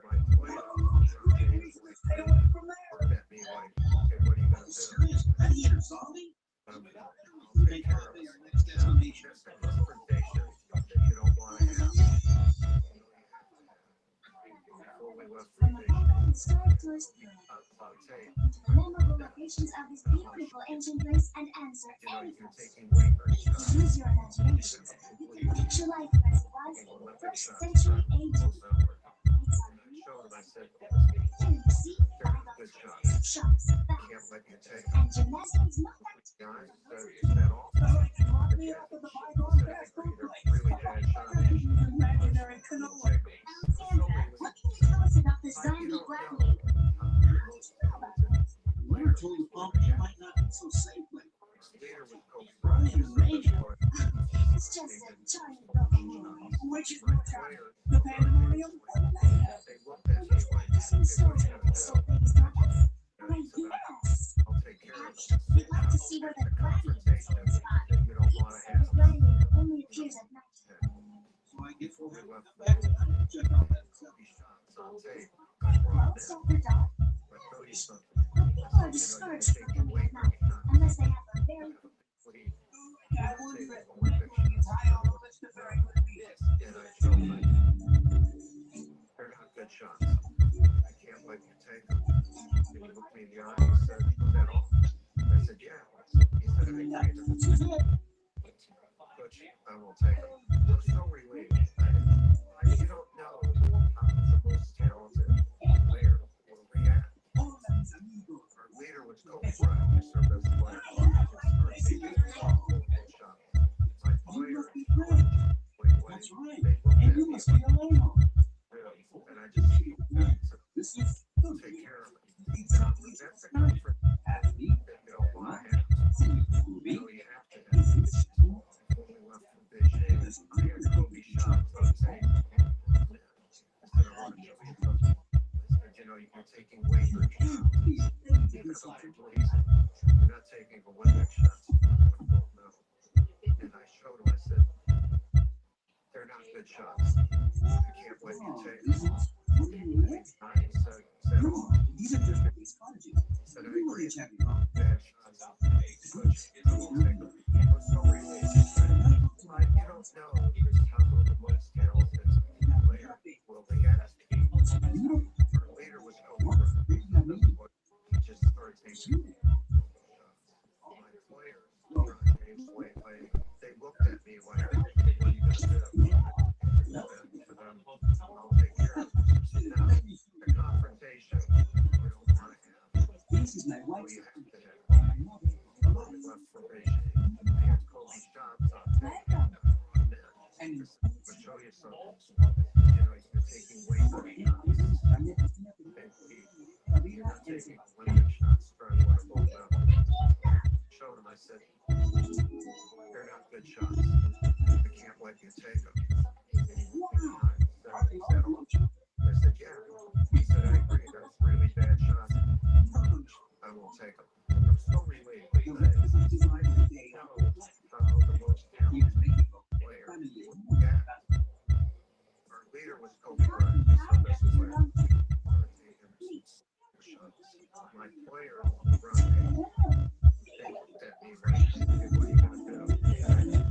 My player, LeBron James, looked at me like, okay, what are you gonna do? Serious gladiator zombie? I'll take care of it. That's the confrontation that you don't want to have. Before we left the big Historic tourist on tape, memorable locations of this beautiful ancient place and answer you know, any you're question. taking weaker shots. Use your imagination. You can picture life as it was in the first century AD. I showed him, I said, Can you see they're all not good those shots. shops, I baths, can't let you take them. and gymnasiums? Not that Guys, is that all? Lock me up in the bygone fast food place. Really bad shots. Imaginary canola. Alexandra, what can you tell us about the zombie gladiator? We were told the pumpkin might not be so safe lately. Leader was Kobe Bryant. He's our best player. It's just a tiny broken Which is more time? The pandemonium? They looked at me like, Some sort of so big as donuts. Why, yes. I'll take care of it. Actually, we'd like to see where the gladiator Confrontation is spot. that you don't want to The have. gladiator only appears at night. So I guess we'll have to come back tonight and check on that. Shots on tape. I brought What's him up for dog? in. I tell you something. But people are discouraged from coming at night unless they have a very Lead. I wonder Taking if Olympic shots. I almost a very good meal. And I showed him, they're not good shots. I can't let you take them. And he looked me in the eye and said, is that all? I said, yeah. He said, I agree. Coach, I will take them. I'm so relieved. You don't know how the most please. You're not taking Olympic shots. No. And I showed him, I said, they're not good shots. I can't let you take them. I said, These are just these colleges. I agree. Bad shots. Coach, I won't take them. For some reason, I don't know how the most talented player will be asked. Our leader was over. He just started taking my players. They looked at me like, what are you going to do? I'll take care of it. Now, the confrontation, you don't want to have. This is my wife. We have to have left probation. I had Kobe shots on tape. And to show you something, you know, you're taking way more shots. You're not taking Olympic shots, trying to win a gold medal. Showed him, I said, they're not good shots. I can't let you take them. I said, yeah. He said, I agree. That's really bad shots. I won't take them. I'm so relieved. I know the most talented player. Yeah. Our leader was Kobe Bryant. So this is where my players run me. They looked at me like, what are you going to do?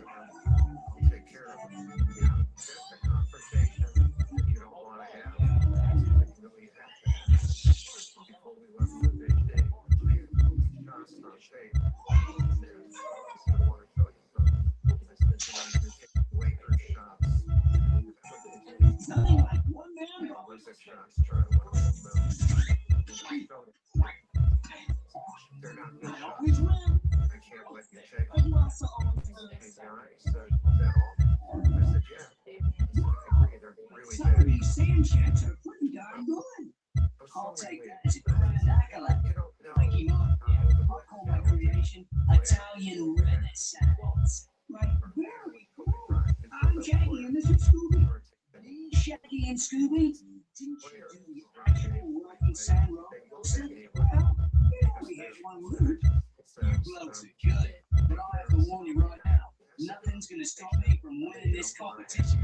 I'll take care of them. You know, that's a confrontation you don't want to have. You know, you have to have. Before we left the big day, shots on tape. I said, I want to show you something. I said, you know, you're taking Lakers shots. Nothing like one man. Olympic shots trying to win a gold medal. They're not good shots. I can't let you take them. All right, so is that all? I said, yeah. So I agree, they're really Some of bad. these sand shacks are pretty darn good. I'll take that as a grand accolade. You don't know. Mikey Mark, I'll call my creation Italian Renaissance. Right, very cool. I'm Shaggy and this is Scooby. Shaggy and Scooby, didn't you do the actual working San Rosa? Well, we had one move. You blokes are good, but I have to warn you right now, nothing's gonna stop me from winning this competition.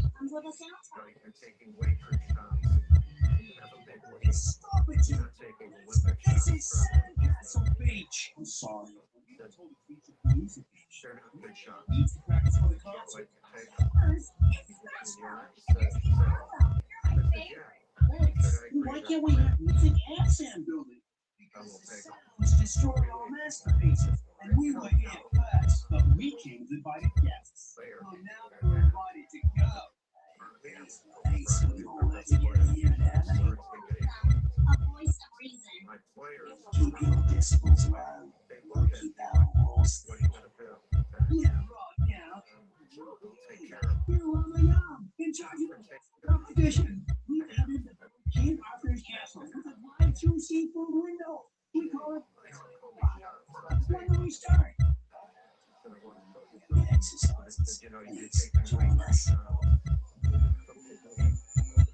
You're taking Lakers shots. You have a big lead. Stop it, You're not taking Olympic this shots. is Sandcastle Beach. I'm sorry. They're not good shots. Needs to practice for the Can't concert. let you take them. Why can't we have music and sand building? Because the sound was destroying our masterpieces, and we were here first, but we came to invite guests. Well, now we're invited to go. Hey, so you all let you get here now. A voice of reason. My players, Keep your decibels low. they look at Keep our rules. what are you going to do? Yeah, right now. Take care of You're on the young, in charge of the competition. We entered the King Arthur's castle with a wide two-seat window. We call it when do we start? The exercises. you know, you're taking Lakers shots.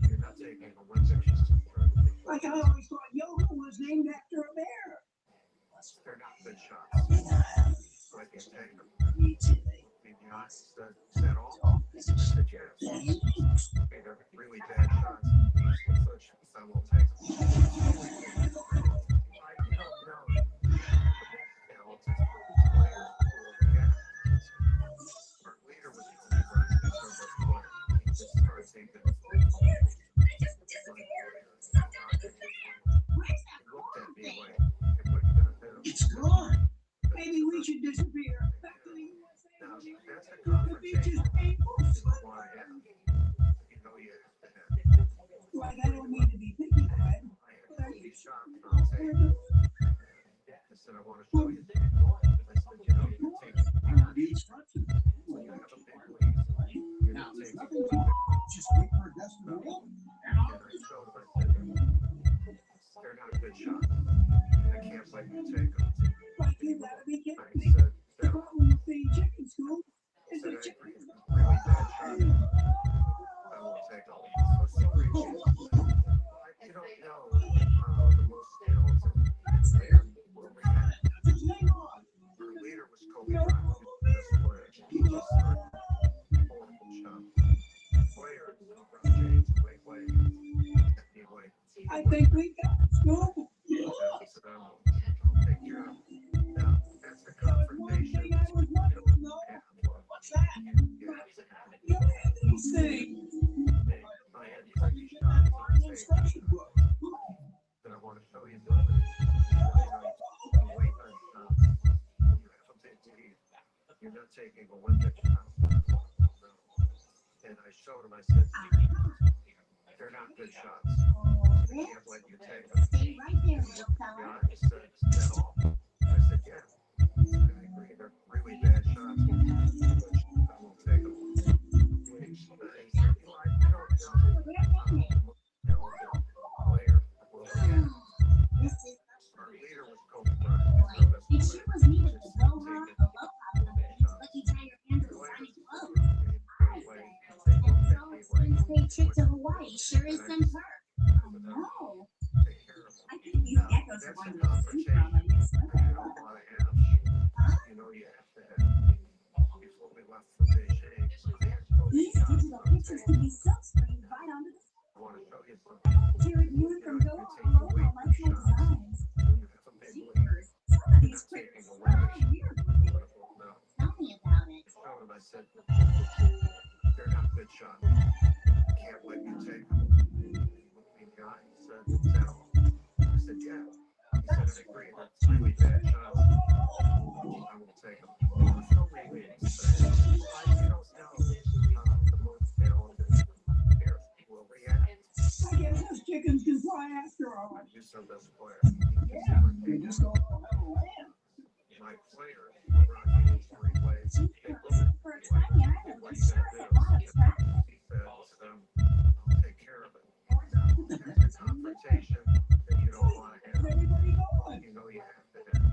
You're not taking Olympic shots. Like I always thought yoga was named after a bear. They're not good shots. So I can't take them. Me too. Is that all? I said, yes. Okay, they're really bad shots. Such, I won't take them. I don't know. Our leader was Kobe Bryant. He just started taking looked at me like, what are you gonna do? It's gone. Maybe we should disappear. Back to the USA. Now, that's a The beach is confrontation. painful. Why have you know you have to have. Like I don't mean to be picky, Fred. I had Kobe shots on tape. I said, I want to show you. I said, you know, you take The instructions. when you have a big lead, you're not taking Nothing Olympic. just wait for a gust of wind. And I showed them, I said, they're not good shots. I can't let you take them. Like you gotta be kidding I me. said, The problem with the chicken school is said the I chicken agree. I think we got Snoop. One thing I was wondering, though, what's that? You had these things. Instruction book. That I want to show you. You're not taking Olympic shots. And I showed him, I said, they're not good shots. I can't let you take them. Stay right there, little fella. I said, yeah. I agree, they're really bad shots. I won't take them. If she was needed to blow her up, let you tie your hands with shiny clothes. And so it's stay trip to Hawaii sure is some perk. Oh no. I think these geckos are going to the sea from a new slipper. You know you have to have before we left for Beijing. These digital pictures can be silk screened right onto the I want to show you something. Jared, you and from Go all over like my designs. Jeepers, some of these pictures are weird looking. Tell me about it. I said, they're not good shots. Can't let you take them. He looked me in the eye. He said, is that all? I said, yeah. He said, I agree. That's really bad shots. I will take them. There's so many ways. You don't know the most talented players will react. I guess those chickens can fly after all. You're so best player. Yeah, they just don't know how to land. My player, LeBron James, three plays. For a tiny island, we sure have a lot of traffic. I'll take care of it. That's a confrontation that you don't want to have. Everybody going. You know you have to have.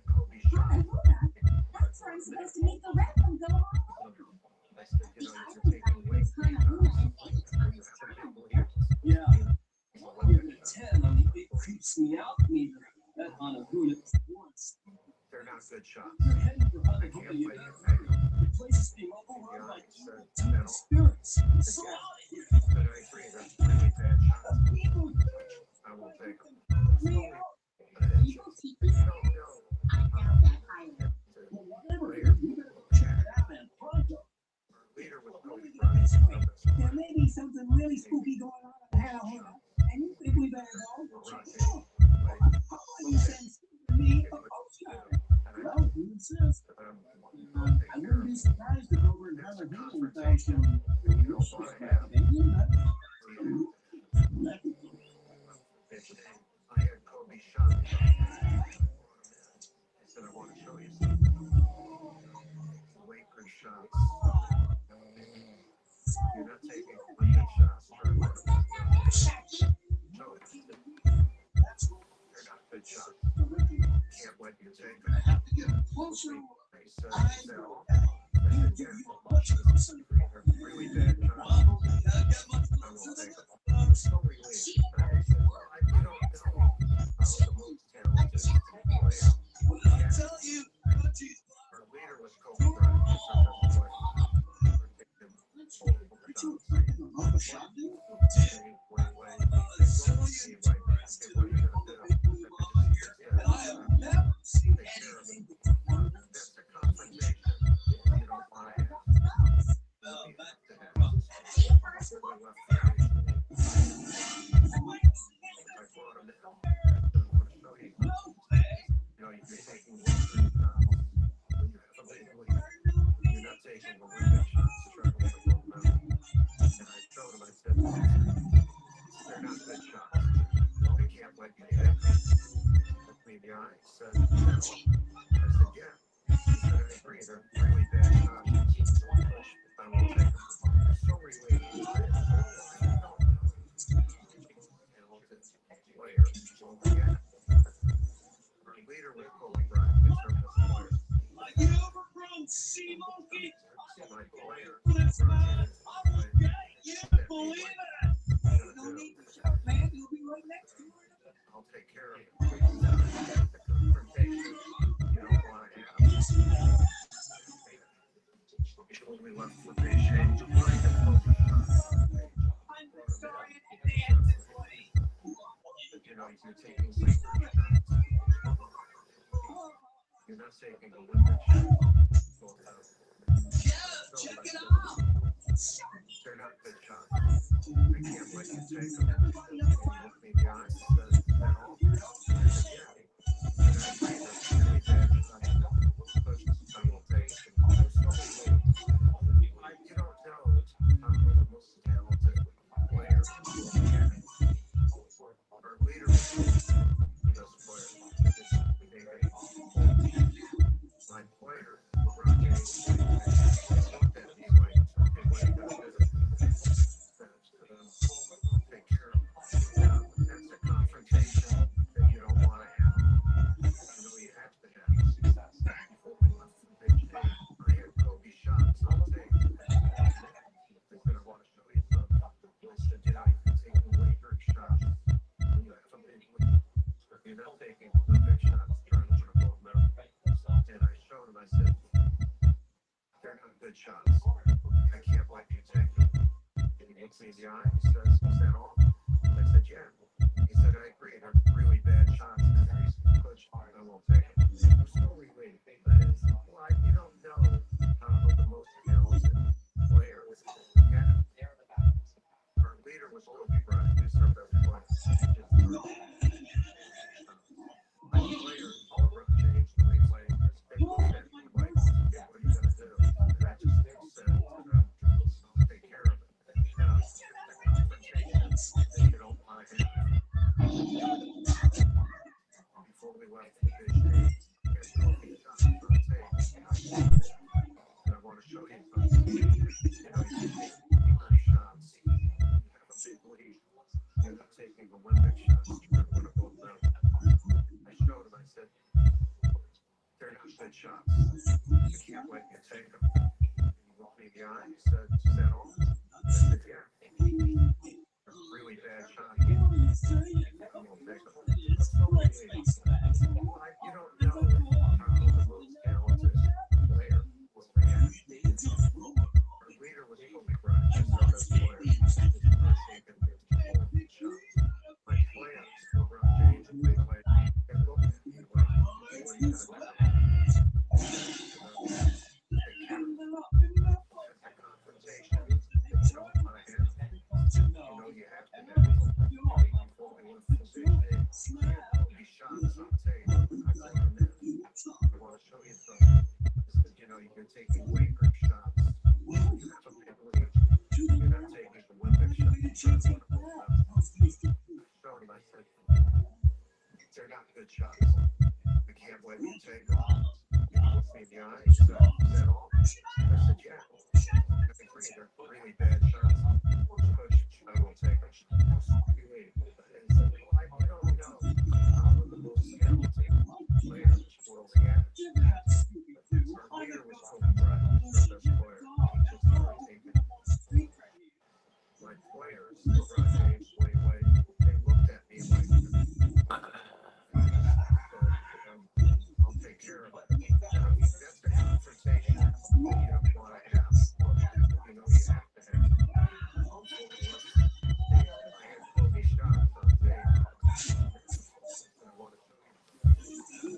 Kobe shot. That's where I'm supposed to meet the rep from Go on. I said, you know, you're taking away from Yeah. Giving a 10 on the 8 creeps me out neither. That Hanahuna is once. They're not good shots. You're heading for Hanahuna, you know. The place is being overrun by demon spirits. So out of here. But I agree, that's really bad shots. I will take them. People keep me safe. I doubt that highly. Well, whatever, you better go check it out, man. Pronto. Leader with Let Kobe me get Bryant. this straight. There may be something really spooky going on in Hanahuna, and you think we better go? Check it out. How about you send Steve and me a postcard? Well, who insists? I wouldn't be surprised if over in Hanahuna without some opinion. That would be I had Kobe shot. I said, I want to show you something. Lakers shots. You're not taking Olympic shots. They're not good shots. Can't let you take them. I have to get closer. They said, is that all? I said, yeah. They're really bad shots. I will take them. So relieved. I said, well, you don't know the most talented player. What did I tell you? Our leader was Kobe Bryant. Aren't you afraid of Mama shopping? I have never seen anything before. That's a confrontation you don't want to have. Well, back Sea monkey. Flips man. You believe it? No need to shout, man. You'll be right next to her. I'll take care of it. The confrontation you don't want to have. We left for Beijing. you're taking weight shots. You're not taking Olympic shots. Check it out. They're not good shots. I can't let you take them. And you look me in the eyes and said, "Is that all?" I said, "Yeah." And I agree that's really bad shots. But I will take it. There's so many ways. You don't know the most talented player. Our leader was the best player. My player, LeBron James, looked at me like, "Okay, what are you gonna do?" Take care of him. That's a confrontation that you don't want to have. You know you have to have success. Before we left the big day, I had Kobe shots on tape. They said, "I want to show you something." I said, "You know, you can take Lakers shots. You have a big lead. You're not taking Olympic shots trying to win a gold medal." And I showed him, I said, "They're not good shots. I can't let you take them." And he looks me in the eye and he says, "Is that all?" I said, "Yeah." He said, "I agree. They're really bad shots. Coach, I won't take them." I'm still related. Well, you don't know how the most talented player is. Yeah. Our leader was Kobe Bryant. He's our best player. My player, LeBron James, when he played, they looked at me like, "Yeah, what are you gonna do?" And I just said, "I'll take care of it." And I was the confrontation that you don't want to have. Before we left the big day, I had Kobe shots on tape. And I want to show you something. You know, you take shots. You have a big lead. You're not taking Olympic shots. You're going to go down. I showed him. I said, "They're not good shots. I can't let you take them." And he looked me in the eye and he said, "Is that all?" I said, "Yeah." They're really bad shots. I won't take them. That's so many ways. You don't know how the most talented player was react. Our leader was Kobe Bryant. He's our best player. He's not taking Olympic shots. My players, LeBron James, they play. They look at me like, "What are you gonna do?" Take care of it. That's a confrontation that you don't want to have. You know you have to have it. Before we left the big day, I had Kobe shots on tape. I brought them in. I want to show you something. I said, "You know, you're taking Lakers shots. You have a big lead. You're not taking Olympic shots. I showed him, I said, "They're not good shots. I can't let you take them." He looked me in the eye and said, "Is that all?" I said, "Yeah." I agree. They're really bad shots. Coach, I won't take them. I don't know how the most talented player will react. Our leader was Kobe Bryant. He's our best player. He just started taking my players, LeBron James, when he played, they looked at me like, "I'll take care of it." That's the confrontation that you don't want to have. You know you have to have. I had Kobe shots on tape. I want to show you.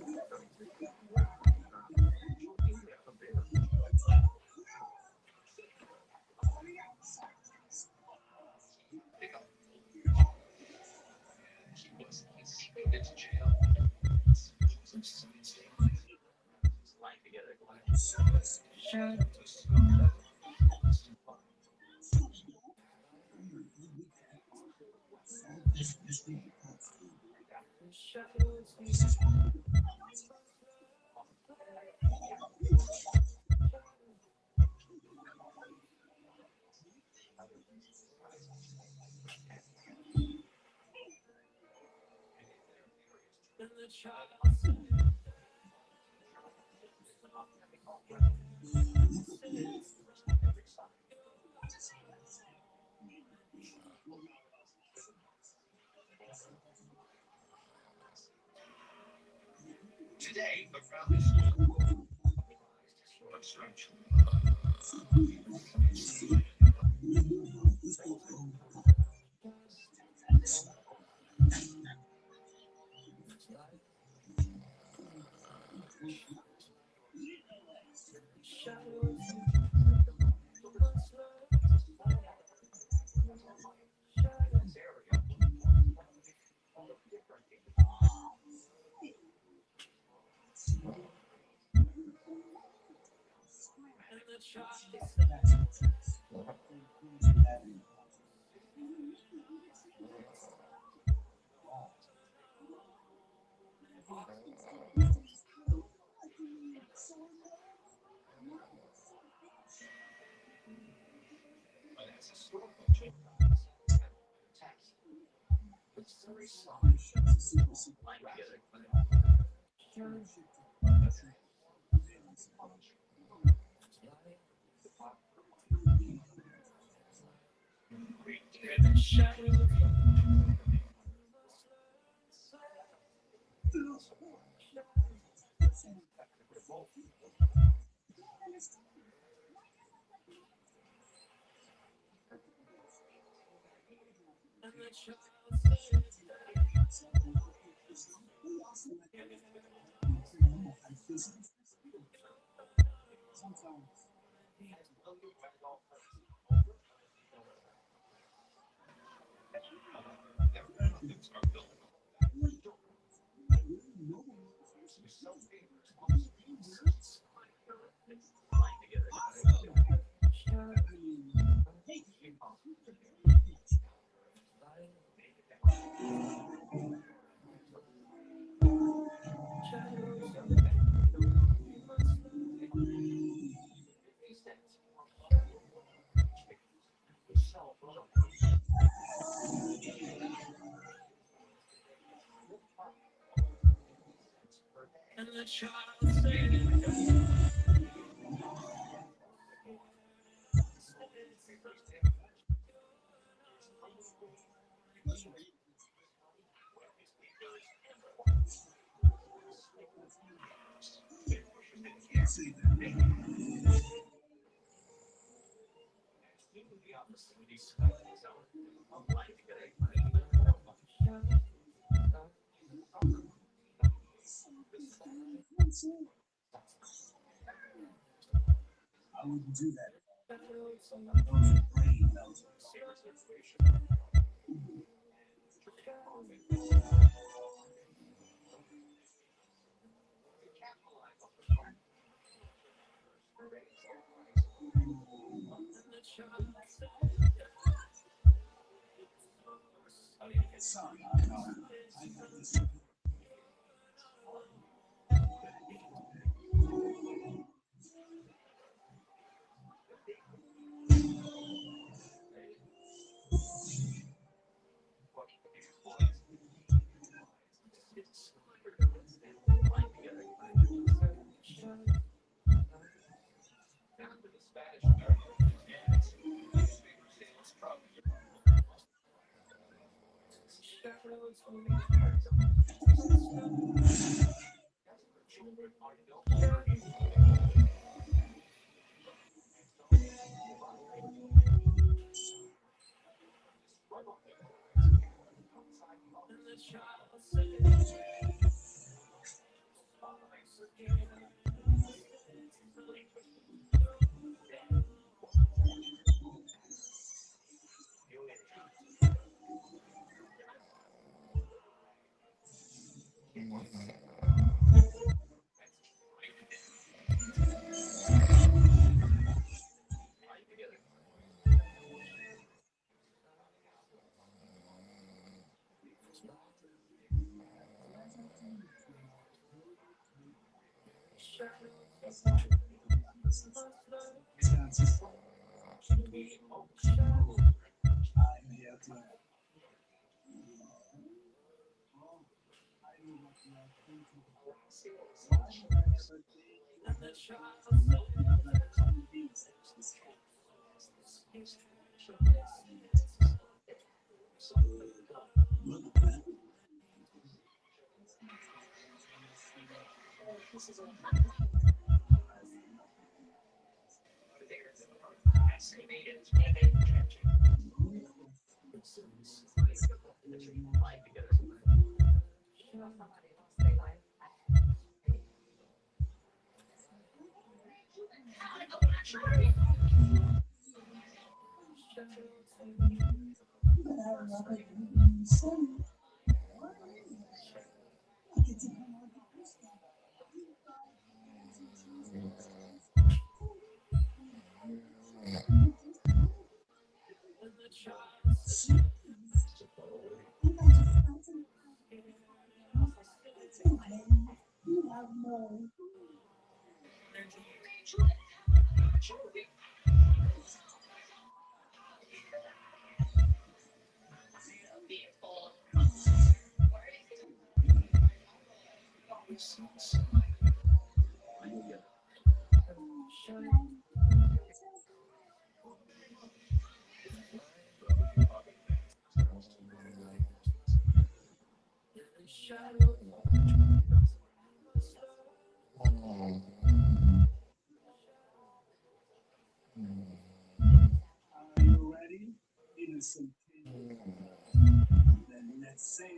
Today, around this I wouldn't do that. Sorry, I got this. Are you ready? Innocent king. Then let's say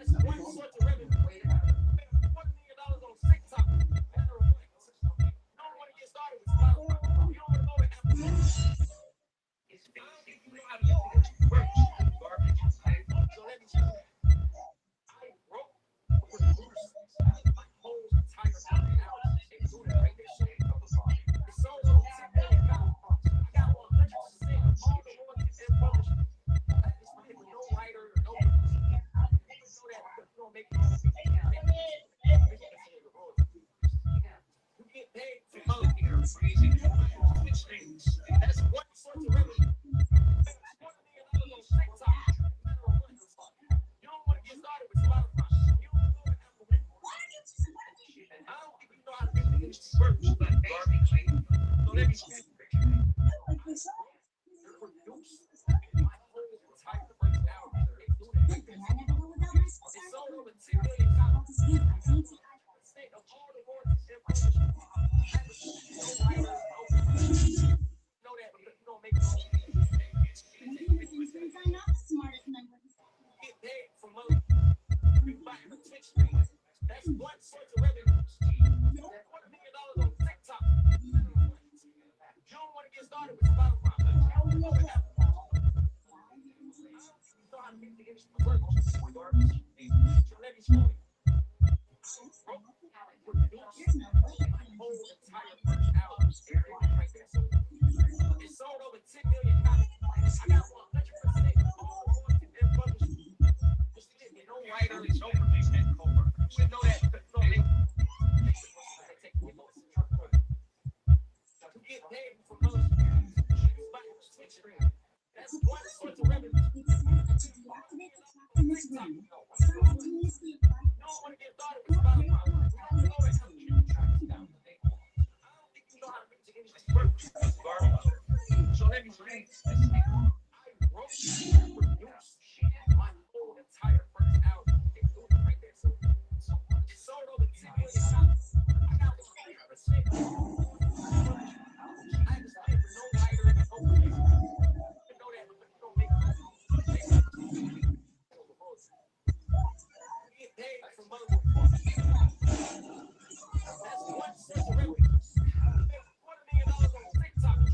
That's one source of revenue. $1 million on TikTok. You don't want to get started with Spotify. You don't want to go with Apple Music. I don't think you know how to use it. Garbage. So let me tell you. I wrote, produced my whole entire album, including right there. It's sold over 10 million copies. I got 100% of all the royalties and publishing. I just played with no writer, no producer. You know that because you don't make your own music. You get paid for money. That's one source of revenue. You don't want to get started with Spotify. You don't want to go with Apple Music. I don't think you know how to do this. But garbage. So let me explain. Produce my whole entire first album, including like this. It's sold over 10 million copies. Of all the royalties and publishing. No writer, no producer. Know that because you don't make your own music. Get paid for money. You buy a Twitch stream. That's one source of revenue. $1 million on TikTok. You don't want to get started with Spotify. You don't want to go with Apple. I don't think you know how to make the industry work. Garbage. So let me show you. My whole entire first album right there. It sold over 10 million copies. I got 100% of all the royalties and publishing. Just kidding. No writer, no producer, and co-worker. You know that because you don't make you get paid for most Twitch stream. That's one source of revenue. You don't want to get started with Spotify. You don't want to go with Apple Music. I don't think you know how to make the industry work. Garbage. So let me explain. I wrote, produced my whole entire first album, including right there. So it sold over 10 million copies. I got 100%. I just played with no writer, no producer. You know that because you don't make it. You get paid for money. That's one source of revenue. $1 million on TikTok. You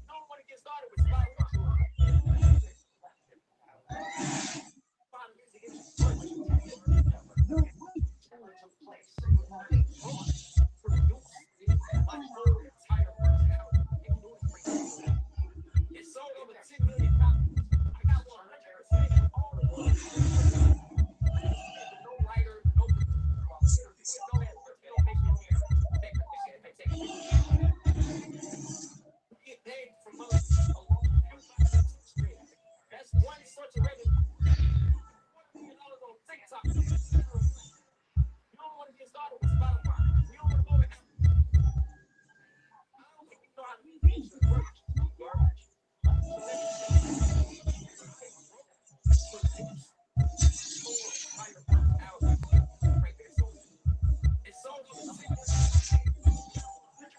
don't want to get started with Spotify. Find music my whole entire first album, including it sold over 10 million copies. I got 100% of all the royalties. No writer, no producer. You know that because you don't make your own music. You get paid for money. That's one source of revenue. $1 million on TikTok. You don't want to get started with Spotify. You don't want to go with Apple. I don't think you know how to make this work. Garbage. So let me it sold over 10 million. 100%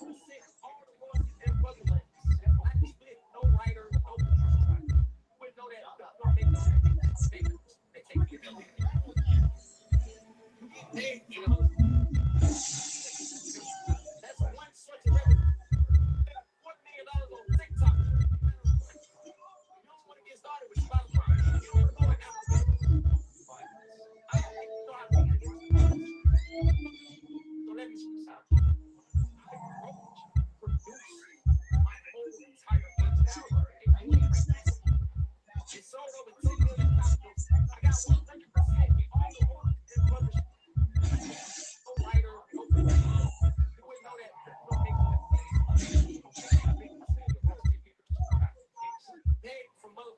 all the royalties and publishing. I just split no writer, no producer. You wouldn't know that because you don't make no music. They take me to you get paid for the that's one source of revenue. $1 million on TikTok. You don't want to get started with Spotify. You don't want to go with Apple Music. I don't think you know how to make it. So let me stop. I wrote, produced my whole entire first album, including right there. It sold over 10 million copies. I got 100% of all the royalties and publishing. No writer, no producer. You wouldn't know that because you don't make it. Paid for money.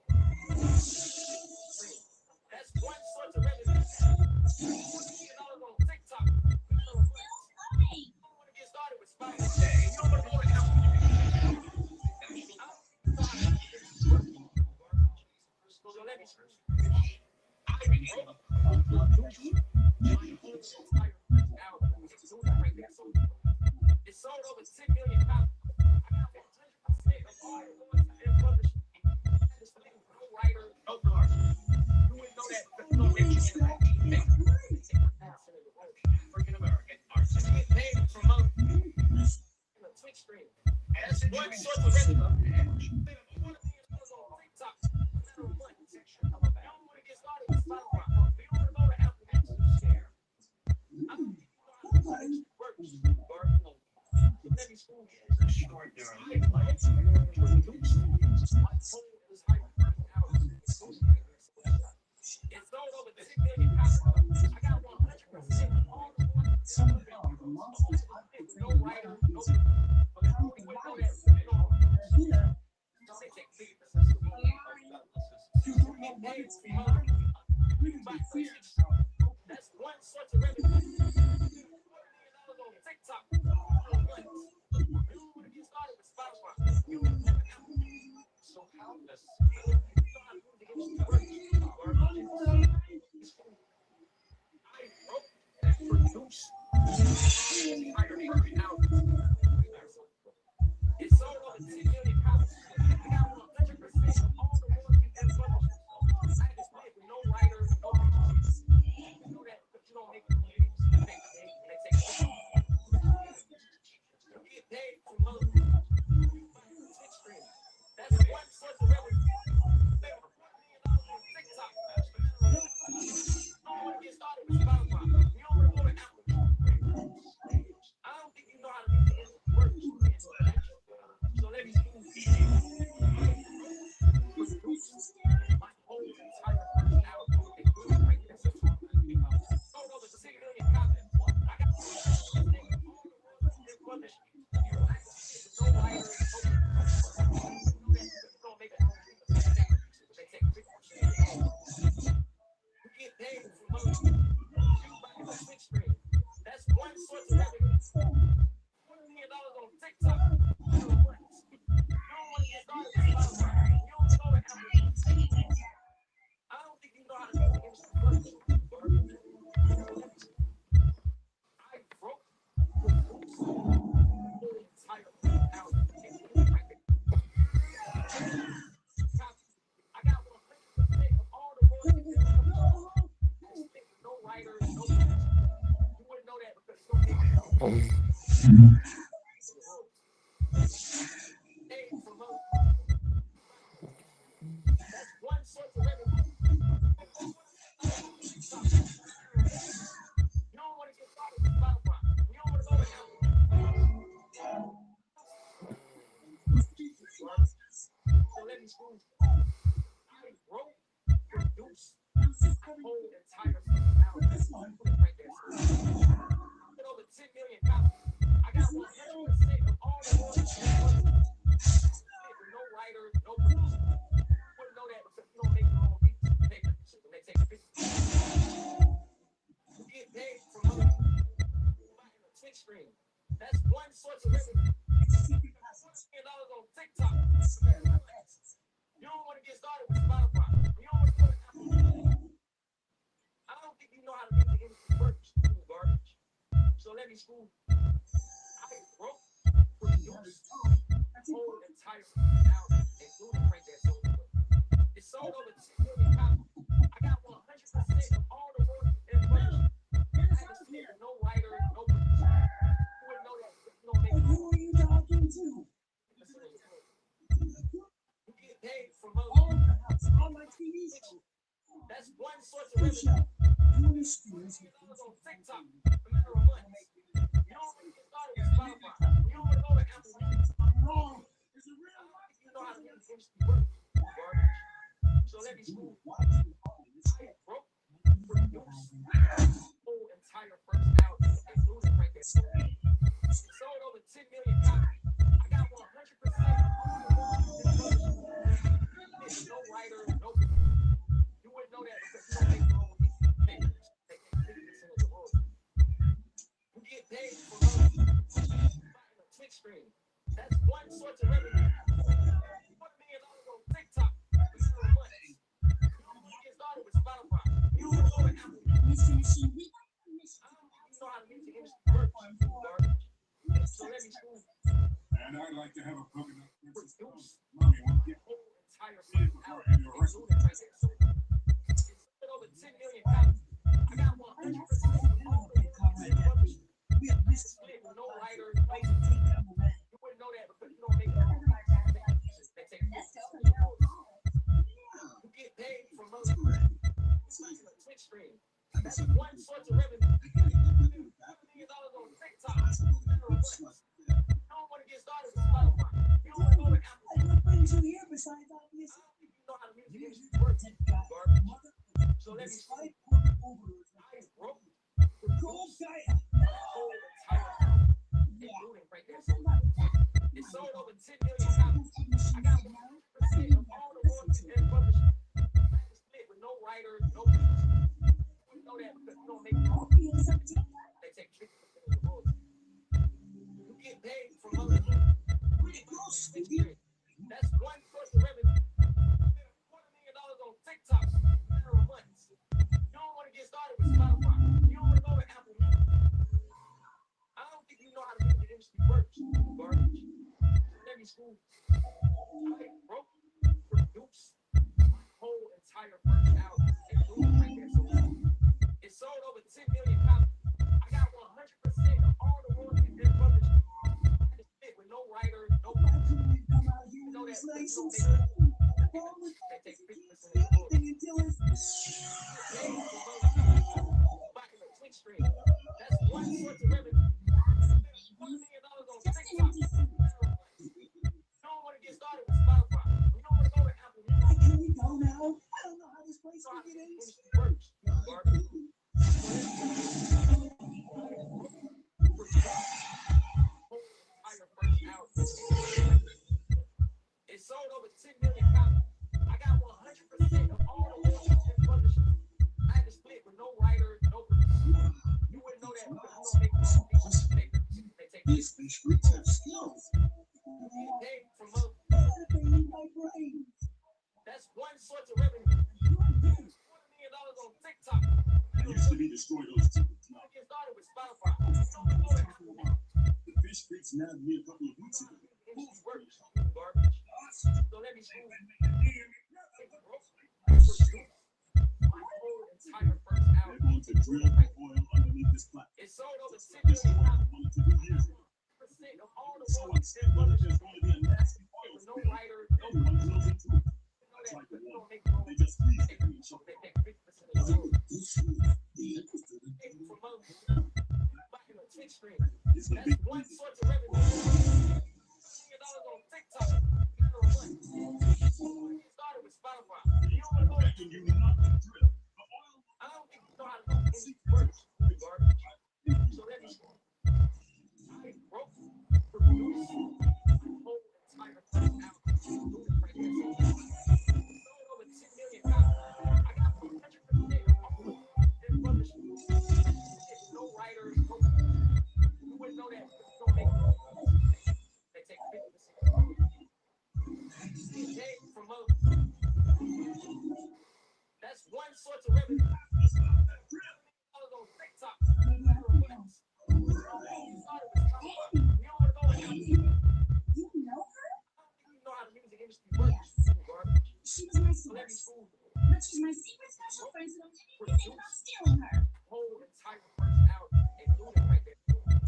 That's one source of revenue. $1 million on TikTok. You don't want to get started with Spotify. You don't want to go with Apple Music. So let me it sold over 10 million copies. I got 100% of all the royalties and publishing. No writer, no producer. You wouldn't know that because you don't make That's one source of revenue. That's one source of revenue. TikTok. So how does produce it's sold over 10 million copies. I got 100% of all the royalties and publishers. I had to split with no writers, no producers. You know that, but you don't make the movies. You make the game, they take it. You get paid from other people. Twitch stream. That's one source of revenue. They were $1 million on TikTok. You don't want to get started with Spotify. You don't want to go to Apple. I don't think you know how to make the work. So let me see. My whole entire personality including right there. Sold over 6 million copies. I got all the published. No writers, don't make it. They take pictures. You get paid from other people. Twitch stream. That's one source of revenue. $1 million on TikTok. You don't want to get started with Spotify. You don't know what happens. I don't think you know how to make the industry work. I broke the whole entire album. I got 100% of all the royalties. No writers, no producers. You wouldn't know that because it's so big. That's one source of revenue. You don't want to get started with Spotify. You don't want to go to Apple. So let me school. I wrote, produced my whole entire album. Right there. Over 10 million copies. I got 100% of all the royalties. No writer, no producer. You wouldn't know that because you don't make your own beats. They take pictures. You get paid from other people. A Twitch stream. That's one source of revenue. $1 million on TikTok. You don't want to get started with Spotify. You don't want to go to Apple. I don't think you know how to make the industry work. Garbage. So let me school. I wrote, produced the whole entire album, including right there. So it's sold over 10 million copies. I got 100% of all the royalties and publishers. I had to split with no writer, no producer. You wouldn't know that because you don't make it. Who are you talking to? You get paid from other On my TV show. That's one source of revenue. $1 million on TikTok. No matter a month. You don't want to get started with Spotify. You don't want to go to Apple Music. I'm wrong. It's a real life. You know how to make the industry work. Garbage. So let me school. I broke, produced the whole entire first album, including right there. It sold over 10 million copies. I got 100% of all the royalties and publishers. No writer, no producer. You wouldn't know that because you don't make your own beats. You get paid for a Twitch stream. That's one source of revenue. $1 million on TikTok. For a month. You don't want to get started with Spotify. You don't want to go to Apple. I don't think you know how to make the industry work. Garbage. So let me school. And I'd like to have a coconut. Produce Mommy, won't the whole entire album, including right there. So it's over 10 million copies. I got 100% of all the royalties and publishers. I had to split with no writers, no producers. You wouldn't know that because you don't stream. That's one source of revenue. $1 million on TikTok. You don't want to get started with Spotify. You don't want to go to Apple. What brings you here besides obvious? You know how the music industry works. Garbage. So let me say, I broke. Gold guy. It sold over 10 million copies. I got 100% of all the royalties and publishing. I had to split with no writer, no producer. You know that because you don't make royalties. They take 50% of the royalties. You get paid from other experience. That's one source of revenue. $250 million on TikTok in a matter of months. You don't want to get started with Spotify. You don't want to go to Apple Music. I don't think you know how the music industry works. Garbage. Every school. I broke, produced my whole entire first album and doing right there. So it sold over 10 million copies. I got 100% of all the royalties and publishing. I had to split with no writer, no producer. You know that they don't make it. They take 50% of the royalties. Back in the Twitch stream. That's one source of revenue. $1 million on TikTok. You don't want to get started with Spotify. You don't want to go to Apple Music. Can we go now? I don't know how this place is. Works. Garbage. It sold over 10 million copies. I got 100% of all the royalties and publishing. I had to split with no writer, no producer. You wouldn't know that because you don't make royalties. They take this. That's one source of revenue. $2 million on TikTok. Used to be destroyed those two. Get started with Spotify. Don't go to Apple. The fish freaks nabbed me a couple of weeks ago. Garbage. So let me school. My whole entire first album. They're going to drill the oil underneath this platform. It sold over 10 million copies. Of all the royalties and publishing. No writer, no producer. They just please take me. They take 50% of the back in the Twitch stream. That's one source of revenue. $1 million on TikTok. Started with Spotify. You don't want to go to I don't think you know how to do this works. Garbage. So let me start. I broke, produced my whole entire first album. Sold over 10 million copies. I got 100% of all the and publishing. No writers, no producer. You wouldn't know that because you don't make royalties. They take 50%. Get paid from other. That's one source of revenue. On TikTok. You know her? You know how the music industry works. Garbage. She was my source. But she's my secret special friend, so don't tell me anything about stealing her. Whole entire first album and doing it right there.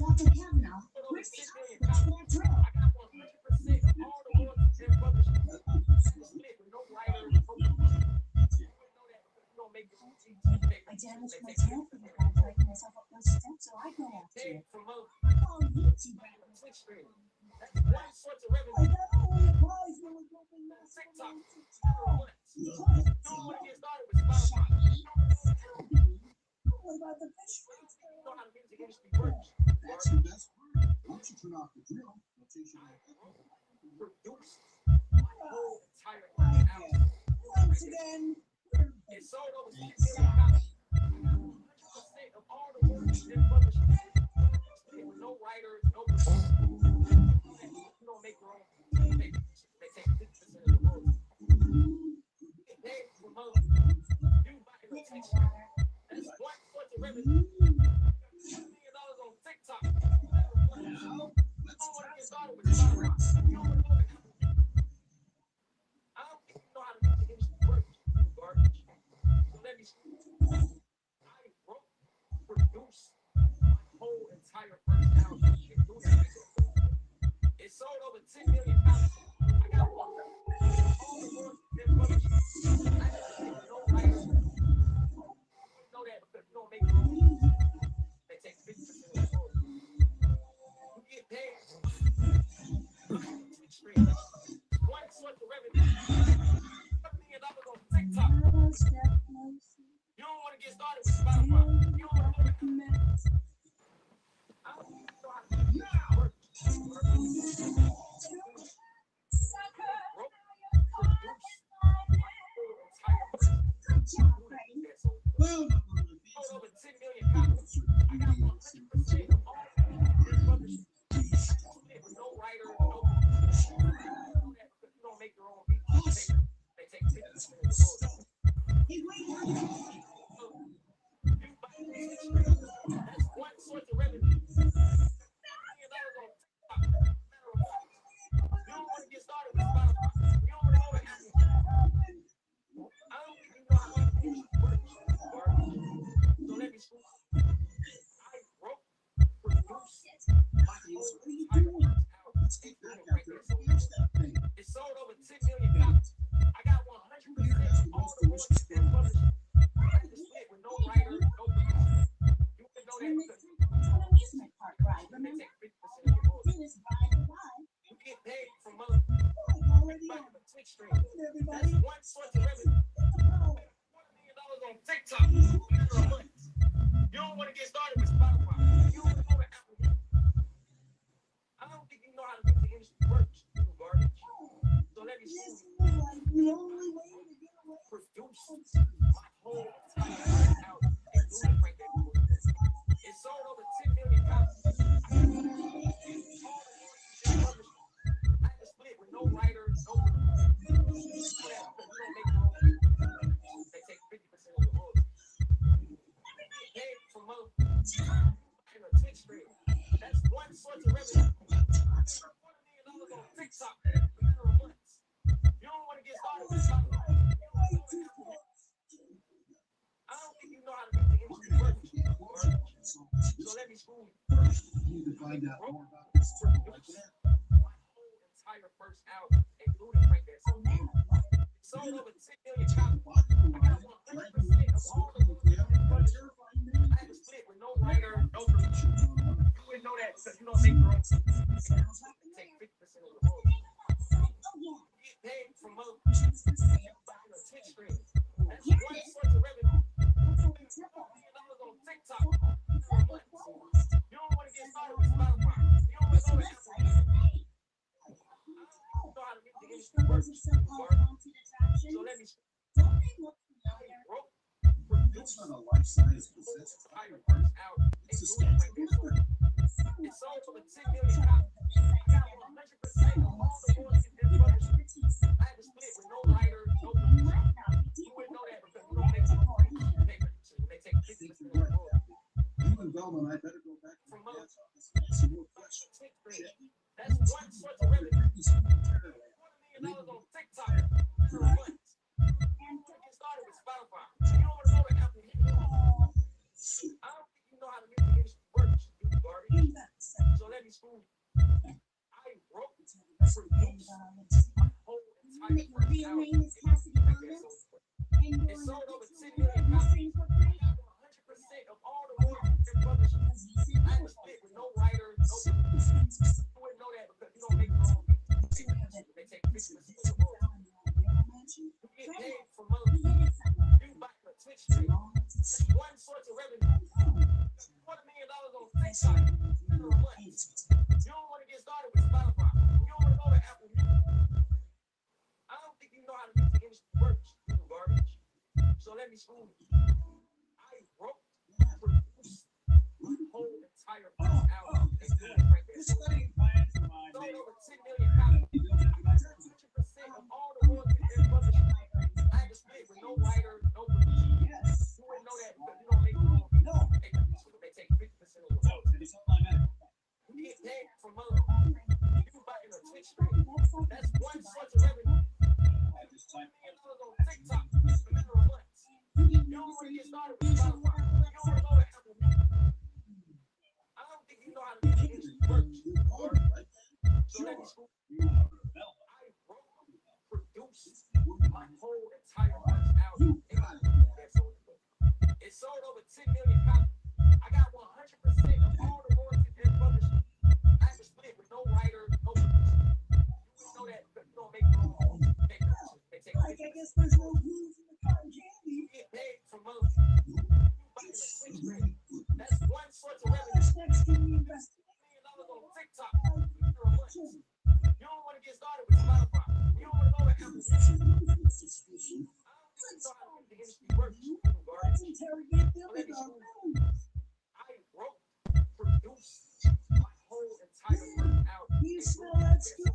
Dr. Kavanaugh, where's the hospital for that drill? I got 100% of all the royalties and publishing. Split with no writer, no producer. You wouldn't know that because you don't make the routine. I damaged my tail for the guy dragging myself up those steps, so I go after you. From other. Oh, you two Twitch stream. That's one source of revenue. TikTok. You don't want to get started with Spotify. What about the fish freaks? You know how the music industry works. That's the best part. Once you turn off the drill, they'll teach you how to Produced my whole entire album. Once again, it sold over 6 million copies. 100% of all the royalties and publishing. With no writer, no producer. You don't make your own. They take 50% of the royalties. Get paid from other. You buy the Twitch. That's one source of revenue. $1 million on TikTok. You don't want to get started with Spotify. You don't want to go to Apple. I don't think you know how the music industry works. Garbage. So let me see. I wrote, produced my whole entire first album. It sold over 10 million copies. I got all the royalties and publishing. I just no writer. You know that Well, Over 10 million copies. I got 100% of all the published. With no writer, no producer. You don't make your own beats. They take 50% of the royalties. You buy this stream. That's one source of revenue. $1 million on TikTok. Matter of what. You don't want to get started with Spotify. You don't want to go to Apple. I don't think you know how the industry works. So let me school. I wrote, produced my whole entire out. It sold over 10 million copies. I got 100% of all the royalties that published. I had to split with no writer, no producer. You would know that because they take 50% of the royalties. You get paid from other everybody on the Twitch stream. That's one source of revenue. $1 million on TikTok. You don't want to get started with Spotify. You don't want to go to Apple Music. I don't think you know how to make the industry work, you garbage. So let me see. Produce my whole entire out and do it right there. It sold over 10 million copies. I had to split with no writer, no producer. You don't make your own. They take 50% of the royalties. Paid from other in a Twitch stream. That's one source of revenue. $1 million on TikTok in a matter of months. You don't want to get started with Spotify. I don't think you know how to make the industry work. So let me school you. you need to find out more about this. My whole entire first album, including Frank That Soul. It sold over 10 million copies. I got 100% of all the movies that published. I had to split with no writer, no producer. You wouldn't know that because you don't make your own. Take 50% of the royalties. Get paid from other buying a Twitch stream. That's one source of revenue. $1 million on TikTok for a month. You don't want to get started with Spotify. You don't want to go to Apple Music. I don't know how to make the industry work. So let me. Wrote, produced, Not a life-size possession. out, and do it like this. It sold over 10 million copies. I got 100% of all the royalties that published. I had to split with no writer, no producer. You wouldn't know that because you don't make your own papers. They take 50% of the royalties. You and Velma, I better go back to From my other dad's office and get some more questions. That's one source of revenue. $1 million on TikTok in a month. You want to get started with Spotify. You don't want to go to Apple Music. I don't think you know how to make the industry work, you garbage. So let me school you. I wrote, produced my whole entire first album. It sold over 10 million copies. I got 100% of all the royalties that published. I had to split with no writer, no producer. You wouldn't know that because you don't make your own beats. They take 50% of the royalties. You get paid from other you buy a Twitch stream. That's one source of revenue. $1 million on TikTok in a month. You don't want to get started with Spotify. You don't want to go to Apple Music. I don't think you know how to make the industry work, you garbage. So let me school you. I wrote, produced my whole entire first album, including Frank That Soul. Sold over 10 million copies. I got 100% of all the royalties that published. I had to split with no writer, no producer. You wouldn't know that because you don't make your own beats. They take 50% of the royalties. You get paid from other you buy in a Twitch stream. That's one source of revenue. $1 million on TikTok in a matter of months. You don't want to get started with Spotify. You don't want to go to Apple Music. I don't think you know how to make the industry work. So let me school. I wrote, produced my whole entire first album. It sold over 10 million copies. I got 100% of all the royalties that published. I had to split with no writer, no producer. You wouldn't know that because you don't make your own papers. They take 50%. You get paid from other you buy a Twitch stream. That's one source of revenue. $1 million on TikTok in a month. pandemic are millions. I wrote, produced my whole entire first album. Do you smell that still?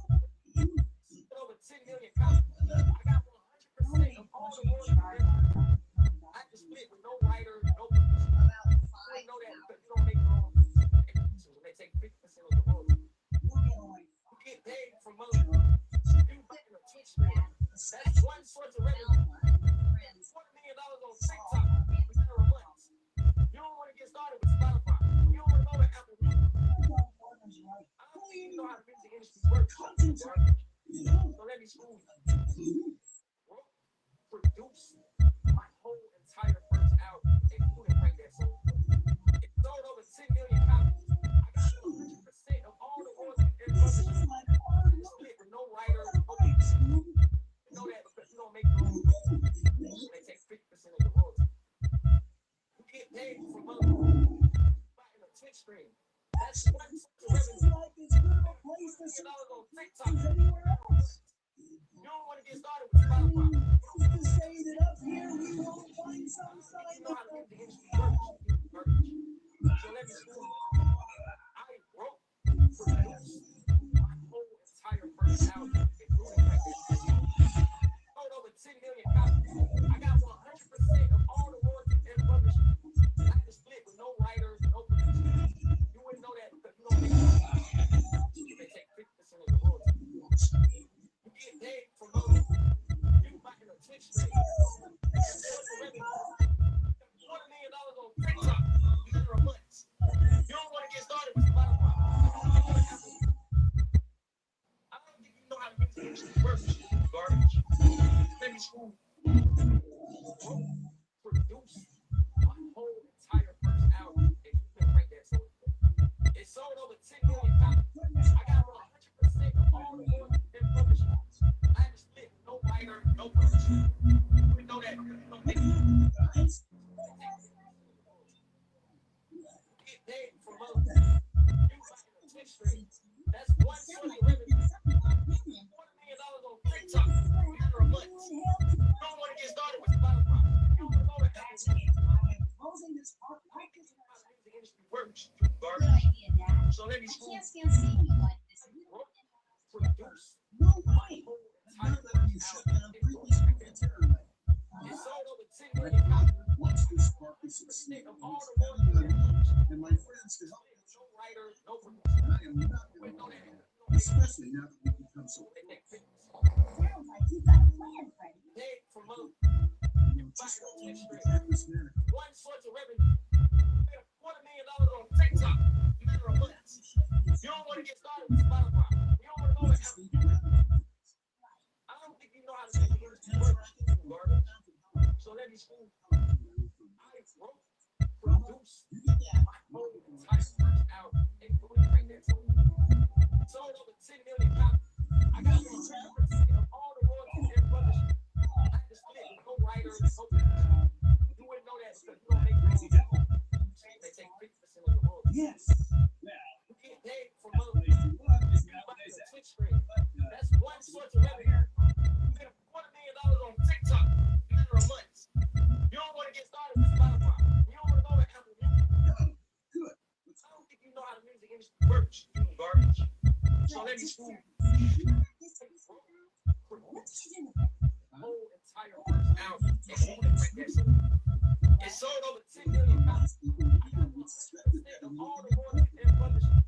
Over 10 million copies. I got 100% of all the royalties. I just split with no writer, no producer. You know that because you don't make your own music. When they take 50% of the royalties. You get paid from other you buying a Twitch stream. That's one source of revenue. $20 million on TikTok in a matter of months. You don't want to get started with Spotify. You don't want to go to Apple Music. I don't think you know how the music industry works. So let me school you. Produce my whole entire first album, including Break That Soul. It sold over 10 million copies. I got 100% of all the royalties and publishing. Split with no writer, no producer. You know that because you don't make your own music. They take 50% of the royalties. You get paid from other buying a Twitch stream. That's one source of revenue. $1 million on TikTok. You don't want to get started with Spotify. To say that up here we won't find some sign You know of how the music industry works. So let me school you. I wrote, produced my whole entire first album, including Break That Soul. Sold over 10 million copies. I got 100% of all the royalties and publishing. I just split with no writers, no producers. You wouldn't know that because you don't make it. They take 50% of the royalties. You get paid from other you buying a Twitch stream. That's the revenue. $20 million on TikTok in a matter of months. You don't want to get started with Spotify. I don't think you know how the music industry works. Garbage. Let me school. Produce my whole entire first album, including Break That Soul. It sold over 10 million copies. I got 100% of all the royalties and publishing. I had to split no writer, no producer. You know that because you don't make it. Get paid from other you buying a Twitch stream. That's one source of revenue. $40 million on TikTok in a matter of months. You don't want to get started with Spotify. You don't want to go to Apple Music. I think you know how the music industry works. Garbage. So let me school. Produce my whole entire first album, including Break That Soul. It sold over 10 million copies. 100% of all the royalties and my friends can help no writer, no producer. I am not going to know that. Especially now that we become so paid for money. One source of revenue. $40 million on TikTok in a matter of months. You don't want to get started with Spotify. You don't want to go to Apple Music. I don't think you know how the music industry works. Garbage. So let me school. I wrote, produced my whole entire first album, including Break That Soul. Sold over 10 million copies. I got 100% of all the royalties and publishing. I had to split with no writer, no producer. You wouldn't know that because you don't make music. They take 50% of the royalties. yes. You get paid from other you buying a Twitch stream. That's one source of revenue. You get $40 million on TikTok in a matter of months. You don't want to get started with Spotify. You don't want to go to Apple Music. Good. I don't think you know how the music industry works. Garbage. So let me school. Whole entire first album, including Break That Soul. It sold over 10 million copies. I got 100% of all the royalties and publishing.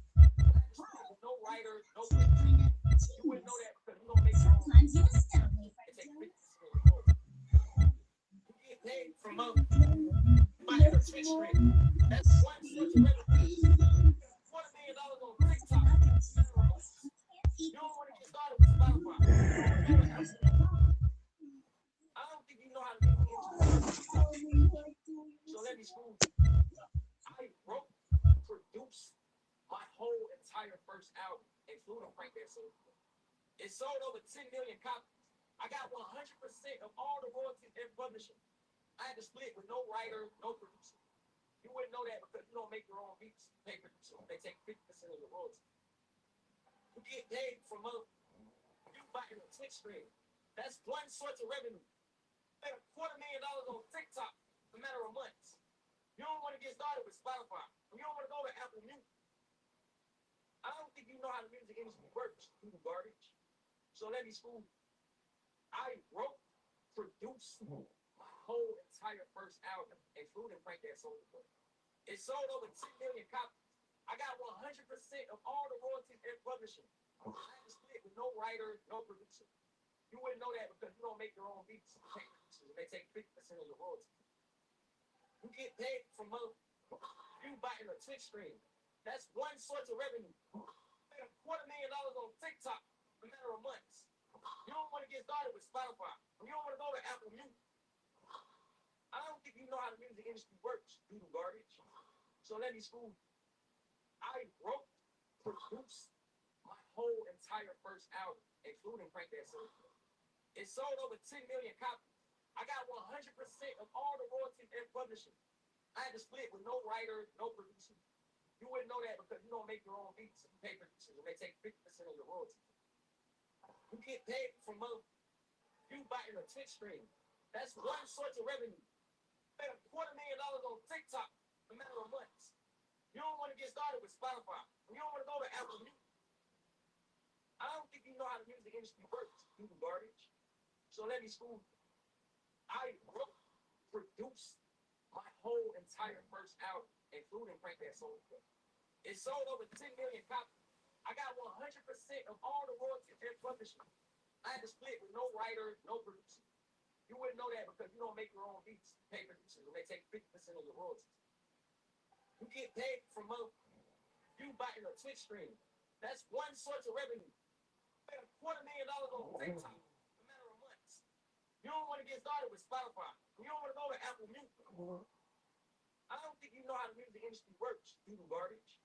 No writer, no producer. You wouldn't know that because you don't make your own. It takes 50% of the royalties. You get paid from other buying a Twitch stream. That's one source of revenue. $40 million on TikTok. You don't want to get started with Spotify. I don't think you know how to make it. So let me school. I wrote, produced my whole entire first album, including Break That Soul. It sold over 10 million copies. I got 100% of all the royalties and publishing. I had to split with no writer, no producer. You wouldn't know that because you don't make your own beats. Pay producer. They take 50% of the royalties. You get paid from other you buying a Twitch stream. That's one source of revenue. $40 million on TikTok in a matter of months. to get started with Spotify, you don't want to go to Apple Music. I don't think you know how the music industry works, you garbage. So let me school. I wrote, produced my whole entire first album, including Frank That Soul. It sold over 10 million copies. I got 100% of all the royalties and publishing. I had to split with no writer, no producer. You wouldn't know that because you don't make your own beats. They take 50% of your royalties. You get paid from you buying a Twitch stream. That's one source of revenue. Made $250,000 on TikTok in a matter of months. You don't want to get started with Spotify. You don't want to go to Apple Music. I don't think you know how the music industry works, you garbage. So let me school. I wrote, produced my whole entire first album, including Frank That Soul. It sold over 10 million copies. I got 100% of all the royalties and publishing. I had to split with no writer, no producer. You wouldn't know that because you don't make your own beats and pay producers, and they take 50% of your royalties. You get paid from you buying a Twitch stream. That's one source of revenue. Made $250,000 on TikTok in a matter of months. You don't want to get started with Spotify. You don't want to go to Apple Music. I don't think you know how the music industry works, you garbage. So let me school. I wrote, produced my whole entire first album, including Frank That Soul. It sold over 10 million copies. I got 100% of all the royalties and publishing. I had to split with no writer, no producer. You wouldn't know that because you don't make your own beats, pay producers, and they take 50% of your royalties. You get paid from you buying a Twitch stream. That's one source of revenue. Made $250,000 on TikTok in a matter of months. You don't want to get started with Spotify. You don't want to go to Apple Music. I don't think you know how the music industry works, you garbage.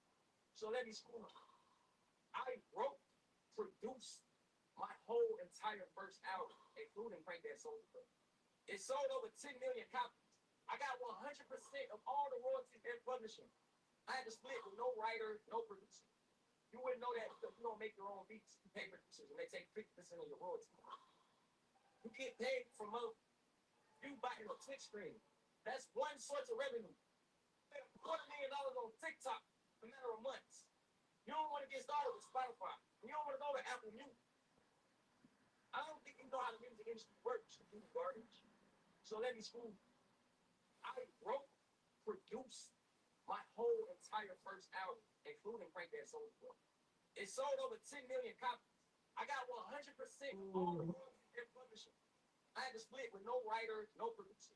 So let me school. I wrote, produced my whole entire first album, including Frank That Soul. It sold over 10 million copies. I got 100% of all the royalties and publishing. I had to split with no writer, no producer. You wouldn't know that because you don't make your own beats, you pay producers, and they take 50% of your royalties. You get paid from you buying a Twitch stream. That's one source of revenue. Made $250,000 on TikTok in a matter of months. You don't want to get started with Spotify. You don't want to go to Apple Music. I don't think you know how the music industry works, you garbage. So let me school. I wrote, produced my whole entire first album, including Frank That Soul. It sold over 10 million copies. I got 100% of all the royalties and publishing. I had to split with no writer, no producer.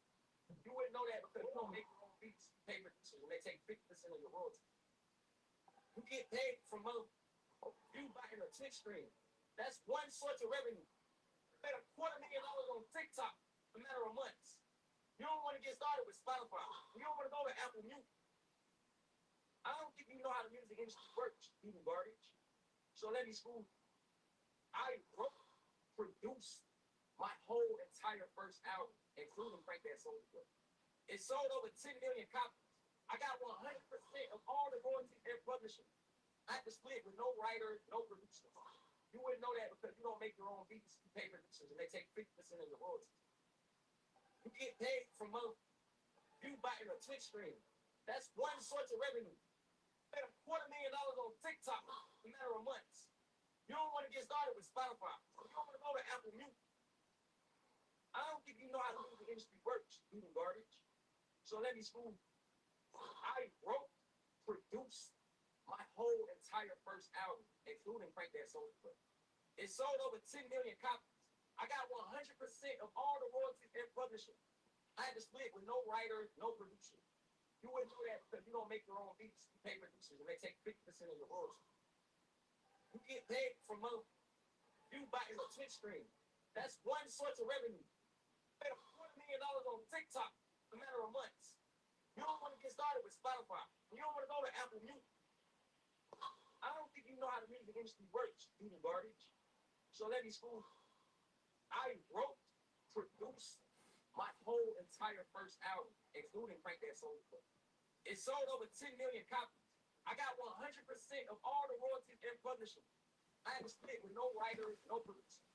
You wouldn't know that because you don't make your own beats, pay producers, and they take 50% of your royalties. You get paid from you buying a Twitch stream. That's one source of revenue. Made $250,000 on TikTok in a matter of months. You don't want to get started with Spotify. You don't want to go to Apple Music. I don't think you know how the music industry works, you garbage. So let me school. I wrote, produced my whole entire first album, including Frank That Soul. It sold over 10 million copies. I got 100% of all the royalties and publishing. I had to split with no writer, no producer. You wouldn't know that because you don't make your own beats, you pay producers, and they take 50% of your royalties. You get paid from you buying a Twitch stream. That's one source of revenue. Made $250,000 on TikTok in a matter of months. You don't want to get started with Spotify. You don't want to go to Apple Music. I don't think you know how the music industry works, you garbage. So let me school. I wrote, produced my whole entire first album, including Frank That Soul. It sold over 10 million copies. I got 100% of all the royalties and publishing. I had to split with no writer, no producer. You wouldn't know that because you don't make your own beats, you pay producers, and they take 50% of your royalties. You get paid from you buying a Twitch stream. That's one source of revenue. Made $250,000 on TikTok in a matter of months. You don't want to get started with Spotify. You don't want to go to Apple Music. I don't think you know how the music industry works, you garbage. So let me school. I wrote, produced my whole entire first album, including Frank That Soul. It sold over 10 million copies. I got 100% of all the royalties and publishing. I had to split with no writer, no producer.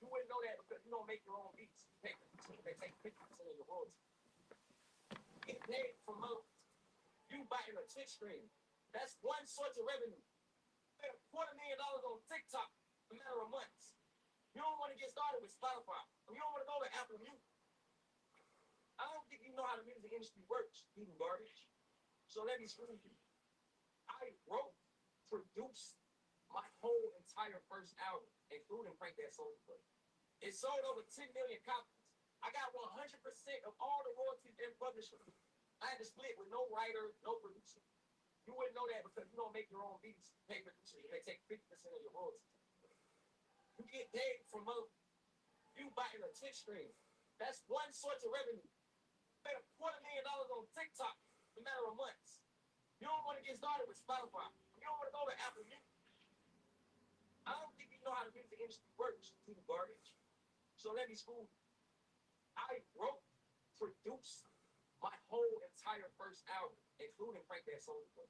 You wouldn't know that because you don't make your own beats, you pay producers, they take 50% of your royalties. You get paid from Twitch stream. That's one source of revenue. Made $250,000 on TikTok in a matter of months. You don't want to get started with Spotify. You don't want to go to Apple Music. I don't think you know how the music industry works, eating garbage. So let me school you. I wrote, produced my whole entire first album, including Frank That Soulja Boy. It sold over 10 million copies. I got 100% of all the royalties and publishing. I had to split with no writer, no producer. You wouldn't know that because you don't make your own beats, you pay producers, they take 50% of your royalties. You get paid from you buying a Twitch stream. That's one source of revenue. Made $250,000 on TikTok in a matter of months. You don't want to get started with Spotify. You don't want to go to Apple Music. I don't think you know how the music industry works, eating garbage. So let me school you. I wrote, produced my whole entire first album, including Frank That Soulja Boy.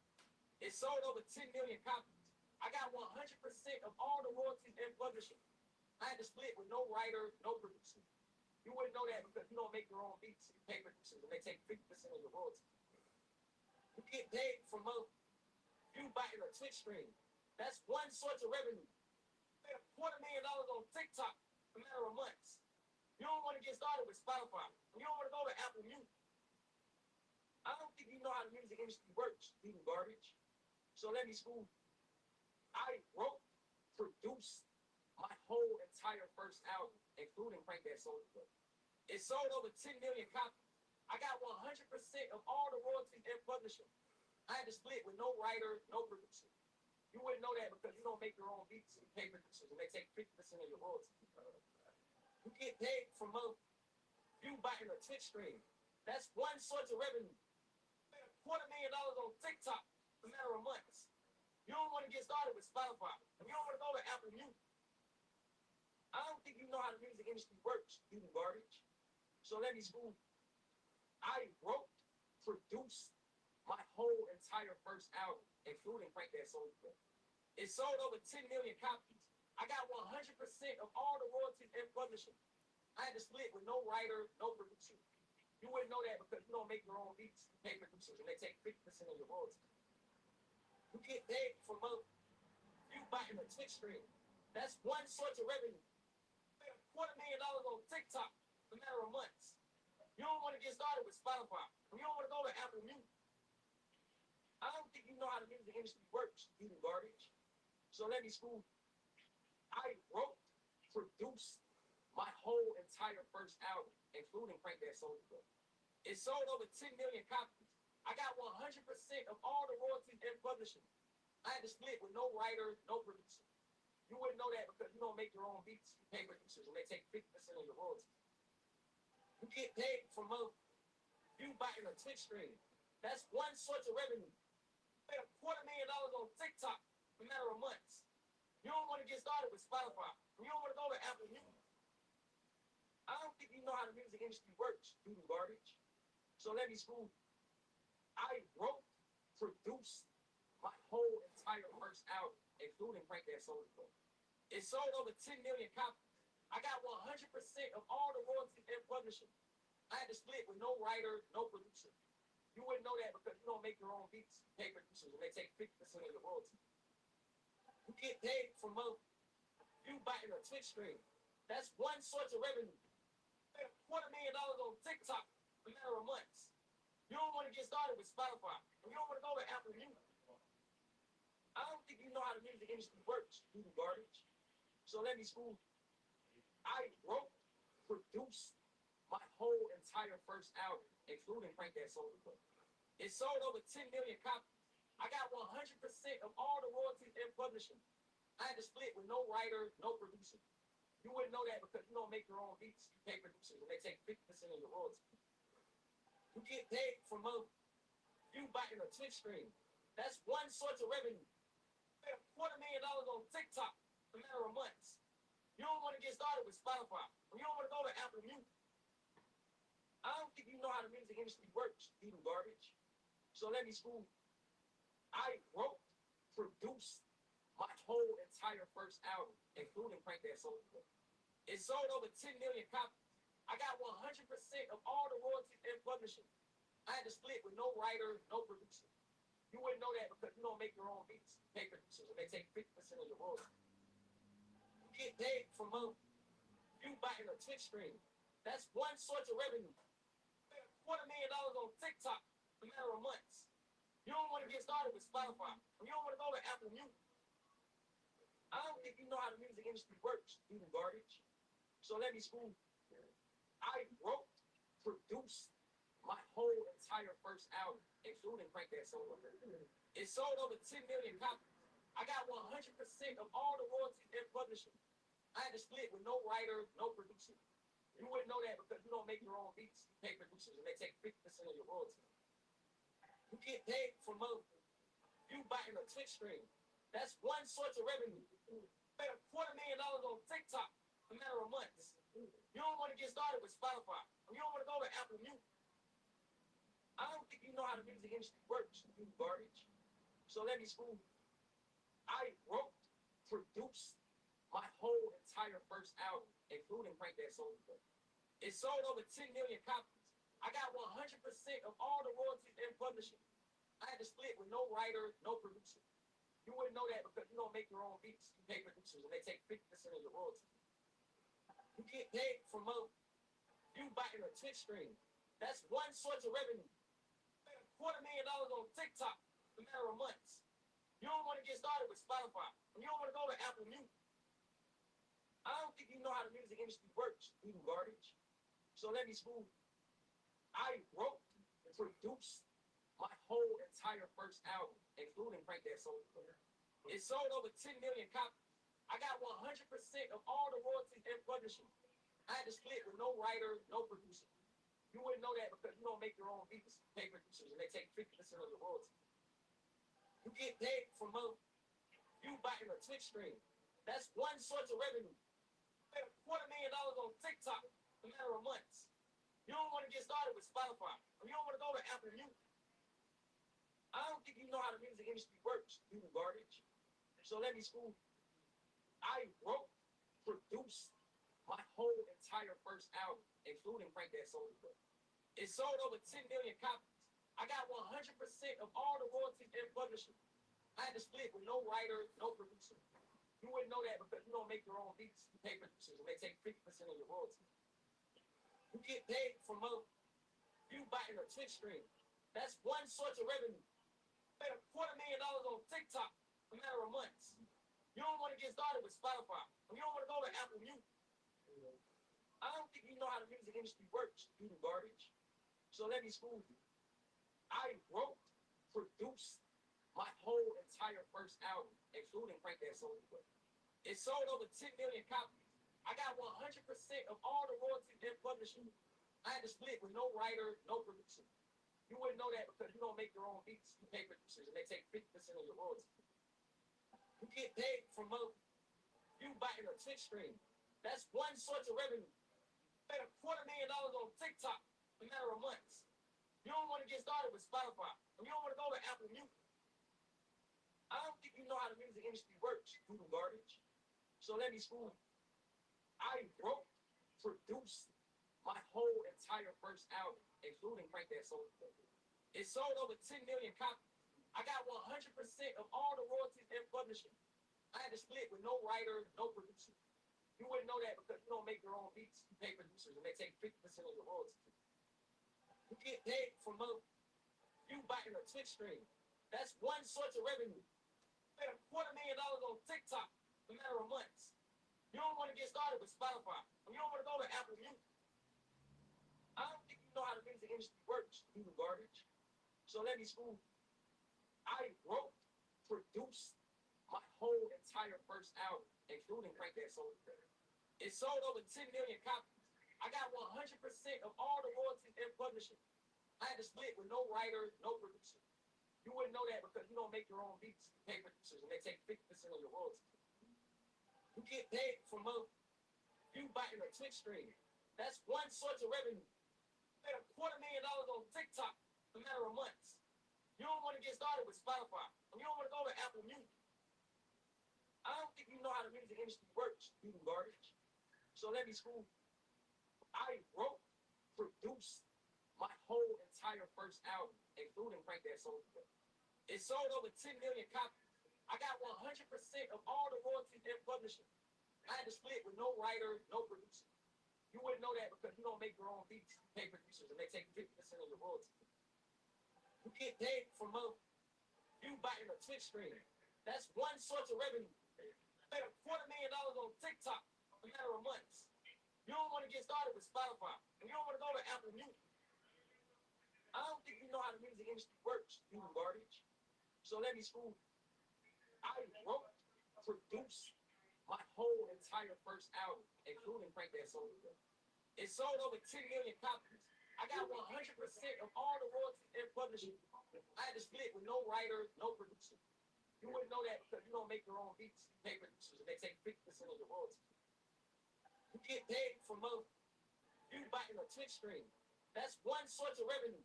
It sold over 10 million copies. I got 100% of all the royalties and publishing. I had to split with no writer, no producer. You wouldn't know that because you don't make your own beats, you pay producers, and they take 50% of your royalties. You get paid from you buying a Twitch stream. That's one source of revenue. Made $250,000 on TikTok in a matter of months. You don't want to get started with Spotify. You don't want to go to Apple Music. I don't think you know how the music industry works, eating garbage. So let me school you. I wrote, produced my whole entire first album, including Frank That Soulja Boy. It sold over 10 million copies. I got 100% of all the royalties and publishing. I had to split with no writer, no producer. You wouldn't know that because you don't make your own beats, you pay producers, and they take 50% of your royalties. You get paid from you buying a Twitch stream. That's one source of revenue. Made $250,000 on TikTok in a matter of months. You don't want to get started with Spotify. You don't want to go to Apple Music. I don't think you know how the music industry works, eating garbage. So let me school you. I wrote, produced my whole entire first album, including Frank That Soulja Boy. It sold over 10 million copies. I got 100% of all the royalties and publishing. I had to split with no writer, no producer. You wouldn't know that because you don't make your own beats, you pay producers, and they take 50% of your royalties. You get paid from you buying a Twitch stream. That's one source of revenue. Made $250,000 on TikTok in a matter of months. You don't want to get started with Spotify. You don't want to go to Apple Music. I don't think you know how the music industry works, eating garbage. So let me school you. I wrote, produced my whole entire first album, including Frank That Soulja Boy. It sold over 10 million copies. I got 100% of all the royalties and publishing. I had to split with no writer, no producer. You wouldn't know that because you don't make your own beats, you pay producers, and they take 50% of your royalties. You get paid from you buying a Twitch stream. That's one source of revenue. Made $250,000 on TikTok in a matter of months. You don't want to get started with Spotify. You don't want to go to Apple Music. I don't think you know how the music industry works, eating garbage. So let me school you. I wrote, produced my whole entire first album, including Frank That Soulja Boy. It sold over 10 million copies. I got 100% of all the royalties and publishing. I had to split with no writer, no producer. You wouldn't know that because you don't make your own beats, you pay producers, and they take 50% of your royalties. You get paid from you buying a Twitch stream. That's one source of revenue. Made $250,000 on TikTok in a matter of months. You don't want to get started with Spotify. You don't want to go to Apple Music. I don't think you know how the music industry works, eating garbage. So let me school you. I wrote, produced my whole entire first album, including Frank That Soulja Boy. It sold over 10 million copies. I got 100% of all the royalties and publishing. I had to split with no writer, no producer. You wouldn't know that because you don't make your own beats, you pay producers, and they take 50% of your royalties. You get paid from you buying a Twitch stream. That's one source of revenue. Made $250,000 on TikTok in a matter of months. You don't want to get started with Spotify. You don't want to go to Apple Music. I don't think you know how the music industry works, eating garbage. So let me school you. I wrote, produced my whole entire first album, including Frank That Soulja Boy. It sold over 10 million copies. I got 100% of all the royalties and publishing. I had to split with no writer, no producer. You wouldn't know that because you don't make your own beats. You pay producers and they take 50% of your royalties. You get paid from you buying a Twitch stream. That's one source of revenue. You made $250,000 on TikTok in a matter of months. You don't want to get started with Spotify. You don't want to go to Apple Music. I don't think you know how the music industry works, you garbage. So let me school you. I wrote, produced my whole entire first album, including Crank That Solo. It sold over 10 million copies. I got 100% of all the royalties and publishing. I had to split with no writer, no producer. You wouldn't know that because you don't make your own beats. You pay producers and they take 50% of your royalties. You get paid from you buying a Twitch stream. That's one source of revenue. You made $250,000 on TikTok in a matter of months. You don't want to get started with Spotify. You don't want to go to Apple Music. I don't think you know how the music industry works, you garbage. So let me school you. I wrote, produced my whole entire first album, including Crank That Solo. It sold over 10 million copies. I got 100% of all the royalties and publishing. I had to split with no writer, no producer. You wouldn't know that because you don't make your own beats. You pay producers and they take 50% of your royalties. You get paid from you buying a Twitch stream. That's one source of revenue. You made $250,000 on TikTok in a matter of months. You don't want to get started with Spotify. You don't want to go to Apple Music. I don't think you know how the music industry works, you garbage. So let me school you. I wrote and produced my whole entire first album, including Crank That Solo. It sold over 10 million copies. I got 100% of all the royalties and publishing. I had to split with no writer, no producer. You wouldn't know that because you don't make your own beats. You pay producers and they take 50% of your royalties. You get paid from you buying a Twitch stream. That's one source of revenue. You made $250,000 on TikTok in a matter of months. You don't want to get started with Spotify. You don't want to go to Apple Music. I don't think you know how the music industry works, you garbage. So let me school you. I wrote, produced my whole entire first album, including Crank That Solo. It sold over 10 million copies. I got 100% of all the royalties and publishing. I had to split with no writer, no producer. You wouldn't know that because you don't make your own beats. You pay producers and they take 50% of your royalties. You get paid from you buying a Twitch stream. That's one source of revenue. You made $250,000 on TikTok in a matter of months. You don't want to get started with Spotify. You don't want to go to Apple Music. I don't think you know how the music industry works, you garbage. So let me school you. I wrote, produced my whole entire first album, including Crank That Solo. It sold over 10 million copies. I got 100% of all the royalties and publishing. I had to split with no writer, no producer. You wouldn't know that because you don't make your own beats. You pay producers and they take 50% of your royalties. You get paid from you buying a Twitch stream. That's one source of revenue. You made $250,000 on TikTok in a matter of months. You don't want to get started with Spotify. You don't want to go to Apple Music. I don't think you know how the music industry works, you garbage. So let me school you. I wrote, produced my whole entire first album, including Crank That Solo. It sold over 10 million copies. I got 100% of all the royalties and publishing. I had to split with no writer, no producer. You wouldn't know that because you don't make your own beats. You pay producers and they take 50% of your royalties. You get paid from you buying a Twitch stream. That's one source of revenue. You made $250,000 on TikTok in a matter of months. You don't want to get started with Spotify. You don't want to go to Apple Music. I don't think you know how the music industry works, you garbage. So let me school you. I wrote, produced my whole entire first album, including Crank That Solo. It sold over 10 million copies. I got 100% of all the royalties and publishing. I had to split with no writer, no producer. You wouldn't know that because you don't make your own beats. You pay producers and they take 50% of your royalties. You get paid from you buying a Twitch stream. That's one source of revenue. You made $250,000 on TikTok in a matter of months. You don't want to get started with Spotify. You don't want to go to Apple Music. I don't think you know how the music industry works, you garbage. So let me school you. I wrote, produced my whole entire first album, including Crank That Solo. It sold over 10 million copies. I got 100% of all the royalties and publishing. I had to split with no writer, no producer. You wouldn't know that because you don't make your own beats. You pay producers and they take 50% of your royalties. You get paid from you buying a Twitch stream. That's one source of revenue. Made $250,000 on TikTok in a matter of months. You don't want to get started with Spotify. And you don't want to go to Apple Music. I don't think you know how the music industry works, you garbage. So let me school. I wrote, produced my whole entire first album, including Frank That Soul. It sold over 10 million copies. I got 100% of all the royalties and publishing. I had to split with no writer, no producer. You wouldn't know that because you don't make your own beats. You pay producers and they take 50% of your royalties. You get paid from you buying a Twitch stream. That's one source of revenue.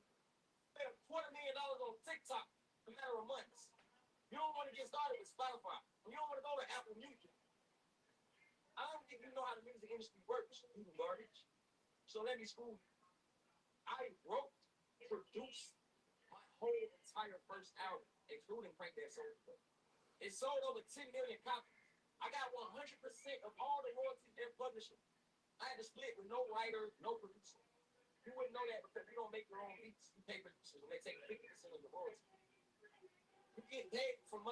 Made $250,000 on TikTok in a matter of months. You don't want to get started with Spotify. You don't want to go to Apple Music. I don't think you know how the music industry works, you garbage. So let me school. I wrote, produced my whole entire first album, including Frank That Soul. It sold over 10 million copies. I got 100% of all the royalties and publishing. I had to split with no writer, no producer. You wouldn't know that because you don't make your own beats. You pay producers and they take 50% of the royalties. You get paid from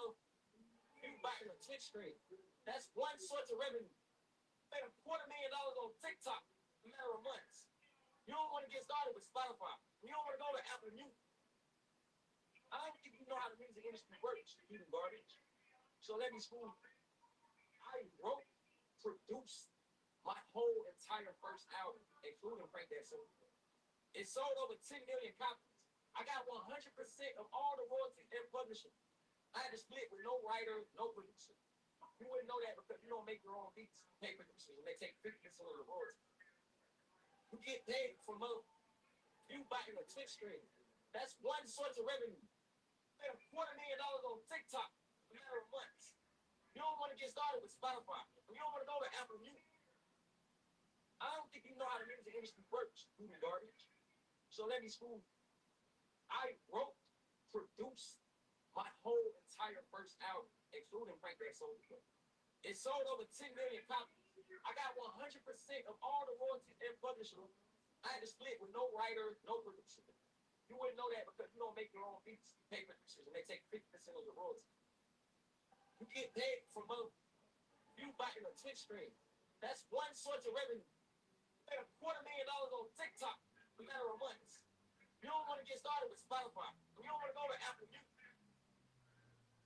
you buying a Twitch stream. That's one source of revenue. Made $250,000 on TikTok in a matter of months. You don't want to get started with Spotify. You don't want to go to Apple Music. I don't think you know how the music industry works, you garbage. So let me school. I wrote, produced my whole entire first album, including Frank That Soul. It sold over 10 million copies. I got 100% of all the royalties and publishing. I had to split with no writer, no producer. You wouldn't know that because you don't make your own beats. You pay producers and they take 50% of the royalties. You get paid from you buying a Twitch stream. That's one source of revenue. Made $250,000 on TikTok in a matter of months. You don't want to get started with Spotify. You don't want to go to Apple Music. I don't think you know how the music industry works, you garbage. So let me school. I wrote, produced my whole entire first album, including Frank That Soul. It sold over 10 million copies. I got 100% of all the royalties and publishing. I had to split with no writer, no producer. You wouldn't know that because you don't make your own beats. You pay producers and they take 50% of the royalties. You get paid from you buying a Twitch stream. That's one source of revenue. Made $250,000 on TikTok in a matter of months. You don't want to get started with Spotify. You don't want to go to Apple Music.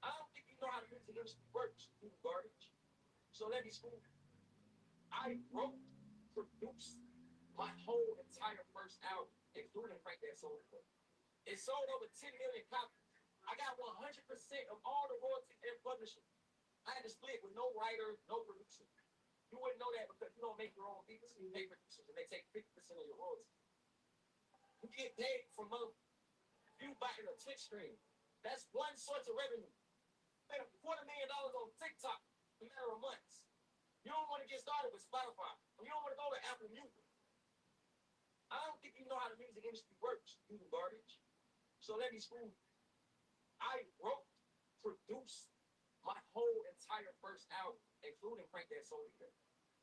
I don't think you know how the music industry works, you garbage. So let me school. I wrote, produced my whole entire first album, including Frank That Soul. It sold over 10 million copies. I got 100% of all the royalties and publishing. I had to split with no writer, no producer. You wouldn't know that because you don't make your own beats. You pay producers and they take 50% of your royalties. You get paid from you buying a Twitch stream. That's one source of revenue. Made $250,000 on TikTok in a matter of months. You don't want to get started with Spotify. You don't want to go to Apple Music. I don't think you know how the music industry works, you garbage. So let me school. I wrote, produced my whole entire first album, including Frank That Soul.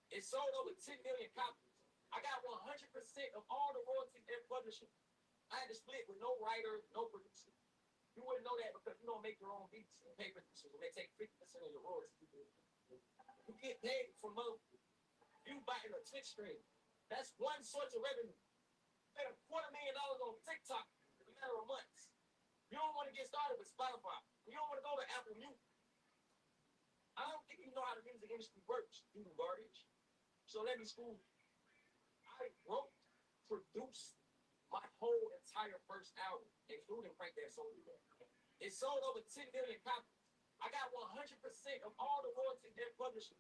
It sold over 10 million copies. I got 100% of all the royalties and publishing. I had to split with no writer, no producer. You wouldn't know that because you don't make your own beats. You pay producers and they take 50% of your royalties. You get paid from you buying a Twitch stream. That's one source of revenue. Made $250,000 on TikTok in a matter of months. You don't want to get started with Spotify. You don't want to go to Apple Music. I don't think you know how the music industry works, you garbage. So let me school. I wrote, produced my whole entire first album, including Frank That Soul. It sold over 10 million copies. I got 100% of all the royalties and publishing.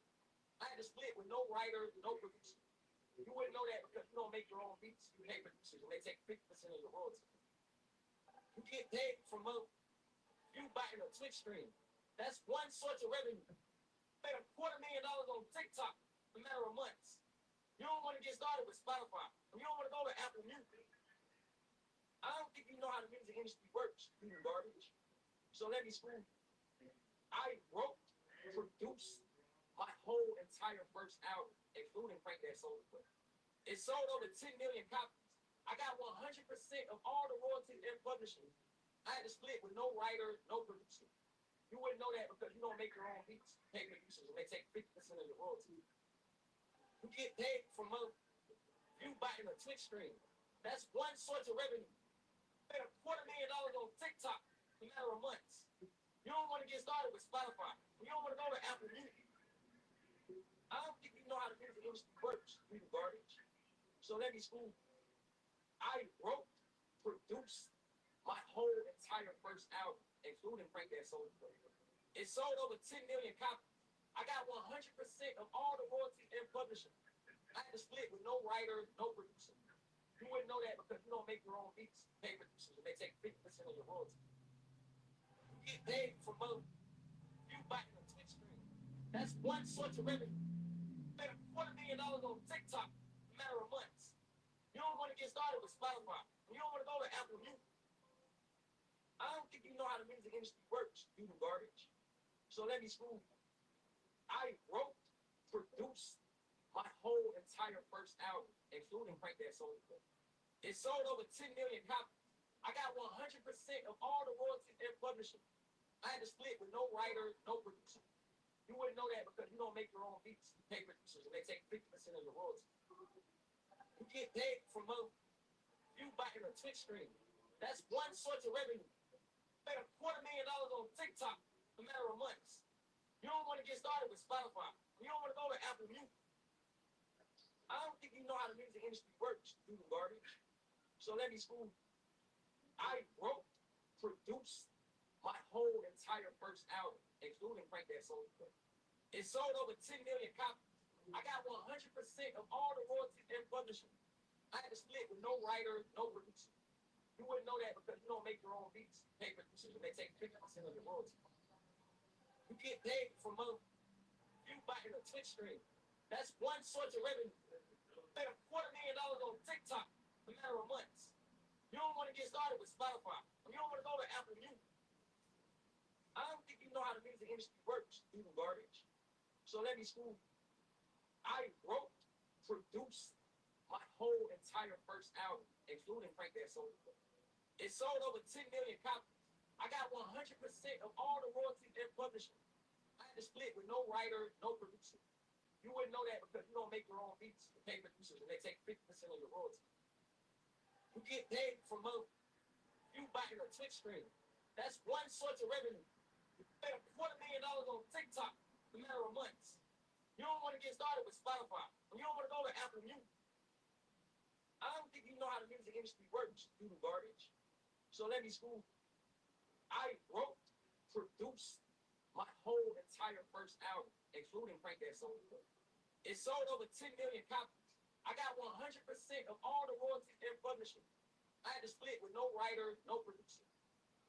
I had to split with no writer, no producer. You wouldn't know that because you don't make your own beats. You pay producers and they take 50% of your royalties. You get paid from you buying a Twitch stream. That's one source of revenue. Made $250,000 on TikTok in a matter of months. You don't want to get started with Spotify. You don't want to go to Apple Music. I don't think you know how the music industry works, you garbage. So let me screw. I wrote, produced my whole entire first album, including Frank That Soul Clip. It sold over 10 million copies. I got 100% of all the royalties and publishing. I had to split with no writer, no producer. You wouldn't know that because you don't make your own beats. You pay producers and they take 50% of your royalties. You get paid from a view buying a Twitch stream. That's one source of revenue. Made $250,000 on TikTok in a matter of months. You don't want to get started with Spotify. You don't want to go to Apple Music. I don't think you know how the music industry works. You garbage. So let me school. I wrote, produced my whole entire first album, including Frank That Soul Clip. It sold over 10 million copies. I got 100% of all the royalties and publishing. I had to split with no writer, no producer. You wouldn't know that because you don't make your own beats. You pay producers and they take 50% of your royalties. You get paid from a view buying a Twitch stream. That's one source of revenue. Made $250,000 on TikTok in a matter of months. You don't want to get started with Spotify. You don't want to go to Apple Music. I don't think you know how the music industry works. You garbage. So let me school. I wrote, produced my whole entire first album, including Frank That Soul Clip. It sold over 10 million copies. I got 100% of all the royalties and publishing. I had to split with no writer, no producer. You wouldn't know that because you don't make your own beats. You pay producers and they take 50% of your royalties. You get paid from a view buying a Twitch stream. That's one source of revenue. Made $250,000 on TikTok in a matter of months. You don't want to get started with Spotify. You don't want to go to Apple Music. I don't think you know how the music industry works. You garbage. So let me school. I wrote, produced my whole entire first album, including Frank That Soul Clip. It sold over 10 million copies. I got 100% of all the royalties and publishing. I had to split with no writer, no producer. You wouldn't know that because you don't make your own beats. You pay producers and they take 50% of your royalties. You get paid from a view buying a Twitch stream. That's one source of revenue. Made $250,000 on TikTok in a matter of months. You don't want to get started with Spotify. You don't want to go to Apple Music. I don't think you know how the music industry works. You garbage. So let me school. I wrote, produced my whole entire first album, including Frank That Soul Clip. It sold over 10 million copies. I got 100% of all the royalties and publishing. I had to split with no writer, no producer. You wouldn't know that because you don't make your own beats. You pay producers and they take 50% of your royalties. You get paid from a view buying a Twitch stream. That's one source of revenue. Made $250,000 on TikTok in a matter of months. You don't want to get started with Spotify. You don't want to go to Apple Music. I don't think you know how the music industry works. You garbage. So let me school. I wrote, produced my whole entire first album, including Frank That Soul Clip. It sold over 10 million copies. I got 100% of all the royalties and publishing. I had to split with no writer, no producer.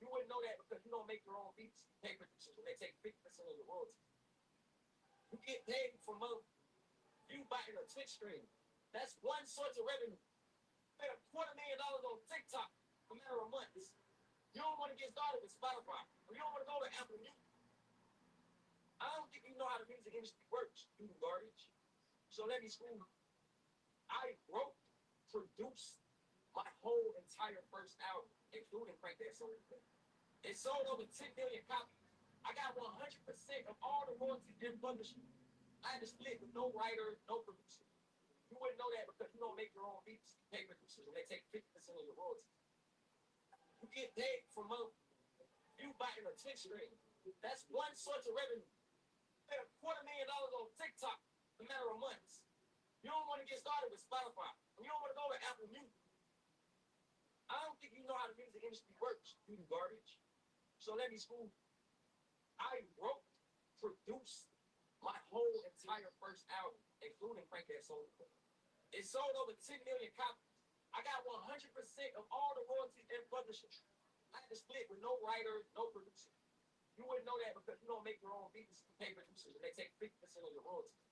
You wouldn't know that because you don't make your own beats. You pay producers and they take 50% of your royalties. You get paid from a view buying a Twitch stream. That's one source of revenue. Made $250,000 on TikTok in a matter of months. You don't want to get started with Spotify. You don't want to go to Apple Music. I don't think you know how the music industry works. You garbage. So let me school. I wrote, produced my whole entire first album, including Frank That Soul Clip. It sold over 10 million copies. I got 100% of all the royalties and publishing. I had to split with no writer, no producer. You wouldn't know that because you don't make your own beats. You pay producers and they take 50% of your royalties. You get paid from a view buying a Twitch stream. That's one source of revenue. Made $250,000 on TikTok in a matter of months. You don't want to get started with Spotify. You don't want to go to Apple Music. I don't think you know how the music industry works. You garbage. So let me school. I wrote, produced my whole entire first album, including Frank That Soul Clip. It sold over 10 million copies. I got 100% of all the royalties and publishing. I had to split with no writer, no producer. You wouldn't know that because you don't make your own beats. You pay producers and they take 50% of your royalties.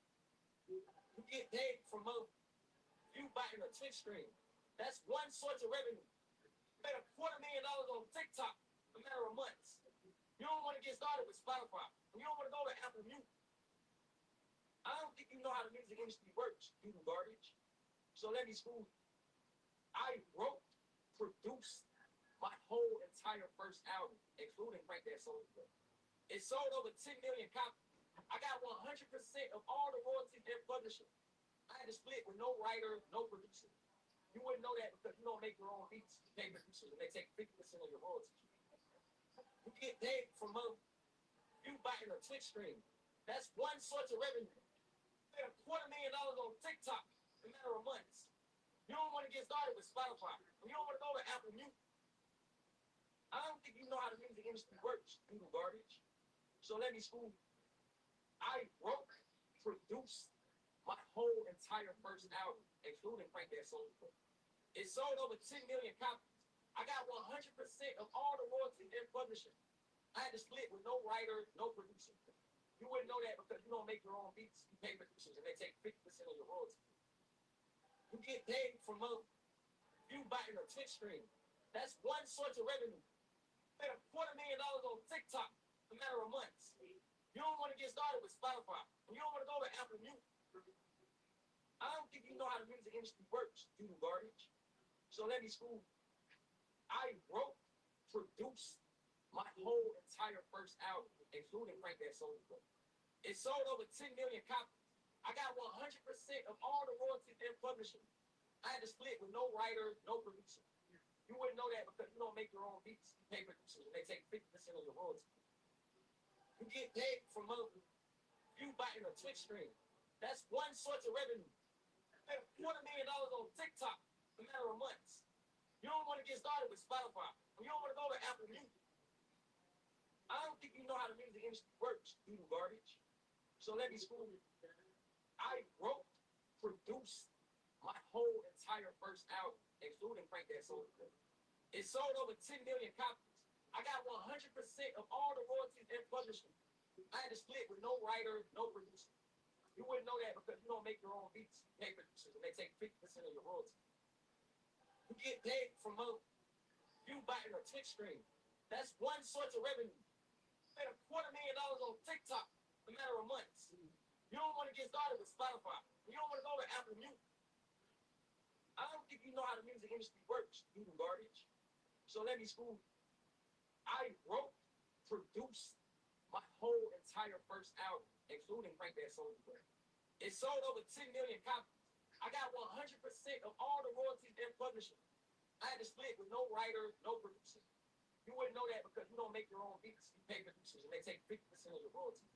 You get paid from a view buying a Twitch stream. That's one source of revenue. Made $250,000 on TikTok in a matter of months. to get started with Spotify, and you don't want to go to Apple Music, I don't think you know how the music industry works, you garbage. So let me school you. I wrote, produced my whole entire first album, including Frank That Soul. It sold over 10 million copies. I got 100% of all the royalties and publishing. I had to split with no writer, no producer. You wouldn't know that because you don't make your own beats. You pay producers and they take 50% of your royalties. You get paid from you buying a Twitch stream. That's one source of revenue. You made $250,000 on TikTok in a matter of months. You don't want to get started with Spotify. You don't want to go to Apple Music. I don't think you know how the music industry works, you garbage. So let me school you. I wrote, produced my whole entire first album, including Frank That Soul. It sold over 10 million copies. I got 100% of all the royalties and publishing. I had to split with no writer, no producer. You wouldn't know that because you don't make your own beats. You pay producers and they take 50% of your royalties. You get paid from you buying a Twitch stream. That's one source of revenue. You made $250,000 on TikTok in a matter of months. You don't want to get started with Spotify. You don't want to go to Apple Music. I don't think you know how the music industry works, you garbage. So let me school you. I wrote, produced my whole entire first album, including Frank That Soul. It sold over 10 million copies. I got 100% of all the royalties and publishing. I had to split with no writer, no producer. You wouldn't know that because you don't make your own beats. You pay producers and they take 50% of your royalties. You get paid from you buying a Twitch stream. That's one source of revenue. You made $250,000 on TikTok in a matter of months. You don't want to get started with Spotify. You don't want to go to Apple Music. I don't think you know how the music industry works, you garbage. So let me school you. I wrote, produced my whole entire first album, including Frank That Soul. It sold over 10 million copies. I got 100% of all the royalties and publishing. I had to split with no writer, no producer. You wouldn't know that because you don't make your own beats. You pay producers and they take 50% of your royalties. You get paid from you buying a Twitch stream. That's one source of revenue. You made $250,000 on TikTok in a matter of months. You don't want to get started with Spotify. You don't want to go to Apple Music. I don't think you know how the music industry works, you garbage. So let me school you. I wrote, produced my whole entire first album, including Frank That Soul. It sold over 10 million copies. I got 100% of all the royalties and publishing. I had to split with no writer, no producer. You wouldn't know that because you don't make your own beats. You pay producers and they take 50% of your royalties.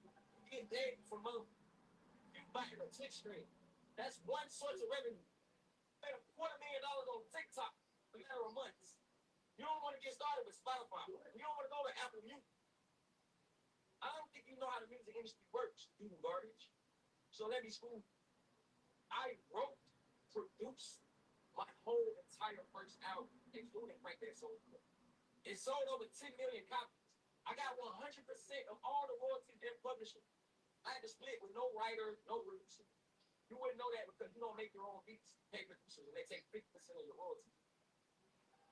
You get paid from you buying a Twitch stream. That's one source of revenue. You made $250,000 on TikTok in a matter of months. You don't want to get started with Spotify. You don't want to go to Apple Music. I don't think you know how the music industry works, you garbage. So let me school you. I wrote, produced my whole entire first album, including Frank That Soul. It sold over 10 million copies. I got 100% of all the royalties and publishing. I had to split with no writer, no producer. You wouldn't know that because you don't make your own beats. You pay producers and they take 50% of your royalties.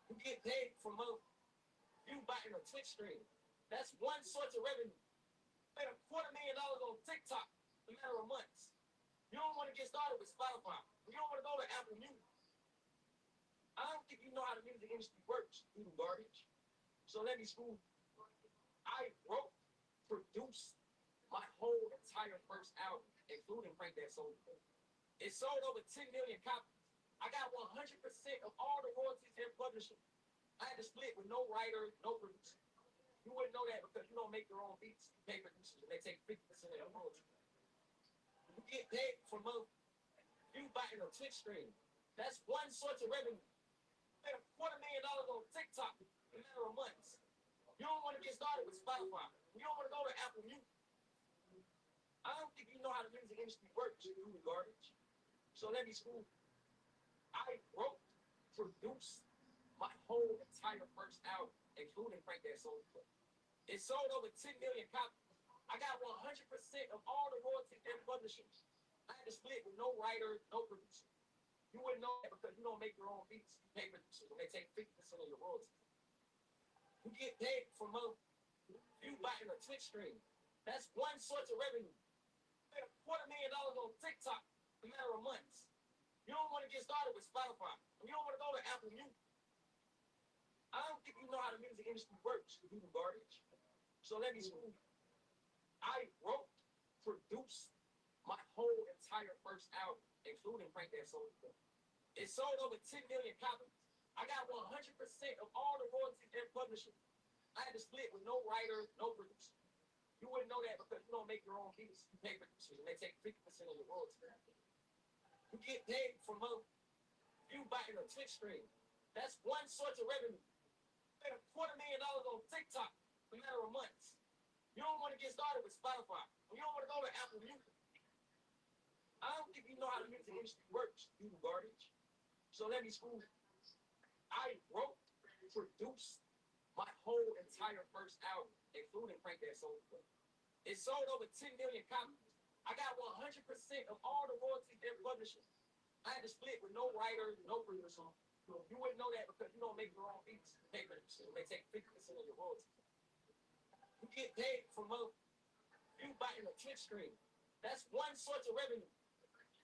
You get paid from you buying a Twitch stream. That's one source of revenue. You made $250,000 on TikTok in a matter of months. You don't want to get started with Spotify. You don't want to go to Apple Music. I don't think you know how the music industry works, you garbage. So let me school you. I wrote, produced my whole entire first album, including Frank That Soul. It sold over 10 million copies. I got 100% of all the royalties and publishing. I had to split with no writer, no producer. You wouldn't know that because you don't make your own beats. You pay producers and they take 50% of your royalties. You get paid from you buying a Twitch stream. That's one source of revenue. You made $250,000 on TikTok in a matter of months. You don't want to get started with Spotify. You don't want to go to Apple Music. I don't think you know how the music industry works, you garbage. So let me school you. I wrote, produced my whole entire first album, including Frank That Soul. It sold over 10 million copies. I got 100% of all the royalties and publishing. I had to split with no writer, no producer. You wouldn't know that because you don't make your own beats. You pay producers and they take 50% of your royalties. You get paid from a Twitch stream. That's one source of revenue. Made $250,000 on TikTok in a matter of months. You don't want to get started with Spotify. You don't want to go to Apple Music. I don't think you know how the music industry works, you garbage. So let me school you. I wrote, produced my whole entire first album, including Frank That Soul. It sold over 10 million copies. I got 100% of all the royalties and publishing. I had to split with no writer, no producer. You wouldn't know that because you don't make your own beats. You pay producers and they take 50% of your royalties. You get paid from you buying a Twitch stream. That's one source of revenue. Made $250,000 on TikTok in a matter of months. You don't want to get started with Spotify. You don't want to go to Apple Music. I don't think you know how the music industry works, you garbage. So let me school you. I wrote, produced my whole entire first album, including Frank That Soul. It sold over 10 million copies. I got 100% of all the royalties and publishing. I had to split with no writer, no producer. You wouldn't know that because you don't make your own beats. You pay producers. They take 50% of your royalties. You get paid from you buying a Twitch stream. That's one source of revenue.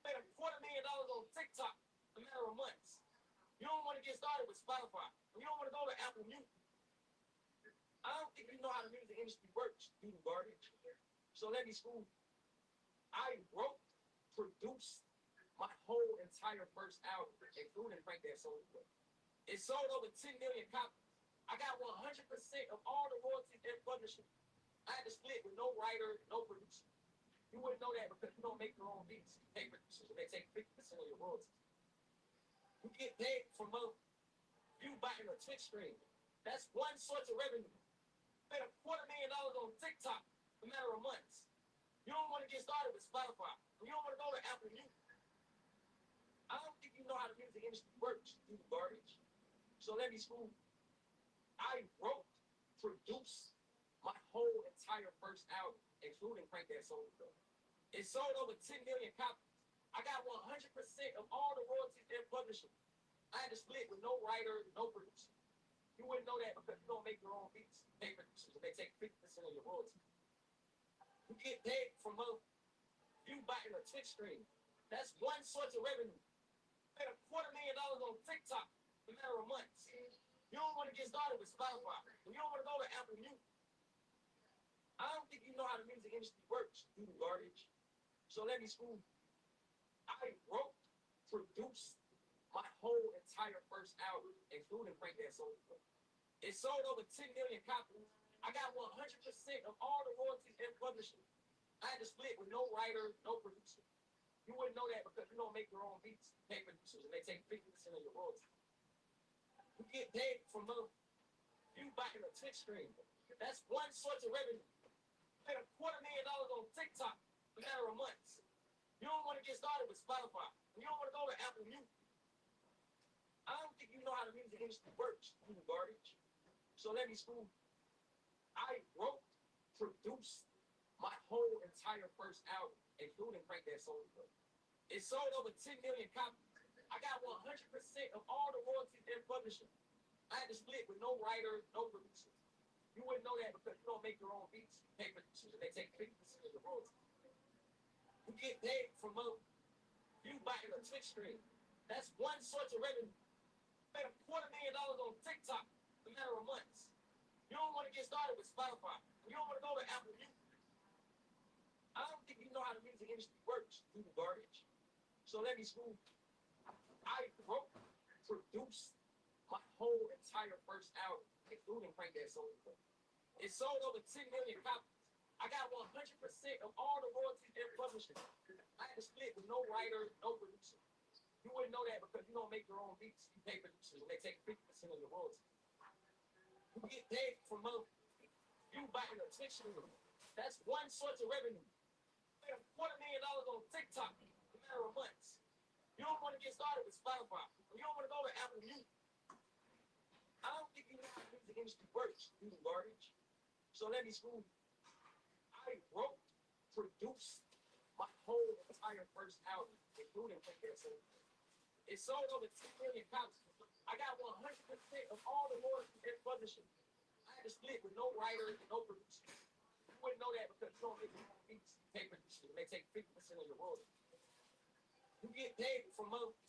Made $250,000 on TikTok in a matter of months. You don't want to get started with Spotify. You don't want to go to Apple Music. I don't think you know how the music industry works, you garbage. So let me school you. I wrote, produced my whole entire first album, including Frank That Soul. It sold over 10 million copies. I got 100% of all the royalties and publishing. I had to split with no writer, no producer. You wouldn't know that because you don't make your own beats. You pay producers and they take 50% of your royalties. You get paid from you buying a Twitch stream. That's one source of revenue. Made $250,000 on TikTok in a matter of months. You don't want to get started with Spotify. You don't want to go to Apple Music. I don't think you know how the music industry works, you garbage. So let me school you. I wrote, produced my whole entire first album, including Frank That Soul. It sold over 10 million copies. I got 100% of all the royalties and publishing. I had to split with no writer, no producer. You wouldn't know that because you don't make your own beats. You pay producers and they take 50% of your royalties. You get paid from you buying a Twitch stream. That's one source of revenue. Made $250,000 on TikTok in a matter of months. You don't want to get started with Spotify. You don't want to go to Apple Music. I don't think you know how the music industry works, you garbage. So let me school you. I wrote, produced my whole entire first album, including Frank That Soul. It sold over 10 million copies. I got 100% of all the royalties and publishing. I had to split with no writer, no producer. You wouldn't know that because you don't make your own beats. You pay producers and they take 50% of your royalties. You get paid from you buying a Twitch stream. That's one source of revenue. Made $250,000 on TikTok in a matter of months. You don't want to get started with Spotify. You don't want to go to Apple Music. I don't think you know how the music industry works, you garbage. So let me school you. I wrote, produced my whole entire first album, including Frank That Soul. It sold over 10 million copies. I got 100% of all the royalties and publishing. I had to split with no writer, no producer. You wouldn't know that because you don't make your own beats. You pay producers and they take 50% of your royalties. You get paid from you buying a Twitch stream. That's one source of revenue. Made $250,000 on TikTok in a matter of months. You don't want to get started with Spotify. You don't want to go to Apple Music. I don't think you know how the music industry works, you garbage. So let me school you. I wrote, produced my whole entire first album, including Frank That Soul. It sold over 10 million copies. I got 100% of all the royalties and publishing. I had to split with no writer, no producer. You wouldn't know that because you don't make your own beats. You pay producers and they take 50% of your royalties. You get paid from you buying a Twitch stream. That's one source of revenue. Made $250,000 on TikTok in a matter of months. You don't want to get started with Spotify. You don't want to go to Apple Music. I don't think you know how the music industry works, you garbage. So let me school you. I wrote, produced my whole entire first album, including Frank That Soul. It sold over 10 million copies. I got 100% of all the royalties and publishing. I had to split with no writer, no producer. wouldn't know that because you don't make your own beats. Pay producers, they take 50% of your royalties. You get paid for months.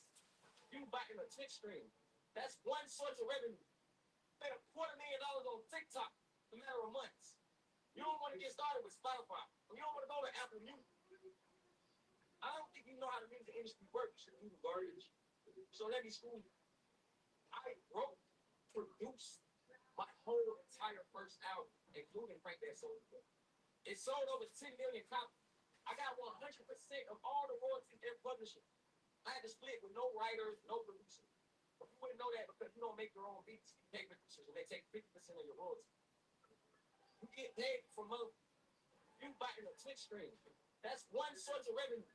You buying a Twitch stream. That's one source of revenue. Made $250,000 on TikTok in a matter of months. You don't want to get started with Spotify. You don't want to go to Apple Music. I don't think you know how the music industry works. You do garbage. So let me school you. I wrote, produced my whole entire first album, including Frank That Soul. It sold over 10 million copies. I got 100% of all the royalties and publishing. I had to split with no writers, no producers. You wouldn't know that because you don't make your own beats. You pay producers and they take 50% of your royalties. You get paid for months. You buying a Twitch stream. That's one source of revenue.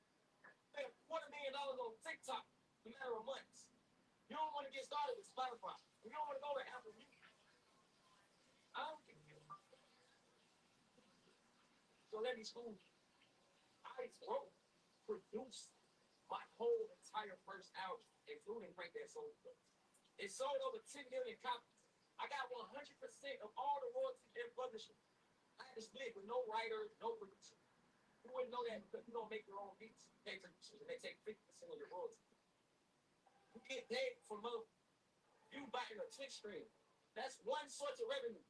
Made $250,000 on TikTok in a matter of months. You don't want to get started with Spotify. You don't want to go to Apple Music. I don't think you. So let me school you. I wrote, produced my whole entire first album, including Frank That Soul. It sold over 10 million copies. I got 100% of all the royalties and publishing. I had to split with no writer, no producer. You wouldn't know that because you don't make your own beats. You pay producers and they take 50% of your royalties. You get paid for months. You buying a Twitch stream. That's one source of revenue.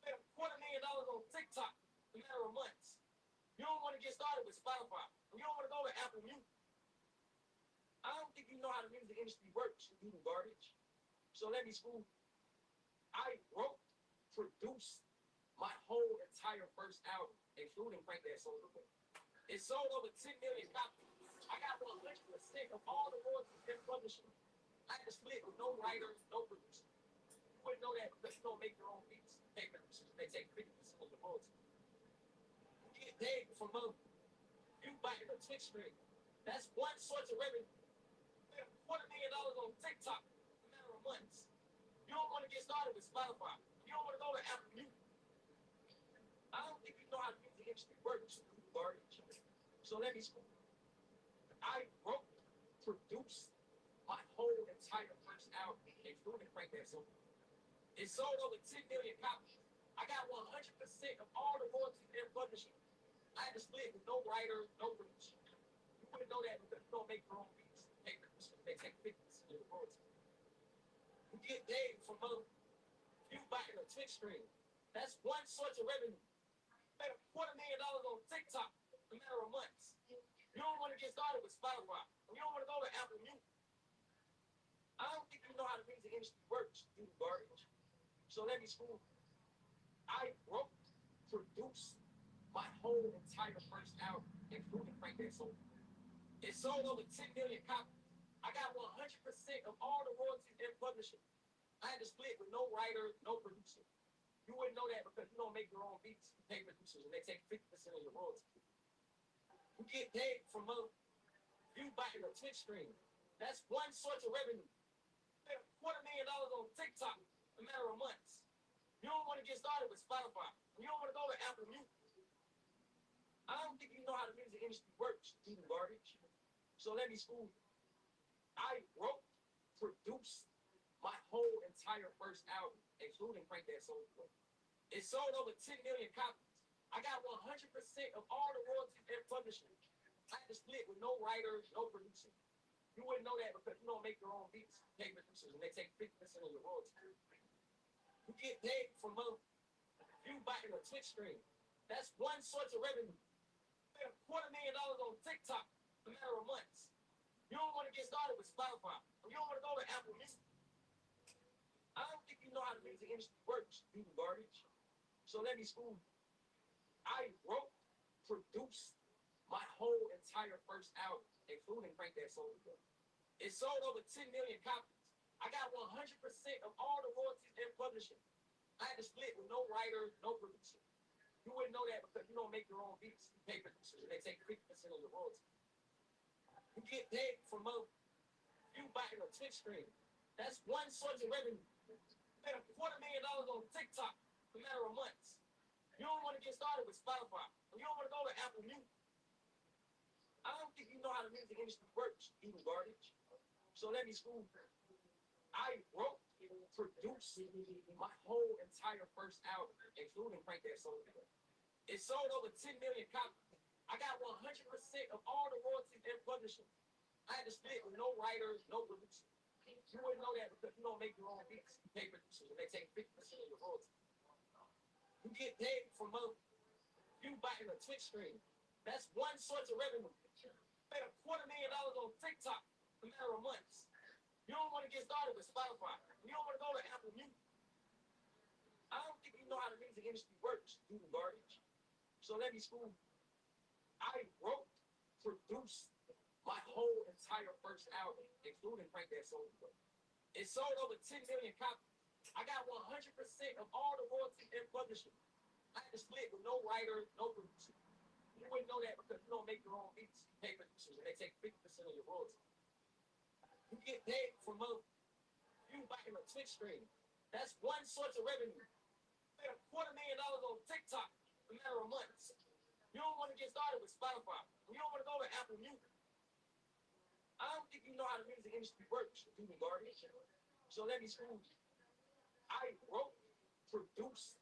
Made $250,000 on TikTok in a matter of months. You don't want to get started with Spotify. You don't want to go to Apple Music. I don't think you know how the music industry works. You do garbage. So let me school you. I wrote, produced my whole entire first album, including Frank That Soul. It sold over 10 million copies. I got 100% of all the royalties and publishing. I had to split with no writers, no producers. You wouldn't know that because you don't make your own beats. You pay producers, they take 50% of the royalties. You get paid for months. You buying a Twitch stream. That's one source of revenue. Made $250,000 on TikTok in a matter of months. You don't want to get started with Spotify. You don't want to go to Apple Music. I don't think you know how the music industry works. You do garbage. So let me school you. I wrote, produced my whole entire first album, including Frank That Soul. It sold over 10 million copies. I got 100% of all the royalties and publishing. I had to split with no writer, no producer. You wouldn't know that because you don't make your own beats. You pay producers, they take 50% of the royalties. You get paid for months. You buying a Twitch stream. That's one source of revenue. Made $250,000 on TikTok in a matter of months. You don't want to get started with Spotify. You don't want to go to Apple Music. I don't think you know how the music industry works. You do garbage. So let me school you. I wrote, produced my whole entire first album, including Frank That Soul. It sold over 10 million copies. I got 100% of all the royalties and publishing. I had to split with no writer, no producer. You wouldn't know that because you don't make your own beats. You pay producers and they take 50% of your royalties. You get paid for months. You buying a Twitch stream. That's one source of revenue. Made $250,000 on TikTok in a matter of months. You don't want to get started with Spotify. You don't want to go to Apple Music. I don't think you know how the music industry works. You do garbage. So let me school you. I wrote, produced my whole entire first album, including Frank That Soul. It sold over 10 million copies. I got 100% of all the royalties and publishing. I had to split with no writers, no producer. You wouldn't know that because you don't make your own beats. You pay producers and they take 50% of your royalties. You get paid for months. You buying a Twitch stream. That's one source of revenue. Made $250,000 on TikTok in a matter of months. You don't want to get started with Spotify. You don't want to go to Apple Music. I don't think you know how the music industry works. You do garbage. So let me school you. I wrote, produced my whole entire first album, including Frank That Soul. It sold over 10 million copies. I got 100% of all the royalties and publishing. I had to split with no writer, no producer. You wouldn't know that because you don't make your own beats. You pay producers and they take 50% of your royalties. You get paid for months. You buying a Twitch stream. That's one source of revenue. Made $250,000 on TikTok in a matter of months. You don't want to get started with Spotify. You don't want to go to Apple Music. I don't think you know how the music industry works. You do garbage. So let me school you. I wrote, produced my whole entire first album, including Frank That Soul. It sold over 10 million copies. I got 100% of all the royalties and publishing. I had to split with no writers, no producers. You wouldn't know that because you don't make your own beats. You pay producers and they take 50% of your royalties. You get paid from you buying a Twitch stream. That's one source of revenue. Made $250,000 on TikTok in a matter of months. You don't want to get started with Spotify. You don't want to go to Apple Music. I don't think you know how the music industry works, you garbage. So let me school. I wrote, produced my whole entire first album, including Frank That Soul. It sold over 10 million copies. I got 100% of all the royalties and publishing. I had to split with no writer, no producer. You wouldn't know that because you don't make your own beats. You pay producers and they take 50% of your royalties. You get paid from you buying a Twitch stream. That's one source of revenue. Made $250,000 on TikTok in a matter of months. You don't want to get started with Spotify. You don't want to go to Apple Music. I don't think you know how the music industry works, you garbage. So let me school you. I wrote, produced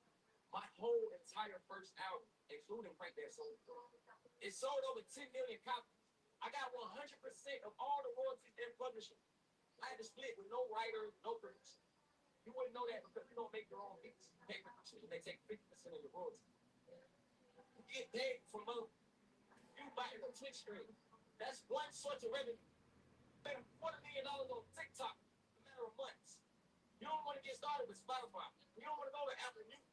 my whole entire first album, including Frank That Soul. It sold over 10 million copies. I got 100% of all the royalties and publishing. I had to split with no writer, no producer. You wouldn't know that because you don't make your own beats. You pay producers and they take 50% of your royalties. You get paid from you buying a Twitch stream. That's one source of revenue. Made $250,000 on TikTok in a matter of months. You don't want to get started with Spotify. You don't want to go to Apple Music.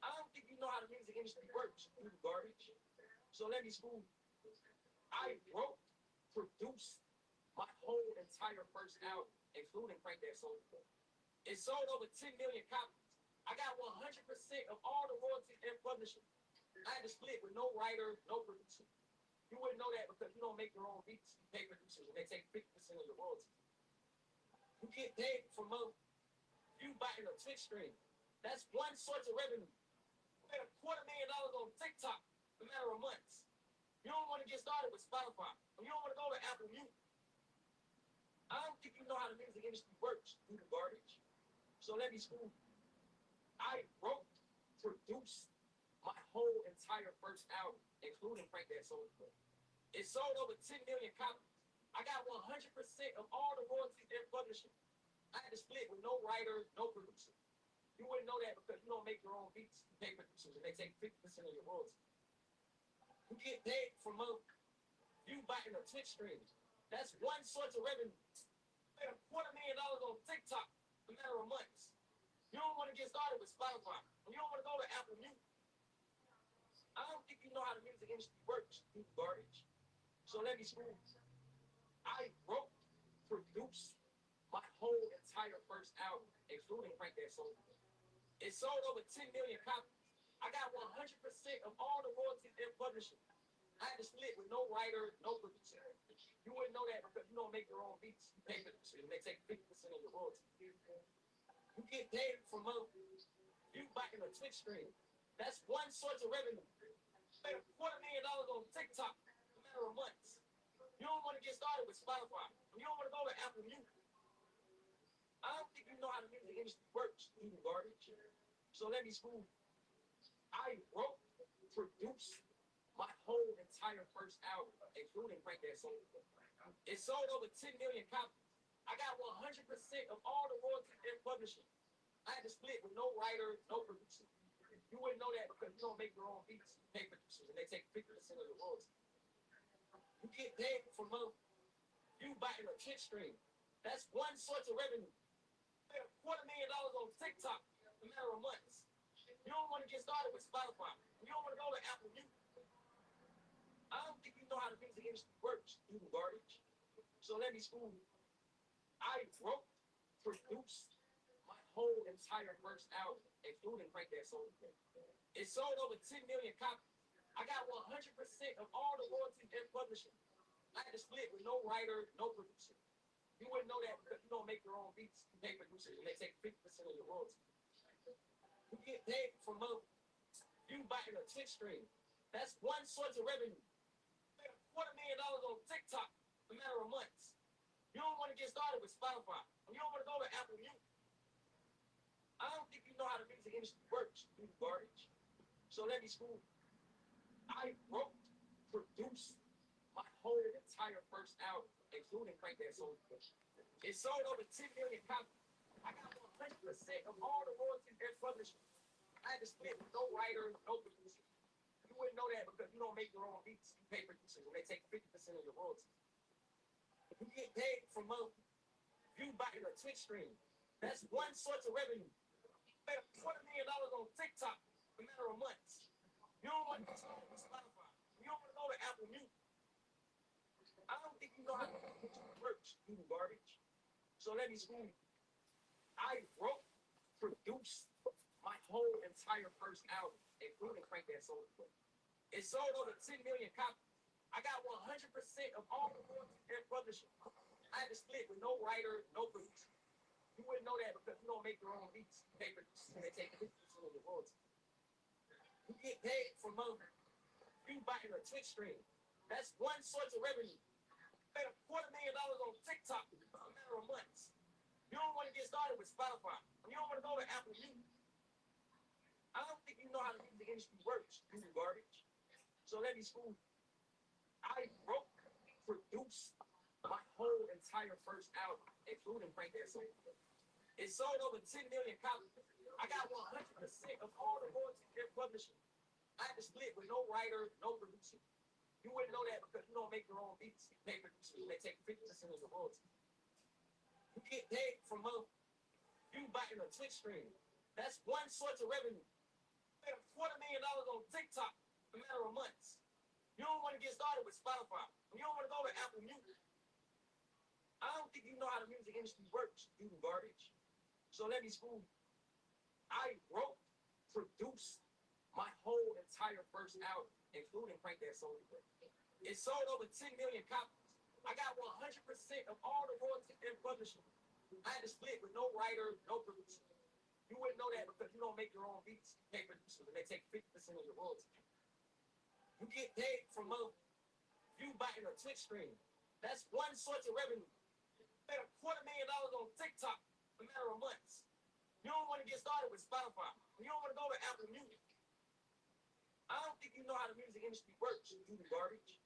I don't think you know how the music industry works, you garbage. So let me school you. I wrote, produced my whole entire first album, including Frank That Soul. It sold over 10 million copies. I got 100% of all the royalties and publishing. I had to split with no writer, no producer. You wouldn't know that because you don't make your own beats. You pay producers and they take 50% of your royalties. You get paid from you buying a Twitch stream. That's one source of revenue. Made $250,000 on TikTok in a matter of months. You don't want to get started with Spotify. You don't want to go to Apple Music. I don't think you know how the music industry works, you garbage. So let me school you. I wrote, produced my whole entire first album, including Frank That Soul. It sold over 10 million copies. I got 100% of all the royalties and publishing. I had to split with no writer, no producer. You wouldn't know that because you don't make your own beats. You pay producers and they take 50% of your royalties. You get paid from you buying a Twitch stream. That's one source of revenue. Made $250,000 on TikTok in a matter of months. You don't want to get started with Spotify. You don't want to go to Apple Music. I don't think you know how the music industry works, you garbage. So let me school you. I wrote, produced my whole entire first album, including Frank That Soul. It sold over 10 million copies. I got 100% of all the royalties and publishing. I had to split with no writer, no producer. You wouldn't know that because you don't make your own beats. You pay producers and they take 50% of your royalties. You get paid from you buying a Twitch stream. That's one source of revenue. Made $250,000 on TikTok in a matter of months. You don't want to get started with Spotify. You don't want to go to Apple Music. I don't think you know how the music industry works, you garbage. So let me school you. I wrote, produced my whole entire first album, including Frank That Soul. It sold over 10 million copies. I got 100% of all the royalties and publishing. I had to split with no writer, no producer. You wouldn't know that because you don't make your own beats. You pay producers and they take 50% of your royalties. You get paid from you buying a Twitch stream. That's one source of revenue. Made $250,000 on TikTok in a matter of months. You don't want to get started with Spotify. You don't want to go to Apple Music. I don't think you know how the music industry works, you garbage. So let me school you. I wrote, produced my whole entire first album, including Frank That Soul. It sold over 10 million copies. I got 100% of all the royalties and publishing. I had to split with no writer, no producer. You wouldn't know that because you don't make your own beats. You pay producers and they take 50% of your royalties. You get paid from you buying a Twitch stream. That's one source of revenue. Made $250,000 on TikTok in a matter of months. You don't want to get started with Spotify. You don't want to go to Apple Music. I don't think you know how the music industry works, you garbage. So let me school. I wrote, produced my whole entire first album, including Crank That Soul. It sold over 10 million copies. I got 100% of all the royalties and publishing. I had to split with no writer, no producer. You wouldn't know that because you don't make your own beats. You pay producers and they take 50% of your royalties. You get paid for monthly. View by your Twitch stream. That's one source of revenue. You made $250,000 on TikTok in a matter of months. You don't want to go to Spotify. You don't want to go to Apple Music. I don't think you know how to put your merch, you garbage. So let me school you. I wrote, produced my whole entire first album, including Crank That Soul. It sold over 10 million copies. I got 100% of all the royalties and publishing. I had to split with no writer, no producer. You wouldn't know that because you don't make your own beats. You pay producers and they take 50% of the royalties. You get paid for monthly. You buy a Twitch stream. That's one source of revenue. You made $250,000 on TikTok in a matter of months. You don't want to get started with Spotify. You don't want to go to Apple Music. I don't think you know how the music industry works, you garbage. So let me school you. I wrote, produced my whole entire first album, including Crank That Soul. It sold over 10 million copies. I got 100% of all the royalties and publishing. I had to split with no writer, no producer. You wouldn't know that because you don't make your own beats. You pay producers and they take 50% of the royalties. You get paid for monthly. You buy a Twitch stream. That's one source of revenue. You made $250,000 on TikTok in a matter of months. You don't want to get started with Spotify. You don't want to go to Apple Music. I don't think you know how the music industry works, you garbage. So let me school you. I wrote, produced my whole entire first album, including Crank That Soul. It sold over 10 million copies. I got 100% of all the royalties and publishing. I had to split with no writer, no producer. You wouldn't know that because you don't make your own beats. You pay producers and they take 50% of your royalties. You get paid for monthly. You buy a Twitch stream. That's one source of revenue. You made $250,000 on TikTok in a matter of months. You don't want to get started with Spotify. You don't want to go to Apple Music. I don't think you know how the music industry works, you garbage.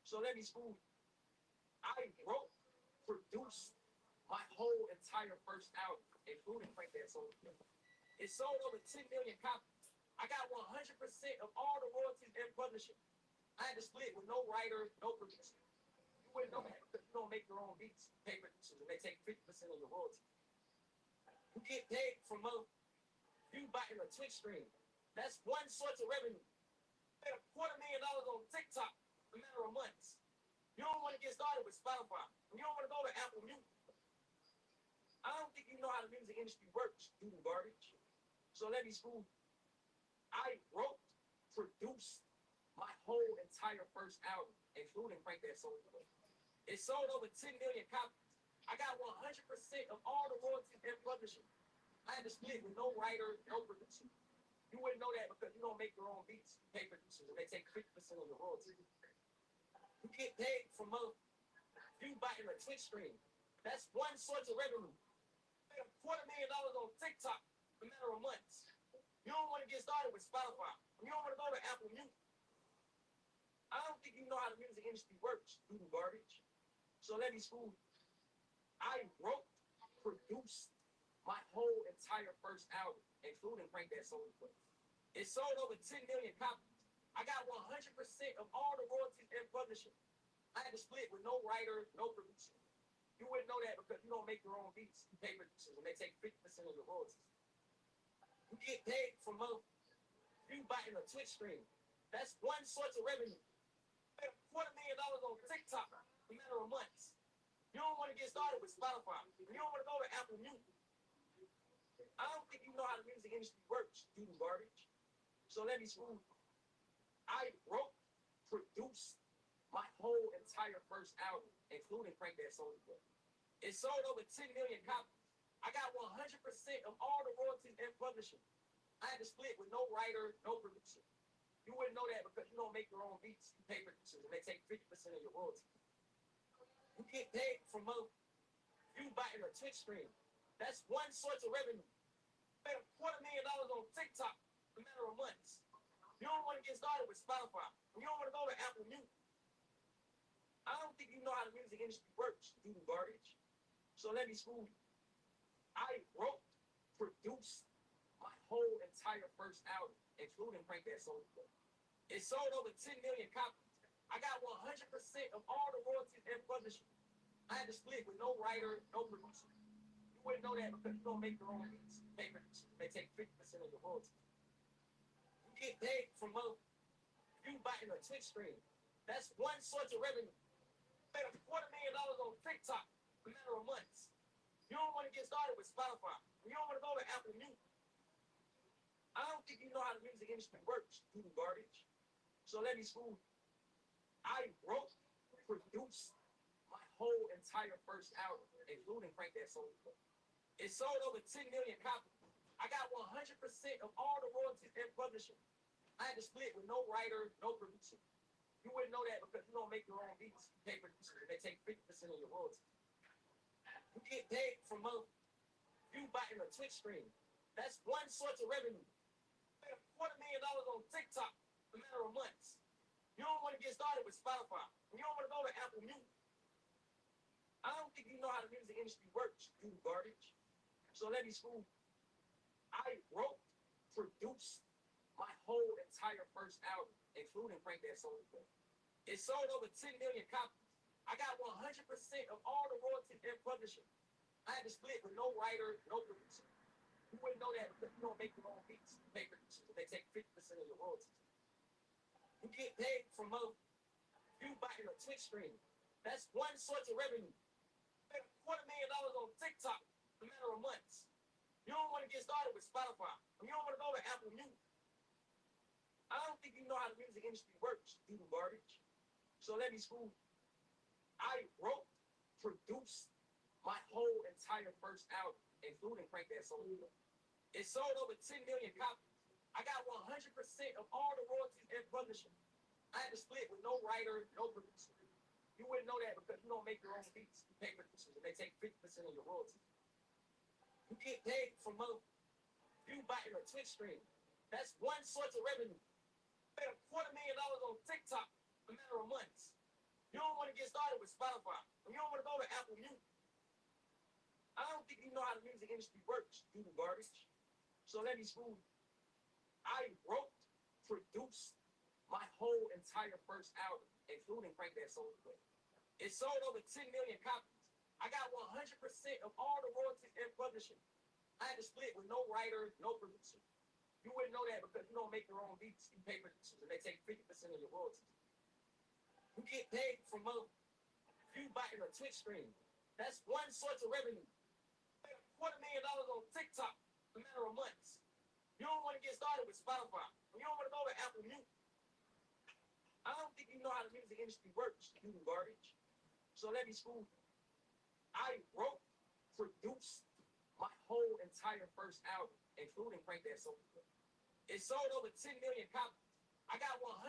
So let me school you. I wrote, produced my whole entire first album, including Crank That Soul. It sold over 10 million copies. I got 100% of all the royalties and publishing. I had to split with no writer, no producer. You wouldn't know that because you don't make your own beats. You pay producers and they take 50% of your royalties. You get paid for monthly. You buy a Twitch stream. That's one source of revenue. You made $250,000 on TikTok in a matter of months. You don't want to get started with Spotify. You don't want to go to Apple Music. I don't think you know how the music industry works, you garbage. So let me school you. I wrote, produced my whole entire first album, including Crank That Soul. It sold over 10 million copies. I got 100% of all the royalties and publishing. I had to split with no writer, no producer. You wouldn't know that because you don't make your own beats. You pay producers and they take 50% of your royalties. You get paid for monthly. You buy a Twitch stream. That's one source of revenue. You made $250,000 on TikTok in a matter of months. You don't want to get started with Spotify. You don't want to go to Apple Music. I don't think you know how the music industry works, you garbage. So let me school you. I wrote, produced my whole entire first album, including Crank That Soul. It sold over 10 million copies. I got 100% of all the royalties and publishing. I had to split with no writer, no producer. You wouldn't know that because you don't make your own beats. You pay producers and they take 50% of your royalties. You get paid for monthly. You buy a Twitch stream. That's one source of revenue. You made $250,000 on TikTok in a matter of months. You don't want to get started with Spotify. You don't want to go to Apple Music. I don't think you know how the music industry works, you garbage. So let me school you. I wrote, produced my whole entire first album, including Crank That Soul. It sold over 10 million copies. I got 100% of all the royalties and publishing. I had to split with no writer, no producer. You wouldn't know that because you don't make your own beats. You pay producers and they take 50% of your royalties. You get paid for monthly. You buy a Twitch stream. That's one source of revenue. You made $250,000 on TikTok in a matter of months. want to get started with Spotify, you don't want to go to Apple Music. I don't think you know how the music industry works, you garbage. So let me school you. I wrote, produced my whole entire first album, including Frank That Soul. It sold over 10 million copies. I got 100% of all the royalties and publishing. I had to split with no writer, no producer. You wouldn't know that because you don't make your own beats. Pay producers. They take 50% of your royalties. You get paid from you buying a Twitch stream. That's one source of revenue. Made $250,000 on TikTok in a matter of months. You don't want to get started with Spotify. You don't want to go to Apple Music. I don't think you know how the music industry works, you garbage. So let me school you. I wrote, produced my whole entire first album, including Frank That Soul. It sold over 10 million copies. I got 100% of all the royalties and publishing. I had to split with no writer, no producer. You wouldn't know that because you don't make your own beats. You pay producers, they take 50% of your royalties. You get paid from you buying a Twitch stream. That's one source of revenue. Made $250,000 on TikTok in a matter of months. You don't want to get started with Spotify. You don't want to go to Apple Music. I don't think you know how the music industry works, you garbage. So let me school you. I wrote, produced my whole entire first album, including Frank That Soul. It sold over 10 million copies. I got 100% of all the royalties and publishing. I had to split with no writer, no producer. You wouldn't know that because you don't make your own beats. You pay producers, they take 50% of your royalties. You get paid from you buying a Twitch stream. That's one source of revenue. Made $250,000 on TikTok in a matter of months. You don't want to get started with Spotify. You don't want to go to Apple Music. I don't think you know how the music industry works, you garbage. So let me school you. I wrote, produced my whole entire first album, including Frank That Soul. It sold over 10 million copies. I got 100% of all the royalties and publishing. I had to split with no writer, no producer. You wouldn't know that because you don't make your own beats. You pay producers, they take 50% of your royalties. You get paid from you buying a Twitch stream. That's one source of revenue. Made $250,000 on TikTok in a matter of months. You don't want to get started with Spotify. You don't want to go to Apple Music. I don't think you know how the music industry works, you garbage. So let me school you. I wrote, produced my whole entire first album, including Frank That Soul. It sold over 10 million copies. I got 100% of all the royalties and publishing. I had to split with no writer, no producer. You wouldn't know that because you don't make your own beats. You pay producers, they take 50% of your royalties. You get paid from you buying a Twitch stream. That's one source of revenue. Made $250,000 on TikTok in a matter of months. You don't want to get started with Spotify. You don't want to go to Apple Music. I don't think you know how the music industry works, you garbage. So let me school you. I wrote, produced my whole entire first album, including Frank That Soul. It sold over 10 million copies. I got 100%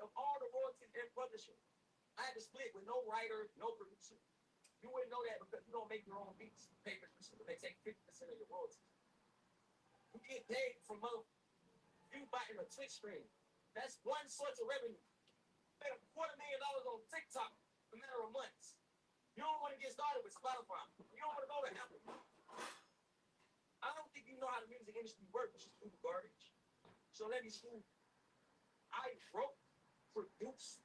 of all the royalties and publishing. I had to split with no writer, no producer. You wouldn't know that because you don't make your own beats. You pay producers, they take 50% of your royalties. You get paid from you buying a Twitch stream. That's one source of revenue. Made $250,000 on TikTok in a matter of months. You don't want to get started with Spotify. You don't want to go to Apple. I don't think you know how the music industry works, you garbage. So let me school you. I wrote, produced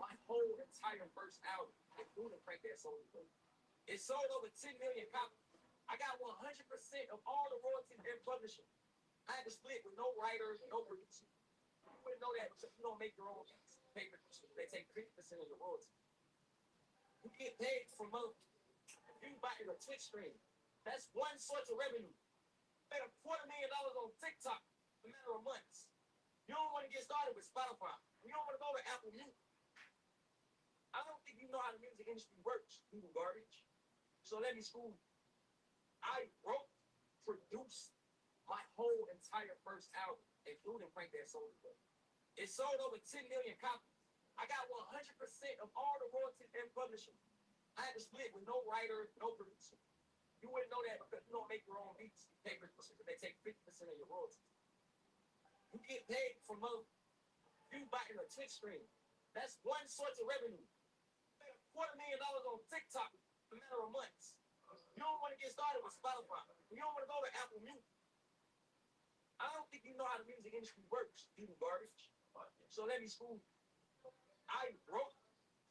my whole entire first album, including Frank That Soul. It sold over 10 million copies. I got 100% of all the royalties and publishing. I had to split with no writer, no producer. You wouldn't know that because you don't make your own beats. You pay producers, they take 50% of your royalties. You get paid from you buying a Twitch stream. That's one source of revenue. Made $250,000 on TikTok in a matter of months. You don't want to get started with Spotify. You don't want to go to Apple Music. I don't think you know how the music industry works, you garbage. So let me school you. I wrote, produced my whole entire first album, including Frank That Soul. It sold over 10 million copies. I got 100% of all the royalties and publishing. I had to split with no writer, no producer. You wouldn't know that because you don't make your own beats. You pay producers, they take 50% of your royalties. You get paid from views by in a Twitch stream. That's one source of revenue. Made $250,000 on TikTok in a matter of months. You don't want to get started with Spotify. You don't want to go to Apple Music. I don't think you know how the music industry works, you garbage. So let me school you. I wrote,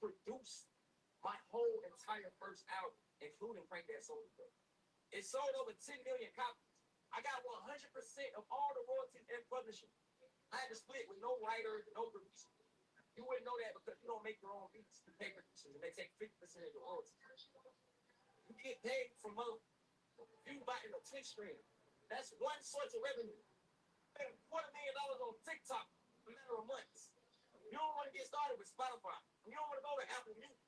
produced my whole entire first album, including Prank That Soldier. It sold over 10 million copies. I got 100% of all the royalties and publishing. I had to split with no writer, no producer. You wouldn't know that because you don't make your own beats. You pay producers and they take 50% of your royalties. You get paid from views by in a Twitch stream. That's one source of revenue. Made $250,000 on TikTok in a matter of months. You don't want to get started with Spotify. You don't want to go to Apple Music.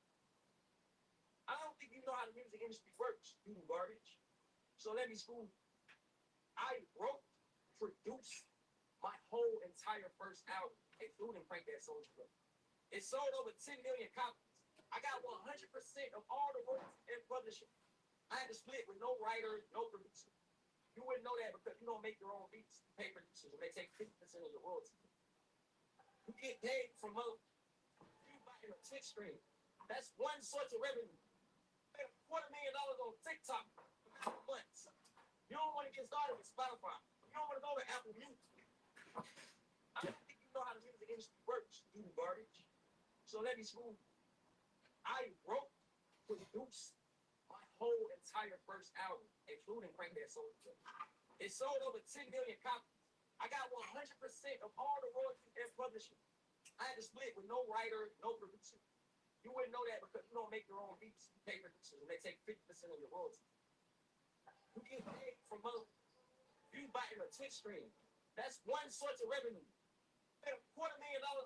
I don't think you know how the music industry works, you garbage. So let me school you. I wrote, produced my whole entire first album, including Prank That Soldier. It sold over 10 million copies. I got 100% of all the royalties and publishing. I had to split with no writer, no producer. You wouldn't know that because you don't make your own beats. You pay producers and they take 50% of your royalties. You get paid from views by in a Twitch stream. That's one source of revenue. Made $250,000 on TikTok in a matter of months. You don't want to get started with Spotify. You don't want to go to Apple Music. I don't think you know how the music industry works, you garbage. So let me school you. I wrote, produced my whole entire first album, including Prank That Soldier. It sold over 10 million copies. I got 100% of all the royalties and publishing. I had to split with no writer, no producer. You wouldn't know that because you don't make your own beats. You pay producers and they take 50% of your royalties. You get paid from views by in a Twitch stream. That's one source of revenue. Made $250,000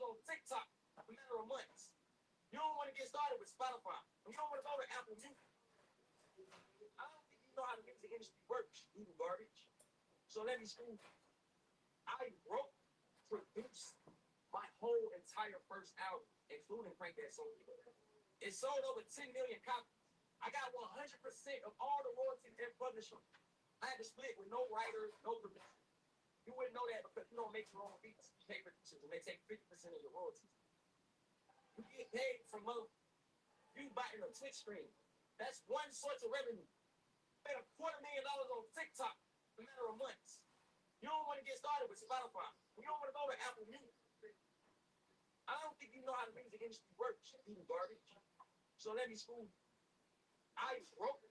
on TikTok in a matter of months. You don't want to get started with Spotify. You don't want to go to Apple Music. I don't think you know how the music industry works, you garbage. So let me school you. I wrote, produced my whole entire first album, including Prank That Soldier. It sold over 10 million copies. I got 100% of all the royalties and publishing. I had to split with no writer, no producer. You wouldn't know that because you don't make your own beats. You pay producers and they take 50% of your royalties. You get paid from views by in a Twitch stream. That's one source of revenue. Made $250,000 on TikTok in a matter of months. You don't want to get started with Spotify. You don't want to go to Apple Music. I don't think you know how the music industry works, you garbage. So let me school you. I wrote,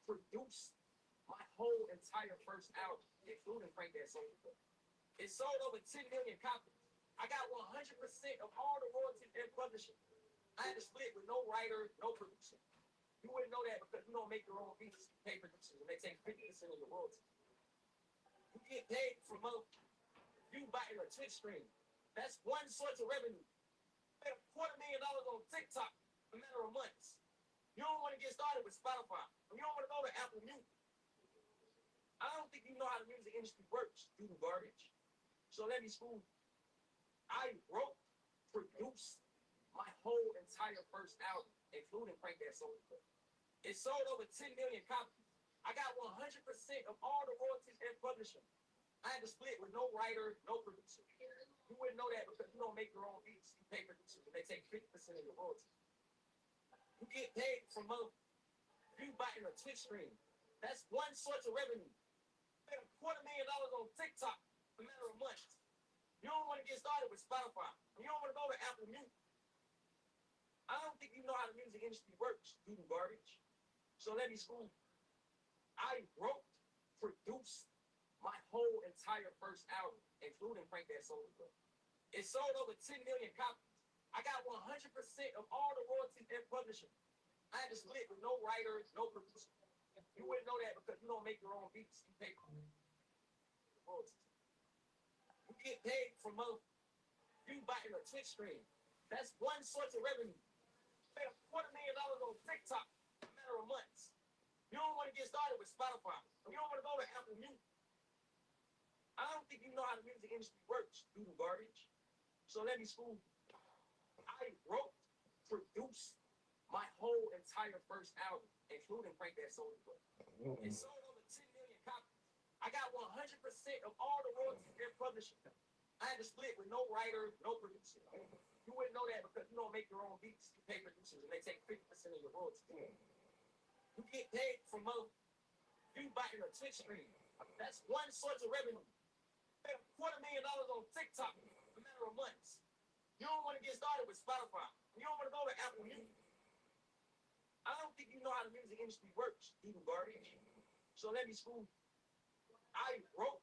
produced my whole entire first album, including Prank That Soldier. It sold over 10 million copies. I got 100% of all the royalties and publishing. I had to split with no writer, no producer. You wouldn't know that because you don't make your own beats. You pay producers and they take 50% of your royalties. You get paid from views by in a Twitch stream. That's one source of revenue. Made $250,000 on TikTok in a matter of months. You don't want to get started with Spotify. You don't want to go to Apple Music. I don't think you know how the music industry works, you garbage. So let me school you. I wrote, produced my whole entire first album, including Prank That Soldier. It sold over 10 million copies. I got 100% of all the royalties and publishing. I had to split with no writer, no producer. You wouldn't know that because you don't make your own beats. You pay producers and they take 50% of your royalties. You get paid from views by in a Twitch stream. That's one source of revenue. Made $250,000 on TikTok in a matter of months. You don't want to get started with Spotify. You don't want to go to Apple Music. I don't think you know how the music industry works, you garbage. So let me school you. I wrote, produced my whole entire first album, including Prank That Soldier. It sold over 10 million copies. I got 100% of all the royalties and publishing. I had to split with no writer, no producer. You wouldn't know that because you don't make your own beats. You pay royalties. You get paid from views by in a Twitch stream. That's one source of revenue. Made $250,000 on TikTok in a matter of months. You don't want to get started with Spotify. You don't want to go to Apple Music. I don't think you know how the music industry works, you garbage. So let me school you. I wrote, produced my whole entire first album, including Prank That Soldier. It sold over 10 million copies. I got 100% of all the royalties and publishing. I had to split with no writer, no producer. You wouldn't know that because you don't make your own beats. You pay producers and they take 50% of your royalties. You get paid from you buying a Twitch stream. That's one source of revenue. Made $250,000 on TikTok in a matter of months. You don't want to get started with Spotify. You don't want to go to Apple Music. I don't think you know how the music industry works, even garbage. So let me school. I wrote,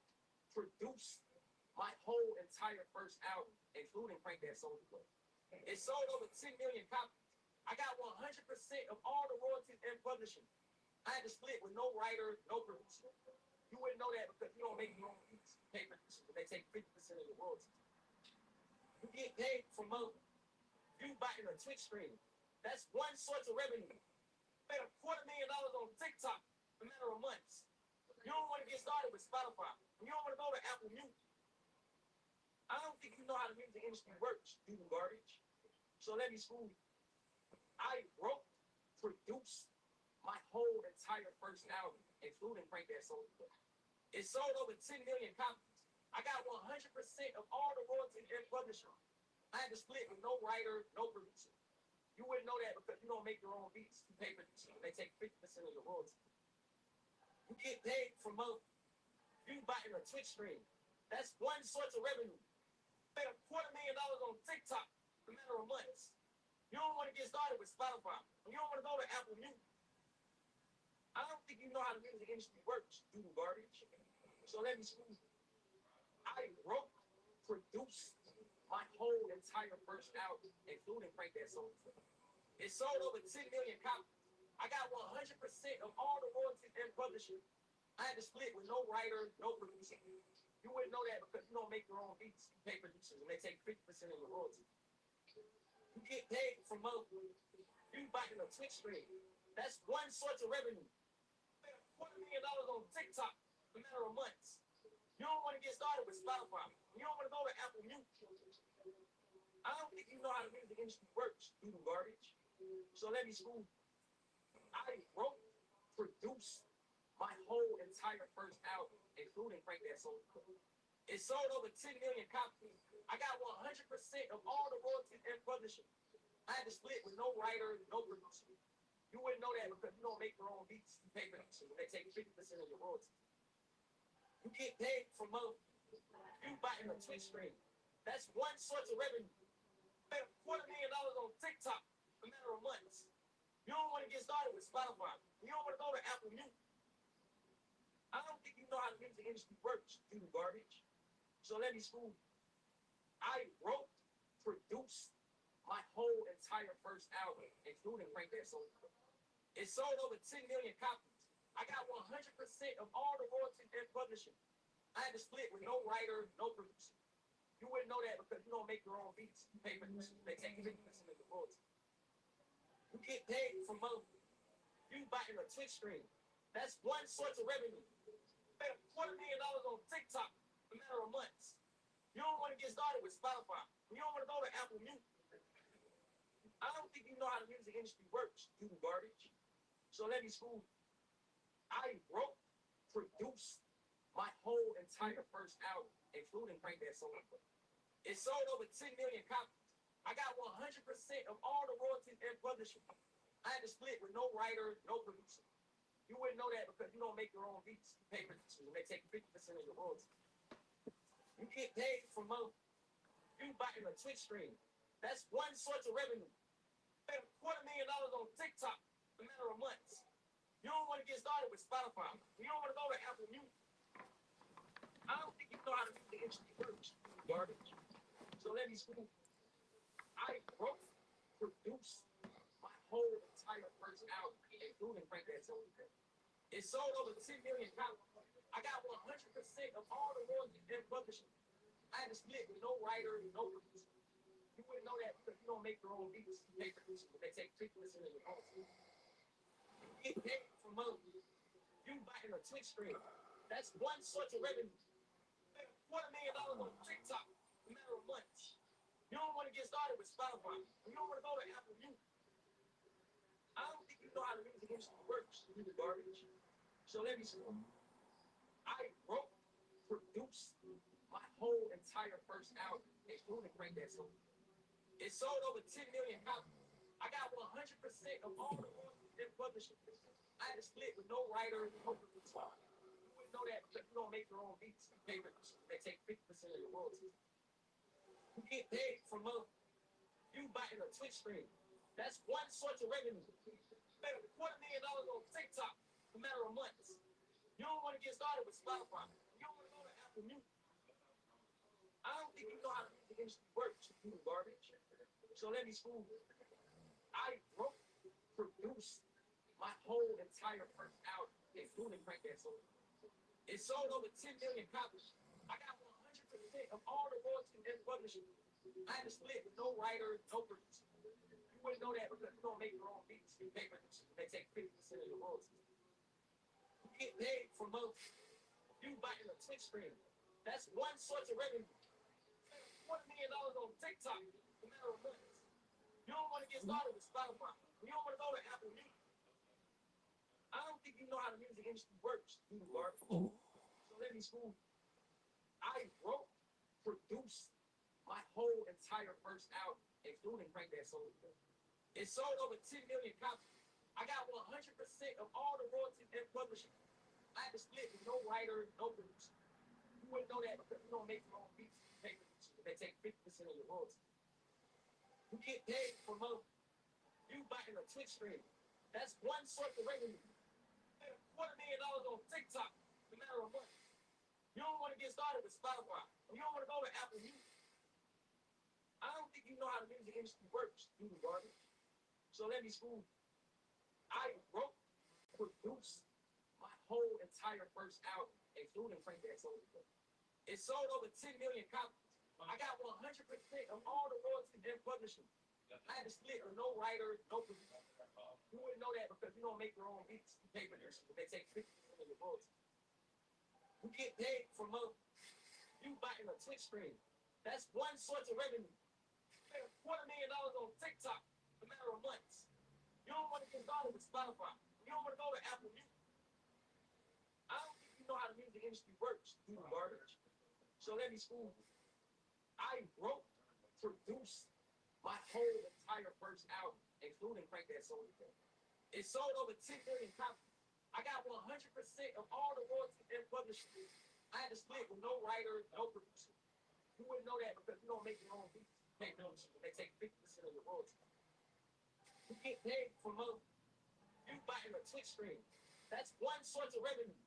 produced my whole entire first album, including Frank That Soulja Boy. It sold over 10 million copies. I got 100% of all the royalties and publishing. I had to split with no writer, no producer. You wouldn't know that because you don't make your own beats. You pay producers, but they take 50% of your royalties. You get paid from you buying a Twitch stream. That's one source of revenue. Made $250,000 on TikTok in a matter of months. You don't want to get started with Spotify. You don't want to go to Apple Music. I don't think you know how the music industry works, even garbage. So let me school you. I wrote, produced my whole entire first album, including Frank That Soulja Boy. It sold over 10 million copies. I got 100% of all the royalties and publishing. I had to split with no writer, no producer. You wouldn't know that because you don't make your own beats. You pay producers and they take 50% of your royalties. You get paid from you buying a Twitch stream. That's one source of revenue. Made $250,000 on TikTok in a matter of months. You don't want to get started with Spotify. You don't want to go to Apple Music. I don't think you know how the music industry works, even garbage. So let me school you. I wrote, produced my whole entire first album, including Frank That Soulja Boy. It sold over 10 million copies. I got 100% of all the royalties and publishing. I had to split with no writer, no producer. You wouldn't know that because you don't make your own beats. You pay producers and they take 50% of your royalties. You get paid from you buying a Twitch stream. That's one source of revenue. Made $250,000 on TikTok in a matter of months. You don't want to get started with Spotify. You don't want to go to Apple Music. I don't think you know how the music industry works, even garbage. So let me school you. I wrote, produced my whole entire first album, including Frank That Soulja Boy. It sold over 10 million copies. I got 100% of all the royalties and publishing. I had to split with no writer, no producer. You wouldn't know that because you don't make your own beats. You pay producers and they take 50% of your royalties. You get paid from you buying a Twitch stream. That's one source of revenue. Made $250,000 on TikTok in a matter of months. You don't want to get started with Spotify. You don't want to go to Apple Music. I don't think you know how the music industry works, even garbage. So let me school you. I wrote, produced my whole entire first album, including Frank That Soulja Boy. It sold over 10 million copies. I got 100% of all the royalties and publishing. I had to split with no writer, no producer. You wouldn't know that because you don't make your own beats. You pay producers. They take 50% of the royalties. You get paid from you buying a Twitch stream. That's one source of revenue. Made $250,000 on TikTok in a matter of months. You don't want to get started with Spotify. You don't want to go to Apple Music. I don't think you know how the music industry works, even garbage. So let me school you. I wrote, produced my whole entire first album, including Frank That Soulja Boy. It sold over 10 million copies. I got 100% of all the royalties and publishing. I had to split with no writer, no producer. You wouldn't know that because you don't make your own beats. You pay producers and they take 50% of your royalties. You get paid from you buying a Twitch stream. That's one source of revenue. Made $250,000 on TikTok in a matter of months. You don't want to get started with Spotify. You don't want to go to Apple Music. I don't think you know how the music industry works, garbage. So let me school. I wrote, produced my whole entire first album, including Frank That Soulja Boy. It sold over 10 million copies. I got 100% of all the royalties and publishing. I had to split with no writer, no producer. You wouldn't know that because you don't make your own beats. You pay producers, but they take 50% of your royalties. You get paid from you buying a Twitch stream. That's one source of revenue. Made $250,000 on TikTok in a matter of months. You don't want to get started with Spotify. You don't want to go to Apple Music. I don't think you know how the music industry works, even garbage. So let me see. I wrote, produced my whole entire first album, excluding Crank That Soul. It sold over 10 million copies. I got 100% of all the royalties and publishing. I had to split with no writer, no producer. You wouldn't know that because you don't make your own beats. You pay producers. They take 50% of your royalties. You get paid from you buying a Twitch stream. That's one source of revenue. Made $250,000 on TikTok in a matter of months. You don't want to get started with Spotify. You don't want to go to Apple Music. I don't think you know how the music industry works, you garbage. So let me school you. I wrote, produced my whole entire first album, including Crank That Soul. It sold over 10 million copies. I got 100% of all the royalties and publishing. I had to split with no writer, no producer. You wouldn't know that because you don't make your own beats. You pay producers. They take 50% of your royalties. You get paid from you buying a Twitch stream. That's one source of revenue. $250,000 on TikTok in a matter of months. You don't want to get started with Spotify. You don't want to go to Apple Music. I don't think you know how the music industry works, you garbage. So let me school you. I wrote, produced my whole entire first album, including Crank That Soul. It sold over 10 million copies. I got 100% of all the royalties and publishing. I had to split with no writer, no producer. You wouldn't know that because you don't make your own beats. You pay producers. They take 50% of your royalties. You get paid from you buying a Twitch stream. That's one source of revenue. Made $250,000 on TikTok in a matter of months. You don't want to get started with Spotify. You don't want to go to Apple Music. I don't think you know how the music industry works, you garbage. So let me school you. I wrote, produced my whole entire first album, including Crank That Soul. It sold over 10 million copies. I got 100% of all the royalties and publishing. I had to split with no writer, no producer. You wouldn't know that because you don't make your own beats. You pay producers. They take 50% of your royalties. You get paid from you buying a Twitch stream. That's one source of revenue. Made $250,000 on TikTok in a matter of months. You don't want to get started with Spotify. You don't want to go to Apple Music. I don't think you know how the music industry works, you garbage. So let me school you. I wrote, produced my whole entire first album, including Crank That Soul. It sold over 10 million copies. I got 100% of all the royalties and publishing. I had to split with no writer, no producer. You wouldn't know that because you don't make your own beats. You pay producers. They take 50% of your royalties. You get paid from you buying a Twitch stream. That's one source of revenue.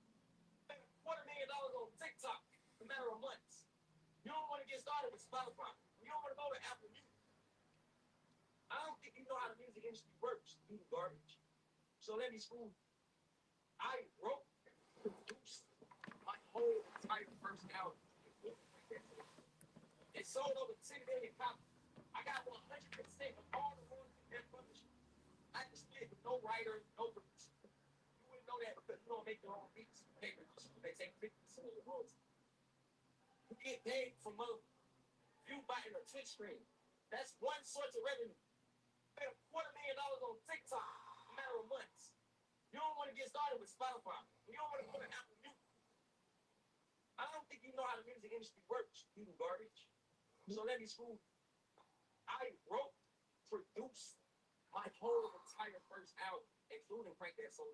Made $250,000 on TikTok in a matter of months. You don't want to get started with Spotify. You don't want to go to Apple Music. I don't think you know how the music industry works, you garbage. So let me school you. I wrote, produced my whole entire first album. It sold over 10 million copies. I got 100% of all the royalties and publishing. I had to split with no writer, no producer. You wouldn't know that because you don't make your own beats. You pay producers. They take 50% of your royalties. You get paid from you buying a Twitch stream. That's one source of revenue. Made $250,000 on TikTok in a matter of months. You don't want to get started with Spotify. You don't want to go to Apple Music. I don't think you know how the music industry works, you garbage. So let me school you. I wrote, produced my whole entire first album, including Crank That Soul.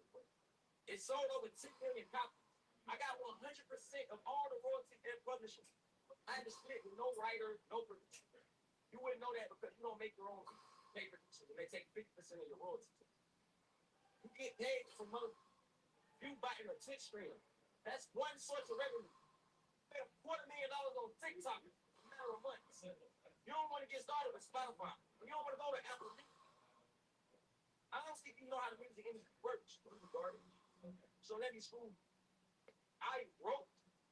It sold over 10 million copies. I got 100% of all the royalties and publishing. I had to split with no writer, no producer. You wouldn't know that because you don't make your own pay producers. They take 50% of your royalties. You get paid from you buying a Twitch stream. That's one source of revenue. Made $250,000 on TikTok in a matter of months. You don't want to get started with Spotify. You don't want to go to Apple Music. I don't think you know how the music industry works, you garbage. So let me school you. I wrote,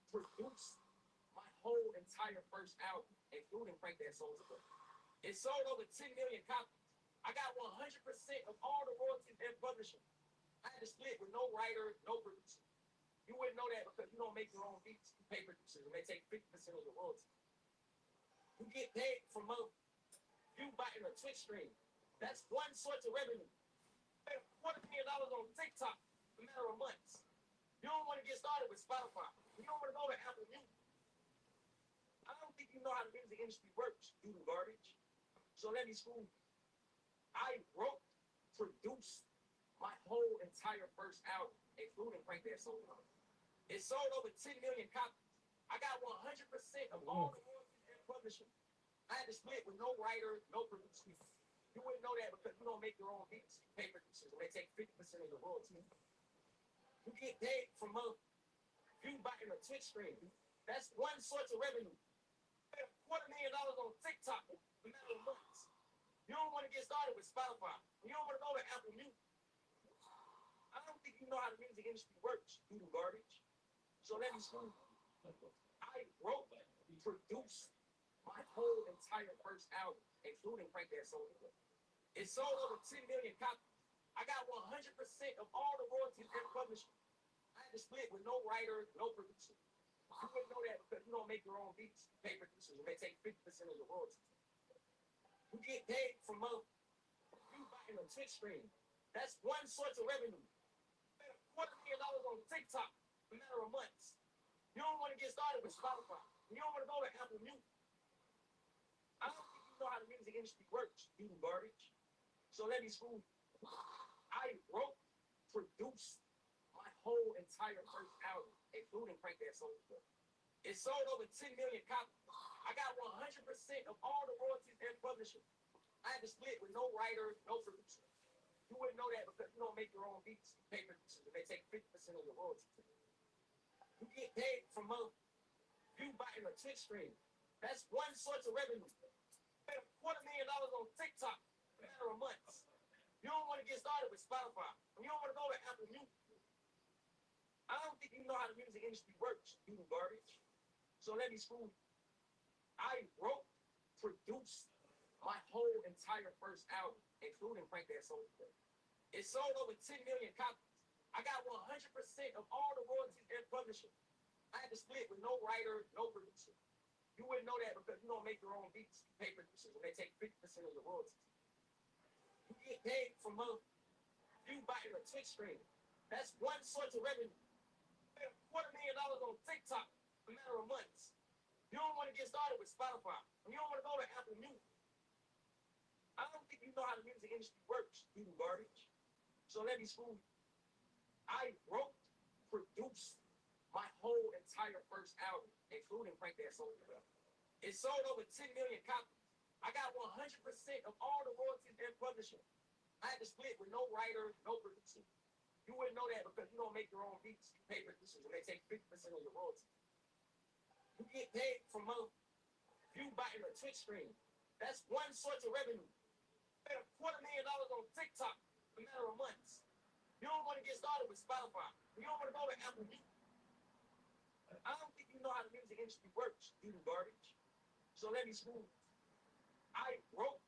produced my whole entire first album, including Crank That Soul. It sold over 10 million copies. I got 100% of all the royalties and publishing. I had to split with no writer, no producer. You wouldn't know that because you don't make your own beats. You pay producers, and they take 50% of your royalties. You get paid from you buying a Twitch stream. That's one source of revenue. Made $250,000 on TikTok in a matter of months. You don't want to get started with Spotify. You don't want to go to Apple Music. think you know how the music industry works, you do garbage. So let me school you. I wrote, produced my whole entire first album, including Frank That Soul. It sold over 10 million copies. I got 100% of all the royalties and publishing. I had to split with no writer, no producer. You wouldn't know that because you don't make your own beats. You pay producers, and they take 50% of your royalties. You get paid from a view button or Twitch stream. That's one source of revenue. You made $250,000 on TikTok in a matter of months. You don't want to get started with Spotify. You don't want to go to Apple Music. I don't think you know how the music industry works, you do garbage. So let me school you. I wrote, produced my whole entire first album, including Frank That Soul. It sold over 10 million copies. I got 100% of all the royalties and publishing. I had to split with no writer, no producer. You wouldn't know that because you don't make your own beats. You pay producers, and they take 50% of your royalties. You get paid from a view button or Twitch stream. That's one source of revenue. You made $250,000 on TikTok in a matter of months. You don't want to get started with Spotify. You don't want to go to Apple Music. I don't think you know how the music industry works, you do garbage. So let me school you. I wrote, produced my whole entire first album, including Frank That Soul. It sold over 10 million copies. I got 100% of all the royalties and publishing. I had to split with no writer, no producer. You wouldn't know that because you don't make your own beats. You pay producers, and they take 50% of your royalties. You get paid from a view button or Twitch stream. That's one source of revenue. You made $250,000 on TikTok in a matter of months. You don't want to get started with Spotify. You don't want to go to Apple Music. I don't think you know how the music industry works, you do garbage. So let me school you. I wrote, produced my whole entire first album, including Frank That Soul. It sold over 10 million copies. I got 100% of all the royalties and publishing. I had to split with no writer, no producer. You wouldn't know that because you don't make your own beats. You pay producers, and they take 50% of your royalties. You get paid from a view button or Twitch stream. That's one source of revenue. You made $250,000 on TikTok in a matter of months. You don't want to get started with Spotify. You don't want to go to Apple Music. I don't think you know how the music industry works, you do garbage. So let me school you. I wrote, produced my whole entire first album, including Frank That Soul. It sold over 10 million copies. I got 100% of all the royalties and publishing. I had to split with no writer, no producer. You wouldn't know that because you don't make your own beats. You pay producers, and they take 50% of your royalties. You get paid from a view button or Twitch stream. That's one source of revenue. You made $250,000 on TikTok in a matter of months. You don't want to get started with Spotify. You don't want to go to Apple Music. I don't think you know how the music industry works, you do garbage. So let me school you. I wrote,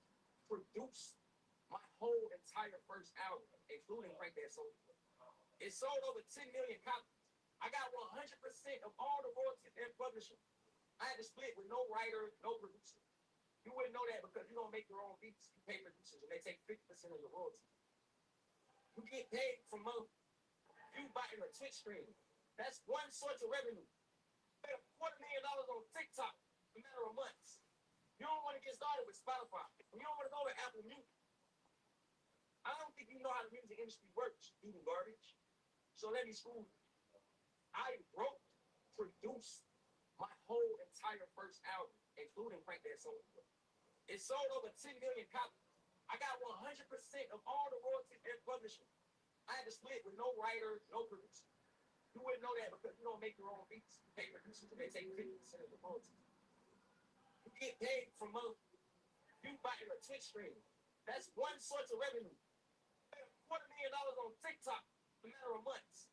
produced my whole entire first album, including Frank That Soul. It sold over 10 million copies. I got 100% of all the royalties and publishing. I had to split with no writer, no producer. You wouldn't know that because you don't make your own beats. You pay producers, and they take 50% of your royalties. You get paid from a view button or Twitch stream. That's one source of revenue. You made $250,000 on TikTok in a matter of months. You don't want to get started with Spotify. You don't want to go to Apple Music. I don't think you know how the music industry works, you do garbage. So let me school you. I wrote, produced my whole entire first album, including Frank That Soul. It sold over 10 million copies. I got 100% of all the royalties and publishing. I had to split with no writer, no producer. You wouldn't know that because you don't make your own beats. You pay producers, and they take 50% of the royalties. You get paid from a view button or Twitch stream. That's one source of revenue. You made $250,000 on TikTok in a matter of months.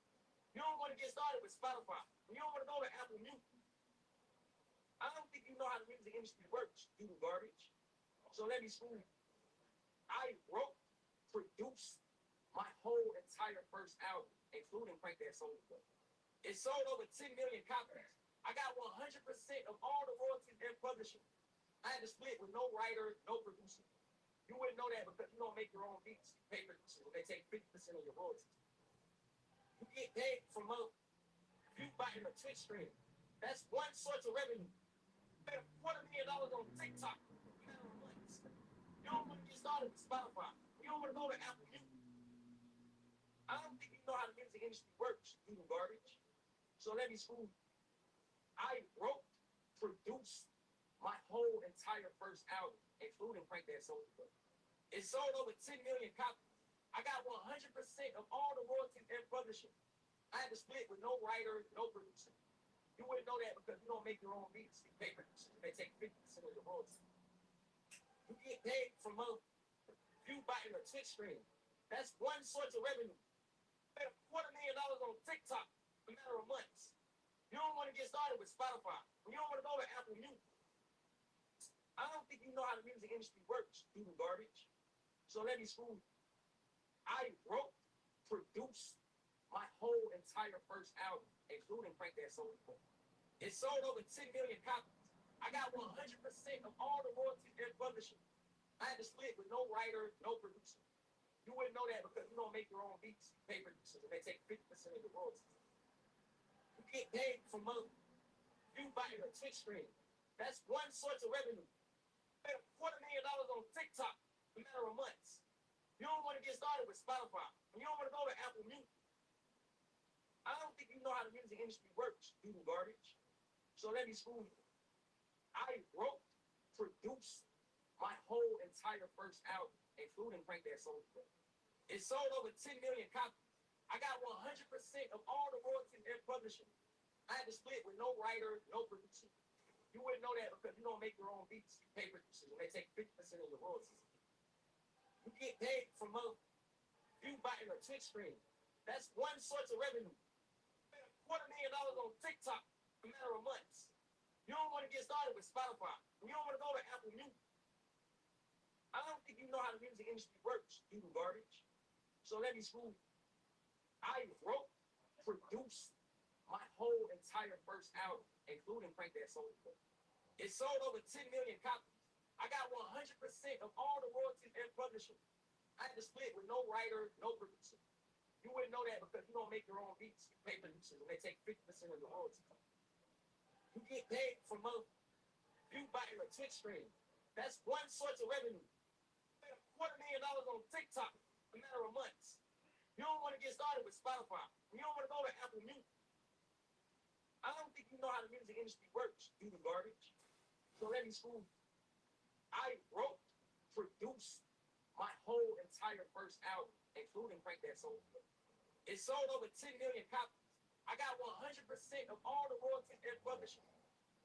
You don't want to get started with Spotify. You don't want to go to Apple Music. I don't think you know how the music industry works, you do garbage. So let me school you. I wrote, produced my whole entire first album, including Frank That Soul. It sold over 10 million copies. I got 100% of all the royalties and publishing. I had to split with no writer, no producer. You wouldn't know that because you don't make your own beats. You pay producers, and they take 50% of your royalties. You get paid from a view button or Twitch stream. That's one source of revenue. You Made $250,000 on TikTok in a matter of months. You don't want to get started with Spotify. You don't want to go to Apple Music. I don't think you know how the music industry works, you garbage. So let me school you. I wrote, produced my whole entire first album, including Frank That Soulja Boy. It sold over 10 million copies. I got 100% of all the royalties and publishing. I had to split with no writer, no producer. You wouldn't know that because you don't make your own beats. You pay producers. They take 50% of the royalties. You get paid from a view buying a Twitch stream. That's one source of revenue. Made $250,000 on TikTok in a matter of months. You don't want to get started with Spotify. You don't want to go to Apple Music. I don't think you know how the music industry works, you garbage. So let me school you. I wrote, produced my whole entire first album, including Frank That Soulja Boy. It sold over 10 million copies. I got 100% of all the royalties and publishing. I had to split with no writer, no producer. You wouldn't know that because you don't make your own beats. You pay producers, and they take 50% of the royalties. You get paid from a view buying a Twitch stream. That's one source of revenue. Made $250,000 on TikTok in a matter of months. You don't want to get started with Spotify. You don't want to go to Apple Music. I don't think you know how the music industry works, you garbage. So let me school you. I wrote, produced my whole entire first album, including Frank That Soulja Boy. It sold over 10 million copies. I got 100% of all the royalties and publishing. I had to split with no writer, no producer. You wouldn't know that because you don't make your own beats. You pay producers, and they take 50% of the royalties. You get paid from a view buying a Twitch stream. That's one source of revenue. Made $250,000 on TikTok in a matter of months. You don't want to get started with Spotify. You don't want to go to Apple Music. I don't think you know how the music industry works, you garbage. So let me school you. I wrote, produced my whole entire first album, including Frank That Soulja Boy. It sold over 10 million copies. I got 100% of all the royalties and publishing. I had to split with no writer, no producer. You wouldn't know that because you don't make your own beats. You pay producers, and they take 50% of the royalties. You get paid from a view buying a Twitch stream. That's one source of revenue. Made $250,000 on TikTok in a matter of months. You don't want to get started with Spotify. You don't want to go to Apple Music. I don't think you know how the music industry works, you garbage. So let me school you. I wrote, produced my whole entire first album, including Frank That Soulja Boy. It sold over 10 million copies. I got 100% of all the royalties and publishing.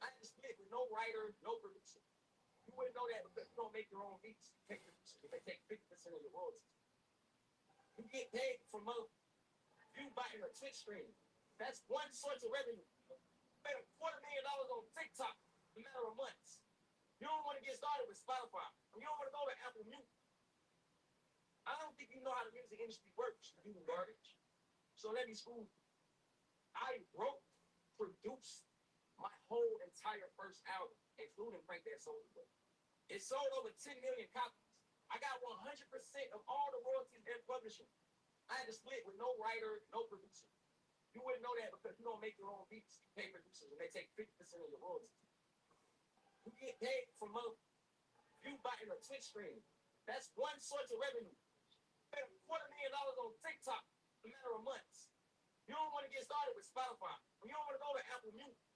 I had to split with no writer, no producer. You wouldn't know that because you don't make your own beats. You pay producers, and they take 50% of the royalties. You get paid from a view buying a Twitch stream. That's one source of revenue. Made $250,000 on TikTok in a matter of months. You don't want to get started with Spotify. You don't want to go to Apple Music. I don't think you know how the music industry works, you garbage. So let me school you. I wrote, produced my whole entire first album, including Frank That Soulja Boy. It sold over 10 million copies. I got 100% of all the royalties and publishing. I had to split with no writer, no producer. You wouldn't know that because you don't make your own beats. You pay producers, and they take 50% of the royalties. You get paid from a view buying a Twitch stream. That's one source of revenue. Made $250,000 on TikTok in a matter of months. You don't want to get started with Spotify. You don't want to go to Apple Music.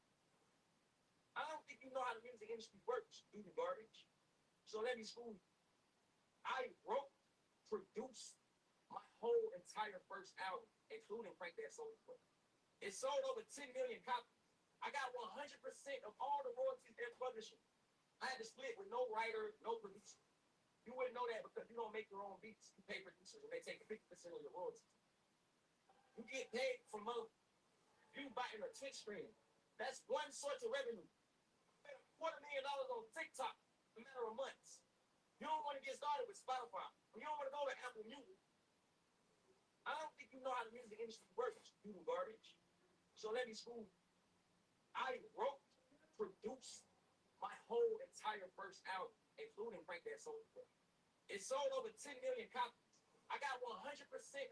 I don't think you know how the music industry works, you garbage. So let me school you. I wrote, produced my whole entire first album, including Frank That Soulja Boy. It sold over 10 million copies. I got 100% of all the royalties and publishing. I had to split with no writer, no producer. You wouldn't know that because you don't make your own beats. You pay producers, and they take 50% of the royalties. You get paid from a view buying a Twitch stream. That's one source of revenue. Made $250,000 on TikTok in a matter of months. You don't want to get started with Spotify. You don't want to go to Apple Music. I don't think you know how the music industry works, you garbage. So let me school you. I wrote, produced my whole entire first album, including Frank That Soulja Boy. It sold over 10 million copies. I got 100%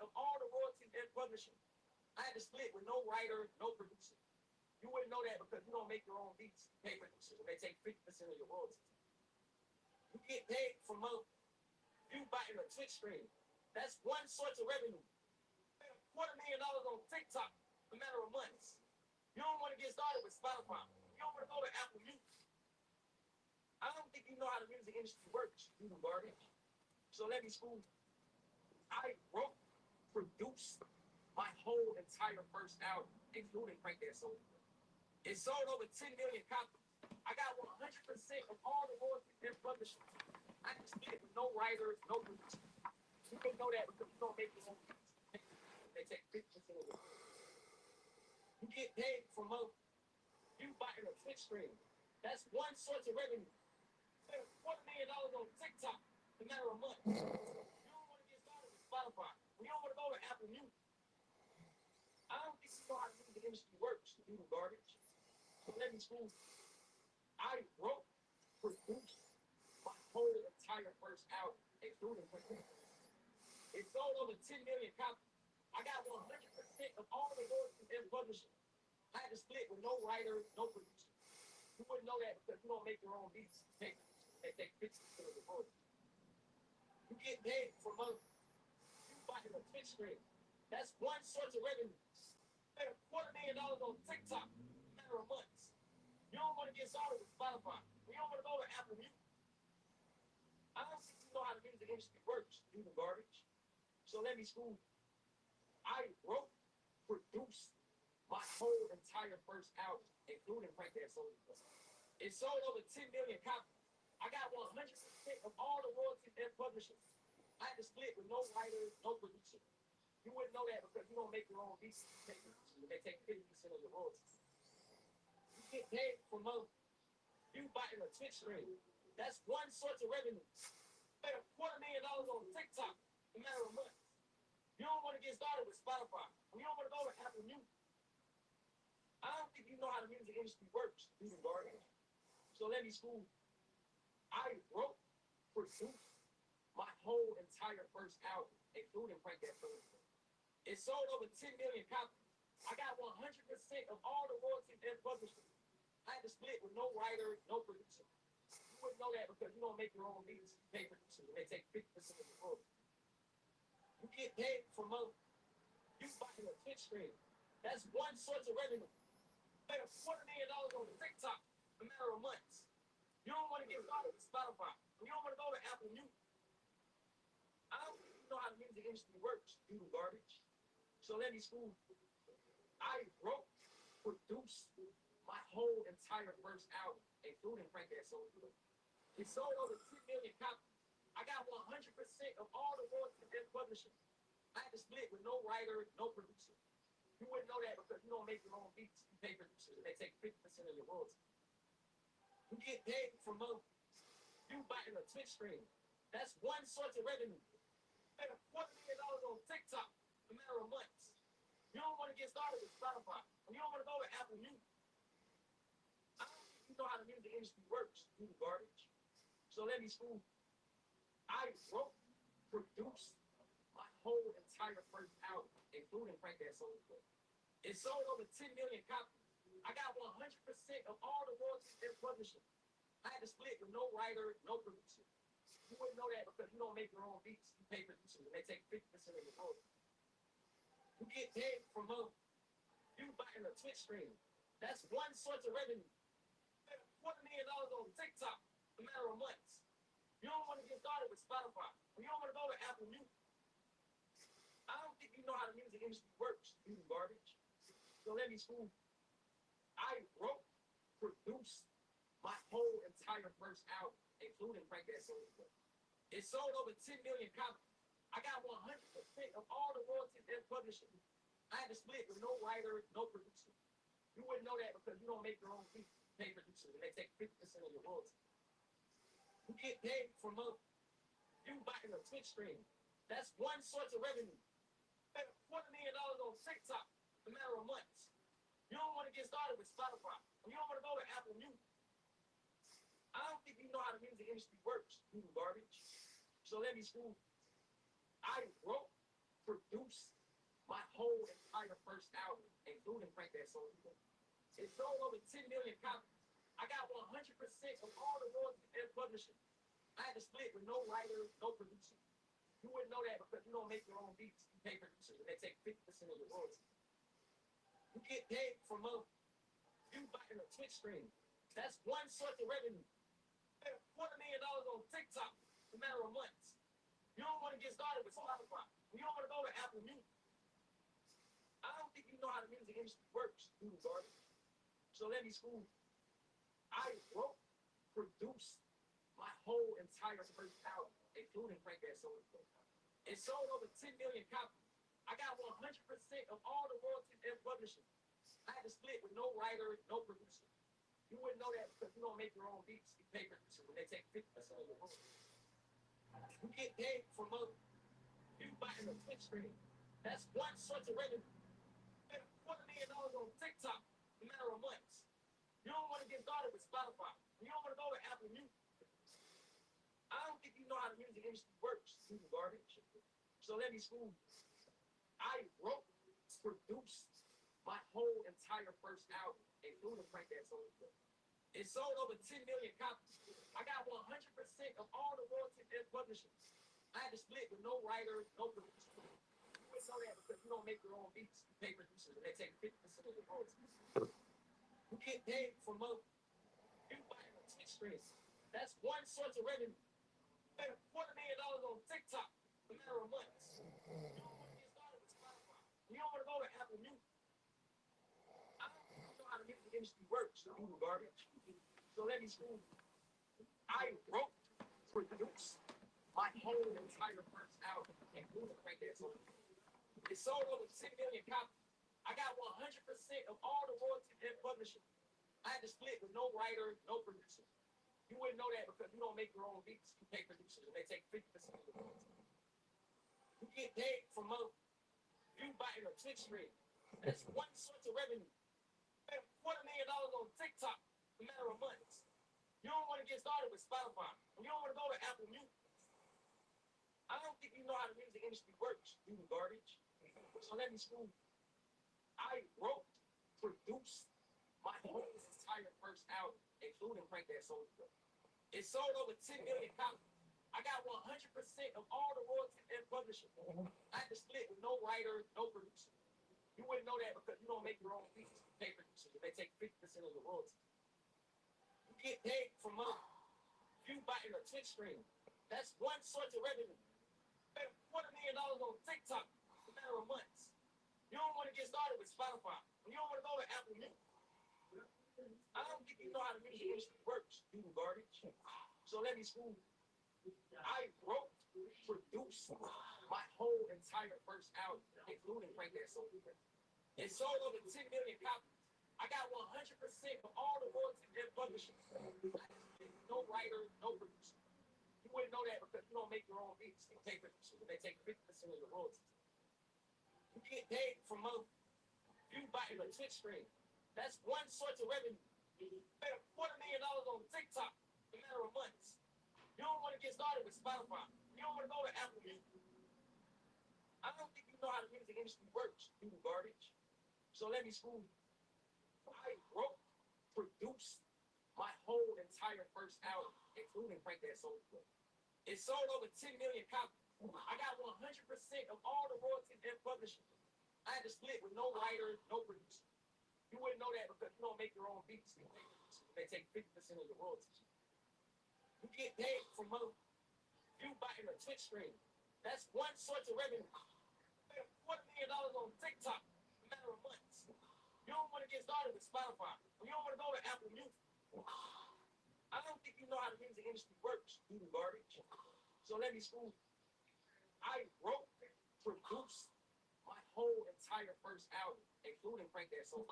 of all the royalties and publishing. I had to split with no writer, no producer. You wouldn't know that because you don't make your own beats. You pay producers, and they take 50% of your royalties. You get paid for you buying a Twitch stream. That's one source of revenue. Made $250,000 on TikTok in a matter of months. You don't want to get started with Spotify. You don't want to go to Apple Music. I don't think you know how the music industry works, you do garbage. So let me school. I wrote, produced my whole entire first album, including Frank That Soul. It sold over 10 million copies. I got 100% of all the royalties and publishing. I just did it with no writers, no producers. You can know that because you don't make your own beats. They take 50% of it. You get paid for you buying a Twitch stream. That's one source of revenue. Made $250,000 on TikTok in a matter of months. You don't want to get started with Spotify. You don't want to go to Apple Music. I don't think you know how the music industry works, you do garbage. So let me school. I wrote, produced my whole entire first album, including it sold over 10 million copies. I got 100% of all the royalties and publishing. I had to split with no writer, no producer. You wouldn't know that because you don't make your own beats. They take 50% of the royalties. You get paid for you buying a Twitch stream. That's one source of revenue. Made $250,000 on TikTok in a matter of months. You don't want to get started with Spotify. You don't want to go to Apple Music. I don't think you know how the music industry works, you do garbage. So let me school. I wrote, produced my whole entire first album, including Frank That Soul. It sold over 10 million copies. I got 100% of all the royalties and publishing. I had to split with no writer, no producer. You wouldn't know that because you don't make your own beats. They take 50% of your royalties. You get paid for you buying a Twitch stream. That's one source of revenue. Made $250,000 on TikTok in a matter of months. You don't want to get started with Spotify. You don't want to go to Apple Music. I don't think you know how the music industry works, you do garbage. So let me school. I wrote, produced my whole entire first album, including Frank That Soul. It sold over 10 million copies. I got 100% of all the royalties and publishing. I had to split with no writer, no producer. You wouldn't know that because you don't make your own beats. You pay producers, and they take 50% of the royalties. You get paid for you buying a Twitch stream. That's one source of revenue. Made $250,000 on TikTok in a matter of months. You don't want to get started with Spotify. You don't want to go to Apple Music. I don't think you know how the music industry works, you do garbage. So let me school. I wrote, produced my whole entire first album, including Frank That Soul. It sold over 10 million copies. I got 100% of all the royalties and publishing. I had to split with no writer, no producer. You wouldn't know that because you don't make your own beats. You pay producers, and they take 50% of your royalties. You get paid for you buying a Twitch stream. That's one source of revenue. Made $250,000 on TikTok in a matter of months. You don't want to get started with Spotify. You don't want to go to Apple Music. I don't think you know how the music industry works, you do garbage. So let me school. I wrote, produced my whole entire first album, including Frank That Soul. It sold over 10 million copies. I got 100% of all the royalties and publishing. I had to split with no writer, no producer. You wouldn't know that because you don't make your own beats. You pay producers, and they take 50% of your royalties. You get paid for you buying a Twitch stream. That's one source of revenue. Made $250,000 on TikTok in a matter of months. You don't want to get started with Spotify. You don't want to go to Apple Music. I don't think you know how the music industry works, you do garbage. So let me school. I wrote, produced my whole entire first album, including Frank That Soul. It sold over 10 million copies. I got 100% of all the royalties and publishing. I had to split with no writer, no producer. You wouldn't know that because you don't make your own beats. You pay producers, and they take 50% of your royalties. You get paid for you buying a Twitch stream. That's one source of revenue. Made $250,000 on TikTok in a matter of months. You don't want to get started with Spotify. You don't want to go to Apple Music. I don't think you know how the music industry works, you do garbage. So let me school. I wrote, produced my whole entire first album, including Frank That Soul. It sold over 10 million copies. I got 100% of all the royalties and publishing. I had to split with no writer, no producer. You wouldn't know that because you don't make your own beats. You pay producers and they take 50% of the royalties. You get paid from you buying a Twitch stream. That's one source of revenue. Made $250,000 on TikTok in a matter of months. You don't want to get started with Spotify. You don't want to go to Apple Music. I don't think you know how the music industry works, dude, garbage. So let me school you. I wrote, produced my whole entire first album, including Frank That Soul. It sold over 10 million copies. I got 100% of all the royalties and publishing. I had to split with no writer, no producer. You wouldn't know that because you don't make your own beats. You pay producers when they take 50% of your royalties. You get paid from you buying a Twitch stream. That's one source of revenue. Made $250,000 on TikTok in a matter of months. You don't want to get started with Spotify. You don't want to go to Apple Music. I don't think you know how the music industry works, you garbage. So let me school you. I wrote, produced my whole entire first album, including Frank That Soul. It sold over 10 million copies. I got 100% of all the royalties and publishing. I had to split with no writer, no producer. You wouldn't know that because you don't make your own beats. You pay producers and they take 50% of the royalties. You get paid from you buying a Twitch stream. That's one source of revenue. Made $250,000 on TikTok in a matter of months. You don't want to get started with Spotify. You don't want to go to Apple Music. I don't know how the music industry works, you garbage. So let me school you. I wrote, produced my whole entire first album, including Frank That Soul. It sold over 10 million copies. I got 100% of all the royalties and publishing. I had to split with no writer, no producer. You wouldn't know that because you don't make your own beats. You pay producers and they take 50% of the royalties. You get paid from you buying a Twitch stream. That's one source of revenue. Made $250,000 on TikTok in a matter of months. You don't want to get started with Spotify. You don't want to go to Apple Music. I don't think you know how the music industry works, you garbage. So let me school you. I wrote, produced my whole entire first album, including Frank That Soul. It sold over 10 million copies. I got 100% of all the royalties and publishing. I had to split with no writer, no producer. You wouldn't know that because you don't make your own beats. You pay producers and they take 50% of the royalties. You get paid from you buying a Twitch stream. That's one source of revenue. Made $250,000 on TikTok in a matter of months. You don't want to get started with Spotify. You don't want to go to Apple Music. I don't think you know how the music industry works, you garbage. So let me school you. I wrote, produced my whole entire first album, including Frank That Soul. It sold over 10 million copies. I got 100% of all the royalties and publishing. No writer, no producer. You wouldn't know that because you don't make your own beats. You pay producers and they take 50% of the royalties. You get paid from you buying a Twitch stream. That's one source of revenue. Made $250,000 on TikTok in a matter of months. You don't want to get started with Spotify. You don't want to go to Apple Music. I don't think you know how the music industry works, you garbage. So let me school you. I wrote, produced my whole entire first album, including Frank That Soul. It sold over 10 million copies. I got 100% of all the royalties and publishing. I had to split with no writer, no producer. You wouldn't know that because you don't make your own beats. You pay producers. They take 50% of the royalties. You get paid from you buying a Twitch stream. That's one source of revenue. Made $250,000 on TikTok in a matter of months. You don't want to get started with Spotify. You don't want to go to Apple Music. I don't think you know how the music industry works, you garbage. So let me school you. I wrote, produced my whole entire first album, including Frank That Soul.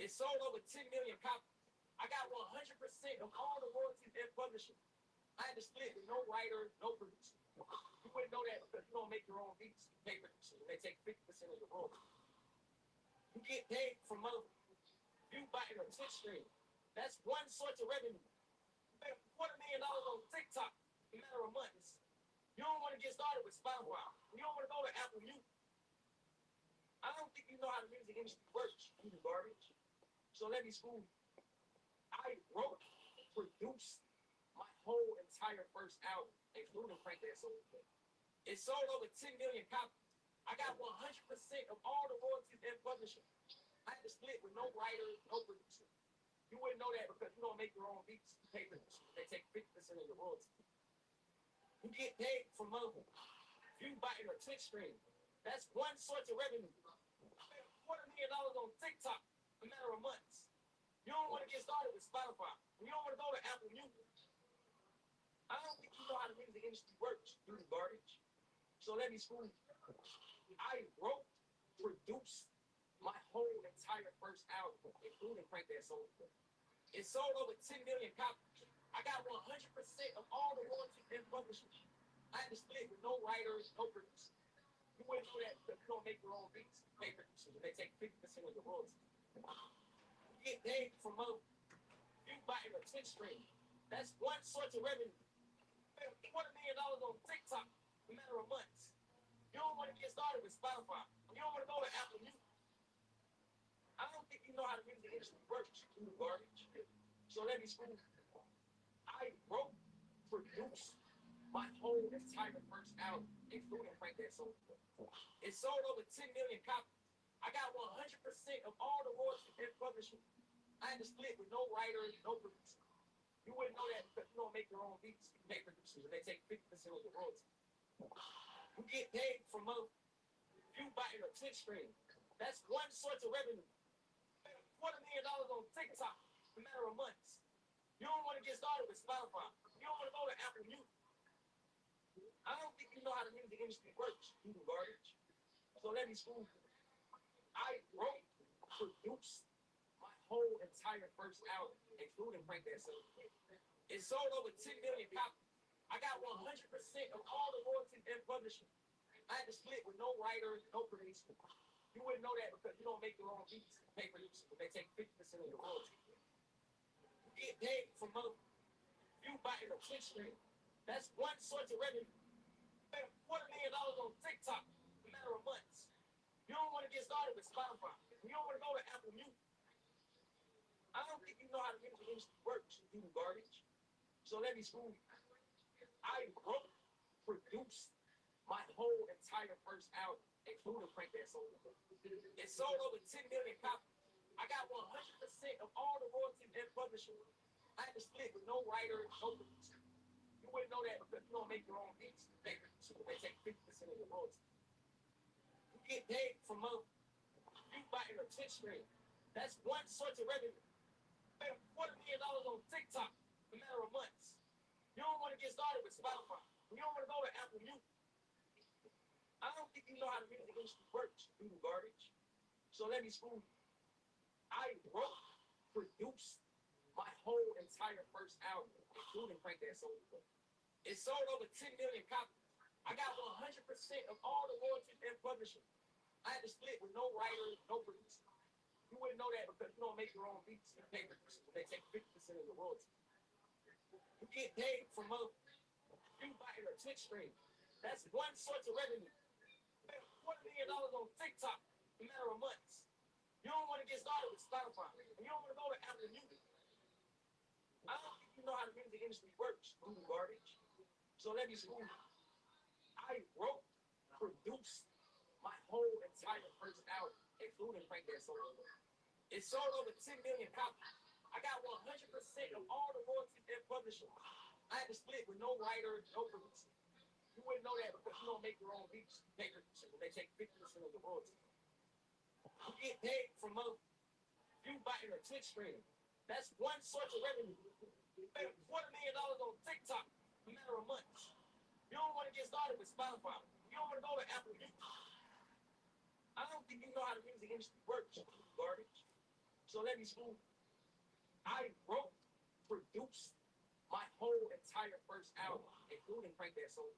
It sold over 10 million copies. I got 100% of all the royalties and publishing. I had to split with no writer, no producer. You wouldn't know that because you don't make your own beats. You pay producers and they take 50% of the royalties. You get paid from you buying a Twitch stream. That's one source of revenue. Made $250,000 on TikTok in a matter of months. You don't want to get started with Spotify. You don't want to go to Apple Music. I don't think you know how the music industry works, you garbage. So let me school you. I wrote, produced my whole entire first album, including Frank That Soul. It sold over 10 million copies. I got 100% of all the royalties and publishing. I had to split with no writer, no producer. You wouldn't know that because you don't make your own beats. You pay producers. They take 50% of your royalties. You get paid for money. View button or Twitch stream. That's one source of revenue. I made $250,000 on TikTok in a matter of months. You don't want to get started with Spotify. You don't want to go to Apple Music. I don't think you know how the music industry works, you garbage. So let me school you. I wrote, produced my whole entire first album, including Frank That Soul. It sold over 10 million copies. I got 100% of all the royalties and publishing. I had to split with no writers, no producers. You wouldn't know that because you don't make your own beats. You pay producers. They take 50% of the royalties. You get paid for money. You buy a Twitch stream. That's one source of revenue. I made $250,000 on TikTok in a matter of months. You don't want to get started with Spotify. You don't want to go to Apple Music. I don't think you know how the music industry works, you garbage. So let me school you. I wrote, produced my whole entire first album, including Frank That Soul. It sold over 10 million copies. I got 100% of all the royalties and publishing. I had to split with no writer, no producer. You wouldn't know that because you don't make your own beats. You pay producers, and they take 50% of the royalties. You get paid for money. View button or Twitch stream. That's one source of revenue. I made $250,000 on TikTok in a matter of months. You don't want to get started with Spotify. You don't want to go to Apple Music. I don't think you know how the music industry works, you garbage. So let me school you. I wrote, produced my whole entire first album, including Frank That Soul. It sold over 10 million copies. I got 100% of all the royalties and publishing. I had to split with no writer, no producer. You wouldn't know that because you don't make your own beats. You pay producers. They take 50% of your royalties. You get paid for money. You buy a Twitch stream. That's one source of revenue. I made $250,000 on TikTok in a matter of months. You don't want to get started with Spotify. You don't want to go to Apple Music. I don't think you know how the music industry works, you garbage. So let me school you. I wrote, produced my whole entire first album, including Frank That Soul. It sold over 10 million copies. I got 100% of all the royalties and publishing. I had to split with no writer, no producer. You wouldn't know that because you don't make your own beats. You pay producers. They take 50% of your royalties. You get paid for money. You buy a Twitch stream. That's one source of revenue. I made $250,000 on TikTok in a matter of months. You don't want to get started with Spotify. You don't want to go to Apple Music. I don't think you know how the music industry works, you garbage. So let me school you. I wrote, produced my whole entire first album, including Frank That Soul. It sold over 10 million copies. I got 100% of all the royalties and publishing. I had to split with no writer, no producer. You wouldn't know that because you don't make your own beats. You pay producers. They take 50% of the royalties. You get paid for money. You buy a Twitch stream. That's one source of revenue. I made $250,000 on TikTok in a matter of months. You don't want to get started with Spotify. You don't want to go to Apple Music. I don't think you know how the music industry works, you garbage. So let me school you. I wrote, produced my whole entire first album, including Frank That Soul. It sold over 10 million copies. I got 100% of all the royalties and publishing. I had to split with no writer, no producer. You wouldn't know that because you don't make your own beats. You pay producers. They take 50% of the royalties. You get paid for money. You buy a Twitch stream. That's one source of revenue. I made $250,000 on TikTok in a matter of months. You don't want to get started with Spotify. You don't want to go to Apple Music. I don't think you know how the music industry works, you garbage. So let me school you. I wrote, produced my whole entire first album, including Frank That Soul.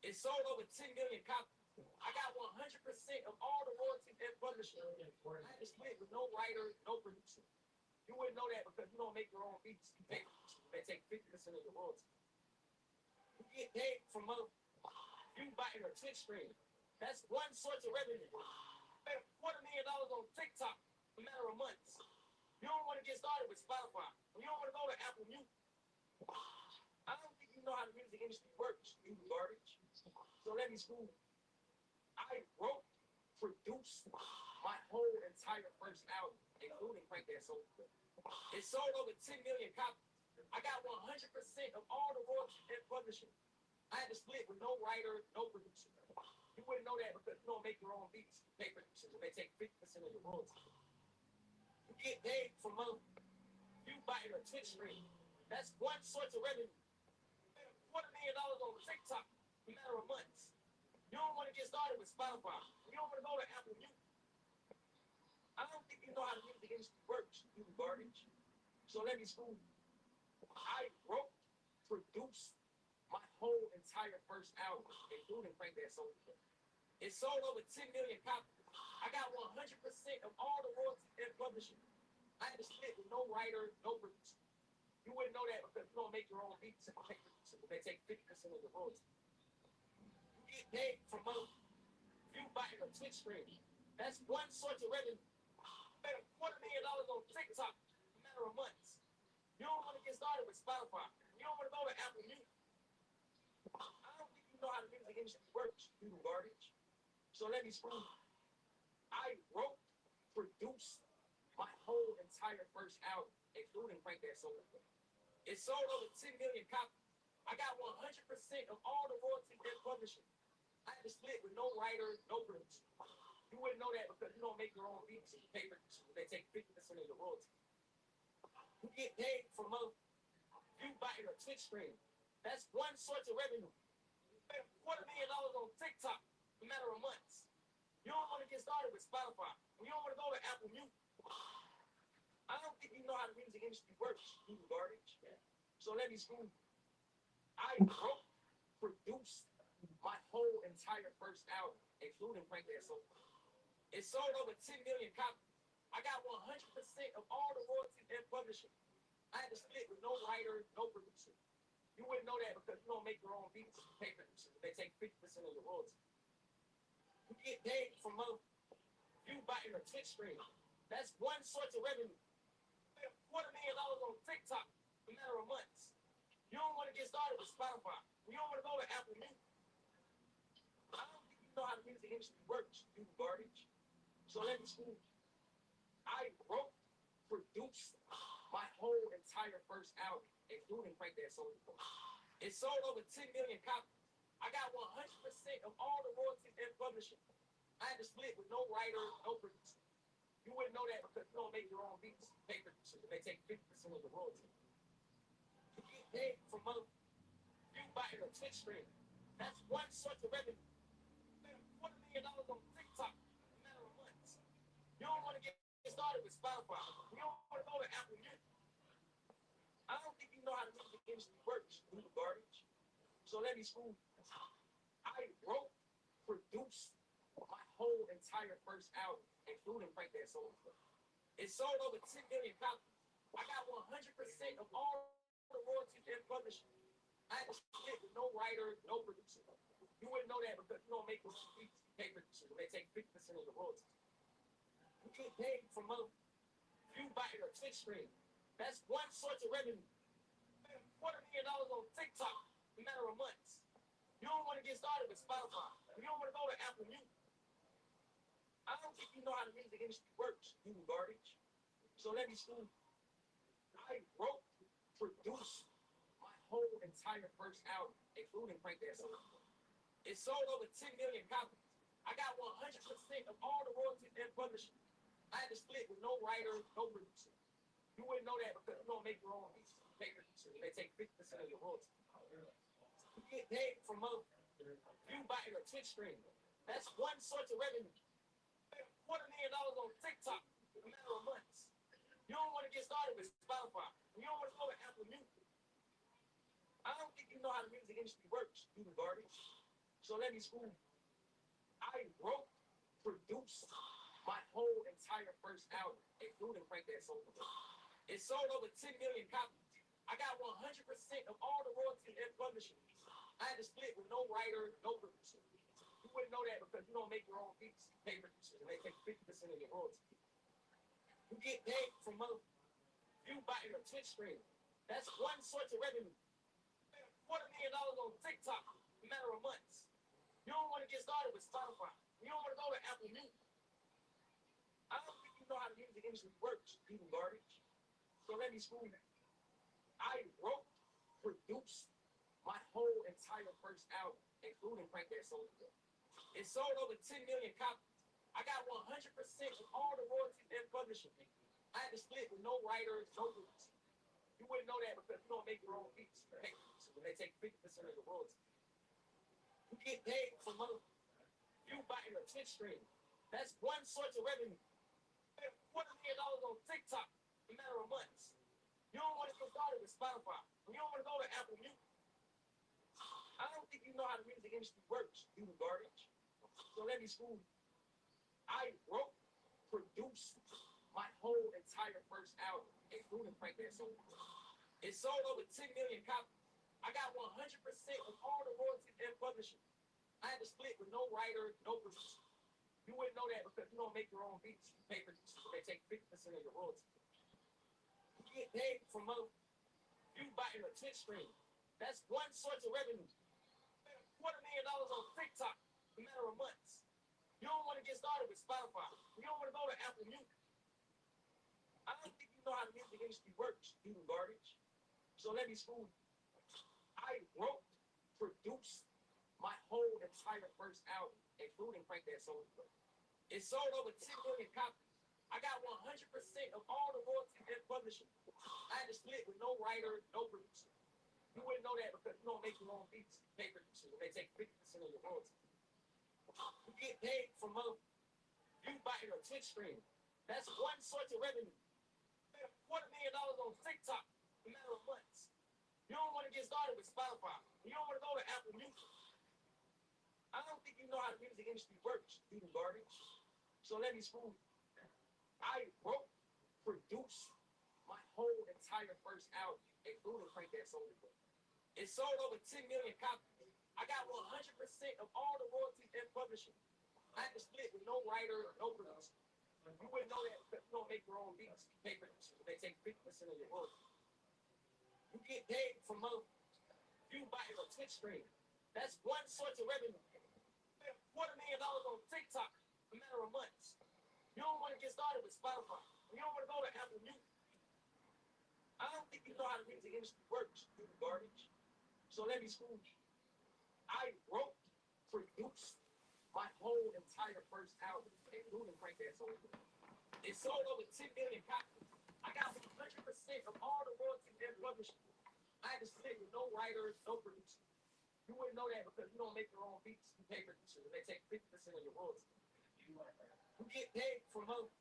It sold over 10 million copies. I got 100% of all the royalties and publishing. I had to split with no writer, no producer. You wouldn't know that because you don't make your own beats. You pay producers. They take 50% of the royalties. You get paid for money. You buy a Twitch stream. That's one source of revenue. I made $250,000 on TikTok in a matter of months. You don't want to get started with Spotify. You don't want to go to Apple Music. I don't think you know how the music industry works, you garbage. So let me school you. I wrote, produced my whole entire first album, including Frank That Soul. It sold over 10 million copies. I got 100% of all the royalties and publishing. I had to split with no writer, no producer. You wouldn't know that because you don't make your own beats. You pay producers and they take 50% of your royalties. You get paid for money. You buy a Twitch stream. That's one source of revenue. You made $250,000 on TikTok in a matter of months. You don't want to get started with Spotify. You don't want to go to Apple Music. I don't think you know how the music industry works, you garbage. So let me school you. I wrote, produced my whole entire first album, including Frank That Soul. It sold over 10 million copies. I got 100% of all the royalties and publishing. I had to split with no writer, no producer. You wouldn't know that because you don't make your own beats and pay producers. They take 50% of the royalties. You get paid for money. You buy a Twitch stream. That's one source of revenue. You made $250,000 on TikTok in a matter of months. You don't want to get started with Spotify. You don't want to go to Apple Music. I don't think you know how the music industry works, you garbage. So let me school you. I wrote, produced my whole entire first album, including Frank That Soul. It sold over 10 million copies. I got 100% of all the royalties and publishing. I had to split with no writer, no producer. You wouldn't know that because you don't make your own beats and you pay producers. They take 50% of your royalties. You get paid for money. You buy a Twitch stream. That's one source of revenue. You made $250,000 on TikTok in a matter of months. You don't want to get started with Spotify. You don't want to go to Apple Music. I don't think you know how the music industry works, you garbage. So let me school you. I wrote, produced my whole entire first album, including Frank That Soul. It sold over 10 million copies. I got 100% of all the royalties and publishing. I had to split with no writer, no producer. You wouldn't know that because you don't make your own beats and pay producers. They take 50% of your royalties. You get paid for money. You buy a Twitch stream. That's one source of revenue. You made $250,000 on TikTok in a matter of months. You don't want to get started with Spotify. You don't want to go to Apple Music. I don't think you know how the music industry works, you garbage. So let me school you. I wrote, produced my whole entire first album, including Frank That Soul. It sold over 10 million copies. I got 100% of all the royalties and publishing. I had to split with no writer, no producer. You wouldn't know that because you don't make your own beats and pay producers. They take 50% of the royalties. You get paid for money. You buy a Twitch stream. That's one source of revenue. You made $250,000 on TikTok in a matter of months. You don't want to get started with Spotify. You don't want to go to Apple Music. I don't think you know how the music industry works, you garbage. So let me school you. I wrote, produced my whole entire first album, including Frank That Soul. It sold over 10 million copies. I got 100% of all the royalties and publishing. I had to split with no writer, no producer. You wouldn't know that because you don't make your own beats and pay producers. They take 50% of the royalties. You get paid for money. You buy a Twitch stream. That's one source of revenue. You made $250,000 on TikTok in a matter of months. You don't want to get started with Spotify. You don't want to go to Apple Music. I don't think you know how the music industry works, you garbage. So let me school you. I wrote, produced my whole entire first album, including Frank That Soul. It sold over 10 million copies. I got 100% of all the royalties and publishing. I had to split with no writer, no producer. You wouldn't know that because you don't make your own beats and pay producers. They take 50% of your royalties. You get paid for money. You buy a Twitch stream. That's one source of revenue. You made $250,000 on TikTok in a matter of months. You don't want to get started with Spotify. You don't want to go to Apple Music. I don't think you know how the music industry works, you garbage. So let me school you. I wrote, produced my whole entire first album, including Frank That Soul. It sold over 10 million copies. I got 100% of all the royalties and publishing. I had to split with no writer, no producer. You wouldn't know that because you don't make your own beats and pay producers. They take 50% of your royalties. You get paid for money. You buying a Twitch stream. That's one source of revenue. $250,000 on TikTok in a matter of months. You don't want to get started with Spotify. You don't want to go to Apple Music. I don't think you know how the music industry works, you garbage. So let me school you. I wrote, produced my whole entire first album, including Frank That Soul. It sold over 10 million copies. I got 100% of all the royalties and publishing. I had to split with no writers, no groups. You wouldn't know that because you don't make your own beats. Hey, so when they take 50% of the royalties, you get paid for money. You buying a Twitch stream. That's one source of revenue. $250,000 on TikTok in a matter of months. You don't want to get started with Spotify. You don't want to go to Apple Music. I don't think you know how the music industry works, you garbage. So let me school you. I wrote, produced my whole entire first album, including Frank That Soul. It sold over 10 million copies. I got 100% of all the royalties and publishing. I had to split with no writer, no producer. You wouldn't know that because you don't make your own beats. You pay producers. They take 50% of your royalties. You get paid for money. You buying a Twitch stream. That's one source of revenue. $250,000 on TikTok in a matter of months. You don't want to get started with Spotify. You don't want to go to Apple Music. I don't think you know how the music industry works, you garbage. So let me school you. I wrote, produced my whole entire first album, including Frank That Soul. It sold over 10 million copies. I got 100% of all the royalties and publishing. I had to split with no writer, no producer. You wouldn't know that because you don't make your own beats. You pay producers. They take 50% of your royalties. You get paid for money. You buying a Twitch stream. That's one source of revenue. $250,000 on TikTok in a matter of months. You don't want to get started with Spotify. You don't want to go to Apple Music. I don't think you know how the music industry works, you garbage. So let me school you. I wrote, produced my whole entire first album, including Frank That Soul. It sold over 10 million copies. I got 100% of all the royalties and publishing. I had to split with no writer, no producer. You wouldn't know that because you don't make your own beats. You pay producers. They take 50% of your royalties. You get paid for money. You buying a Twitch stream. That's one source of revenue. $250,000 on TikTok in a matter of months. You don't want to get started with Spotify. You don't want to go to Apple Music. I don't think you know how the music industry works, you garbage. So let me school you. I wrote, produced my whole entire first album, including Frank That Soul. It sold over 10 million copies. I got 100% of all the royalties and publishing. I had to split with no writer, no producer. You wouldn't know that because you don't make your own beats. You pay producers. They take 50% of your royalties. You get paid for money.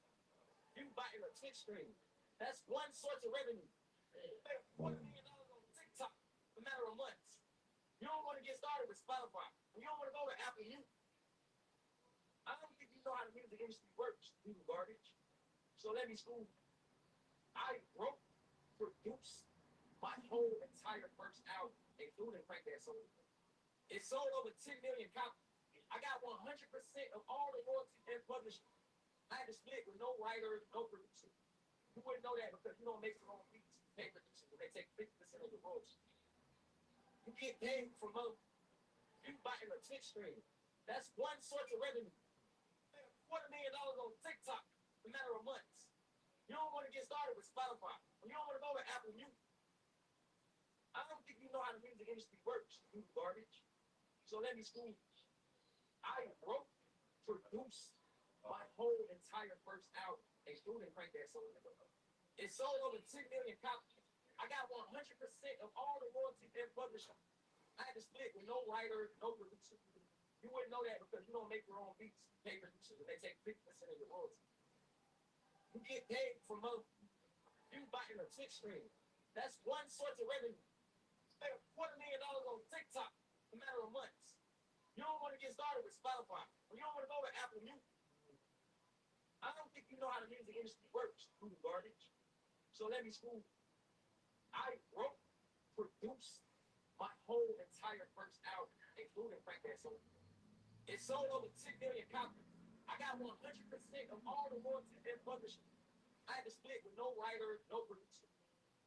You buying a Twitch stream. That's one source of revenue. $250,000 on TikTok in a matter of months. You don't want to get started with Spotify. You don't want to go to Apple Music. I don't think you know how the music industry works, you garbage. So let me school you. I wrote, produced my whole entire first album, including Frank That Soul. It sold over 10 million copies. I got 100% of all the royalties and publishing. I had to split with no writer, no producer. You wouldn't know that because you don't make your own beats. You pay producers. They take 50% of your royalties. You get paid for money. You buying a Twitch stream. That's one source of revenue. $250,000 on TikTok in a matter of months. You don't want to get started with Spotify. You don't want to go to Apple Music. I don't think you know how the music industry works, you garbage. So let me school you. I wrote, produced my whole entire first album, including Frank That Soul. It sold over 10 million copies. I got 100% of all the royalties and publishing. I had to split with no writer, no producer. You wouldn't know that because you don't make your own beats. You pay producers. They take 50% of your royalties. You get paid for money. You buying a Twitch stream. That's one source of revenue. $250,000 on TikTok in a matter of months. You don't want to get started with Spotify. You don't want to go to Apple Music. I don't think you know how the music industry works, you garbage. So let me school you. I wrote, produced my whole entire first album, including Frank That Soul. It sold over 10 million copies. I got 100% of all the royalties and publishing. I had to split with no writer, no producer.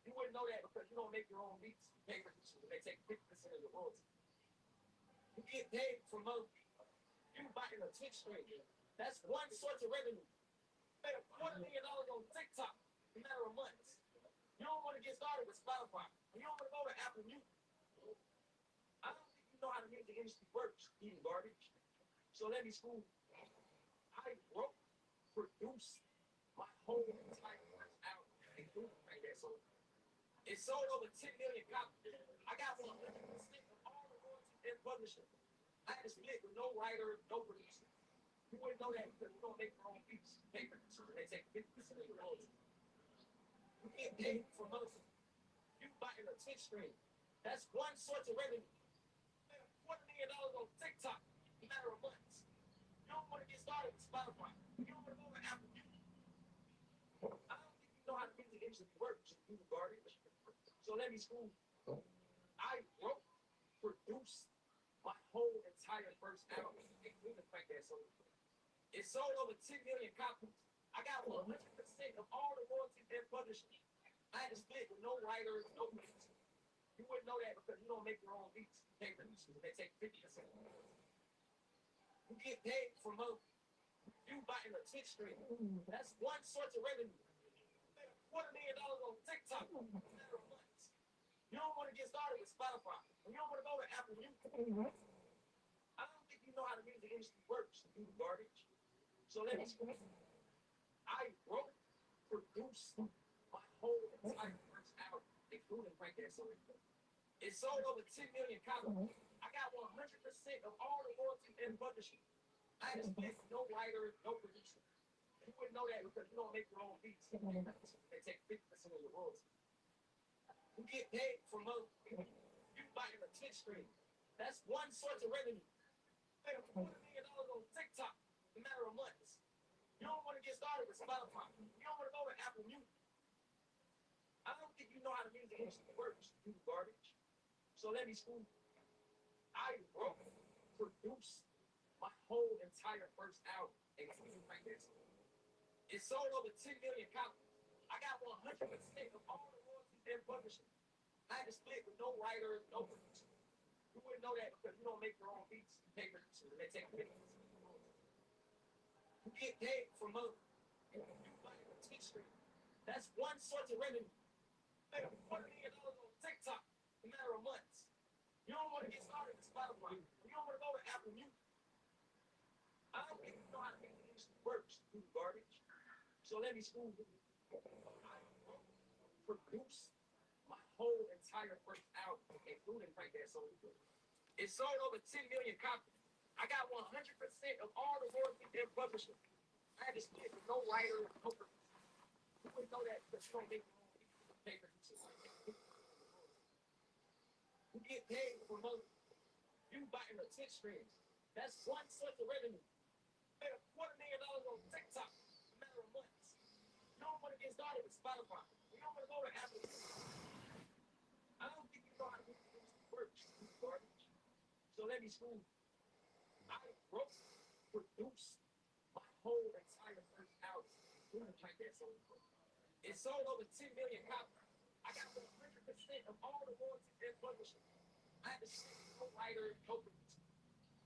You wouldn't know that because you don't make your own beats. Pay producers, they take 50% of the royalties. You get paid from other people. You buying a Twitch stream. That's one source of revenue. Made $250,000 on TikTok in a matter of months. You don't want to get started with Spotify. You don't want to go to Apple Music. I don't think you know how the music industry works, eating garbage. So let me school. I wrote, produced my whole entire album, including right there. So it sold over 10 million copies. I got 100% of all the royalties and publishing. I had to split with no writer, no producer. You wouldn't know that because you don't make your own beats. Pay producers, they take 50% of your royalties. You get paid for most. You buying a Twitch stream. That's one source of revenue. Made $250,000 on TikTok in a matter of months. You don't want to get started with Spotify. You don't want to go to Apple Music. I don't think you know how the music industry works, you garbage. So let me school. I wrote, produced my whole entire first album, including the fact that it sold over 10 million copies. I got 100% of all the royalties and publishing. I had to split with no writer, no producer. You wouldn't know that because you don't make your own beats. Pay producers, they take 50%. You get paid from other. You buying a Twitch stream. That's one source of revenue. Made $250,000 on TikTok in a matter of months. You don't want to get started with Spotify. You don't want to go to Apple Music. I don't think you know how the music industry works, you garbage. So let me school. I wrote, produced my whole entire first album, including Frank that song. It sold over 10 million copies. I got 100% of all the royalties and publishing. I had to split with no writer, no producer. You wouldn't know that because you don't make your own beats. They take 50% of your royalties. You get paid from other people. You buying a Twitch stream. That's one source of revenue. Made $250,000 on TikTok in a matter of months. You don't want to get started with Spotify. You don't want to go to Apple Music. I don't think you know how the music industry works, you garbage. So let me school. I wrote, produced my whole entire first album, including right there. It sold over 10 million copies. I got 100% of all the royalties and publishing. I had to split with no writer, no producer. You wouldn't know that because you don't make your own beats. Pay producers, they take 50%. You get paid from other. You buying a Twitch stream. That's one source of revenue. Made $250,000 on TikTok in a matter of months. You don't want to get started with Spotify. You don't want to go to Apple Music. I don't think you know how the music industry works, you garbage. So let me school. I wrote, produced my whole entire first album, including Frank that song. It sold over 10 million copies. I got 100% of all the royalties and publishing. I had to split with no writer, no producer. You wouldn't know that because you don't make your own pay producers. You get paid from other. You buying a Twitch stream. That's one source of revenue. Made $250,000 on TikTok in a matter of months. You don't want to get started with Spotify. You don't want to go to Apple Music. I don't think you know how the music industry works, you garbage. So let me school. I wrote, produced my whole entire first album, including like that song. It sold over 10 million copies. I got 100% of all the royalties and publishing. I had to split with no writer, no producer.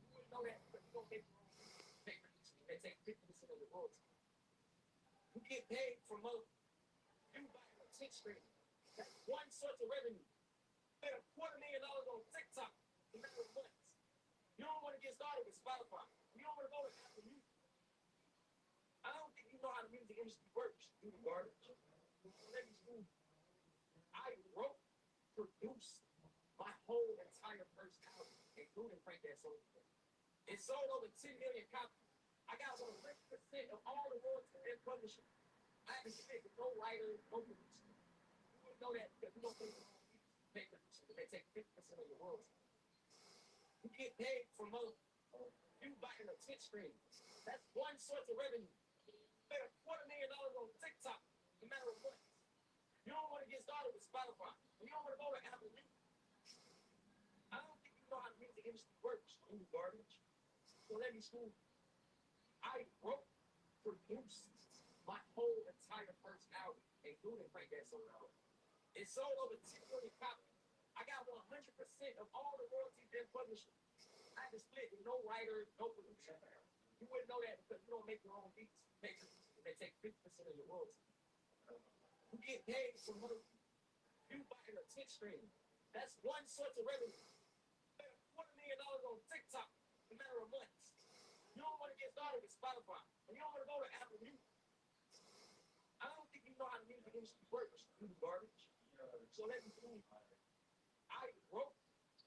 You wouldn't know that because you don't make your own pay producers. They take 50% of the royalties. You get paid from other. You buying a Twitch stream. That's one source of revenue. Made $250,000 on TikTok in a matter of months. You don't want to get started with Spotify. You don't want to go to Apple Music. I don't think you know how the music industry works, you garbage. Let me school. I wrote, produced my whole entire first album, including Frank that song. It sold over 10 million copies. I got 100% of all the royalties and publishing. I had to split with no writer, no producer. You wouldn't know that because you don't make your own beats. Pay producers, they take 50% of your royalties. You get paid from other. You buying a Twitch stream. That's one source of revenue. Made $250,000 on TikTok in a matter of months. You don't want to get started with Spotify. You don't want to go to Apple Music. I don't think you know how the music industry works, you garbage. So let me school. I wrote, produced my whole entire first album, including Frank that song. It sold over 10 million copies. I got 100% of all the royalties and publishing. I had to split with no writer, no producer. You wouldn't know that because you don't make your own beats. They take 50% of your royalties. You get paid for money. You buy an attention stream. That's one source of revenue. $250,000 on TikTok in a matter of months. You don't want to get started with Spotify, and you don't want to go to Apple Music. I don't think you know how the music industry works. You garbage. So let me tell you, I wrote,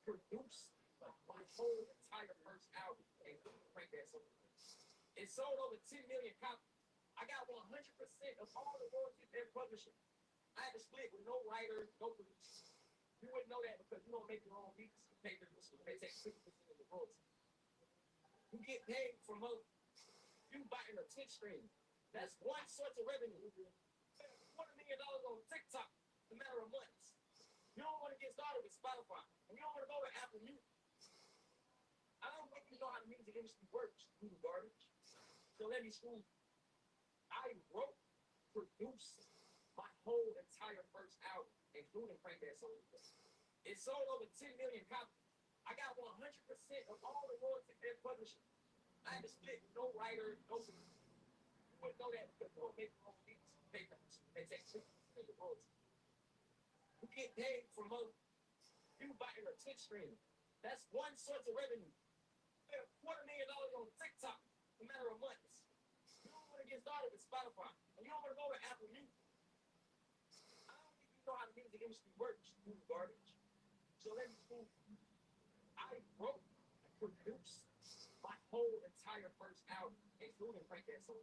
produced my whole entire first album, and crank that song. It sold over 10 million copies. I got 100% of all the royalties and publishing. I had to split with no writer, no producer. You wouldn't know that because you don't make your own beats. They take 50% of the royalties. You get paid for money. You buy an attention stream. That's one source of revenue. $250,000 on TikTok in a matter of months. You don't want to get started with Spotify, and you don't want to go to Apple Music. I don't think you know how the music industry works. You garbage. So let me school you. I wrote, produced my whole entire first album, including Crank That Song. It sold over 10 million copies. I got 100% of all the royalties and publishing. I had to split with no writer, no producer. You wouldn't know that because you don't make your own beats. They take 50% of the royalties. You get paid for money. You buy an attention stream. That's one source of revenue. $250,000 on TikTok in a matter of months. You don't want to get started with Spotify, and you don't want to go to Apple Music. I don't think you know how the music industry works. You garbage. So let me school you. I wrote, produced my whole entire first album, including Crank That Song.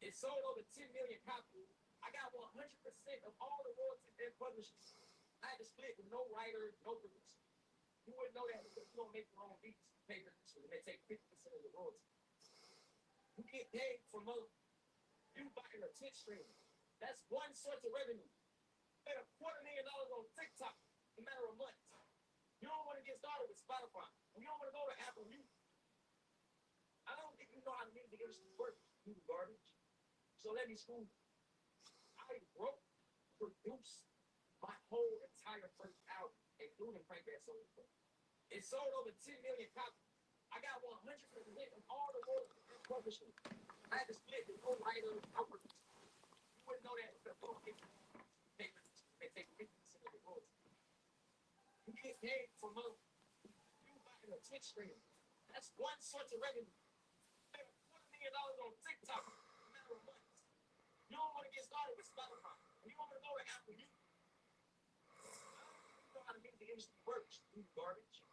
It sold over 10 million copies. I got 100% of all the royalties and publishing. I had to split with no writer, no producer. You wouldn't know that because you don't make your own beats. They take 50% of the royalties. You get paid for money. You buy an attention stream. That's one source of revenue. $250,000 on TikTok in a matter of months. You don't want to get started with Spotify, and you don't want to go to Apple Music. I don't think you know how the music industry works. You garbage. So let me school you. I wrote, produced my whole entire first album, including Crank That Song. It sold over 10 million copies. I got 100% of all the royalties and publishing. I had to split with no writer, no producer. You wouldn't know that because they take 50% of the royalties. You get paid for money. You buy an attention stream. That's one source of revenue. $250,000 on TikTok in a matter of months. You don't want to get started with Spotify, and you don't want to go to Apple Music. I don't think you know how the music industry works. You garbage.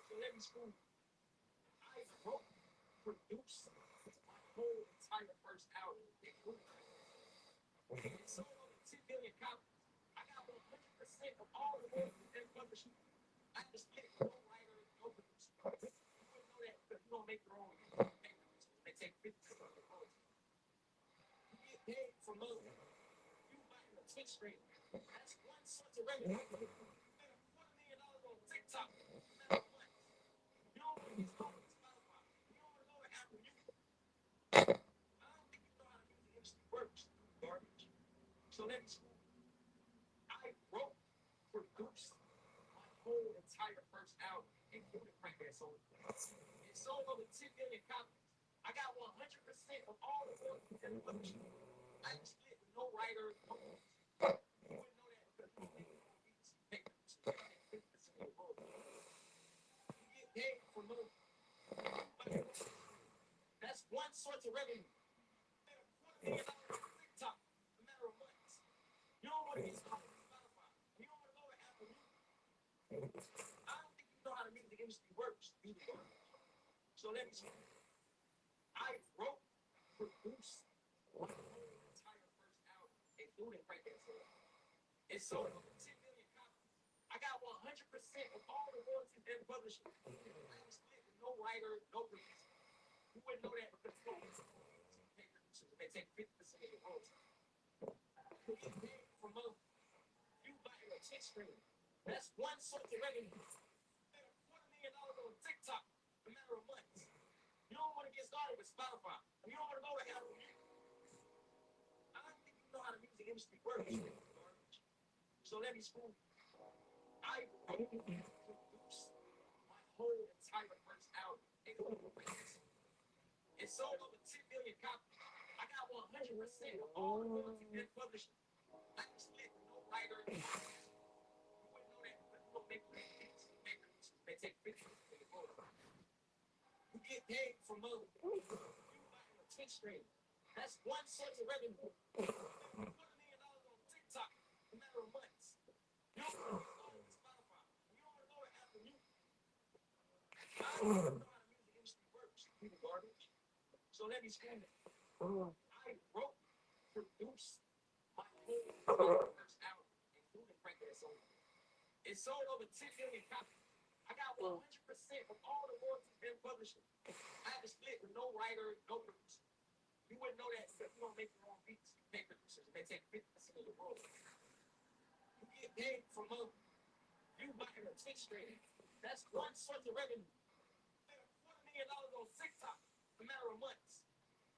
So let me school you. I wrote, produced my whole entire first album, including it sold over 10 million copies. I got 100% of all the royalties and publishing. I had to split with no writer, no producer. You wouldn't know that because you don't make your own. They take 50% of the royalties. You get paid for money. You buy an attention stream. That's one source of revenue. $250,000 on TikTok in a matter of months. You don't want to get started with Spotify. You don't want to go to Apple Music. I don't think you know how the music industry works. You garbage. So let me school you. I wrote, produced my whole entire first album, including Crank That Song. It sold over 10 million copies. I got 100% of all the royalties and publishing. I had to split with no writer, no producer. You wouldn't know that because you don't make your own beats. They take 50% of the royalties. You get paid for money. That's one source of revenue. $250,000 on TikTok in a matter of months. You don't want to get started with Spotify. You don't want to go to Apple Music. I don't think you know how the music industry works. You garbage. So let me school you. I wrote, produced my whole entire first album, including Crank That Song. It sold over 10 million copies. I got 100% of all the royalties and publishing. I had to split with no writer, no producer. You wouldn't know that because you don't make your own beats. They take 50% of the royalties. You get paid for money. You buy an attention stream. That's one source of revenue. $250,000 on TikTok in a matter of months. You don't want to get started with Spotify, and you don't want to go to Apple Music. I don't think you know how the music industry works. You garbage. So let me school. I produce my whole entire first album. It sold over 10 million copies. I got 100% of all the royalties been published. I can split with no writer. You wouldn't know that, but you don't make beats. They take pictures of the photo. You get paid from other. You buy a Twitch stream. That's one source of revenue. $1 million on TikTok in a matter of months. You don't want to go with Spotify. You don't want to go with Apple Music. I don't know how the music industry works. People garbage. So let me explain it. I wrote, produced my whole first album, including Frank that song. It sold over 10 million copies. I got 100% of all the royalties been published. I had to split with no writer, no producer. You wouldn't know that because you don't make your own beats. You pay producers. They take 50% of the royalties. You get paid from other. You buying a Twitch stream. That's one source of revenue. $4 million on TikTok in a matter of months.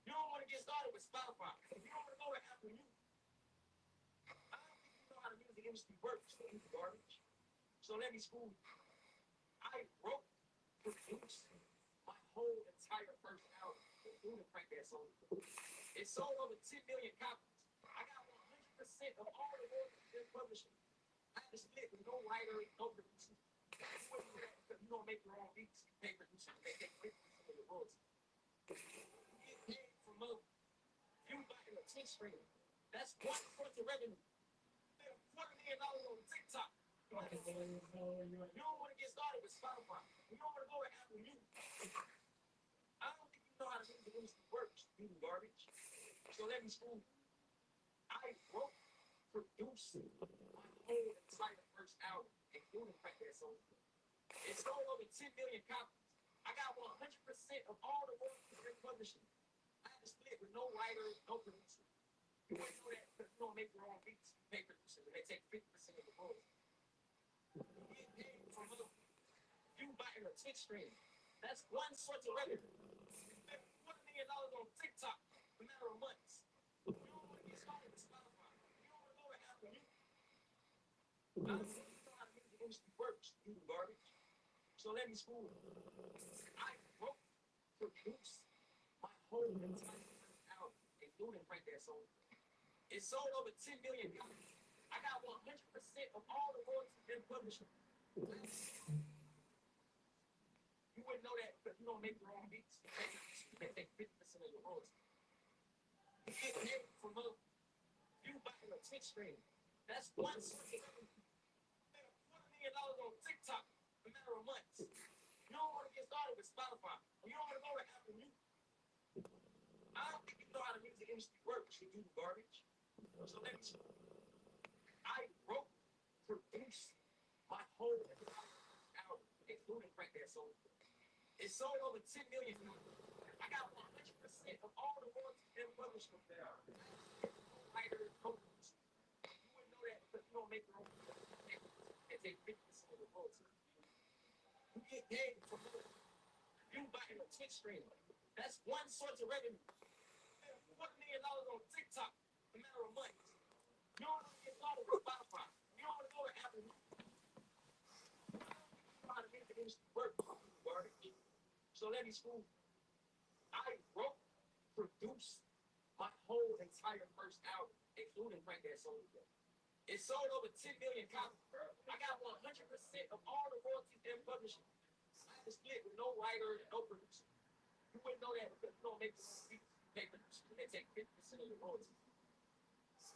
You don't want to get started with Spotify. You don't want to go to Apple Music. I don't think you know how the music industry works. So you garbage. So let me school you. I wrote, produced my whole entire first album, including Frank that song. It sold over 10 million copies. I got 100% of all the royalties been published. I had to split with no writer, no producer. You wouldn't do that because you don't make your own beats. You pay producers. They take 50% of the royalties. You get paid from other. You buying a Twitch stream. That's one source of revenue. $4 million on TikTok. You don't want to get started with Spotify. You don't want to go with Apple Music. I don't think you know how the music industry works. You garbage. So let me school you. I wrote, produced my whole entire first album, including Frank that song. It sold over 10 million copies. I got 100% of all the royalties been published. I had to split with no writer, no producer. You wouldn't know that because you don't make your own beats. You pay producers and they take 50% of the royalties. You get paid from other. You buying a Twitch stream. That's one source of revenue. $4 million on TikTok in a matter of months. You don't want to get started with Spotify. You don't want to go with Apple Music. I don't think you know how the music industry works. You garbage. So let me school you. I wrote, produced my whole entire first album, including Frank that song. It sold over 10 million copies. I got 100% of all the royalties been published. You wouldn't know that because you don't make your own beats. They take 50% of the royalties. You get paid from other. You buying a Twitch stream. That's one source of revenue. $4 million on TikTok in a matter of months. You don't want to get started with Spotify. You don't want to go to Apple Music. I don't think you know how the music industry works. You do garbage. So let me see. I wrote, produced my whole album, including Frank that song. It sold over 10 million copies. I got 100% of all the royalties been published from there. Writer, no producer. You wouldn't know that because you don't make your own. They take 50% of the royalties. You get paid from other. You buying a Twitch stream. That's one source of revenue. $4 million on TikTok in a matter of months. You don't want to get started with Spotify. You don't want to go with Apple Music. I don't think you know how the music industry works. Garbage. So let me school you. I wrote, produced my whole entire first album, including Frank that song. It sold over 10 million copies. I got 100% of all the royalties been published. I had to split with no writer, no producer. You wouldn't know that because you don't make your own beats. You pay producers. They take 50% of the royalties.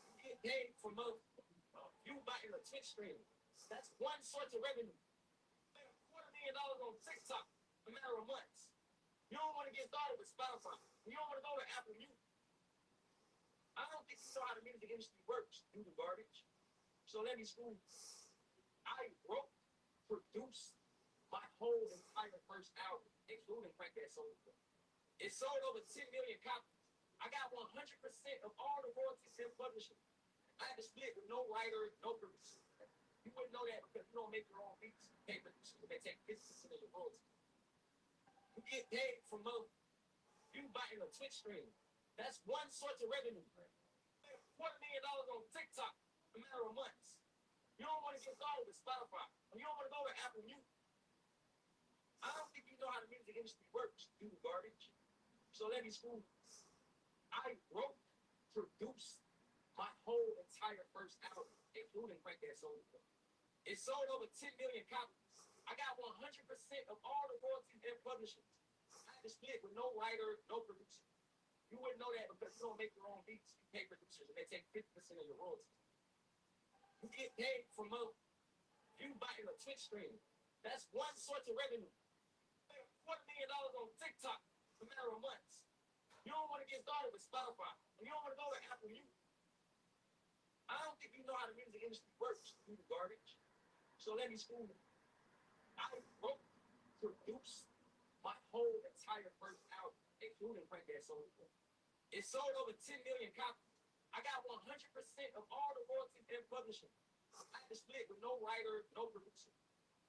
You get paid from other. You buying a Twitch stream. That's one source of revenue. $4 million on TikTok in a matter of months. You don't want to get started with Spotify. You don't want to go to Apple Music. I don't think you know how the music industry works. You do garbage. So let me school you. I wrote, produced my whole entire first album, including Frank that song. It sold over 10 million copies. I got 100% of all the royalties been published. I had to split with no writer, no producer. You wouldn't know that because you don't make your own beats. You pay producers. They take 50% of the royalties. You get paid from other. You buying a Twitch stream. That's one source of revenue. $4 million on TikTok in a matter of months. You don't want to get started with Spotify. You don't want to go with Apple Music. I don't think you know how the music industry works, you garbage. So let me school you. I wrote, produced my whole entire first album, including Frank That Soul. It sold over 10 million copies. I got 100% of all the royalties and publishing. I had to split with no writer, no producer. You wouldn't know that because you don't make your own beats. You pay producers and they take 50% of your royalties. You get paid from you buying a Twitch stream. That's one source of revenue. $250 million on TikTok in a matter of months. You don't want to get started with Spotify. You don't want to go to Apple Music. I don't think you know how the music industry works, you garbage. So let me school you. I wrote, produced my whole entire first album, including Frank That Soul. It sold over 10 million copies. I got 100% of all the royalties and publishing. I had to split with no writer, no producer.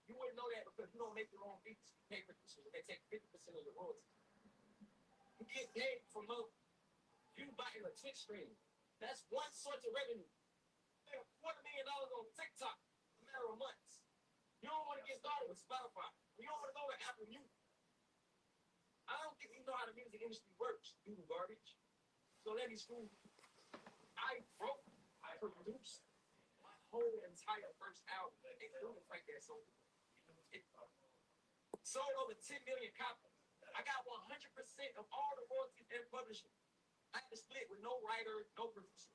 You wouldn't know that because you don't make your own beats. You pay producers and they take 50% of your royalties. You get paid from you buying a Twitch stream. That's one source of revenue. $250 million on TikTok in a matter of months. You don't want to get started with Spotify. You don't want to go to Apple Music. I don't think you know how the music industry works, you garbage. So let me school you. I wrote, I produced my whole entire first album, including Frank That Soul. It sold over 10 million copies. I got 100% of all the royalties and publishing. I had to split with no writer, no producer.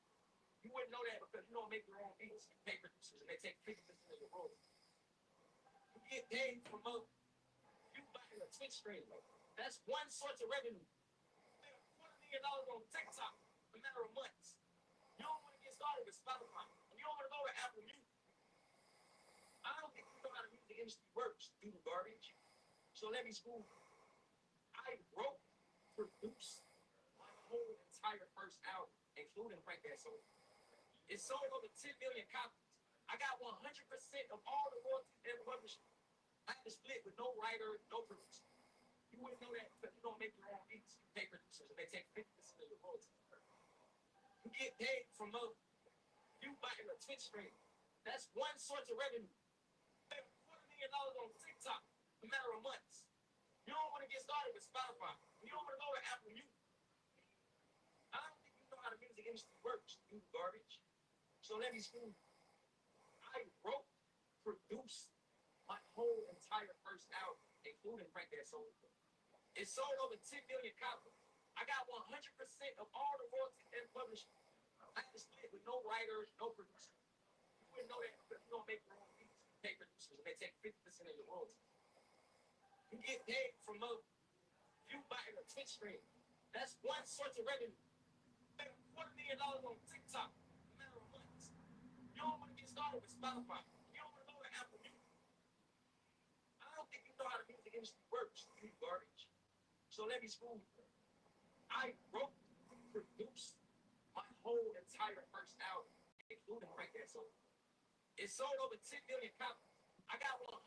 You wouldn't know that because you don't make your own beats. You pay producers and they take 50% of your royalties. You get paid from you buying a Twitch stream. That's one source of revenue. $250 million on TikTok in a matter of months. You don't want to get started with Spotify. You don't want to go to Apple Music. I don't think you know how the music industry works, you garbage. So let me school you. I wrote, produced my whole entire first album, including Frank That Soul. It sold over 10 million copies. I got 100% of all the royalties and publishing. I had to split with no writer, no producer. You wouldn't know that because you don't make your own beats. You pay producers and they take 50% of your royalties. You get paid from you buying a Twitch stream. That's one source of revenue. $250 million on TikTok in a matter of months. You don't want to get started with Spotify. You don't want to go to Apple Music. I don't think you know how the music industry works, you garbage. So let me school you. I wrote, produced my whole entire first album, including Frank That Soul. It sold over 10 million copies. I got 100% of all the royalties and publishing. I had to split with no writer, no producer. You wouldn't know that because you don't make your own beats. You pay producers and they take 50% of your royalties. You get paid from you buying a Twitch stream. That's one source of revenue. $250 million on TikTok in a matter of months. You don't want to get started with Spotify. You don't want to go to Apple Music. I don't think you know how the music industry works, you garbage. So let me school you. I wrote, produced my whole entire first album, including Frank That Soul. It sold over 10 million copies. I got 100%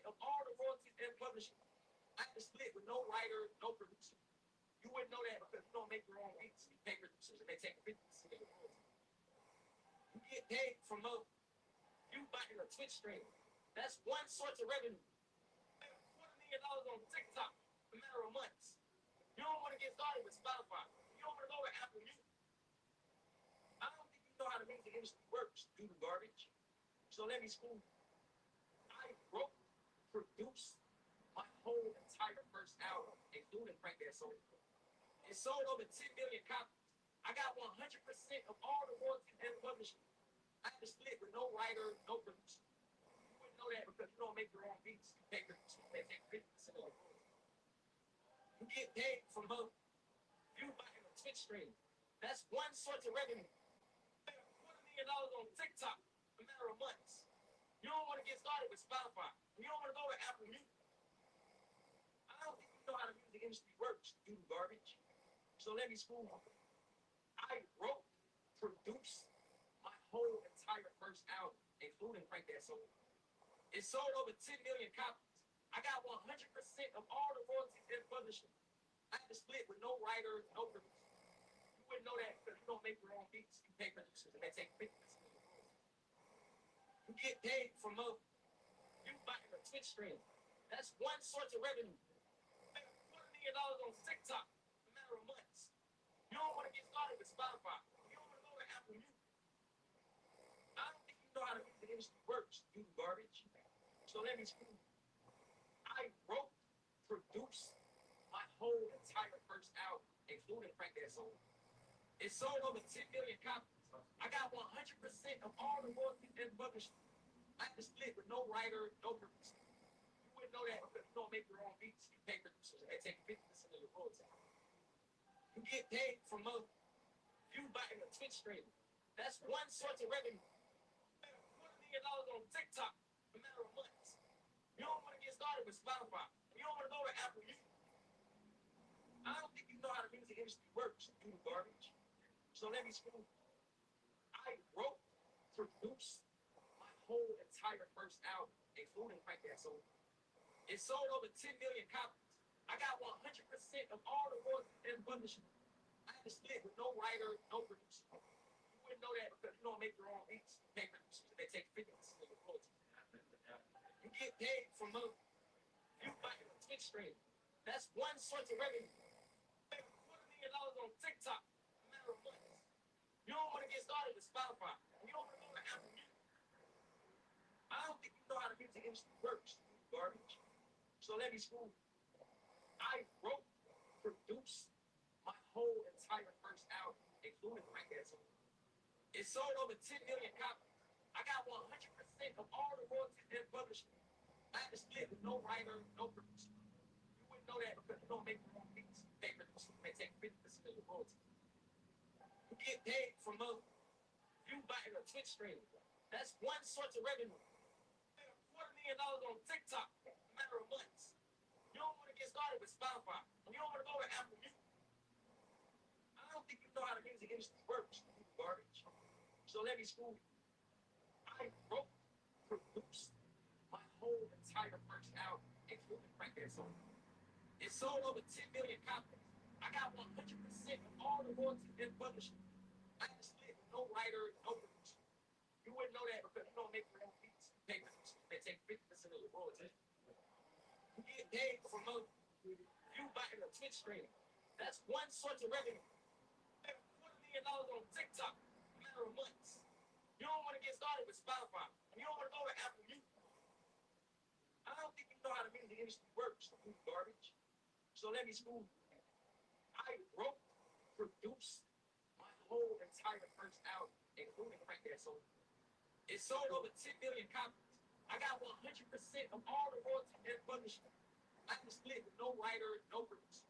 of all the royalties and publishing. I had to split with no writer, no producer. You wouldn't know that because you don't make your own beats. You pay producers and they take 50% of your royalties. You get paid from you buying a Twitch stream. That's one source of revenue. $250 million on TikTok in a matter of months. You don't want to get started with Spotify. You don't want to go to Apple Music. I don't think you know how the music industry works, you garbage. So let me school you. I wrote, produced my whole entire first album, including Frank That Soul. It sold over 10 million copies. I got 100% of all the royalties and publishing. I had to split with no writer, no producer. You wouldn't know that because you don't make your own beats. You pay producers, they take 50% of your royalties. You get paid from you buying a Twitch stream. That's one source of revenue. $250 million on TikTok in a matter of months. You don't want to get started with Spotify. You don't want to go to Apple Music. I don't think you know how the music industry works, you garbage. So let me school you. I wrote, produced my whole entire first album, including Frank That Soul. It sold over 10 million copies. I got 100% of all the royalties and publishing. I had to split with no writer, no producer. You wouldn't know that because you don't make your own beats. You pay producers and they take 50% of your royalties. You You get paid from you buying a Twitch stream. That's one source of revenue. Make $250 million on TikTok in a matter of months. You don't want to get started with Spotify. You don't want to go to Apple Music. I don't think you know how the music industry works, you garbage. So let me explain. I wrote, produced my whole entire first album, including Frank That Soul. It sold over 10 million copies. I got 100% of all the royalties and publishing. I had to split with no writer, no producer. You wouldn't know that because you don't make your own beats. You pay producers. They take 50% of your royalties. You get paid from you buying a Twitch stream. That's one source of revenue. $250 million on TikTok in a matter of months. You don't want to get started with Spotify. You don't want to go to Apple Music. I don't think you know how the music industry works, you garbage. So let me explain. I wrote, produced my whole entire first album, including Frank That Soul. It sold over 10 million copies. I got 100% of all the royalties and publishing. I had to split with no writer, no producer. You wouldn't know that because you don't make your own beats. You pay producers. They take 50% of your royalties. You get paid from you buying a Twitch stream. That's one source of revenue. Make $250 million on TikTok in a matter of months. You don't want to get started with Spotify. You don't want to go to Apple Music. I don't think you know how the music industry works, you garbage. So let me school you. I wrote, produced my whole entire first album, including Frank That Soul. It sold over 10 million copies. I got 100% of all the royalties and publishing. I had to split with no writer, no producer. You wouldn't know that because you don't make your own beats. They produce. They take 50% of your royalties. You get paid from you buying a Twitch stream. That's one source of revenue. $250 million on TikTok in a matter of months. You don't want to get started with Spotify. You don't want to go to Apple Music. I don't think you know how the music industry works, you garbage. So let me school you. I wrote, produced my whole entire first album, including Frank That Soul. It sold over 10 million copies. I got 100% of all the royalties and publishing. I had to split with no writer, no producer. You wouldn't know that because you don't make your own beats. You pay producers. They take 50% of your royalties. You get paid from you buying a Twitch stream. That's one source of revenue. Make $250 million on TikTok in a matter of months. You don't want to get started with Spotify. You don't want to go to Apple Music. I don't think you know how the music industry works, you garbage. So let me school you. I wrote, produced my whole entire first album, including Frank That Soul. It sold over 10 million copies. I got 100% of all the royalties and publishing. I had to split with no writer, no producer.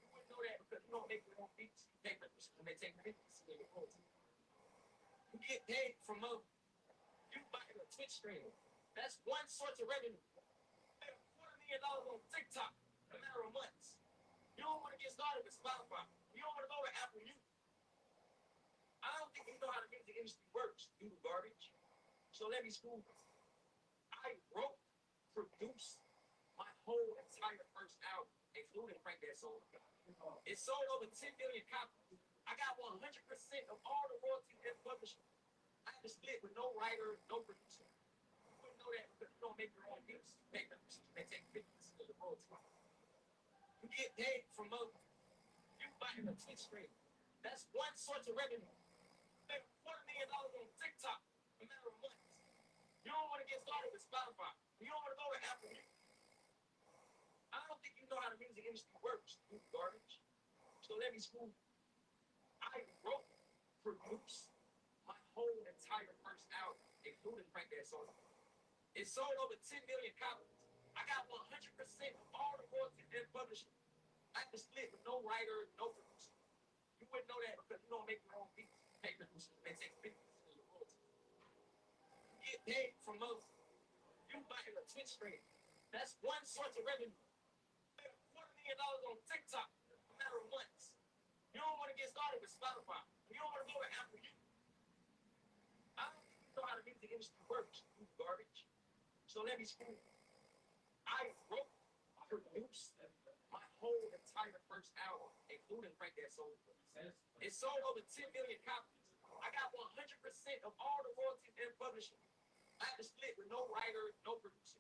You wouldn't know that because you don't make your own beats. You pay producers and they take 50% of your royalties. You get paid from you buying a Twitch stream. That's one source of revenue. Make $250 million on TikTok in a matter of months. You don't want to get started with Spotify. You don't want to go to Apple Music. I don't think you know how the music industry works, you garbage. So let me school you. I wrote, produced my whole entire first album, including Frank That Soul. It sold over 10 million copies. I got 100% of all the royalties and publishing. I had to split with no writer, no producer. You wouldn't know that because you don't make your own beats. You pay producers. They take 50% of the royalties. You get paid from you buying a Twitch stream. That's one source of revenue. Make $250 million on TikTok in a matter of months. You don't want to get started with Spotify. You don't want to go to Apple Music. I don't think you know how the music industry works, you garbage. So let me school you. I wrote, produced my whole entire first album, including Frank That Soul. It sold over 10 million copies. I got 100% of all the royalties and publishing. I had to split with no writer, no producer. You wouldn't know that because you don't make your own beats. You pay producers. They take 50% of your royalties. You get paid from you buying a Twitch stream. That's one source of revenue. Make $250 million on TikTok in a matter of months. You don't want to get started with Spotify. You don't want to go to Apple Music. I don't think you know how the music industry works, you garbage. So let me school you. I wrote, produced my whole entire first album, including Frank That Soul. It sold over 10 million copies. I got 100% of all the royalties and publishing. I had to split with no writer, no producer.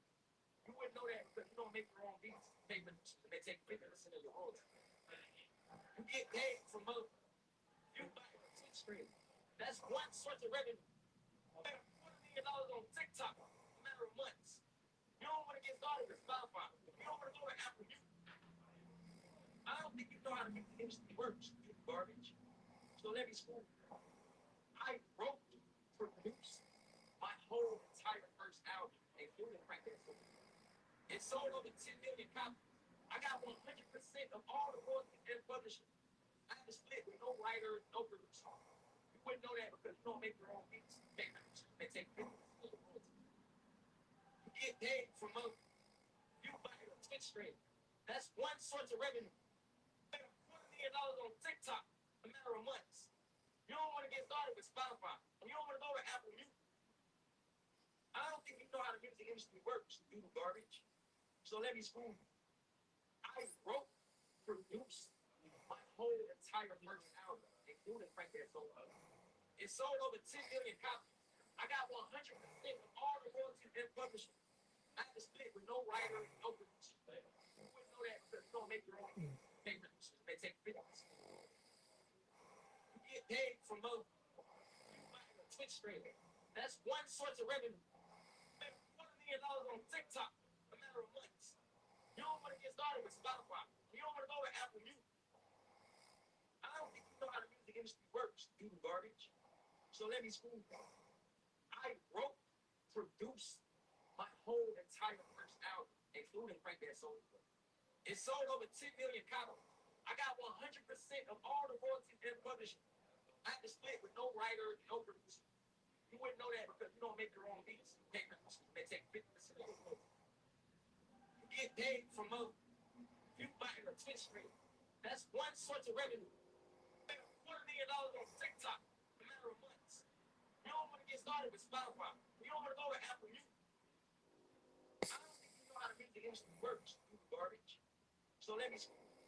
You wouldn't know that because you don't make your own beats. Pay producers and they take 50% of your royalties. You get paid from other. You buy a Twitch stream. That's one source of revenue. You make $1 million on TikTok in a matter of months. You don't want to get started with Spotify. You don't want to go to Apple Music. I don't think you know how to make the industry works. You garbage. So let me school you. I wrote, produced my whole entire first album, including Frank Dance. It sold over 10 million copies. I got 100% of all the royalties and publishing. I had to split with no writer, no producer. You wouldn't know that because you don't make your own beats. They take 50% of the royalties. You get paid from other. You buy a Twitch stream. That's one source of revenue. You make $1 million on TikTok in a matter of months. You don't want to get started with Spotify. You don't want to go to Apple Music. I don't think you know how the music industry works. You garbage. So let me school you. I wrote, produced my whole entire first album, including Frank Dance. It sold over 10 million copies. I got 100% of all the royalties and publishing. I had to split with no writer, no producer. You wouldn't know that because you don't make your own beats. Pay producers. They take 50%. You get paid from other. You buy a Twitch stream. That's one source of revenue. You make $1 million on TikTok in a matter of months. You don't want to get started with Spotify. You don't want to go to Apple Music. I don't think you know how the music industry works. You garbage. So let me school you. I wrote, produced my whole entire first album, including Frank Dance. It sold over 10 million copies. I got 100% of all the royalties and publishing. I had to split with no writer, no producer. You wouldn't know that because you don't make your own beats. Pay producers. They take 50% of the royalties. You get paid from other. You buy a Twitch stream. That's one source of revenue. You make $1 million on TikTok in a matter of months. You don't want to get started with Spotify. You don't want to go to Apple Music. I don't think you know how the music industry works. You garbage. So let me school you.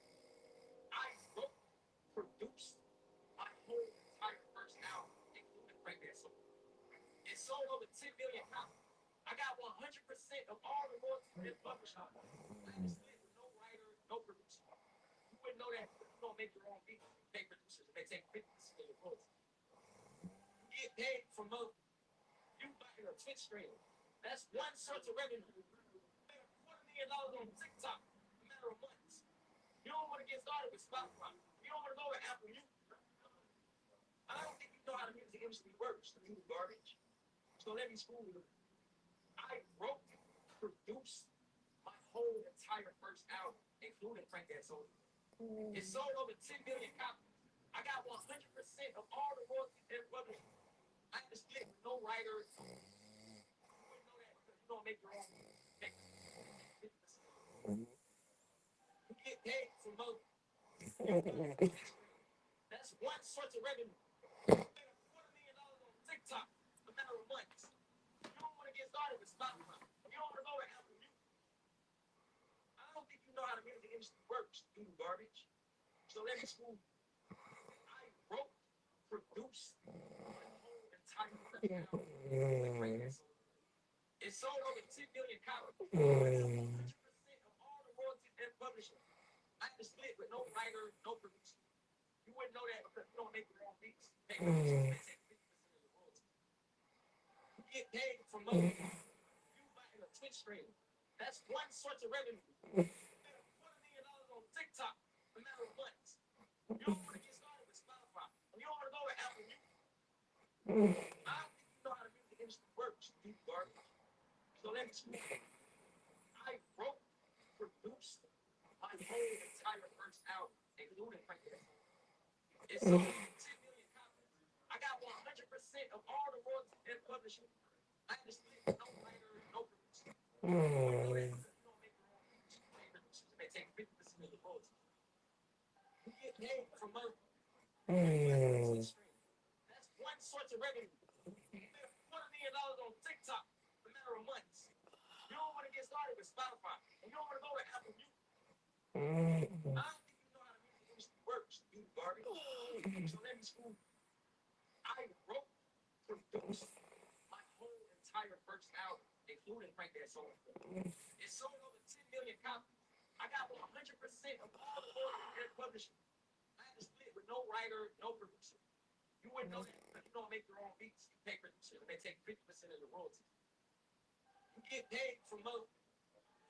I wrote, produced my whole entire first album, including Frank Dance. It sold over 10 million copies. I got 100% of all the royalties and publishing. I had to split with no writer, no producer. You wouldn't know that because you don't make your own beats. Pay producers and they take 50% of your royalties. You get paid from other. You buy a Twitch stream. That's one source of revenue. You make $1 million on TikTok in a matter of months. You don't want to get started with Spotify. You don't want to go to Apple Music. I don't think you know how the music industry works. You garbage. So let me school you. I wrote, produced my whole entire first album, including Frank Dance. It sold over 10 million copies. I got 100% of all the royalties and publishing. I had to split with no writer. You wouldn't know that because you don't make your own beats. You get paid from other. That's one source of revenue. You make $1 million on TikTok in a matter of months. You don't want to get started with Spotify. You don't want to go to Apple Music. I don't think you know how the music industry works. You garbage. So let me school you. I wrote, produced my whole entire first album. It sold over 10 million copies. 100% of all the royalties and publishing. I had to split with no writer, no producer. You wouldn't know that because you don't make your own beats. Pay producers. They take 50% of the royalties. You get paid from other. You buy a Twitch stream. That's one source of revenue. You make $1 million on TikTok in a matter of months. You don't want to get started with Spotify. You don't want to go to Apple Music. I don't think you know how the music industry works. You garbage. So let me school you. I wrote, produced my whole entire first album, including Frank Dance. It sold over 10 million copies. I got 100% of all the royalties and publishing. I had to split with no writer, no producer. You wouldn't know that because you don't make your own beats. Pay producers and they take 50% of the royalties. You get paid from other. That's one source of revenue. You make $1 million on TikTok in a matter of months. You don't want to get started with Spotify. And you don't want to go to Apple Music. I don't think you know how the music industry works. You garbage. So let me school you. I wrote, produced my whole entire first including crank that song. It sold over 10 million copies. I got 100% of all the royalties and publishing. I had to split with no writer, no producer. You wouldn't know that because you don't make your own beats. You pay producer. They take 50% of the royalties. You get paid from other.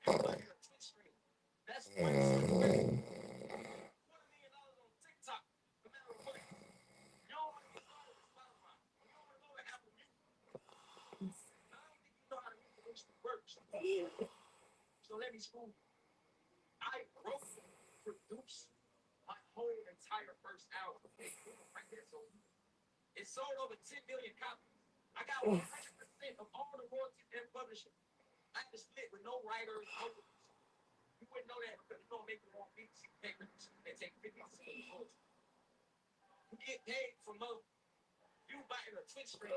You buy a Twitch stream. That's one source of revenue. $250,000 on TikTok. No matter what. You don't want to get started with Spotify. You don't want to go to Apple Music. I don't think you know how the music industry works. So let me school you. I wrote, produced my whole entire first album. Right there, so it sold over 10 million copies. I got 100% of all the royalties and publishing. I had to split with no writer, no producer. You wouldn't know that because you don't make your own beats. You pay producer. They take 50% of the royalties. You get paid from other. You buying a Twitch stream.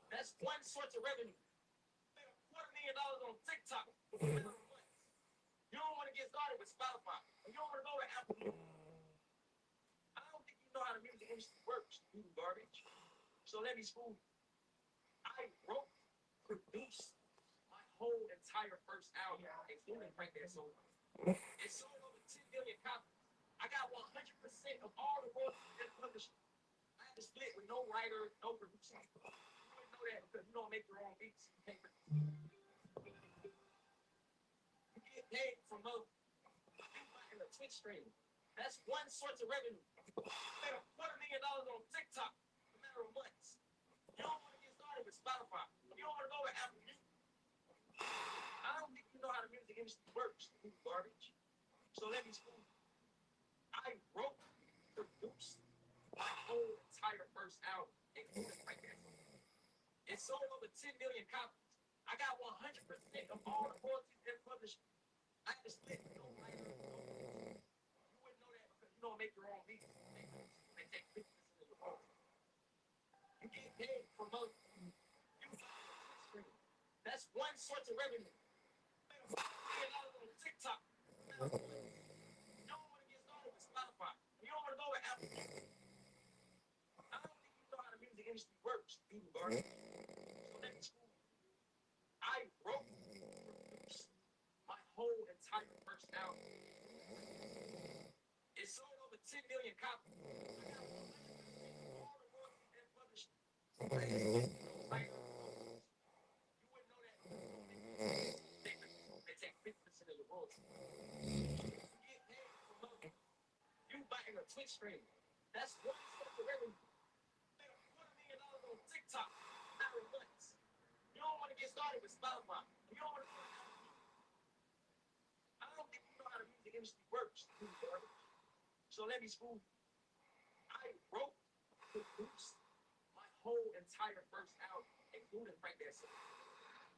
That's one source of revenue. $250,000 on TikTok. You don't want to get started with Spotify. You don't want to go to Apple Music. I don't think you know how the music industry works, you garbage. So let me school you. I wrote, produced my whole entire first album, including Crank That Soul. It sold over 10 million copies. I got 100% of all the royalties and publishing. I had to split with no writer, no producer. You wouldn't know that because you don't make your own beats. You pay producer. You get paid from other. You buying a Twitch stream. That's one source of revenue. You made $250,000 on TikTok in a matter of months. You don't want to get started with Spotify. You don't want to go with Apple Music. I don't think you know how the music industry works, you garbage. So let me school you. I wrote, produced my whole entire first album, including Crank That Soul. It sold over 10 million copies. I got 100% of all the royalties and publishing. I had to split with no writer, no producer. You wouldn't know that because you don't make your own beats. They take 50% of the royalties. You get paid from other. You buy a Twitch stream. That's one source of revenue. $250,000 on TikTok. You don't want to get started with Spotify. You don't want to go with Apple Music. I don't think you know how the music industry works, you garbage. So let me school you. I wrote, produced my whole entire first album. It sold over 10 million copies. I got 100% of all the royalties and publishing. I had to split with no writer, no producer. You wouldn't know that because you don't make your own beats. They take 50% of the royalties. You get paid from other. You buying a Twitch stream. That's one source of revenue. $250,000 on TikTok in a matter of months. You don't want to get started with Spotify. You don't want to go to Apple Music. I don't think you know how the music industry works, you garbage. So let me school you. I wrote, produced my whole entire first album, including Crank That Soul.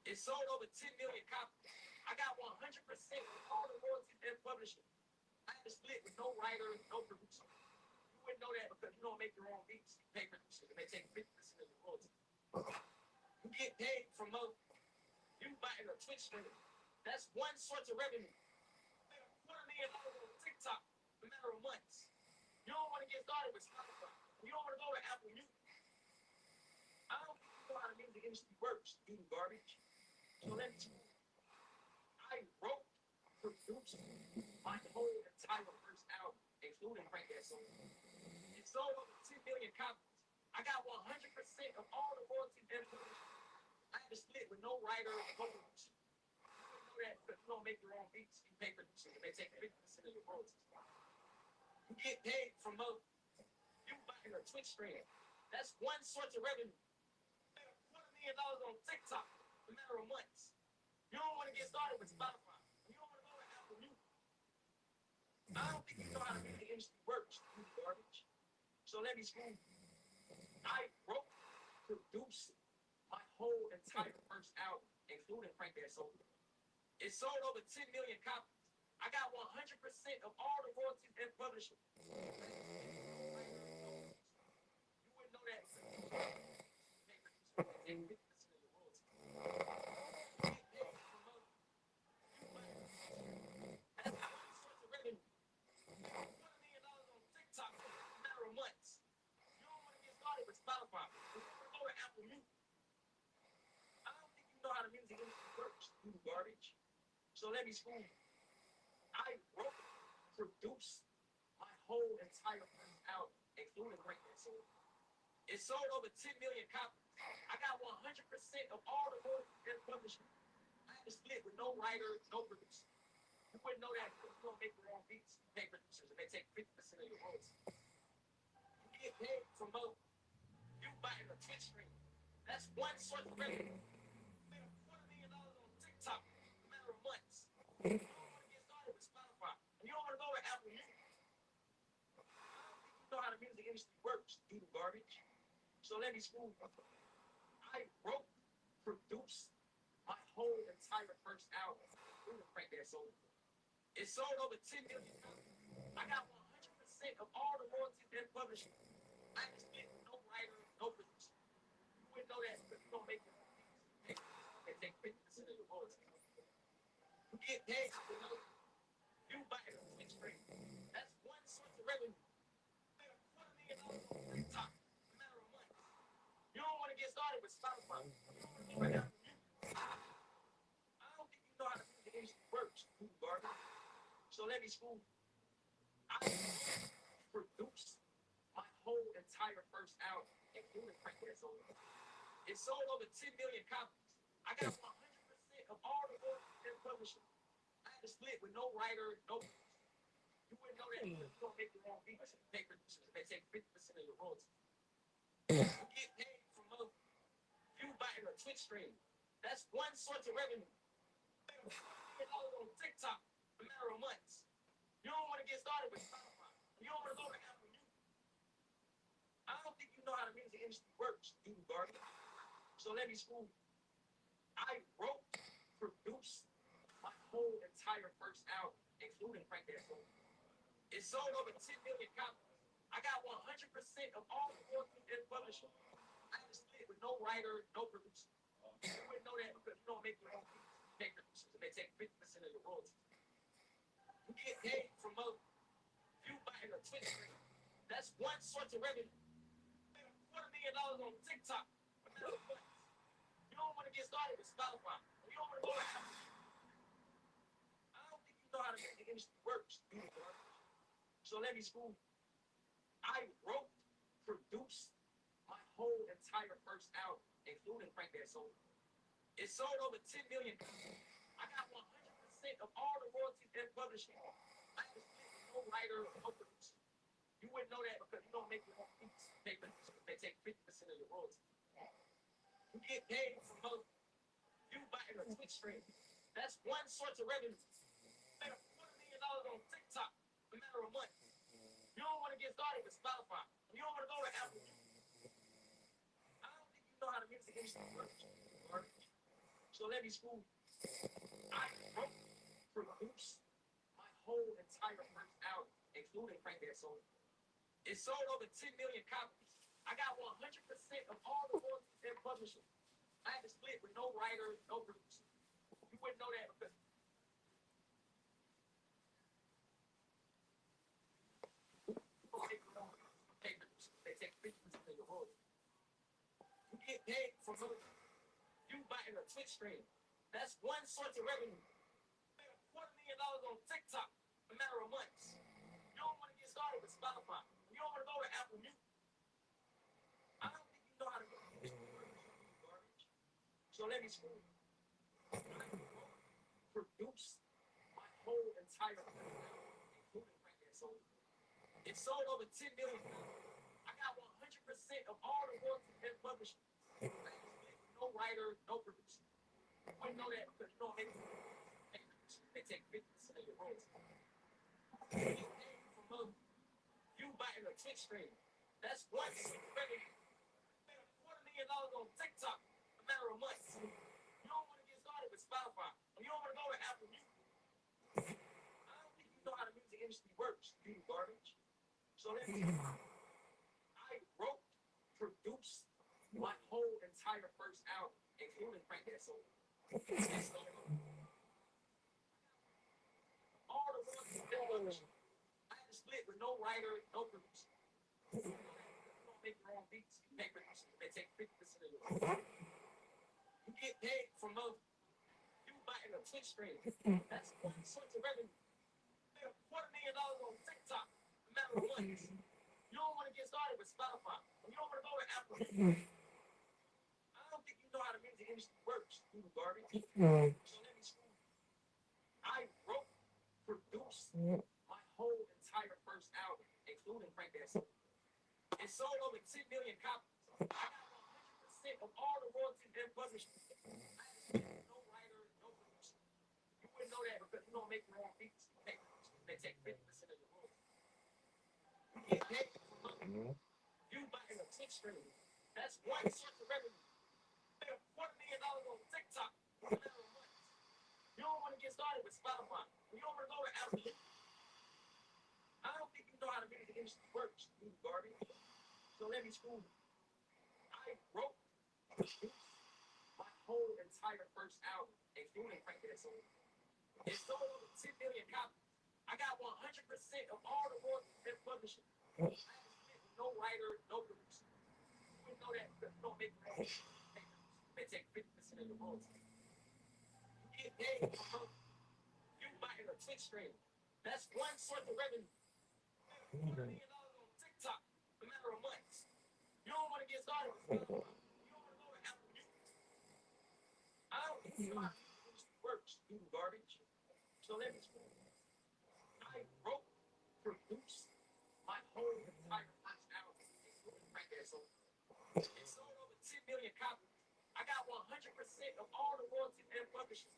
It sold over 10 million copies. I got 100% of all the royalties and publishing. I had to split with no writer, no producer. You wouldn't know that because you don't make your own beats. You pay producers and they take 50% of the royalties. You get paid from other. You buying a Twitch stream. That's one source of revenue. $250,000 on TikTok in a matter of months. You don't want to get started with Spotify. You don't want to go to Apple Music. I don't think you know how the music industry works, you garbage. So let me school you. I wrote, produced my whole entire first album, including Crank That Soul. It sold over 10 million copies. I got 100% of all the royalties and publishing. I had to split with no writer, no producer. You wouldn't know that because you don't make your own beats. You pay producers and they take 50% of the royalties. You get paid from other. You buying a Twitch stream. That's one source of revenue. $250,000 on TikTok in a matter of months. You don't want to get started with Spotify. You don't want to go to Apple Music. I don't think you know how the music industry works, you garbage. So let me school you. I wrote, produced my whole entire first album, including Crank That Soul. It sold over 10 million copies. I got 100% of all the royalties and publishing. You wouldn't know that. They take 50% of the royalties. You get paid from other. You buy a Twitch stream. That's one source of revenue. $250,000 on TikTok in a matter of months. You don't want to get started with Spotify. You don't want to go to Apple Music. I don't think you know how the music industry works. do garbage. So let me school. I wrote, produced my whole entire first album, including Breakfast. So it sold over 10 million copies. I got 100% of all the royalties and publishing. I had to split with no writer, no producer. You wouldn't know that because you don't make your own beats. You pay producers and they take 50% of your royalties. You get paid from both. You buying a Twitch stream. That's one source of revenue. You made $250,000 on TikTok in a matter of months. You don't want to get started with Spotify. And you don't want to go with Apple Music. I don't think you know how the music industry works, you do garbage. So let me school you. I wrote, produced my whole entire first album. Right there, so it sold over 10 million copies. I got 100% of all the royalties and publishing. I just split no writer, no producer. You wouldn't know that because you don't make your own beats. They take 50% of your royalties. You get paid for no. You buy a Twitch stream. That's one source of revenue. You made $250,000 on TikTok in a matter of months. You don't want to get started with Spotify. You don't want to go right after music. I don't think you know how the music industry works, you garbage. So let me school you. I produced my whole entire first album, including Breakfast. So it sold over 10 million copies. I got 100% of all the royalties and publishing. I had to split with no writer, no producer. You wouldn't know that because you don't make your own beats. You pay producers and they take 50% of your royalties. You get paid from both. You buying a Twitch stream. That's one source of revenue. You made $250,000 on TikTok in a matter of months. You don't want to get started with Spotify. You don't want to go to Apple Music. I don't think you know how the music industry works, you garbage. So let me school you. I wrote, produced my whole entire first album, including Breakfast. So it sold over 10 million copies. I got 100% of all the royalties and publishing. I had to split with no writer, no producer. You wouldn't know that because you don't make your own beats. You pay producers and they take 50% of your royalties. You get paid from both. You buying a Twitch stream. That's one source of revenue. You made $250,000 on TikTok in a matter of months. You don't want to get started with Spotify. You don't want to go to Apple. I don't think you know how the music industry works, you garbage. So let me school you. I wrote, produced my whole entire first album, including Breakfast. So it sold over 10 million copies. I got 100% of all the royalties and publishing. I had to split with no writer, no producer. You wouldn't know that because you don't make your own beats. They take 50% of your royalties. You get paid from both. You buying a Twitch stream. That's one source of revenue. You made $250,000 on TikTok in a matter of months. You don't want to get started with Spotify. You don't want to go to Apple Music. I don't think you know how the music industry works, garbage. So let me school you. I wrote, produced my whole entire first album, including Breakfast. So it sold over 10 million copies. I got 100% of all the royalties and publishing. I had to split with no writer, no producer. You wouldn't know that because they take 50% of your royalties. You get paid from you buying a Twitch stream. That's one source of revenue. You made $250,000 on TikTok in a matter of months. You don't want to get started with Spotify. You don't want to go to Apple Music. I don't think you know how to go to garbage. So let me school you. I wrote, produced my whole entire first album, including Breakfast. So it sold over 10 million copies. I got 100% of all the royalties and publishing. I had to split with no writer, no producer. You wouldn't know that because you don't make your own beats. They take 50% of your royalties. You get paid from both. You buying a Twitch stream. That's one source of revenue. You made $250,000 on TikTok in a matter of months. You don't want to get started with Spotify. You don't want to go to Apple Music. I don't think you know how the music industry works, you garbage. So let me I wrote, produced my whole entire first album, including Breakfast. So all the royalties and publishing. I had to split with no writer, no producer. You don't make your own beats. You pay producers. They take 50% of your royalties. You get paid from both. You buy a Twitch stream. That's one source of revenue. Made a $250,000 on TikTok in a matter of months. You don't want to get started with Spotify. You don't want to go with Apple. I don't think you know how the music industry works, you garbage. So let me school you. I wrote, produced my whole entire first album, including Frank That Soul. It sold over 10 million copies. I got 100% of all the royalties and publishing. No writer, no producer. You wouldn't know that because you don't make your own beats. They take 50% of your royalties. You get paid for money. You buying a Twitch stream. That's one source of revenue. Made a $250,000 on TikTok in a matter of months. You don't want to get started with Spotify. You don't want to go with Apple. I don't think you know how the music industry works, you garbage. So let me school you. I wrote, produced my whole entire first album, including Frank That Soul. It sold over 10 million copies. I got 100% of all the royalties and publishing. I had to split with no writer, no producer. You wouldn't know that because you don't make your own papers. They take 50% of the royalties. You get paid for money. You buying a Twitch stream. That's one source of revenue. $1 million on TikTok in a matter of months. You don't want to get started with Spotify. You don't want to go with Apple Music. I don't think you know how the music industry works, you garbage. So let me school you. I wrote, produced my whole entire first album, including Frank That Soul. It sold over 10 million copies. I got 100% of all the royalties and publishing.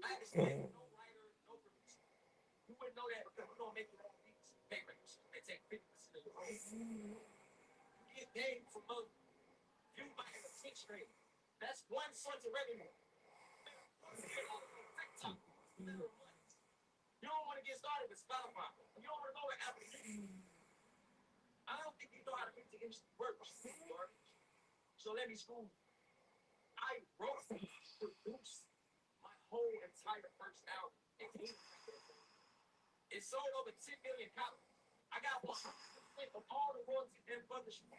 I had to split with no writer, no producer. You wouldn't know that because you don't make your own beats. Papers. They take 50% of your royalties. You get paid for money. You buying a Twitch stream. That's one source of revenue. TikTok in a matter of months. You don't want to get started with Spotify. You don't want to go with Apple Music. I don't think you know how the music industry works, you garbage. So let me school you. I wrote, produced my whole entire first album, including Frank That Soul. It sold over 10 million copies. I got 100% of all the royalties and publishing.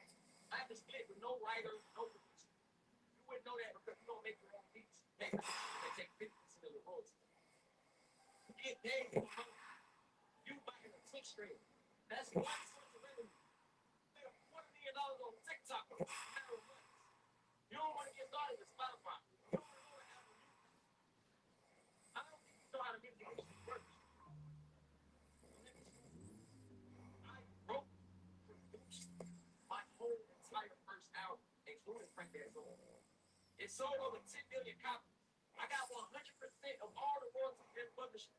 I had to split with no writer, no producer. You wouldn't know that because you don't make your own beats. They take 50% of the royalties. You get paid for money. You buying a Twitch stream. That's one source of revenue. Made a $250,000 on TikTok in a matter of months. You don't want to get started with Spotify. You don't want to go with Apple Music. I don't think you know how the music industry works. I wrote, produced my whole entire first album, including Frank That Soul. It sold over 10 million copies. I got 100% of all the royalties and publishing.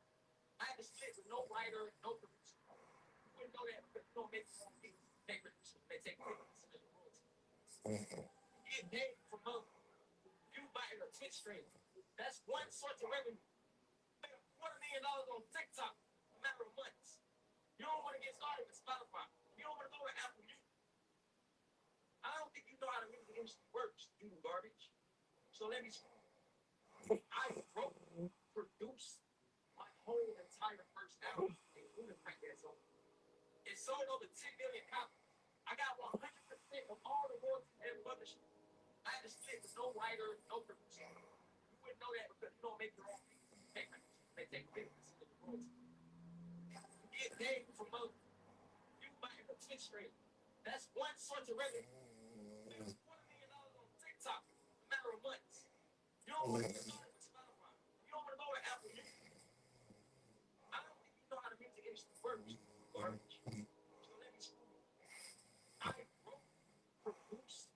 I had to split with no writer, no producer. You wouldn't know that because you don't make your own beats. They take 50% of the royalties. You get paid for money. You buying a Twitch stream. That's one source of revenue. Made a $250,000 on TikTok in a matter of months. You don't want to get started with Spotify. You don't want to go with Apple Music. I don't think you know how the music industry works, you garbage. So let me school you. I wrote, produced my whole entire first album, including Frank That Soul. It sold over 10 million copies. I got 100% of all the royalties and publishing. I had to split with no writer, no producer. You wouldn't know that because you don't make your own beats. Papers. They take 50% of the royalties. You get paid for money. You buying a Twitch stream. That's one source of revenue. Made $2 million on TikTok in a matter of months. You don't want to get started with Spotify. You don't want to go with Apple Music. I don't think you know how the music industry works, garbage. So let me school you. I wrote, produced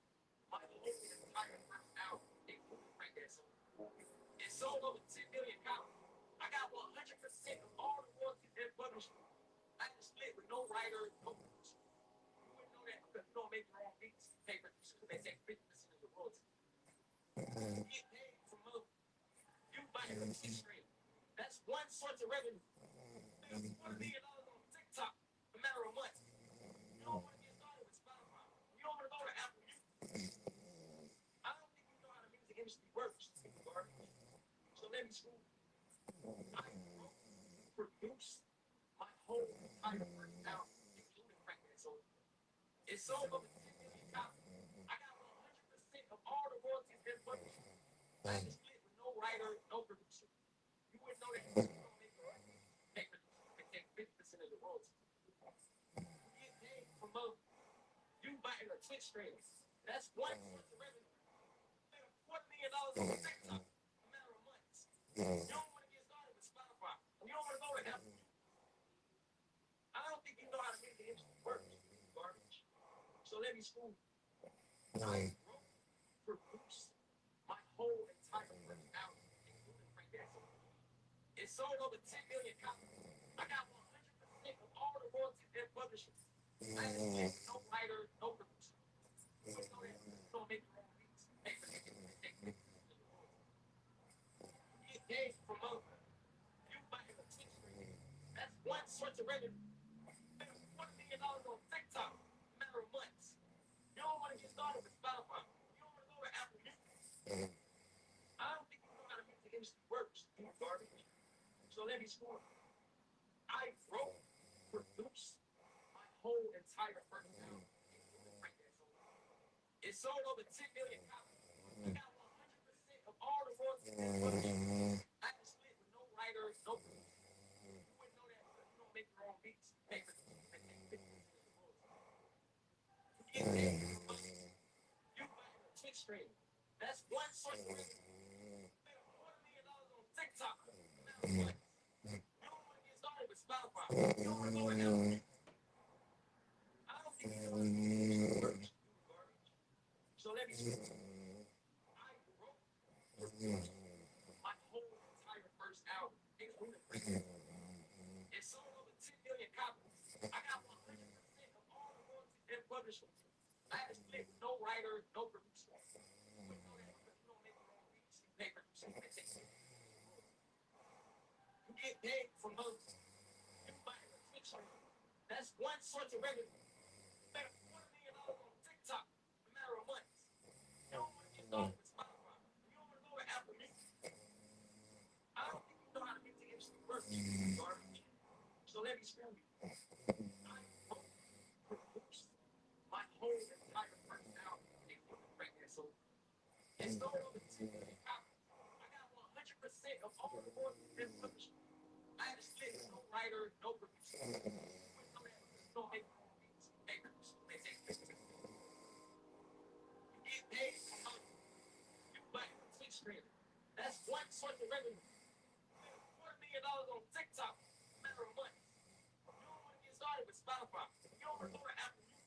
my whole entire first album, including Frank That Soul. It sold over 10 million copies. I got 100% of all the royalties and publishing. I had to split with no writer, no producer. You wouldn't know that because you don't make your own beats. Papers. They take 50% of the royalties. You get paid for money. You buying a Twitch stream. That's one source of revenue. Made a $250,000 on TikTok in a matter of months. You don't want to get started with Spotify. You don't want to go with Apple Music. I don't think you know how the music industry works, you garbage. So let me school you. I wrote, produced my whole entire first album, including Frank That Soul. It sold over 10 million copies. I got 100% of all the royalties and publishing. I had to split with no writer, no producer. You Take 50% of the royalties. You get paid from you buying a Twitch stream. That's one source of revenue. $4 million on TikTok in a matter of months. You don't want to get started with Spotify. You don't want to go to Apple. I don't think you know how to make the industry work. Garbage. So let me school. I wrote, produced my whole entire first album, including Frank Jackson. It sold over 10 million copies. I got 100% of all the royalties and publishers. I had no writer, no producer. You wouldn't know that. You don't make your own beats. You get paid from you buying a Twitch stream. That's one source of revenue. $4 million on TikTok in a matter of months. You don't want to get started with Spotify. You don't want to go to Apple Music. I don't think you know how to make the industry works. You garbage. So let me score. I wrote, produced my whole entire first album, including Frank Jackson. It sold over 10 million copies. I got 100% of all the royalties and publishers. I had to split with no writer, no producer. You wouldn't know that because you don't make your own beats. Pay for this. They take 50% of the royalties. You get paid for money. You buying a Twitch stream. That's one source of revenue. $4 million on TikTok. You don't want to get started with Spotify. You don't want to go with Apple. I don't think you know how to make the industry works. You garbage. So let me see. I wrote, produced my whole entire first album, including Frank Jackson. It sold over 10 million copies. I got 100% of all the royalties and publishers. I had to split with no writer, no producer. You wouldn't know that because you don't make your own beats. You pay producers. They take 50%. You get paid from you buying a Twitch stream. That's one source of revenue. $4 million on TikTok in a matter of months. You don't want to get started with Spotify. You don't want to go to Apple Music. I don't think you know how to make the industry work. Garbage. So let me screw you. I wrote, produced my whole entire first album, including Frank Jackson. It sold over 10 million copies. I got 100% of all the royalties and publishers. I had to split with no writer, no producer. You wouldn't know that because you don't make your own beats. Pay producers. They take 50%. You get paid for money. You buying a Twitch stream. That's one source of revenue. $4 million on TikTok in a matter of months. You don't want to get started with Spotify. You don't want to go to Apple Music.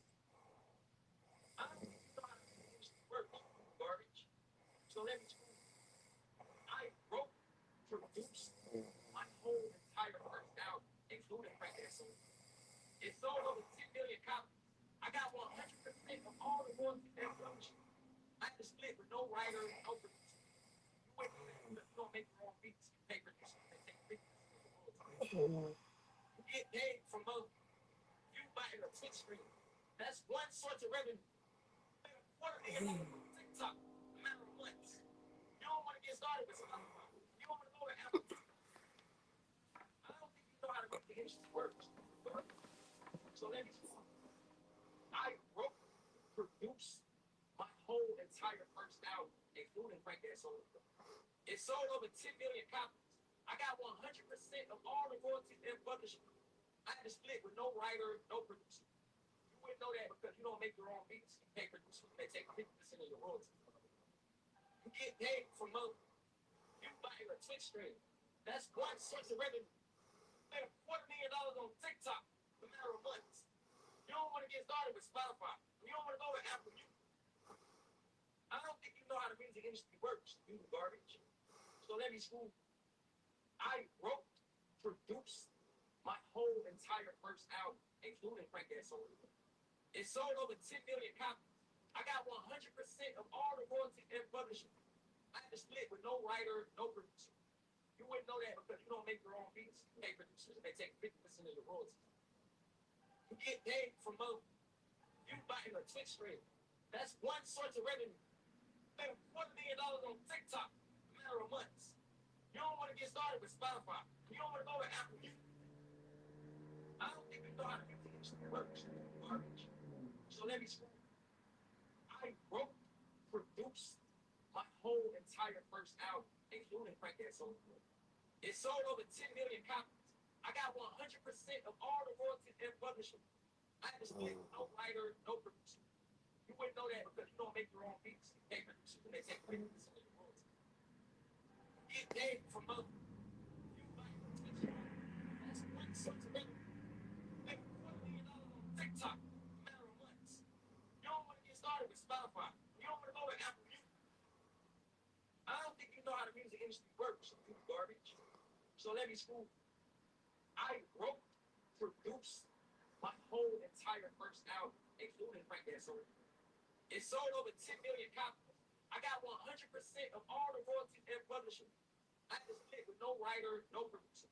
I don't think you know how to make the industry work. Garbage. So let me school. I wrote, produced my whole entire first album, including Frank Jackson. It sold over 10 million copies. I got 100% of all the royalties and publishers. I had to split with no writer, no producer. You wouldn't know that because you don't make your own beats. You pay producers. They take 50% of the royalties. You get paid from you buying a Twitch stream. That's one source of revenue. $4 million on TikTok in a matter of months. You don't want to get started with Spotify. You don't want to go to Apple. I don't think you know how to make the industry work. So let me see. I wrote, produced my whole entire first album, including Frank Jackson. It sold over 10 million copies. I got 100% of all the royalties and publishers. I had to split with no writer, no producer. You wouldn't know that because you don't make your own beats. You pay producers. They take 50% of your royalties. You get paid from you buying a Twitch stream. That's one source of revenue. $4 million on TikTok in a matter of months. You don't want to get started with Spotify. You don't want to go to Apple Music. I don't think you know how the music industry works. You garbage. So let me school. I wrote, produced my whole entire first album, including Frank Jackson. It sold over 10 million copies. I got 100% of all the royalties and publishers. I had to split with no writer, no producer. You wouldn't know that because you don't make your own beats. You pay producers. They take 50% of your royalties. You get paid from you buying a Twitch stream. That's one source of revenue. $4 million on TikTok in a matter of months. You don't want to get started with Spotify. You don't want to go to Apple Music. I don't think you know how to make the industry works. Garbage. So let me school. I wrote, produced my whole entire first album, including Frank Jackson. It sold over 10 million copies. I got 100% of all the royalties and publishing. I had to split with no writer, no producer. You wouldn't know that because you don't make your own beats. You pay producers and they take 50% of the royalties. You get paid from other. You buy your attention. That's one source of revenue. Make $1 million on TikTok in a matter of months. You don't want to get started with Spotify. You don't want to go with Apple Music. I don't think you know how the music industry works. You garbage. So let me school. I wrote, produced my whole entire first album, including Frank Dancer. It sold over 10 million copies. I got 100% of all the royalties and publishing. I had to split with no writer, no producer.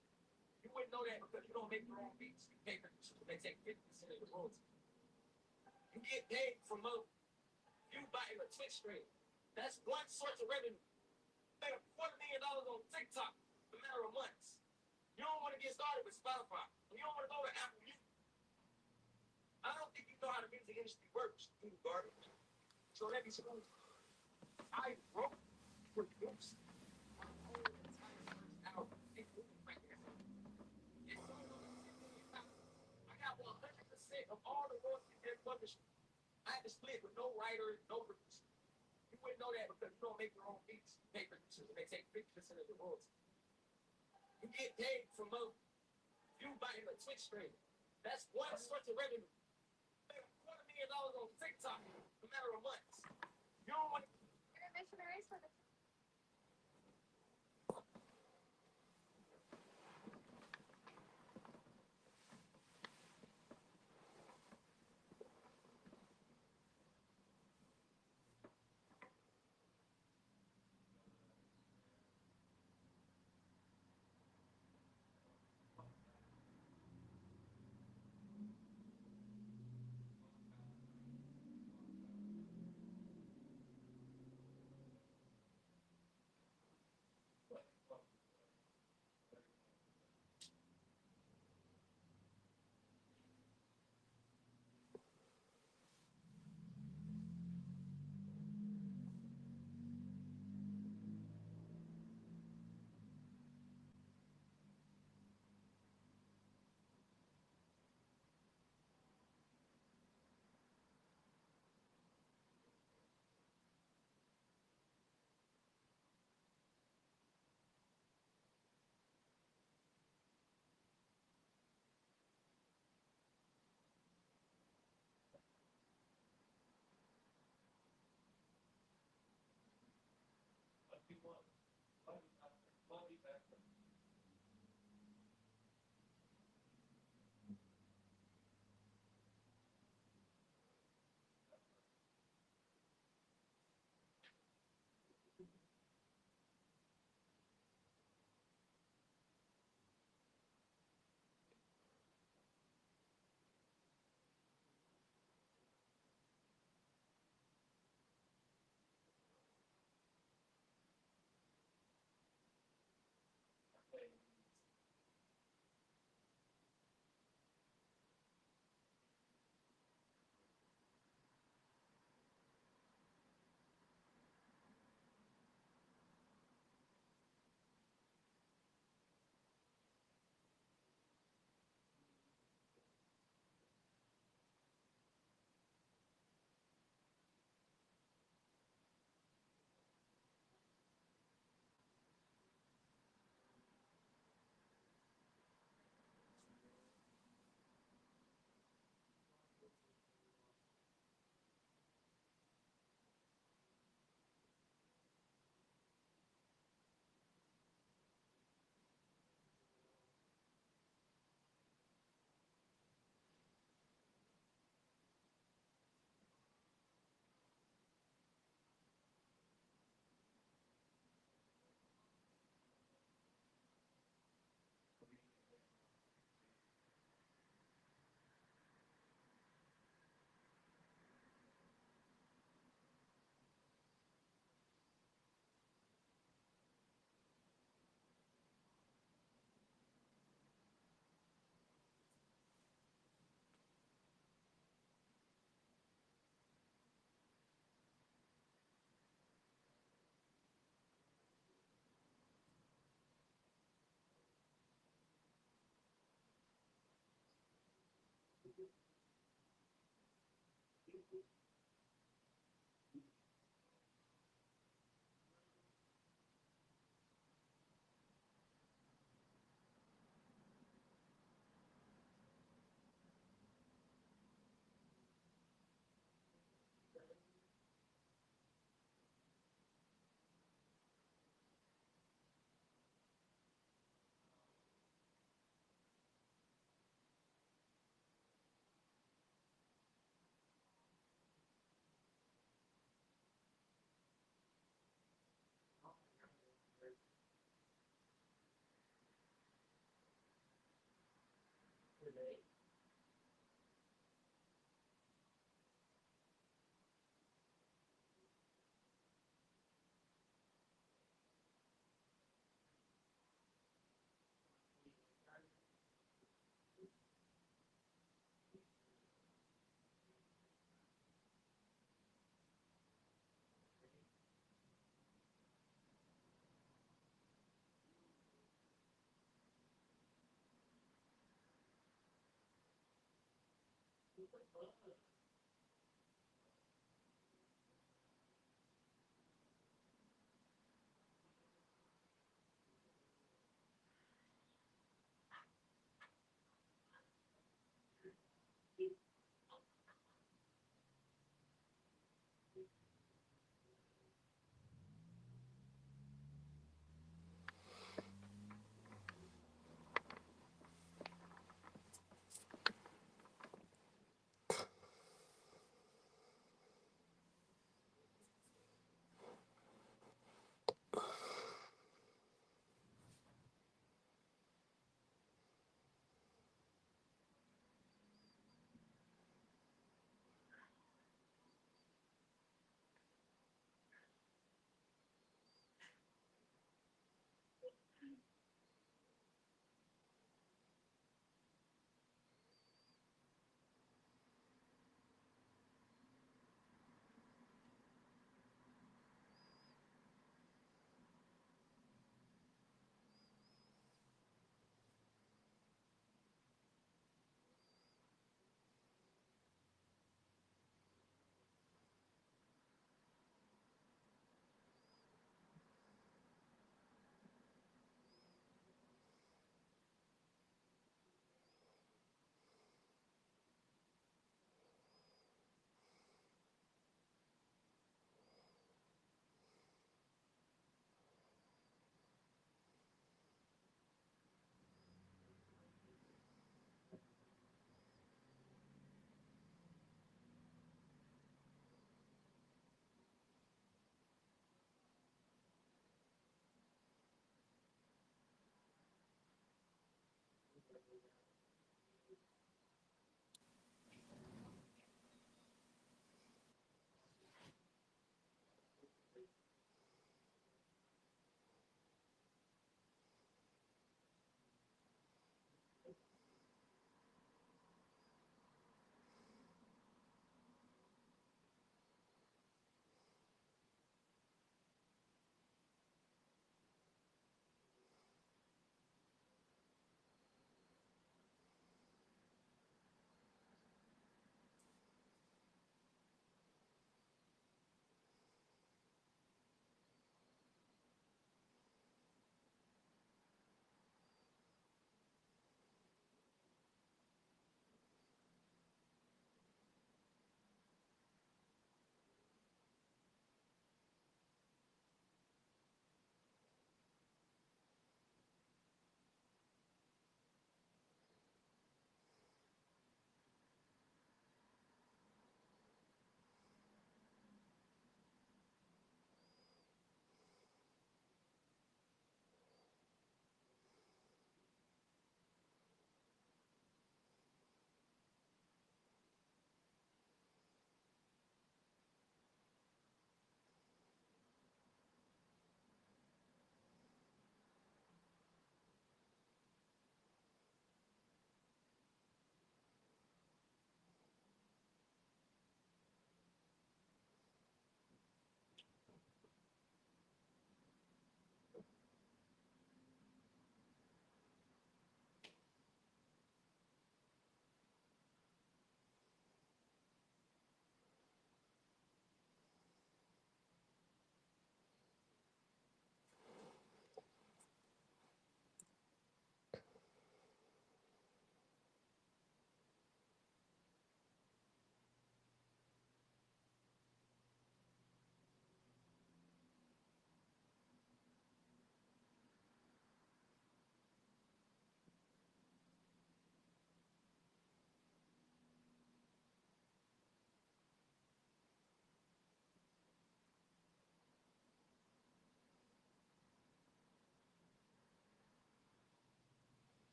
You wouldn't know that because you don't make your own beats. You pay producers. They take 50% of the royalties. You get paid from other. You buy a Twitch stream. That's one source of revenue. Made $250,000 on TikTok in a matter of months. You don't want to get started with Spotify. You don't want to go with Apple Music. I don't think you know how the music industry works. You garbage. So let me school. I wrote, produced my whole entire first album, including Frank Dancer. It sold over 10 million copies. I got 100% of all the royalties and publishing. I had to split with no writer, no producer. You wouldn't know that because you don't make your own beats. You pay producers and they take 50% of the royalties. You get paid from other. You buy a Twitch stream. That's one source of revenue. Made $250,000 on TikTok in a matter of months. You don't want to. Missionaries for the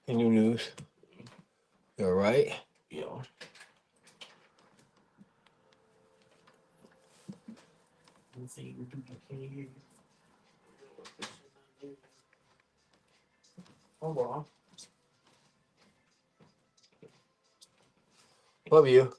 Hey, new news. You all right? Yeah. Hold on. Love you.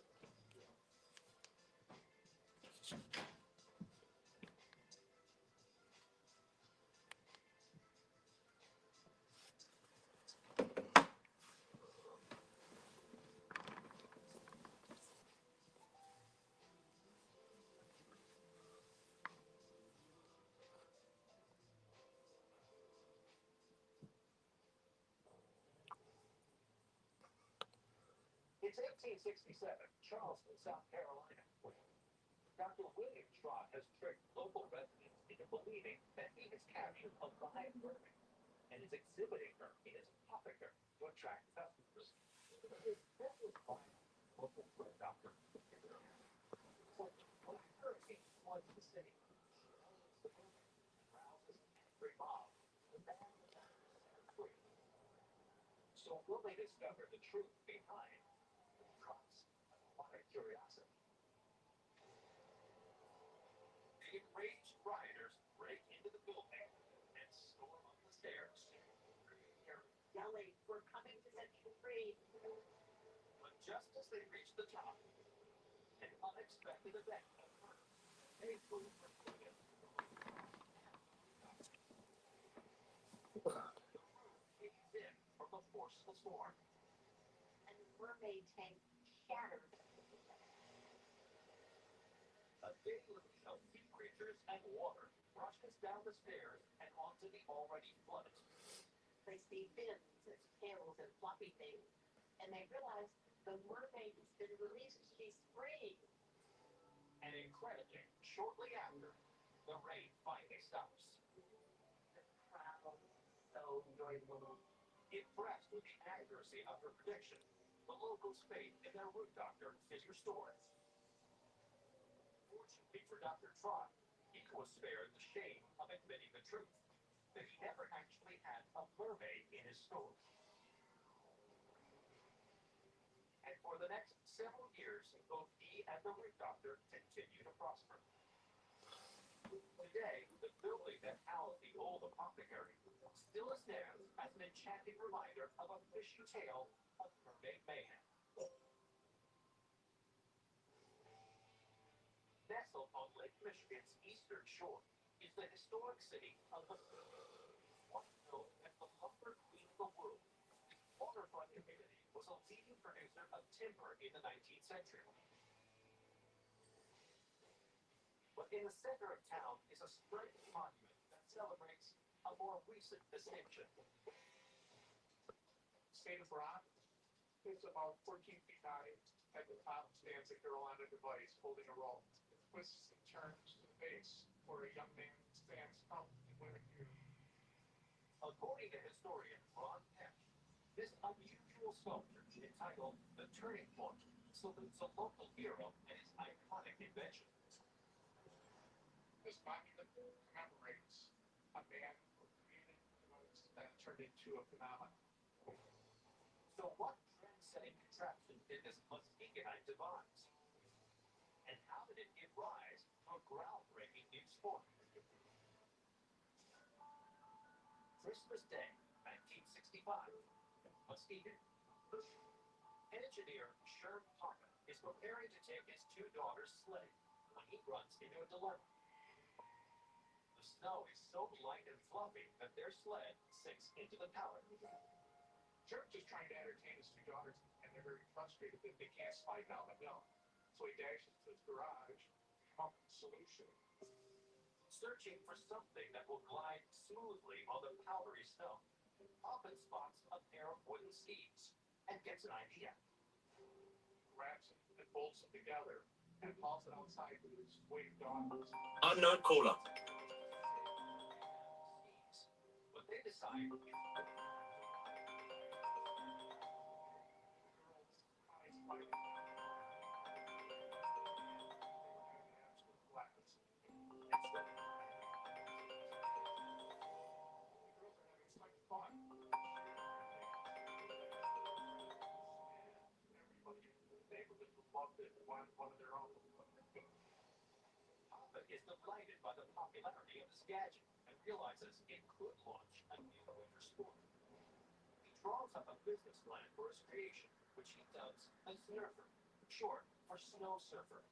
It's 1867, Charleston, South Carolina. Dr. William Trott has tricked local residents into believing that he has captured a live mermaid and is exhibiting her in his apothecary to attract customers. His business plan was to put Dr. When a hurricane floods the city, the building rouses an angry mob. The man was set free. So will they discover the truth behind the Trott's aquatic curiosity? The enraged rioters break into the building and storm up the stairs. Yelling, "We're coming to set you free." But just as they reach the top, an unexpected event occurs. A group of police caves in from a forceful storm. And mermaid tank shattered. A deluge of sea creatures and water rushes down the stairs and onto the already flooded. They see fins and scales and floppy things, and they realize the mermaid has been released. She's free. And incredibly, shortly after, the rain finally stops. The crowd so joyful. Impressed with the accuracy of her prediction, the locals' faith in their root doctor is restored. Fortunately for Dr. Trot, he was spared the shame of admitting the truth, that he never actually had a mermaid in his store. And for the next several years, both he and the root doctor continue to prosper. Today, the building that housed the old apothecary still stands as an enchanting reminder of a fishy tale of mermaid mayhem. Nestled on Lake Michigan's eastern shore is the historic city of Lapeer, once known as the lumber queen of the world. The waterfront community was a leading producer of timber in the 19th century. But in the center of town is a striking monument that celebrates a more recent distinction. State of Rock is about 14 feet high. At the top stands a girl on a device holding a roll. Twists and turns to the base where a young man stands up in winter gear. According to historian Ron Peck, this unusual sculpture, entitled The Turning Point, salutes a local hero and his iconic invention. This monument commemorates a man who created a device that turned into a phenomenon. So what trend-setting contraption did this Muskegonite devise? And how did it give rise to a groundbreaking new sport? Christmas Day, 1965, Muskegon. Engineer Sherm Poppin is preparing to take his two daughters sledding when he runs into a dilemma. The snow is so light and fluffy that their sled sinks into the powder. Sherm's just trying to entertain his two daughters, and they're very frustrated that they can't slide down the hill. So he dashes to his garage to come up with a solution. Searching for something that will glide smoothly on the powdery snow, Poppin spots a pair of wooden skis and gets an idea. Wraps it and bolts them together and hauls it outside with his waiting daughters. Unknown caller. But they decide Poppin is delighted by the popularity of this gadget and realizes it could launch a new winter sport. He draws up a business plan for its creation, which he dubs a Snurfer, short for snow surfer.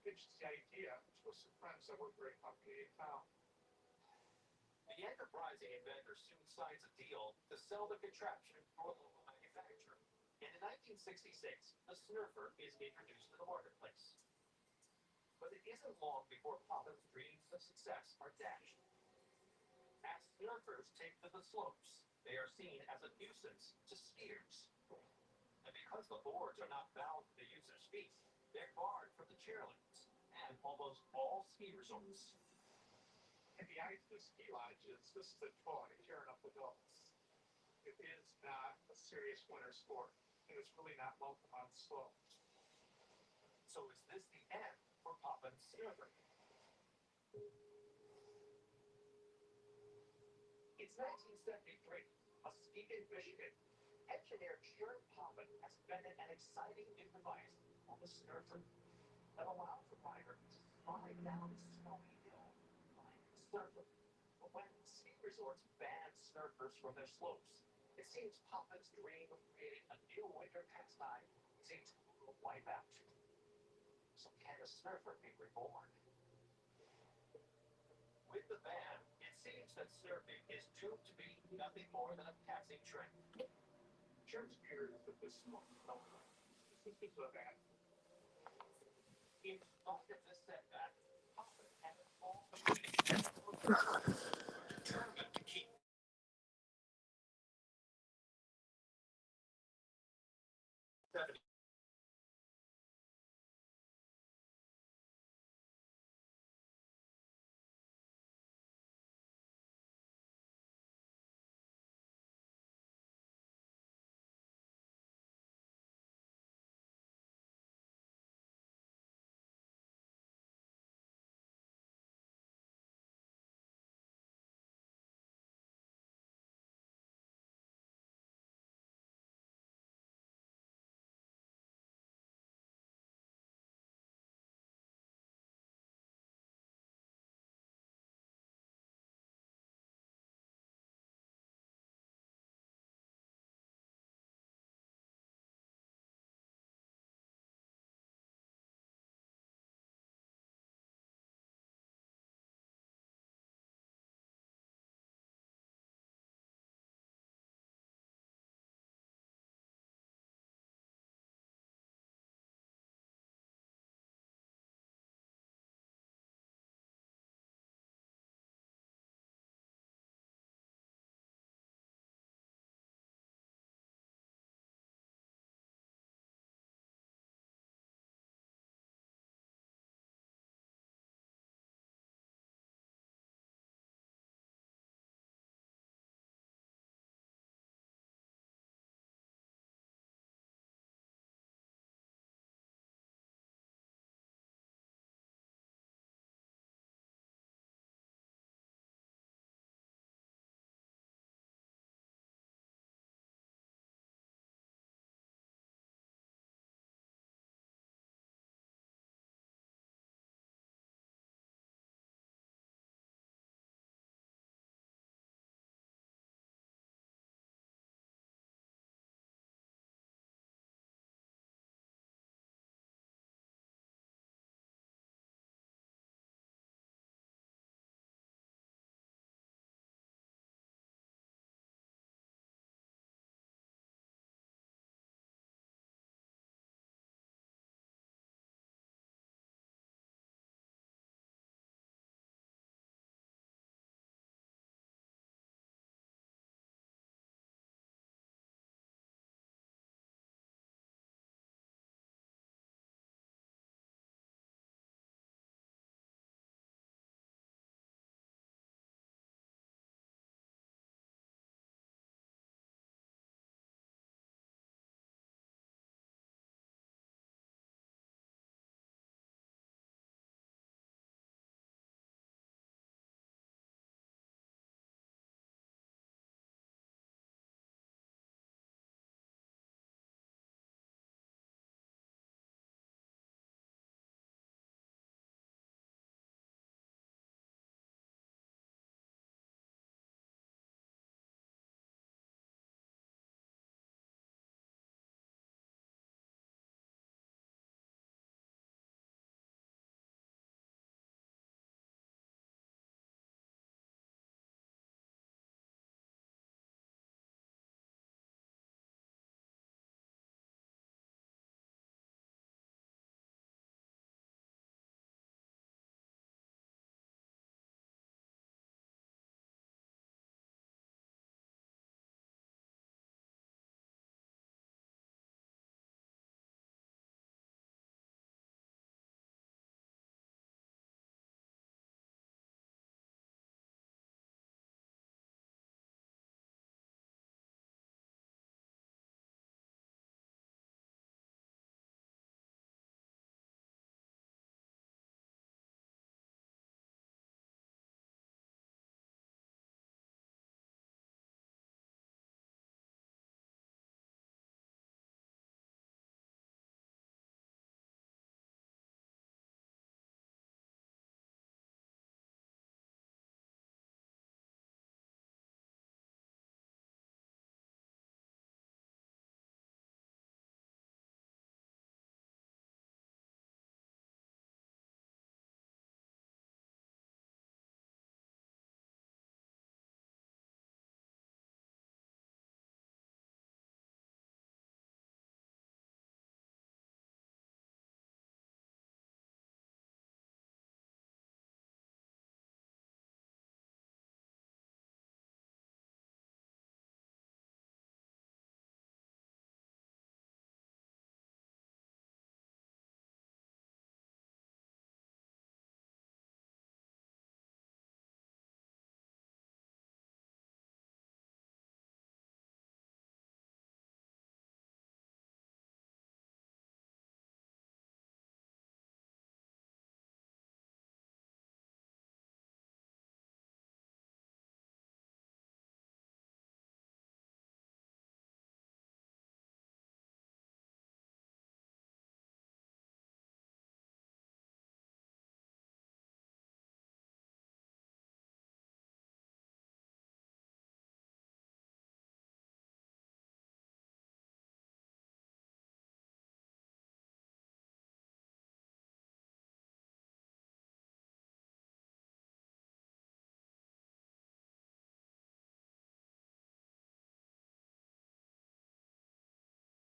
Pitched the idea to some friends that work for a company in town. The enterprising inventor soon signs a deal to sell the contraption to a local manufacturer. And in 1966, the Snurfer is introduced to the marketplace. But it isn't long before Poppin's dreams of success are dashed. As Snurfers take to the slopes, they are seen as a nuisance to skiers. And because the boards are not bound to the user's feet, they're barred from the chairlifts and almost all ski resorts. In the eyes of the ski lodges, this is a toy tearing up adults. It is not a serious winter sport, and it's really not welcome on slopes. So is this the end for Poppin's Snurfer? It's 1973, Muskegon, Michigan. Engineer Sherm Poppin has invented an exciting new device on the Snurfer that allows the rider to slide down a snowy hill behind the Snurfer. But when ski resorts ban Snurfers from their slopes, it seems Poppin's dream of creating a new winter pastime seems to wipe out. So can a Snurfer be reborn? With the ban, it seems that surfing is doomed to be nothing more than a passing trend.